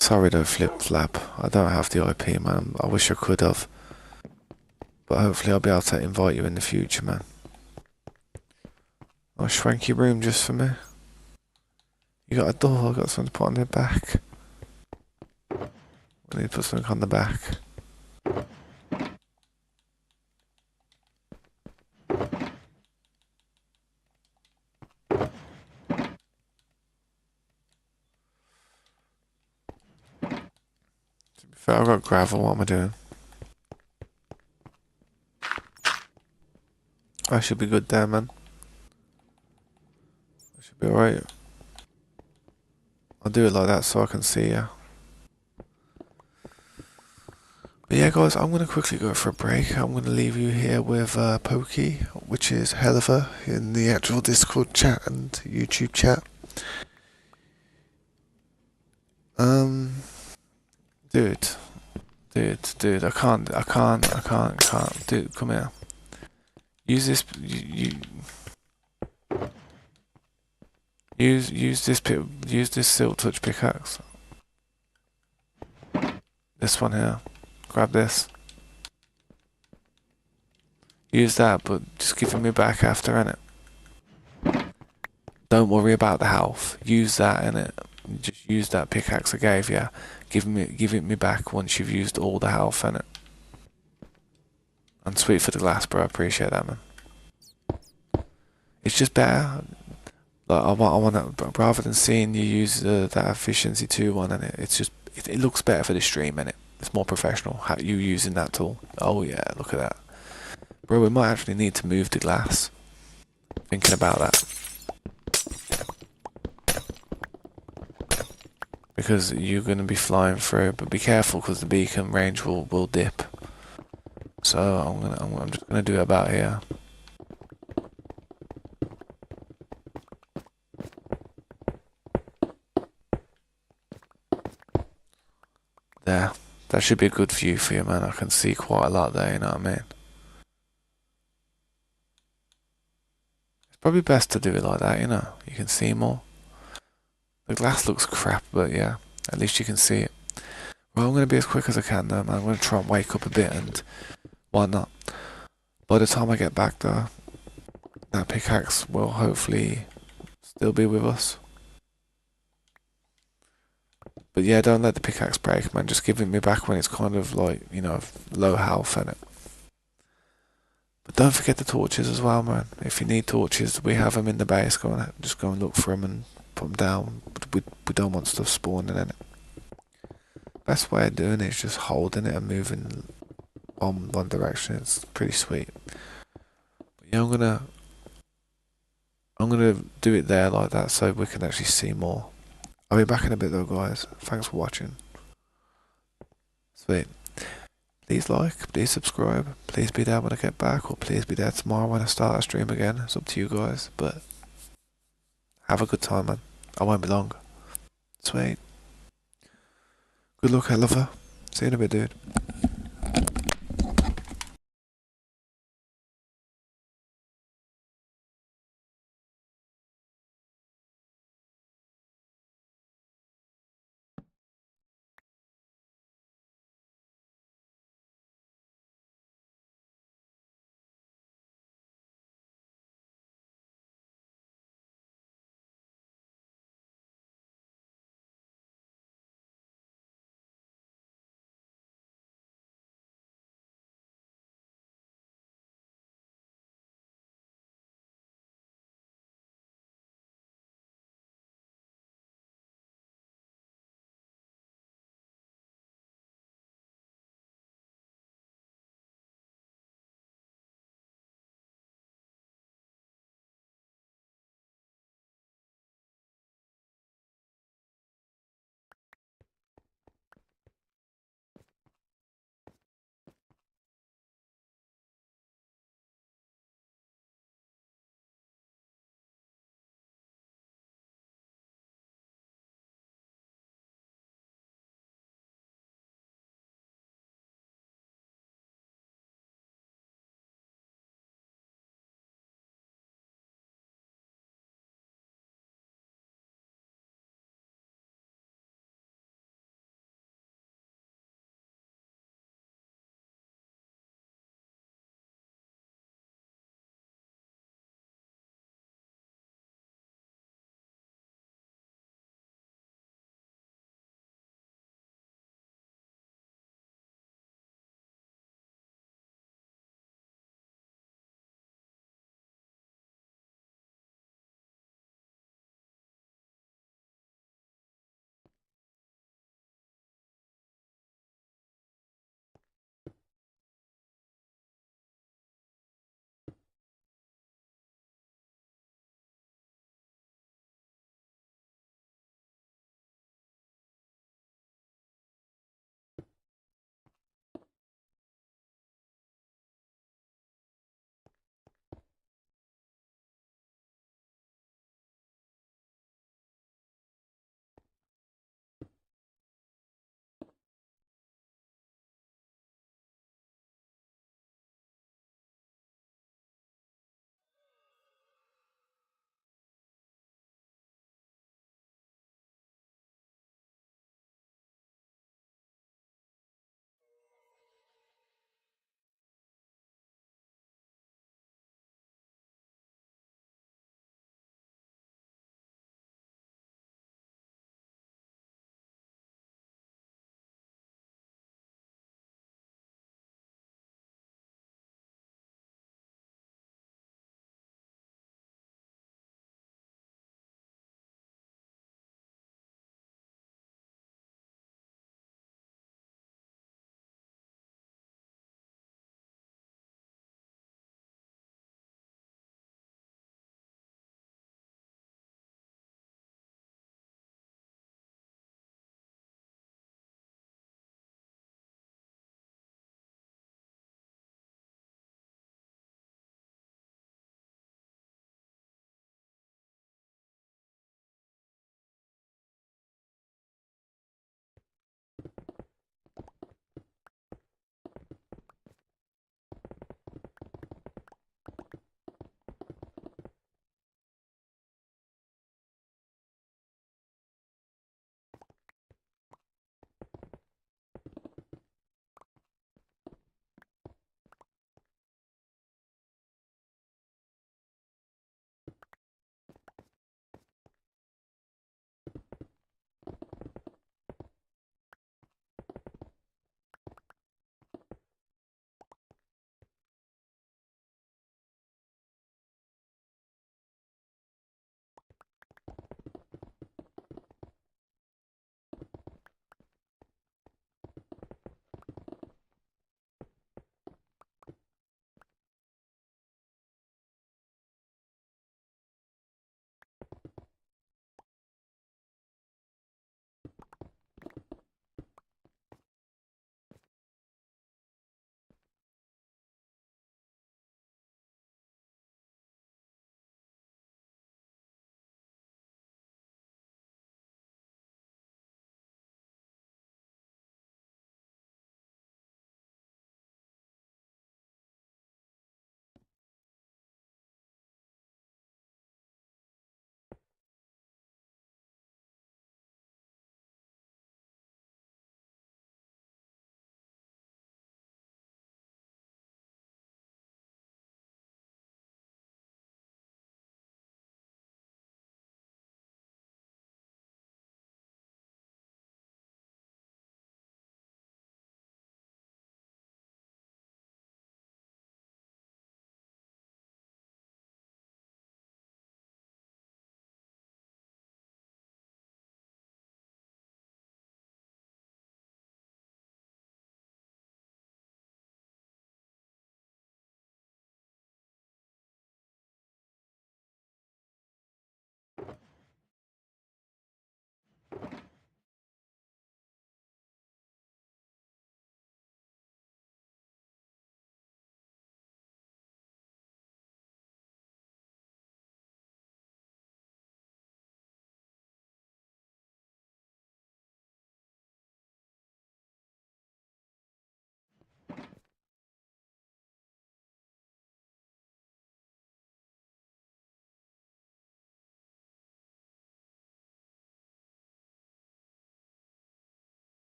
Sorry though, Flip Flap. I don't have the IP, man. I wish I could have. But hopefully I'll be able to invite you in the future, man. Nice swanky room just for me. You got a door, I got something to put on the back. I need to put something on the back. To be fair, I've got gravel, what am I doing? I should be good there, man. I should be alright. I'll do it like that so I can see ya. But yeah, guys, I'm going to quickly go for a break. I'm going to leave you here with Pokey, which is Helliver in the actual Discord chat and YouTube chat. Dude, I can't. Dude, come here. Use this, use this Silk Touch pickaxe. This one here. Grab this. Use that, but just give it me back after, innit? Don't worry about the health. Use that in it. Just use that pickaxe I gave you. Give it me back once you've used all the health in it. And sweet for the glass, bro. I appreciate that, man. It's just better. Like I want to, rather than seeing you use that efficiency 2 one, and it looks better for the stream, and it's more professional. How you using that tool? Oh yeah, look at that, bro. We might actually need to move the glass. Thinking about that. Because you're going to be flying through, but be careful because the beacon range will dip. So I'm just gonna do it about here. There, that should be a good view for you, man. I can see quite a lot there. You know what I mean? It's probably best to do it like that. You know, you can see more. The glass looks crap, but yeah, at least you can see it. Well, I'm gonna be as quick as I can, though, man. I'm gonna try and wake up a bit and whatnot. By the time I get back, though, that pickaxe will hopefully still be with us. But yeah, don't let the pickaxe break, man. Just give it me back when it's kind of like, you know, low health in it. But don't forget the torches as well, man. If you need torches, we have them in the base. Just go and look for them and put them down. But we don't want stuff spawning in it. Best way of doing it is just holding it and moving on one direction. It's pretty sweet. But yeah, I'm gonna do it there like that so we can actually see more. I'll be back in a bit though, guys. Thanks for watching. Sweet. Please like, please subscribe, please be there when I get back, or please be there tomorrow when I start a stream again. It's up to you guys, but have a good time, man. I won't be long. Sweet. Good luck, lover. See you in a bit, dude.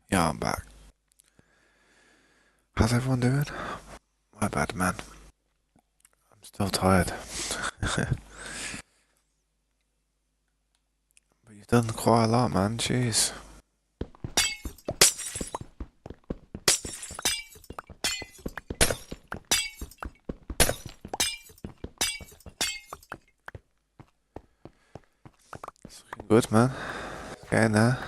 Yeah, I'm back. How's everyone doing? My bad, man. I'm still tired. But you've done quite a lot, man. Jeez. It's looking good, man. Getting there.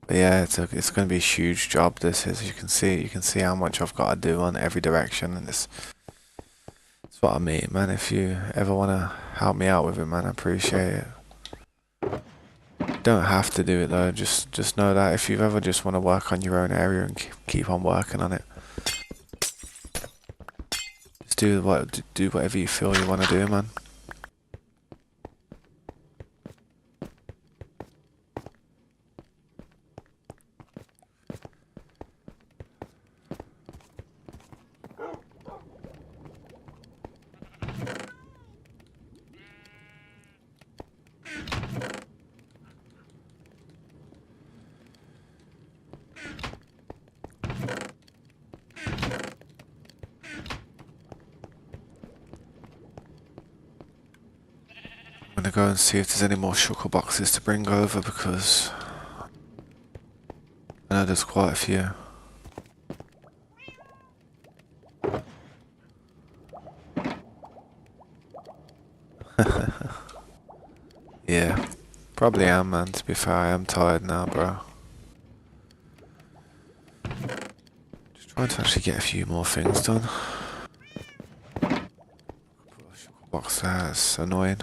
But yeah, it's going to be a huge job. This is. You can see how much I've got to do on every direction, and it's what I mean, man. If you ever want to help me out with it, man, I appreciate it. You don't have to do it though. Just know that if you ever just want to work on your own area and keep on working on it, just do whatever you feel you want to do, man. I'm gonna go and see if there's any more shulker boxes to bring over because I know there's quite a few. Yeah, probably am, man. To be fair, I am tired now, bro. Just trying to actually get a few more things done. Put a shulker box there, it's annoying.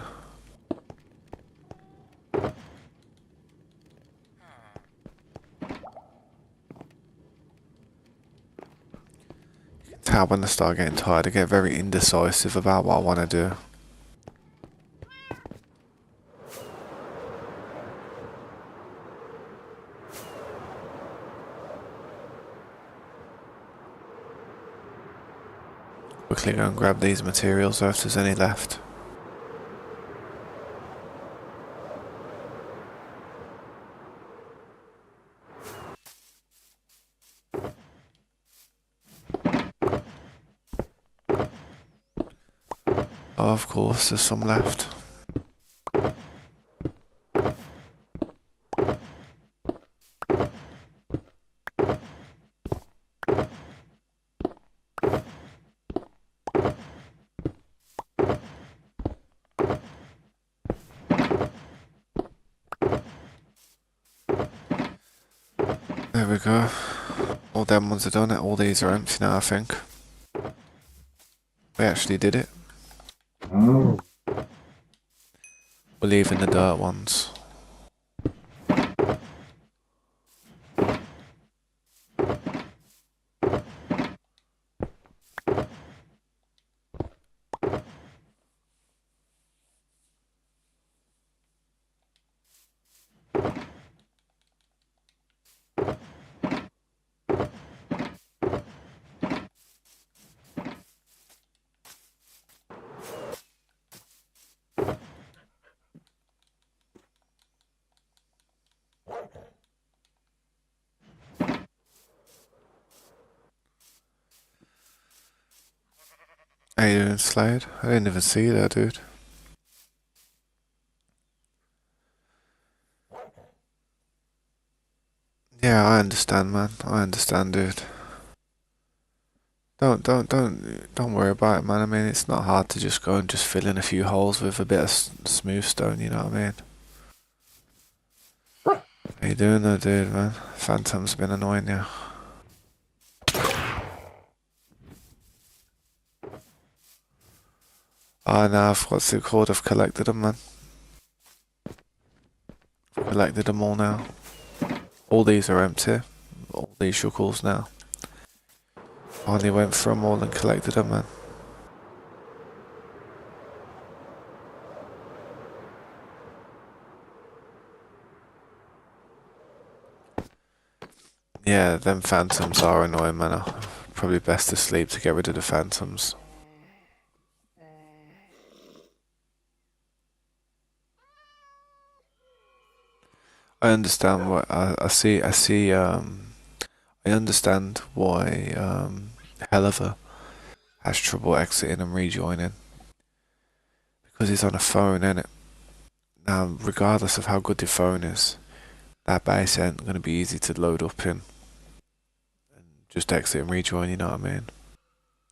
It's how when I start getting tired, I get very indecisive about what I want to do. Quickly go and grab these materials though if there's any left. Oh, of course, there's some left. There we go. All them ones are done. All these are empty now, I think. We actually did it. We're leaving the dirt ones. How you doing, Slade? I didn't even see you there, dude. Yeah, I understand, man. I understand, dude. Don't worry about it, man. I mean, it's not hard to just go and just fill in a few holes with a bit of smooth stone, you know what I mean? How you doing though, dude, man? Phantom's been annoying you. Oh, no, what's it called? I've collected them, man. Collected them all now. All these are empty. All these shulkers now. Finally went through them all and collected them, man. Yeah, them phantoms are annoying, man. Probably best to sleep to get rid of the phantoms. I understand what I see. I understand why Helliver has trouble exiting and rejoining because he's on a phone, innit? Now, regardless of how good your phone is, that base ain't going to be easy to load up in. And just exit and rejoin, you know what I mean?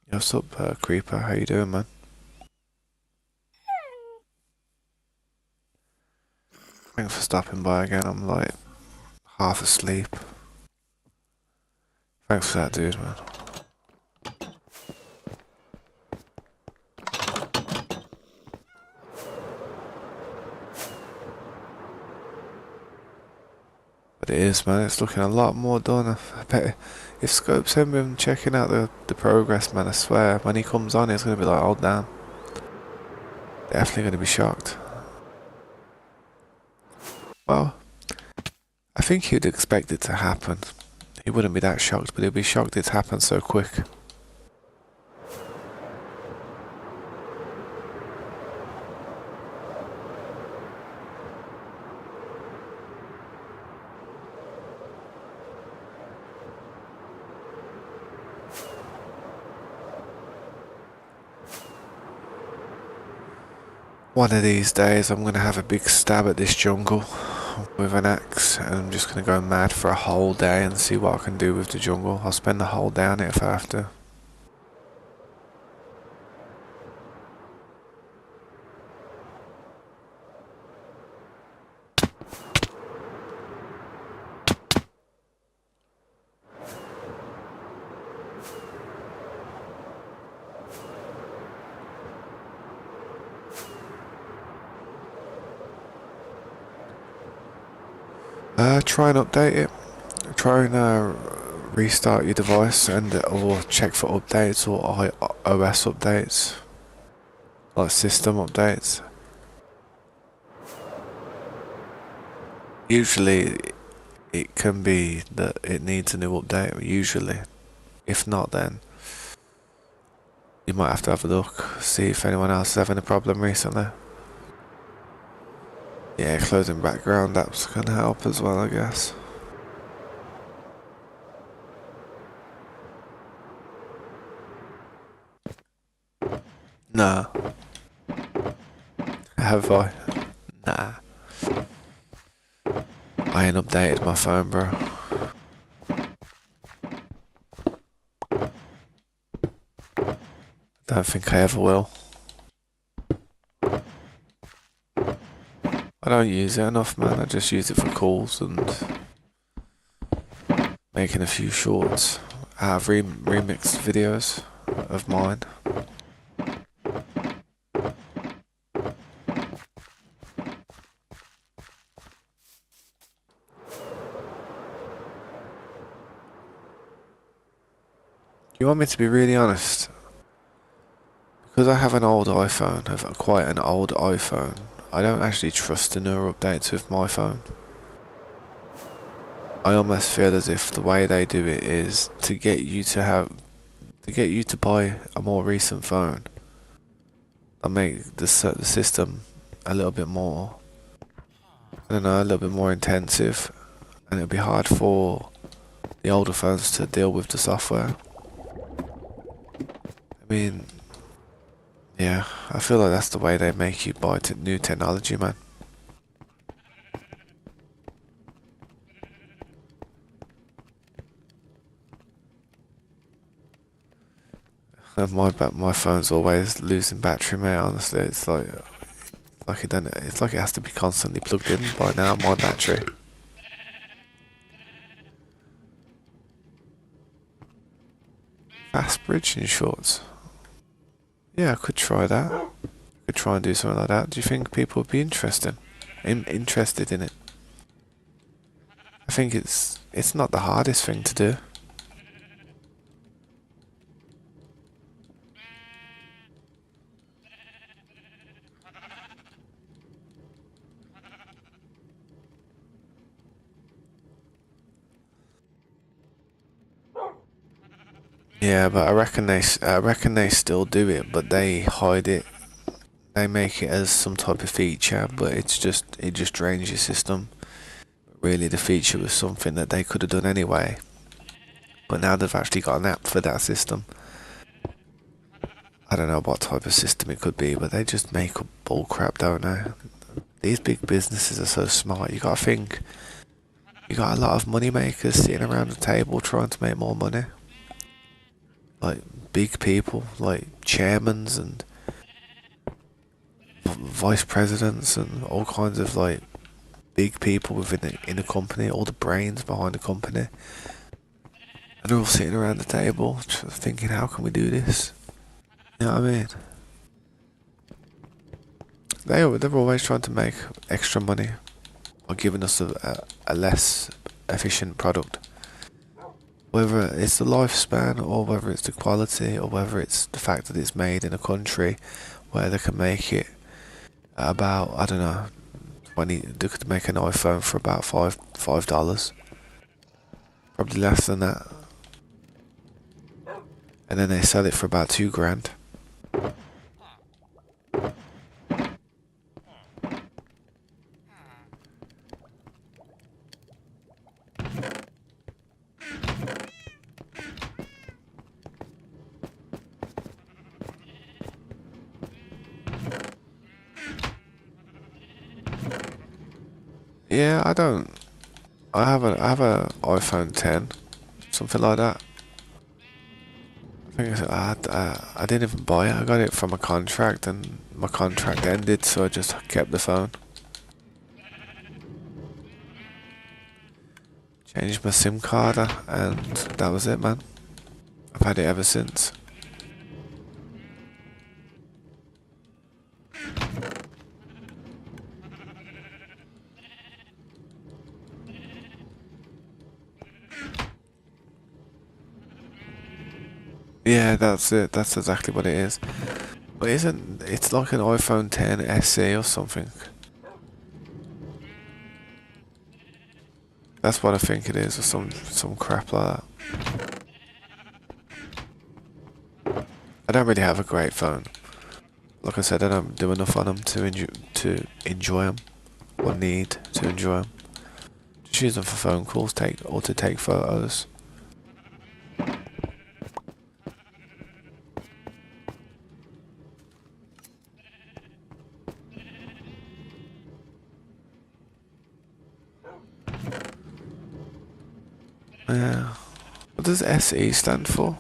Yo, what's up, Creeper? How you doing, man? Thanks for stopping by again. I'm like half asleep. Thanks for that, dude, man. But it is, man. It's looking a lot more done. I bet if Scope's been checking out the progress, man, I swear, when he comes on, it's going to be like, oh, damn. Definitely going to be shocked. Well, I think he'd expect it to happen. He wouldn't be that shocked, but he'd be shocked it's happened so quick. One of these days I'm going to have a big stab at this jungle with an axe, and I'm just going to go mad for a whole day and see what I can do with the jungle. I'll spend the whole day on it if I have to. Try and update it. Try and restart your device and or check for updates or OS updates, like system updates. Usually it can be that it needs a new update, usually. If not, then you might have to have a look, see if anyone else is having a problem recently. Yeah, closing background apps can help as well, I guess. Nah. Have I? Nah. I ain't updated my phone, bro. Don't think I ever will. I don't use it enough, man. I just use it for calls and making a few shorts. I have remixed videos of mine. You want me to be really honest? Because I have an old iPhone, I have quite an old iPhone, I don't actually trust the newer updates with my phone. I almost feel as if the way they do it is to get you to buy a more recent phone and make the system a little bit more, I don't know, a little bit more intensive, and it'll be hard for the older phones to deal with the software. I mean, yeah, I feel like that's the way they make you buy new technology, man. And my phone's always losing battery, mate. Honestly, it's like it's like it has to be constantly plugged in by now. My battery. Fast bridging shorts. Yeah, I could try that. Could try and do something like that. Do you think people would be interested in it? I think it's not the hardest thing to do. Yeah, but I reckon they still do it, but they hide it. They make it as some type of feature, but it just drains your system. really the feature was something that they could have done anyway. But now they've actually got an app for that system. I don't know what type of system it could be, but they just make up bull crap, don't they? These big businesses are so smart. You gotta think, you got a lot of money makers sitting around the table trying to make more money. Like big people, like chairmans and vice presidents and all kinds of like big people in the company, all the brains behind the company. And they're all sitting around the table just thinking, how can we do this? You know what I mean? They're always trying to make extra money by giving us a less efficient product. Whether it's the lifespan, or whether it's the quality, or whether it's the fact that it's made in a country where they can make it at about, I don't know, they could make an iPhone for about $5. Probably less than that. And then they sell it for about $2,000. Yeah, I have a iPhone 10, something like that. I didn't even buy it. I got it from a contract, and my contract ended, so I just kept the phone. Changed my SIM card, and that was it, man. I've had it ever since. Yeah, that's it. That's exactly what it is. But isn't it's like an iPhone 10 SE or something? That's what I think it is, or some crap like that. I don't really have a great phone. Like I said, I don't do enough on them to enjoy them, or need to enjoy them. Just use them for phone calls, to take photos. Yeah. What does SE stand for?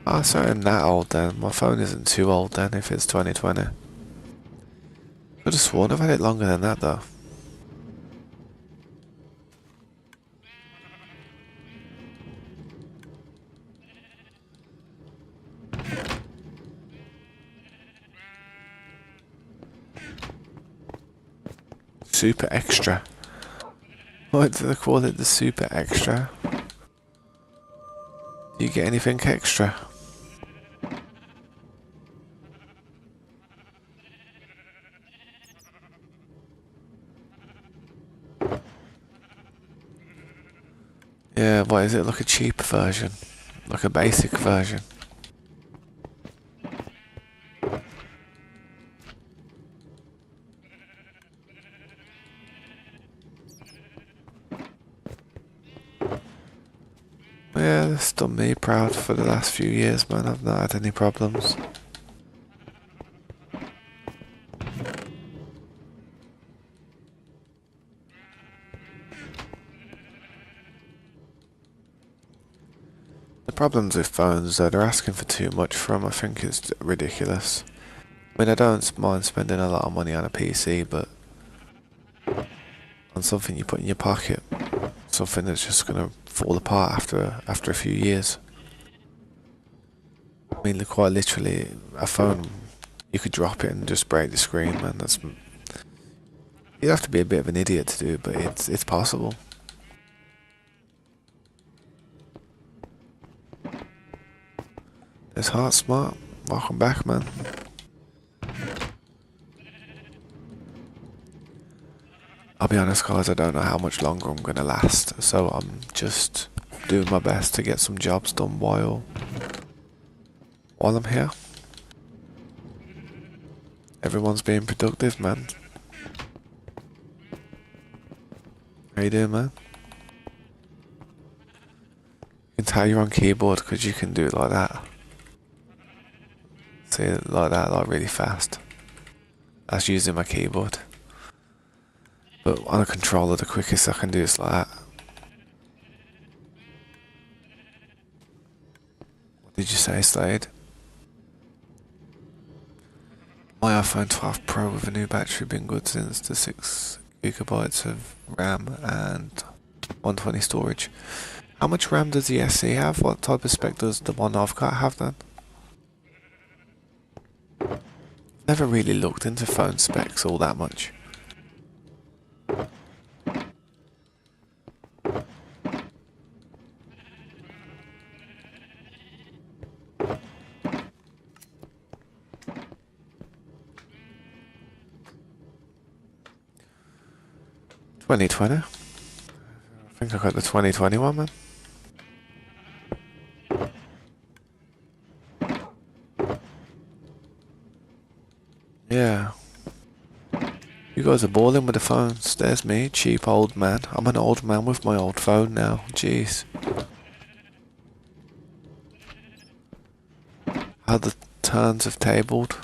Oh, so it ain't that old then. My phone isn't too old then if it's 2020. Could have sworn I've had it longer than that though. Super extra. Why do they call it the super extra? Do you get anything extra? Yeah, what is it, like a cheap version? Like a basic version? Yeah, that's done me proud for the last few years, man. I've not had any problems. The problems with phones is that they're asking for too much for them. I think it's ridiculous. I mean, I don't mind spending a lot of money on a PC, but on something you put in your pocket, something that's just gonna fall apart after a few years. I mean, quite literally, a phone, you could drop it and just break the screen, man. You'd have to be a bit of an idiot to do, but it's possible. It's Heart Smart. Welcome back, man. I'll be honest, guys, I don't know how much longer I'm gonna last, so I'm just doing my best to get some jobs done while I'm here. Everyone's being productive, man. How you doing, man? You can tell you're on keyboard because you can do it like that. See it like that, like really fast. That's using my keyboard. But on a controller, the quickest I can do is like that. What did you say, Slade? My iPhone 12 Pro with a new battery been good since the 6 GB of RAM and 120 storage. How much RAM does the SE have? What type of spec does the one I've got have then? Never really looked into phone specs all that much. $2020. I think I got the 2021, man. Yeah. You guys are balling with the phones. There's me, cheap old man. I'm an old man with my old phone now. Jeez. How the turns have tabled.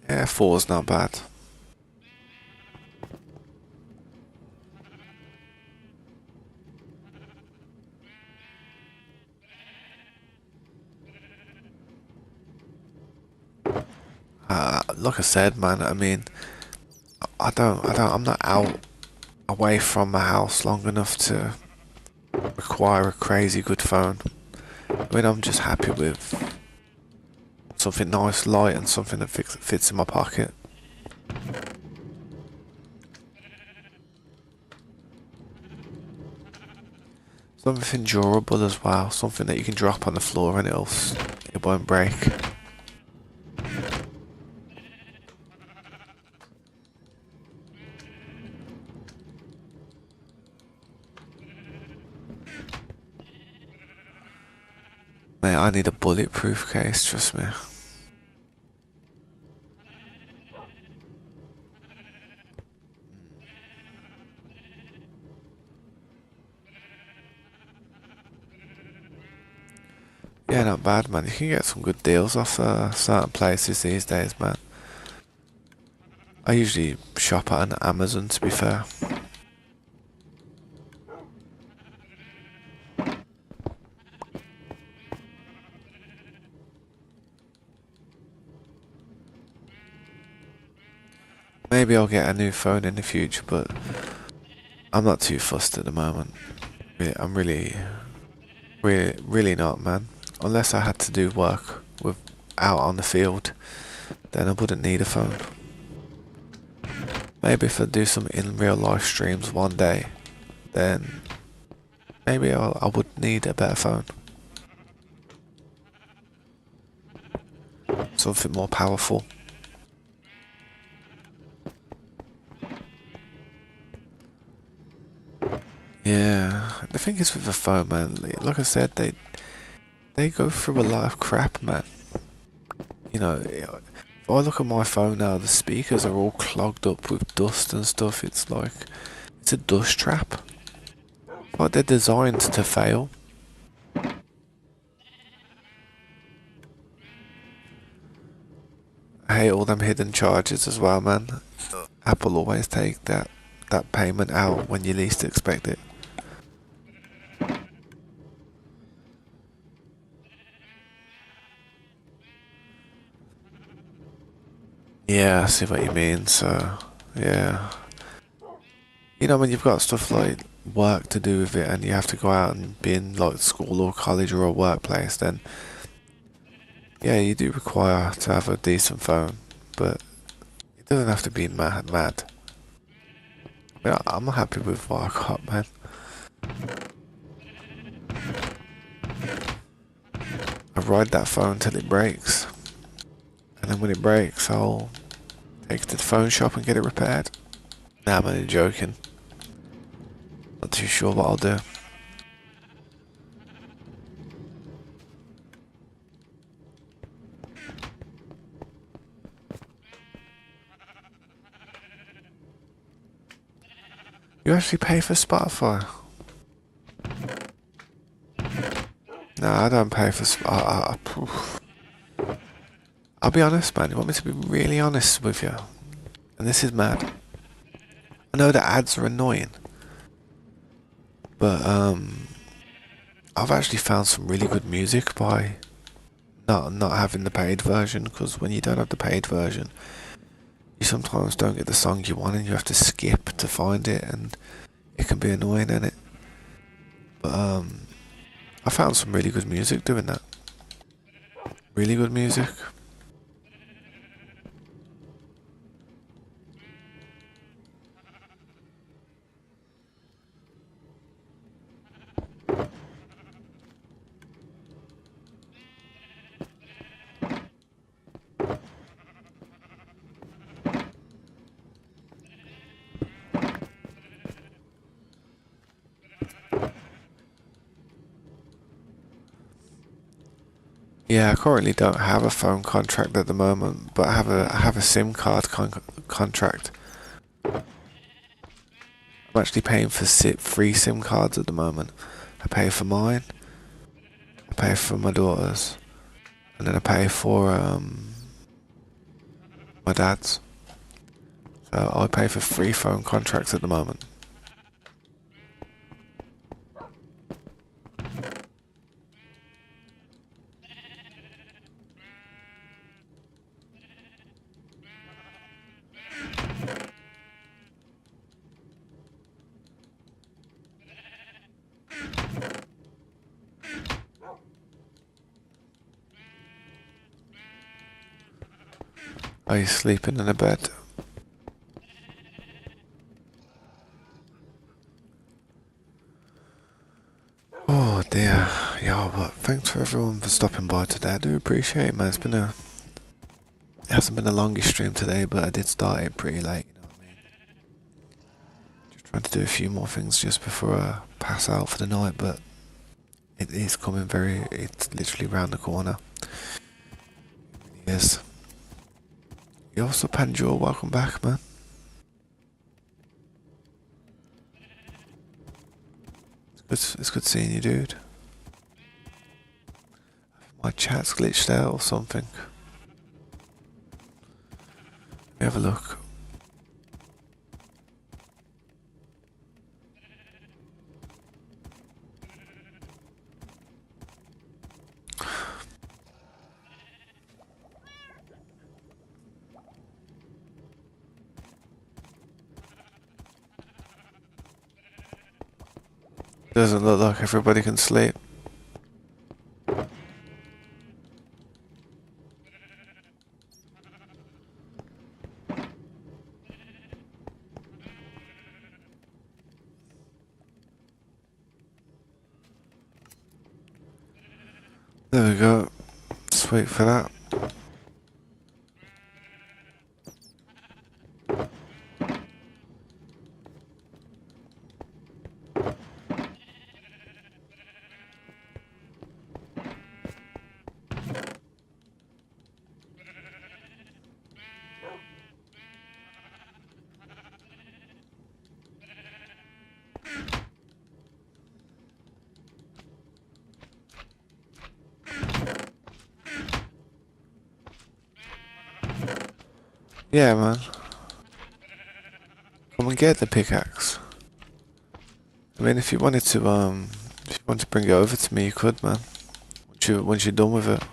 Yeah, 4's not bad. Like I said, man, I mean, I'm not out away from my house long enough to require a crazy good phone. I mean, I'm just happy with something nice, light, and something that fits in my pocket. Something durable as well, something that you can drop on the floor and it won't break. Mate, I need a bulletproof case, trust me. Yeah, not bad, man. You can get some good deals off certain places these days, man. I usually shop at an Amazon, to be fair. Maybe I'll get a new phone in the future, but I'm not too fussed at the moment. I'm really not, man. Unless I had to do work with out on the field, then I wouldn't need a phone. Maybe if I do some in real life streams one day, then maybe I would need a better phone. Something more powerful. Yeah, the thing is with the phone, man, like I said, they go through a lot of crap, man. You know, if I look at my phone now, the speakers are all clogged up with dust and stuff. It's like, it's a dust trap. Like they're designed to fail. I hate all them hidden charges as well, man. Apple always take that payment out when you least expect it. Yeah, I see what you mean. So, yeah. You know, when you've got stuff like work to do with it and you have to go out and be in like school or college or a workplace, then yeah, you do require to have a decent phone, but it doesn't have to be mad. Yeah, I'm happy with what I got, man. ride that phone till it breaks. And then when it breaks, I'll take it to the phone shop and get it repaired. Nah, I'm only joking. Not too sure what I'll do. You actually pay for Spotify? No, I don't pay for Spotify. I'll be honest, man. You want me to be really honest with you? And this is mad. I know the ads are annoying. But, I've actually found some really good music by not having the paid version. Because when you don't have the paid version, you sometimes don't get the song you want and you have to skip to find it. And it can be annoying, innit? But, I found some really good music doing that. Really good music. Yeah, I currently don't have a phone contract at the moment, but I have a SIM card contract. I'm actually paying for free SIM cards at the moment. I pay for mine, I pay for my daughter's, and then I pay for my dad's. So I pay for free phone contracts at the moment. Are you sleeping in a bed? Oh dear, yeah, but thanks for everyone for stopping by today. I do appreciate it, man. It hasn't been the longest stream today, but I did start it pretty late, you know what I mean? Just trying to do a few more things just before I pass out for the night, but it is coming it's literally round the corner. It really is. You also, Panjor, welcome back, man. It's good seeing you, dude. My chat's glitched out or something. Let me have a look. Doesn't look like everybody can sleep. There we go. Let's wait for that. Yeah, man. Come and get the pickaxe. I mean, if you wanted to, if you want to bring it over to me, you could, man. Once you're done with it,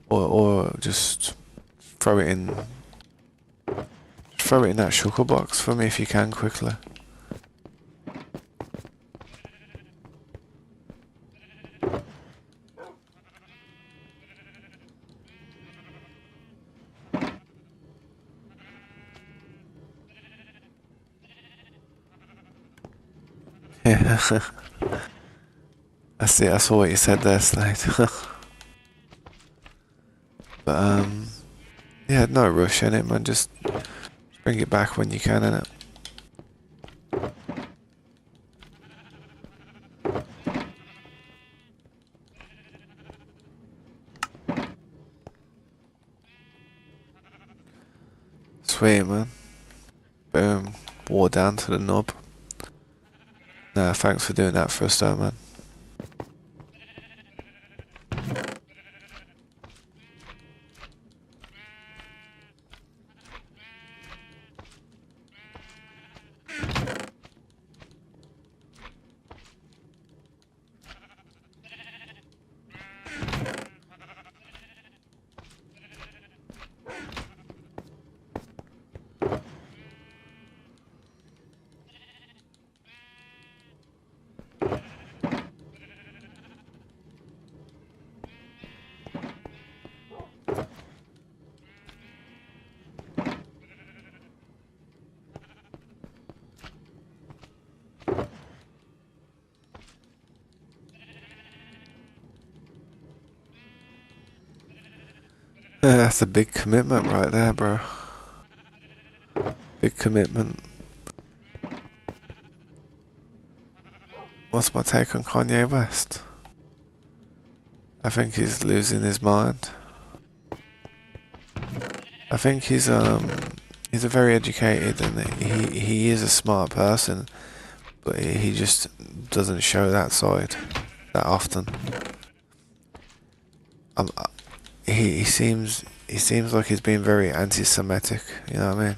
or just throw it in, throw it in that sugar box for me if you can quickly. Yeah. I saw what you said there, Slade. But yeah, no rush in it, man. Just bring it back when you can, innit? Sweet, man. Boom. Wore down to the nub. Nah, thanks for doing that for us, though, man. Yeah, that's a big commitment right there, bro. Big commitment. What's my take on Kanye West? I think he's losing his mind. I think he's a very educated and he is a smart person, but he just doesn't show that side that often. Um, uh, he seems like he's being very anti-Semitic. You know what I mean?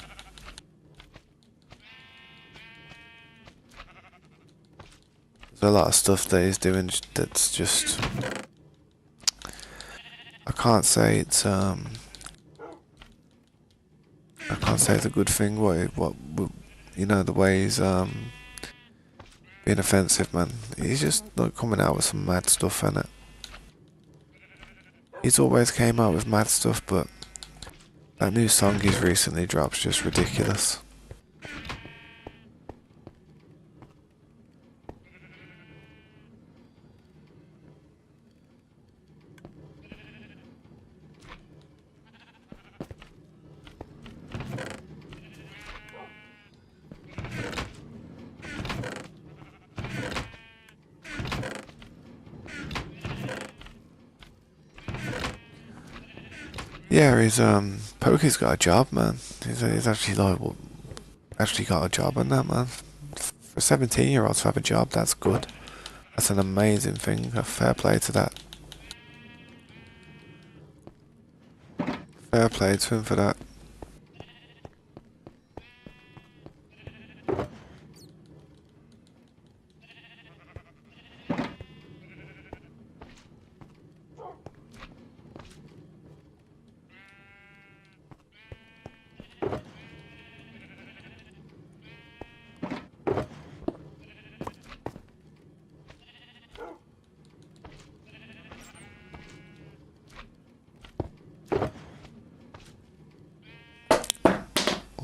There's a lot of stuff that he's doing that's just, I can't say it's I can't say it's a good thing. You know, the way he's being offensive, man. He's just like coming out with some mad stuff in it. He's always came out with mad stuff, but that new song he's recently dropped's just ridiculous. Yeah, he's Pokey's got a job, man. He's actually like actually got a job on that, man. For a 17-year-old to have a job, that's good. That's an amazing thing. A fair play to that. Fair play to him for that.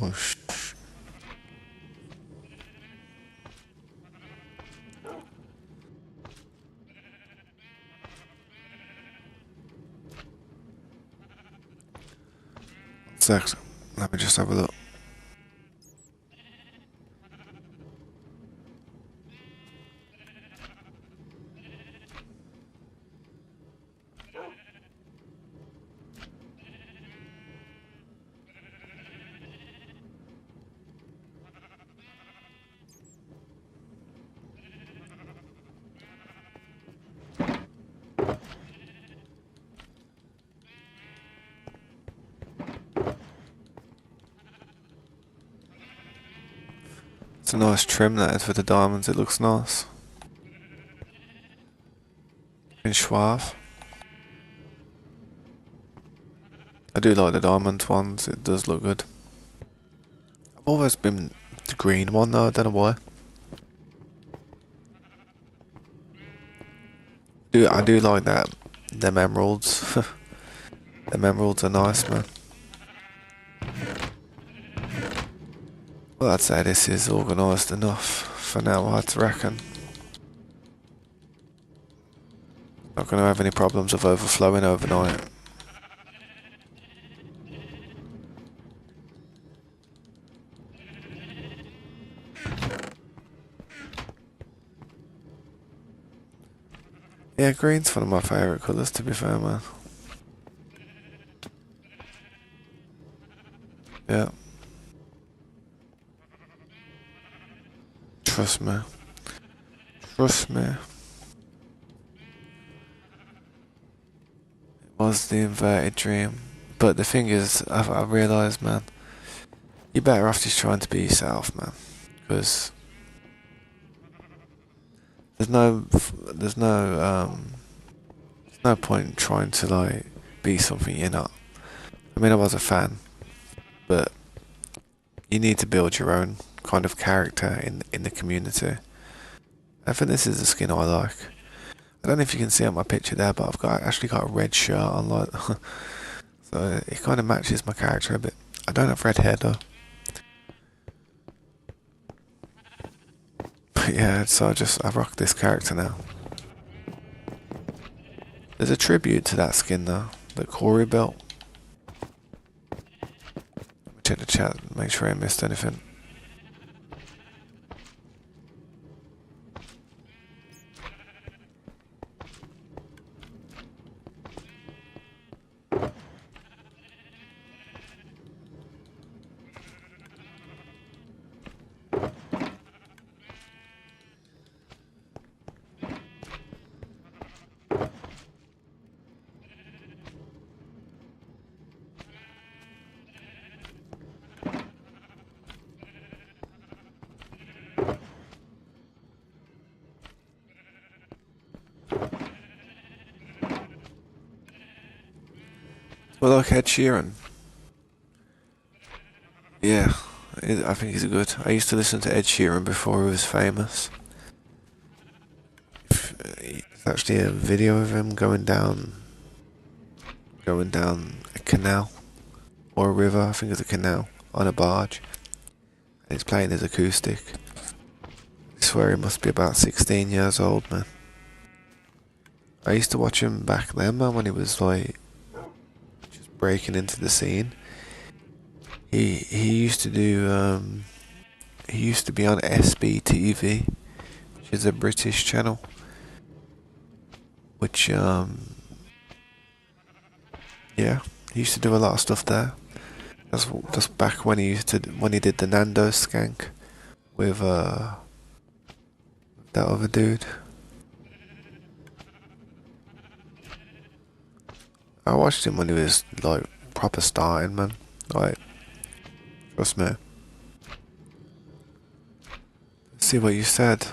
Oh, Sex. Let me just have a look. It's a nice trim that is for the diamonds. It looks nice. In Schwab. I do like the diamond ones. It does look good. I've always been the green one though. I don't know why. I do like that. Them emeralds. Them emeralds are nice, man. Well, I'd say this is organised enough for now, I'd reckon. Not going to have any problems of overflowing overnight. Yeah, green's one of my favourite colours, to be fair, man. Yeah. Trust me. Trust me. It was the inverted dream. But the thing is, I've realised, man, you're better off just trying to be yourself, man. Because there's no, there's no, there's no point in trying to, like, be something you're not. I mean, I was a fan, but you need to build your own kind of character in the community. I think this is the skin I like. I don't know if you can see on my picture there, but actually got a red shirt on, like, so it kind of matches my character a bit. I don't have red hair though. But yeah, so I rock this character now. There's a tribute to that skin though, that Corey built. Check the chat, make sure I missed anything. Well, like Ed Sheeran. Yeah, I think he's good. I used to listen to Ed Sheeran before he was famous. There's actually a video of him going down a canal or a river. I think it's a canal on a barge, and he's playing his acoustic. I swear he must be about 16 years old, man. I used to watch him back then, man, when he was like just breaking into the scene. He used to do he used to be on SBTV, which is a British channel, which yeah, he used to do a lot of stuff there. That's back when he did the Nando's skank with that other dude. I watched him when he was like proper starting, man. Like, trust me. Let's see what you said.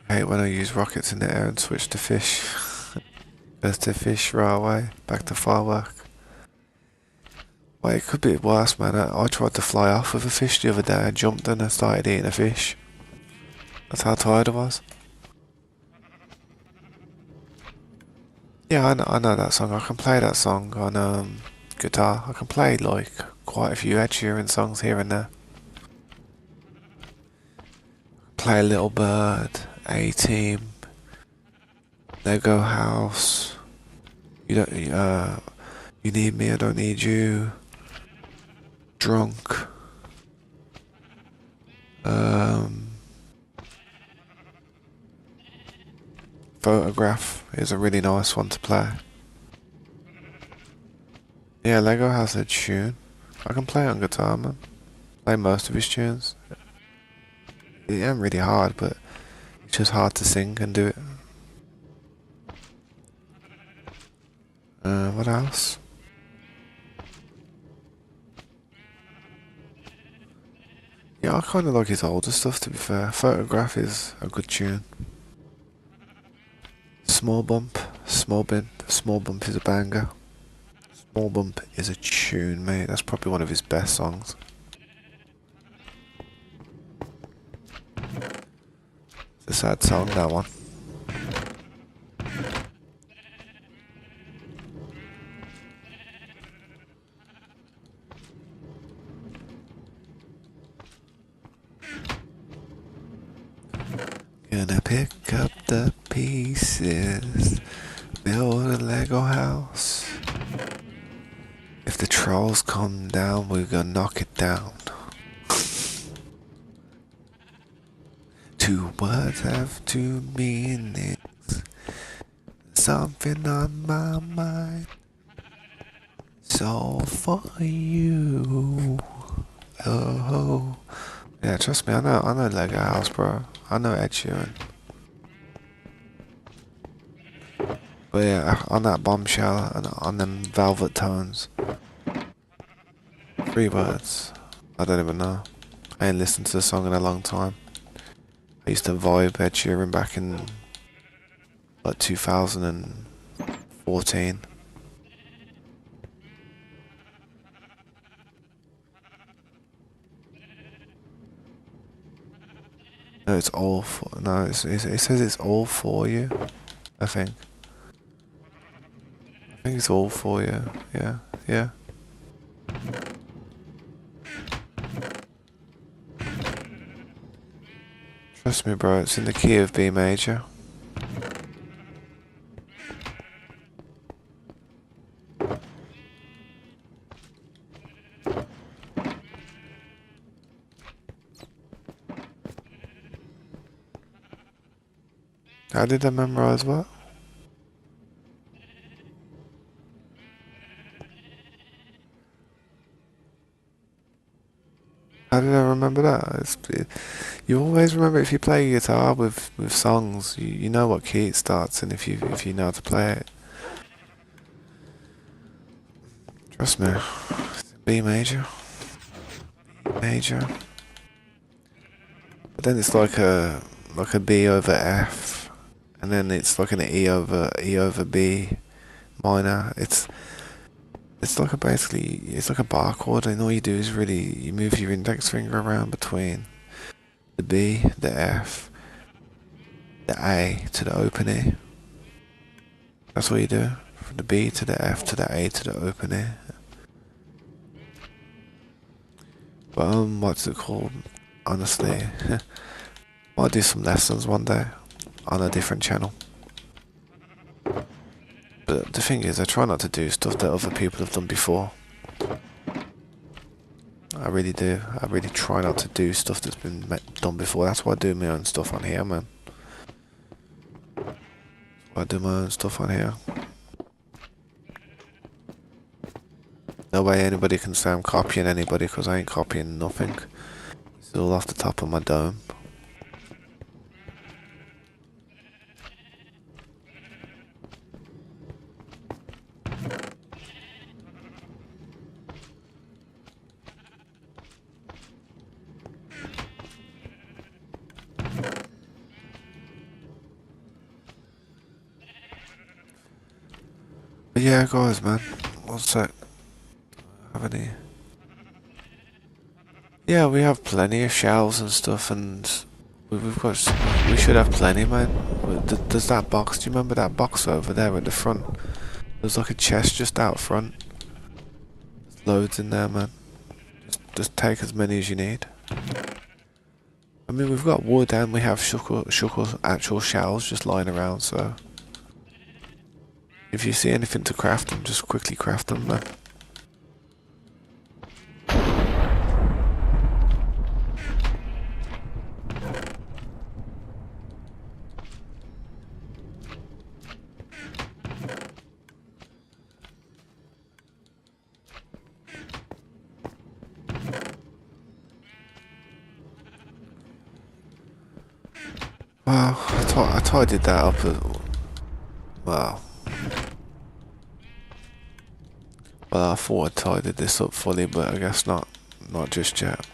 I hate when I use rockets in the air and switch to fish. Goes to fish right away, back to firework. Well, it could be worse, man. I tried to fly off with a fish the other day. I jumped and I started eating a fish. That's how tired I was. Yeah, I know that song. I can play that song on guitar. I can play like quite a few Ed Sheeran songs here and there. Play Little Bird, A-Team, Lego House. You don't. You need me, I don't need you. Drunk. Photograph is a really nice one to play. Yeah, Lego has a tune. I can play it on guitar, man. Play most of his tunes. It ain't really hard, but it's just hard to sing and do it. What else? Yeah, I kind of like his older stuff, to be fair. Photograph is a good tune. Small Bump is a banger. Small Bump is a tune, mate. That's probably one of his best songs. It's a sad song, that one. Gonna pick up the pieces, build a Lego house. If the trolls come down, we're gonna knock it down. Two words have two meanings. Something on my mind. So for you. Oh. Yeah, trust me, I know Lego House, bro. I know Ed Sheeran. But yeah, on that bombshell and on them velvet tones. 3 words. I don't even know. I ain't listened to the song in a long time. I used to vibe Ed Sheeran back in like 2014. No, it's all for, no, it says it's all for you. I think it's all for you. Yeah, yeah. Trust me, bro. It's in the key of B major. How did I memorize what? How did I remember that? You always remember if you play guitar with songs, you know what key it starts in if you know how to play it. Trust me. B major. Major. But then it's like a B over F, and then it's like an E over B minor. It's like it's like a bar chord, and all you do is you move your index finger around between the B, the F, the A to the open E. That's what you do. From the B to the F to the A to the open E. But what's it called? Honestly, I'll do some lessons one day on a different channel. But the thing is, I try not to do stuff that other people have done before. I really do. I really try not to do stuff that's been done before. That's why I do my own stuff on here, man. That's why I do my own stuff on here. No way anybody can say I'm copying anybody, because I ain't copying nothing. It's all off the top of my dome. But yeah, guys, man. One sec. Have any? Yeah, we have plenty of shelves and stuff, and we've got. We should have plenty, man. There's that box. Do you remember that box over there at the front? There's like a chest just out front. There's loads in there, man. Just take as many as you need. I mean, we've got wood and we have shuckle actual shells just lying around, so if you see anything to craft them, just quickly craft them, man. Well, I tidied that up well. Well, I thought I tidied this up fully, but I guess not just yet.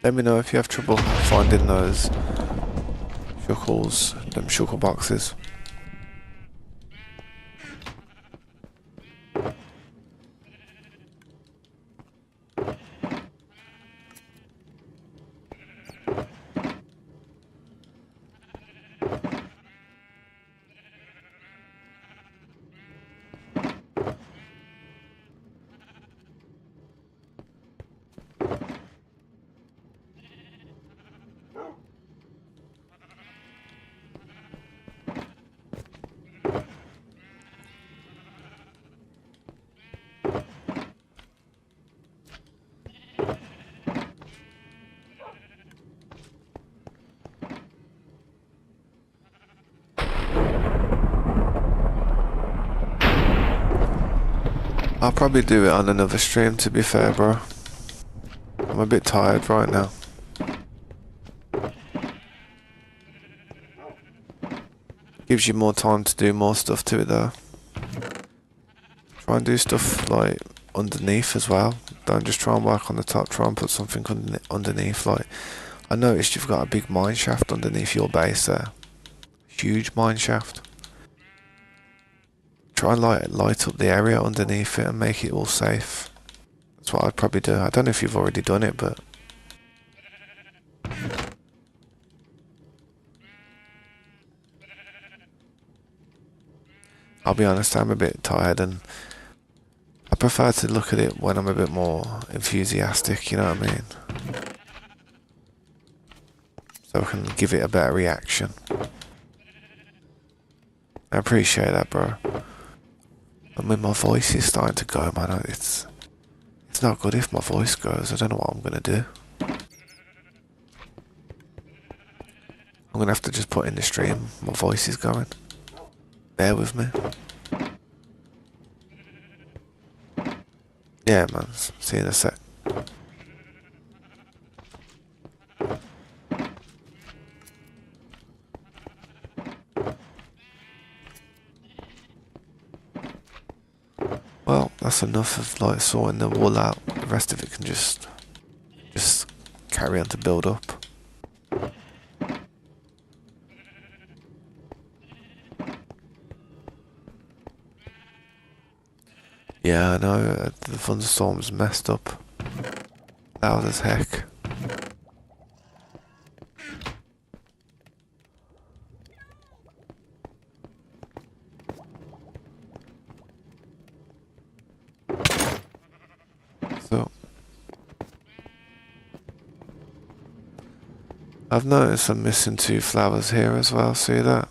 Let me know if you have trouble finding those shuckles, them shuckle boxes. I'll probably do it on another stream, to be fair, bro. I'm a bit tired right now. Gives you more time to do more stuff to it though. Try and do stuff like underneath as well. Don't just try and work on the top, try and put something underneath. Like, I noticed you've got a big mine shaft underneath your base there. Huge mine shaft. Try and light up the area underneath it and make it all safe. That's what I'd probably do. I don't know if you've already done it, but I'll be honest, I'm a bit tired and I prefer to look at it when I'm a bit more enthusiastic, you know what I mean? So I can give it a better reaction. I appreciate that, bro. I mean, my voice is starting to go, man. It's not good if my voice goes. I don't know what I'm gonna do. I'm gonna have to just put in the stream. My voice is going. Bear with me. Yeah, man. See you in a sec. Well, that's enough of like sorting the wall out. The rest of it can just carry on to build up. Yeah, I know, the thunderstorm's messed up. Loud as heck. So, I've noticed I'm missing 2 flowers here as well, see that?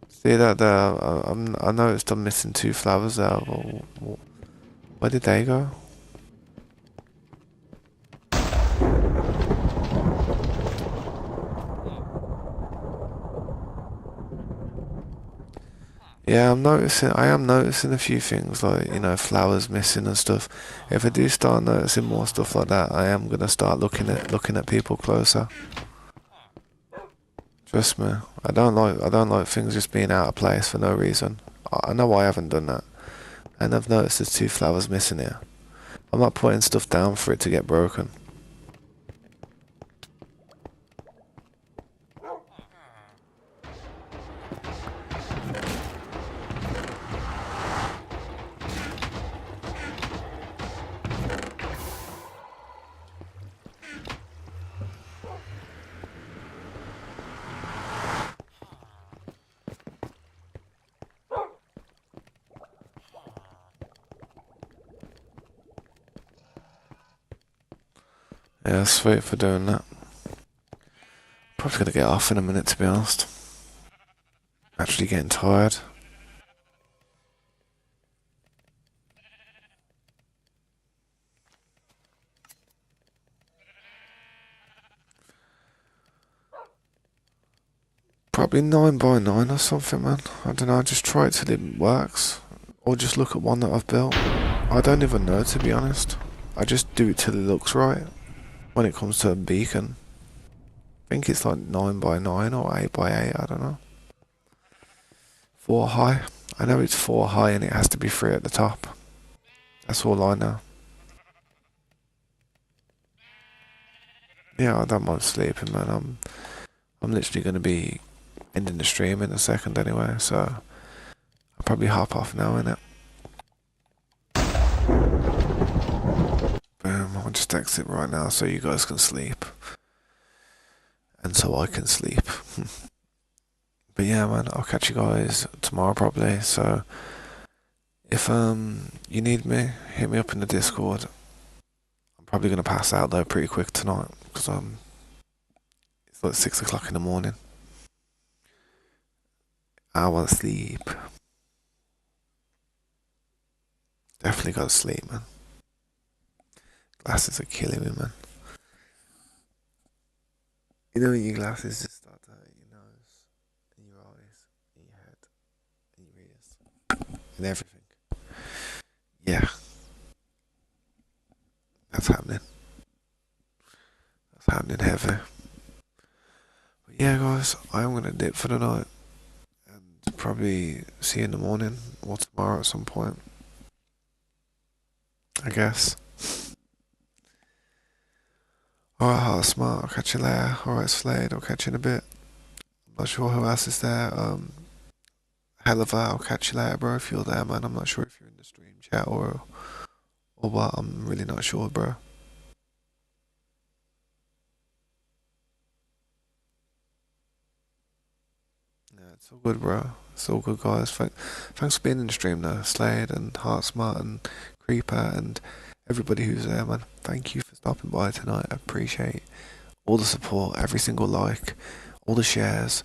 See that there? I noticed I'm missing 2 flowers there. Where did they go? Yeah, I am noticing a few things like, you know, flowers missing and stuff. If I do start noticing more stuff like that, I am gonna start looking at people closer. Trust me, I don't like things just being out of place for no reason. I know I haven't done that, and I've noticed there's 2 flowers missing here. I'm not putting stuff down for it to get broken. Yeah, sweet for doing that. Probably gonna get off in a minute, to be honest. Actually getting tired. Probably 9x9 or something, man. I don't know, just try it till it works. Or just look at one that I've built. I don't even know, to be honest. I just do it till it looks right. When it comes to a beacon. I think it's like 9x9 or 8x8, I don't know. 4 high. I know it's 4 high and it has to be 3 at the top. That's all I know. Yeah, I don't mind sleeping, man. I'm literally going to be ending the stream in a second anyway, so I'll probably hop off now, innit? Boom, I'll just exit right now so you guys can sleep. And so I can sleep. But yeah, man, I'll catch you guys tomorrow probably, so If you need me, hit me up in the Discord. I'm probably gonna pass out though pretty quick tonight because it's like 6 o'clock in the morning. I want to sleep. Definitely gotta sleep, man. Glasses are killing me, man. You know when your glasses just start to hurt your nose, and your eyes, and your head, and your ears, and everything. Yeah, that's happening. That's happening heavy. But yeah, guys, I am gonna dip for the night, and probably see you in the morning or tomorrow at some point. I guess. Alright, Heart Smart, I'll catch you later. Alright, Slade, I'll catch you in a bit. I'm not sure who else is there. Hell I'll catch you later, bro, if you're there, man. I'm not sure if you're in the stream chat or what. I'm really not sure, bro. Yeah, it's all good, bro. It's all good, guys. Thanks for being in the stream, though. Slade and Heart Smart and Creeper and everybody who's there, man. Thank you for stopping by tonight. I appreciate all the support, every single like, all the shares,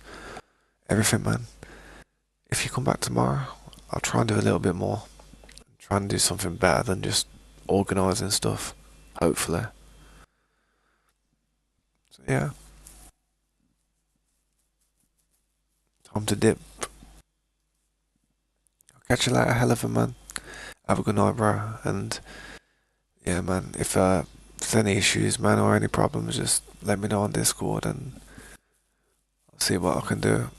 everything, man. If you come back tomorrow, I'll try and do a little bit more. Try and do something better than just organising stuff, hopefully. So, yeah, time to dip. I'll catch you later, hell of a man. Have a good night, bro. And yeah, man, if there's any issues, man, or any problems, just let me know on Discord and I'll see what I can do.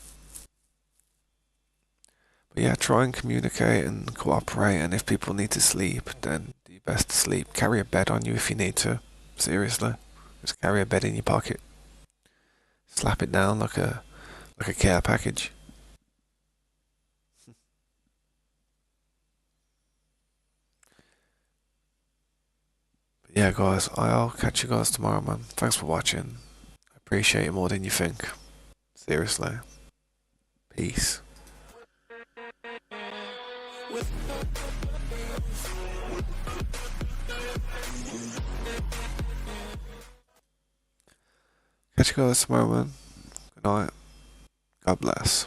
But yeah, try and communicate and cooperate. And if people need to sleep, then do your best to sleep. Carry a bed on you if you need to. Seriously, just carry a bed in your pocket. Slap it down like a care package. But yeah, guys, I'll catch you guys tomorrow, man. Thanks for watching. I appreciate it more than you think. Seriously. Peace. Catch you guys tomorrow, man. Good night. God bless.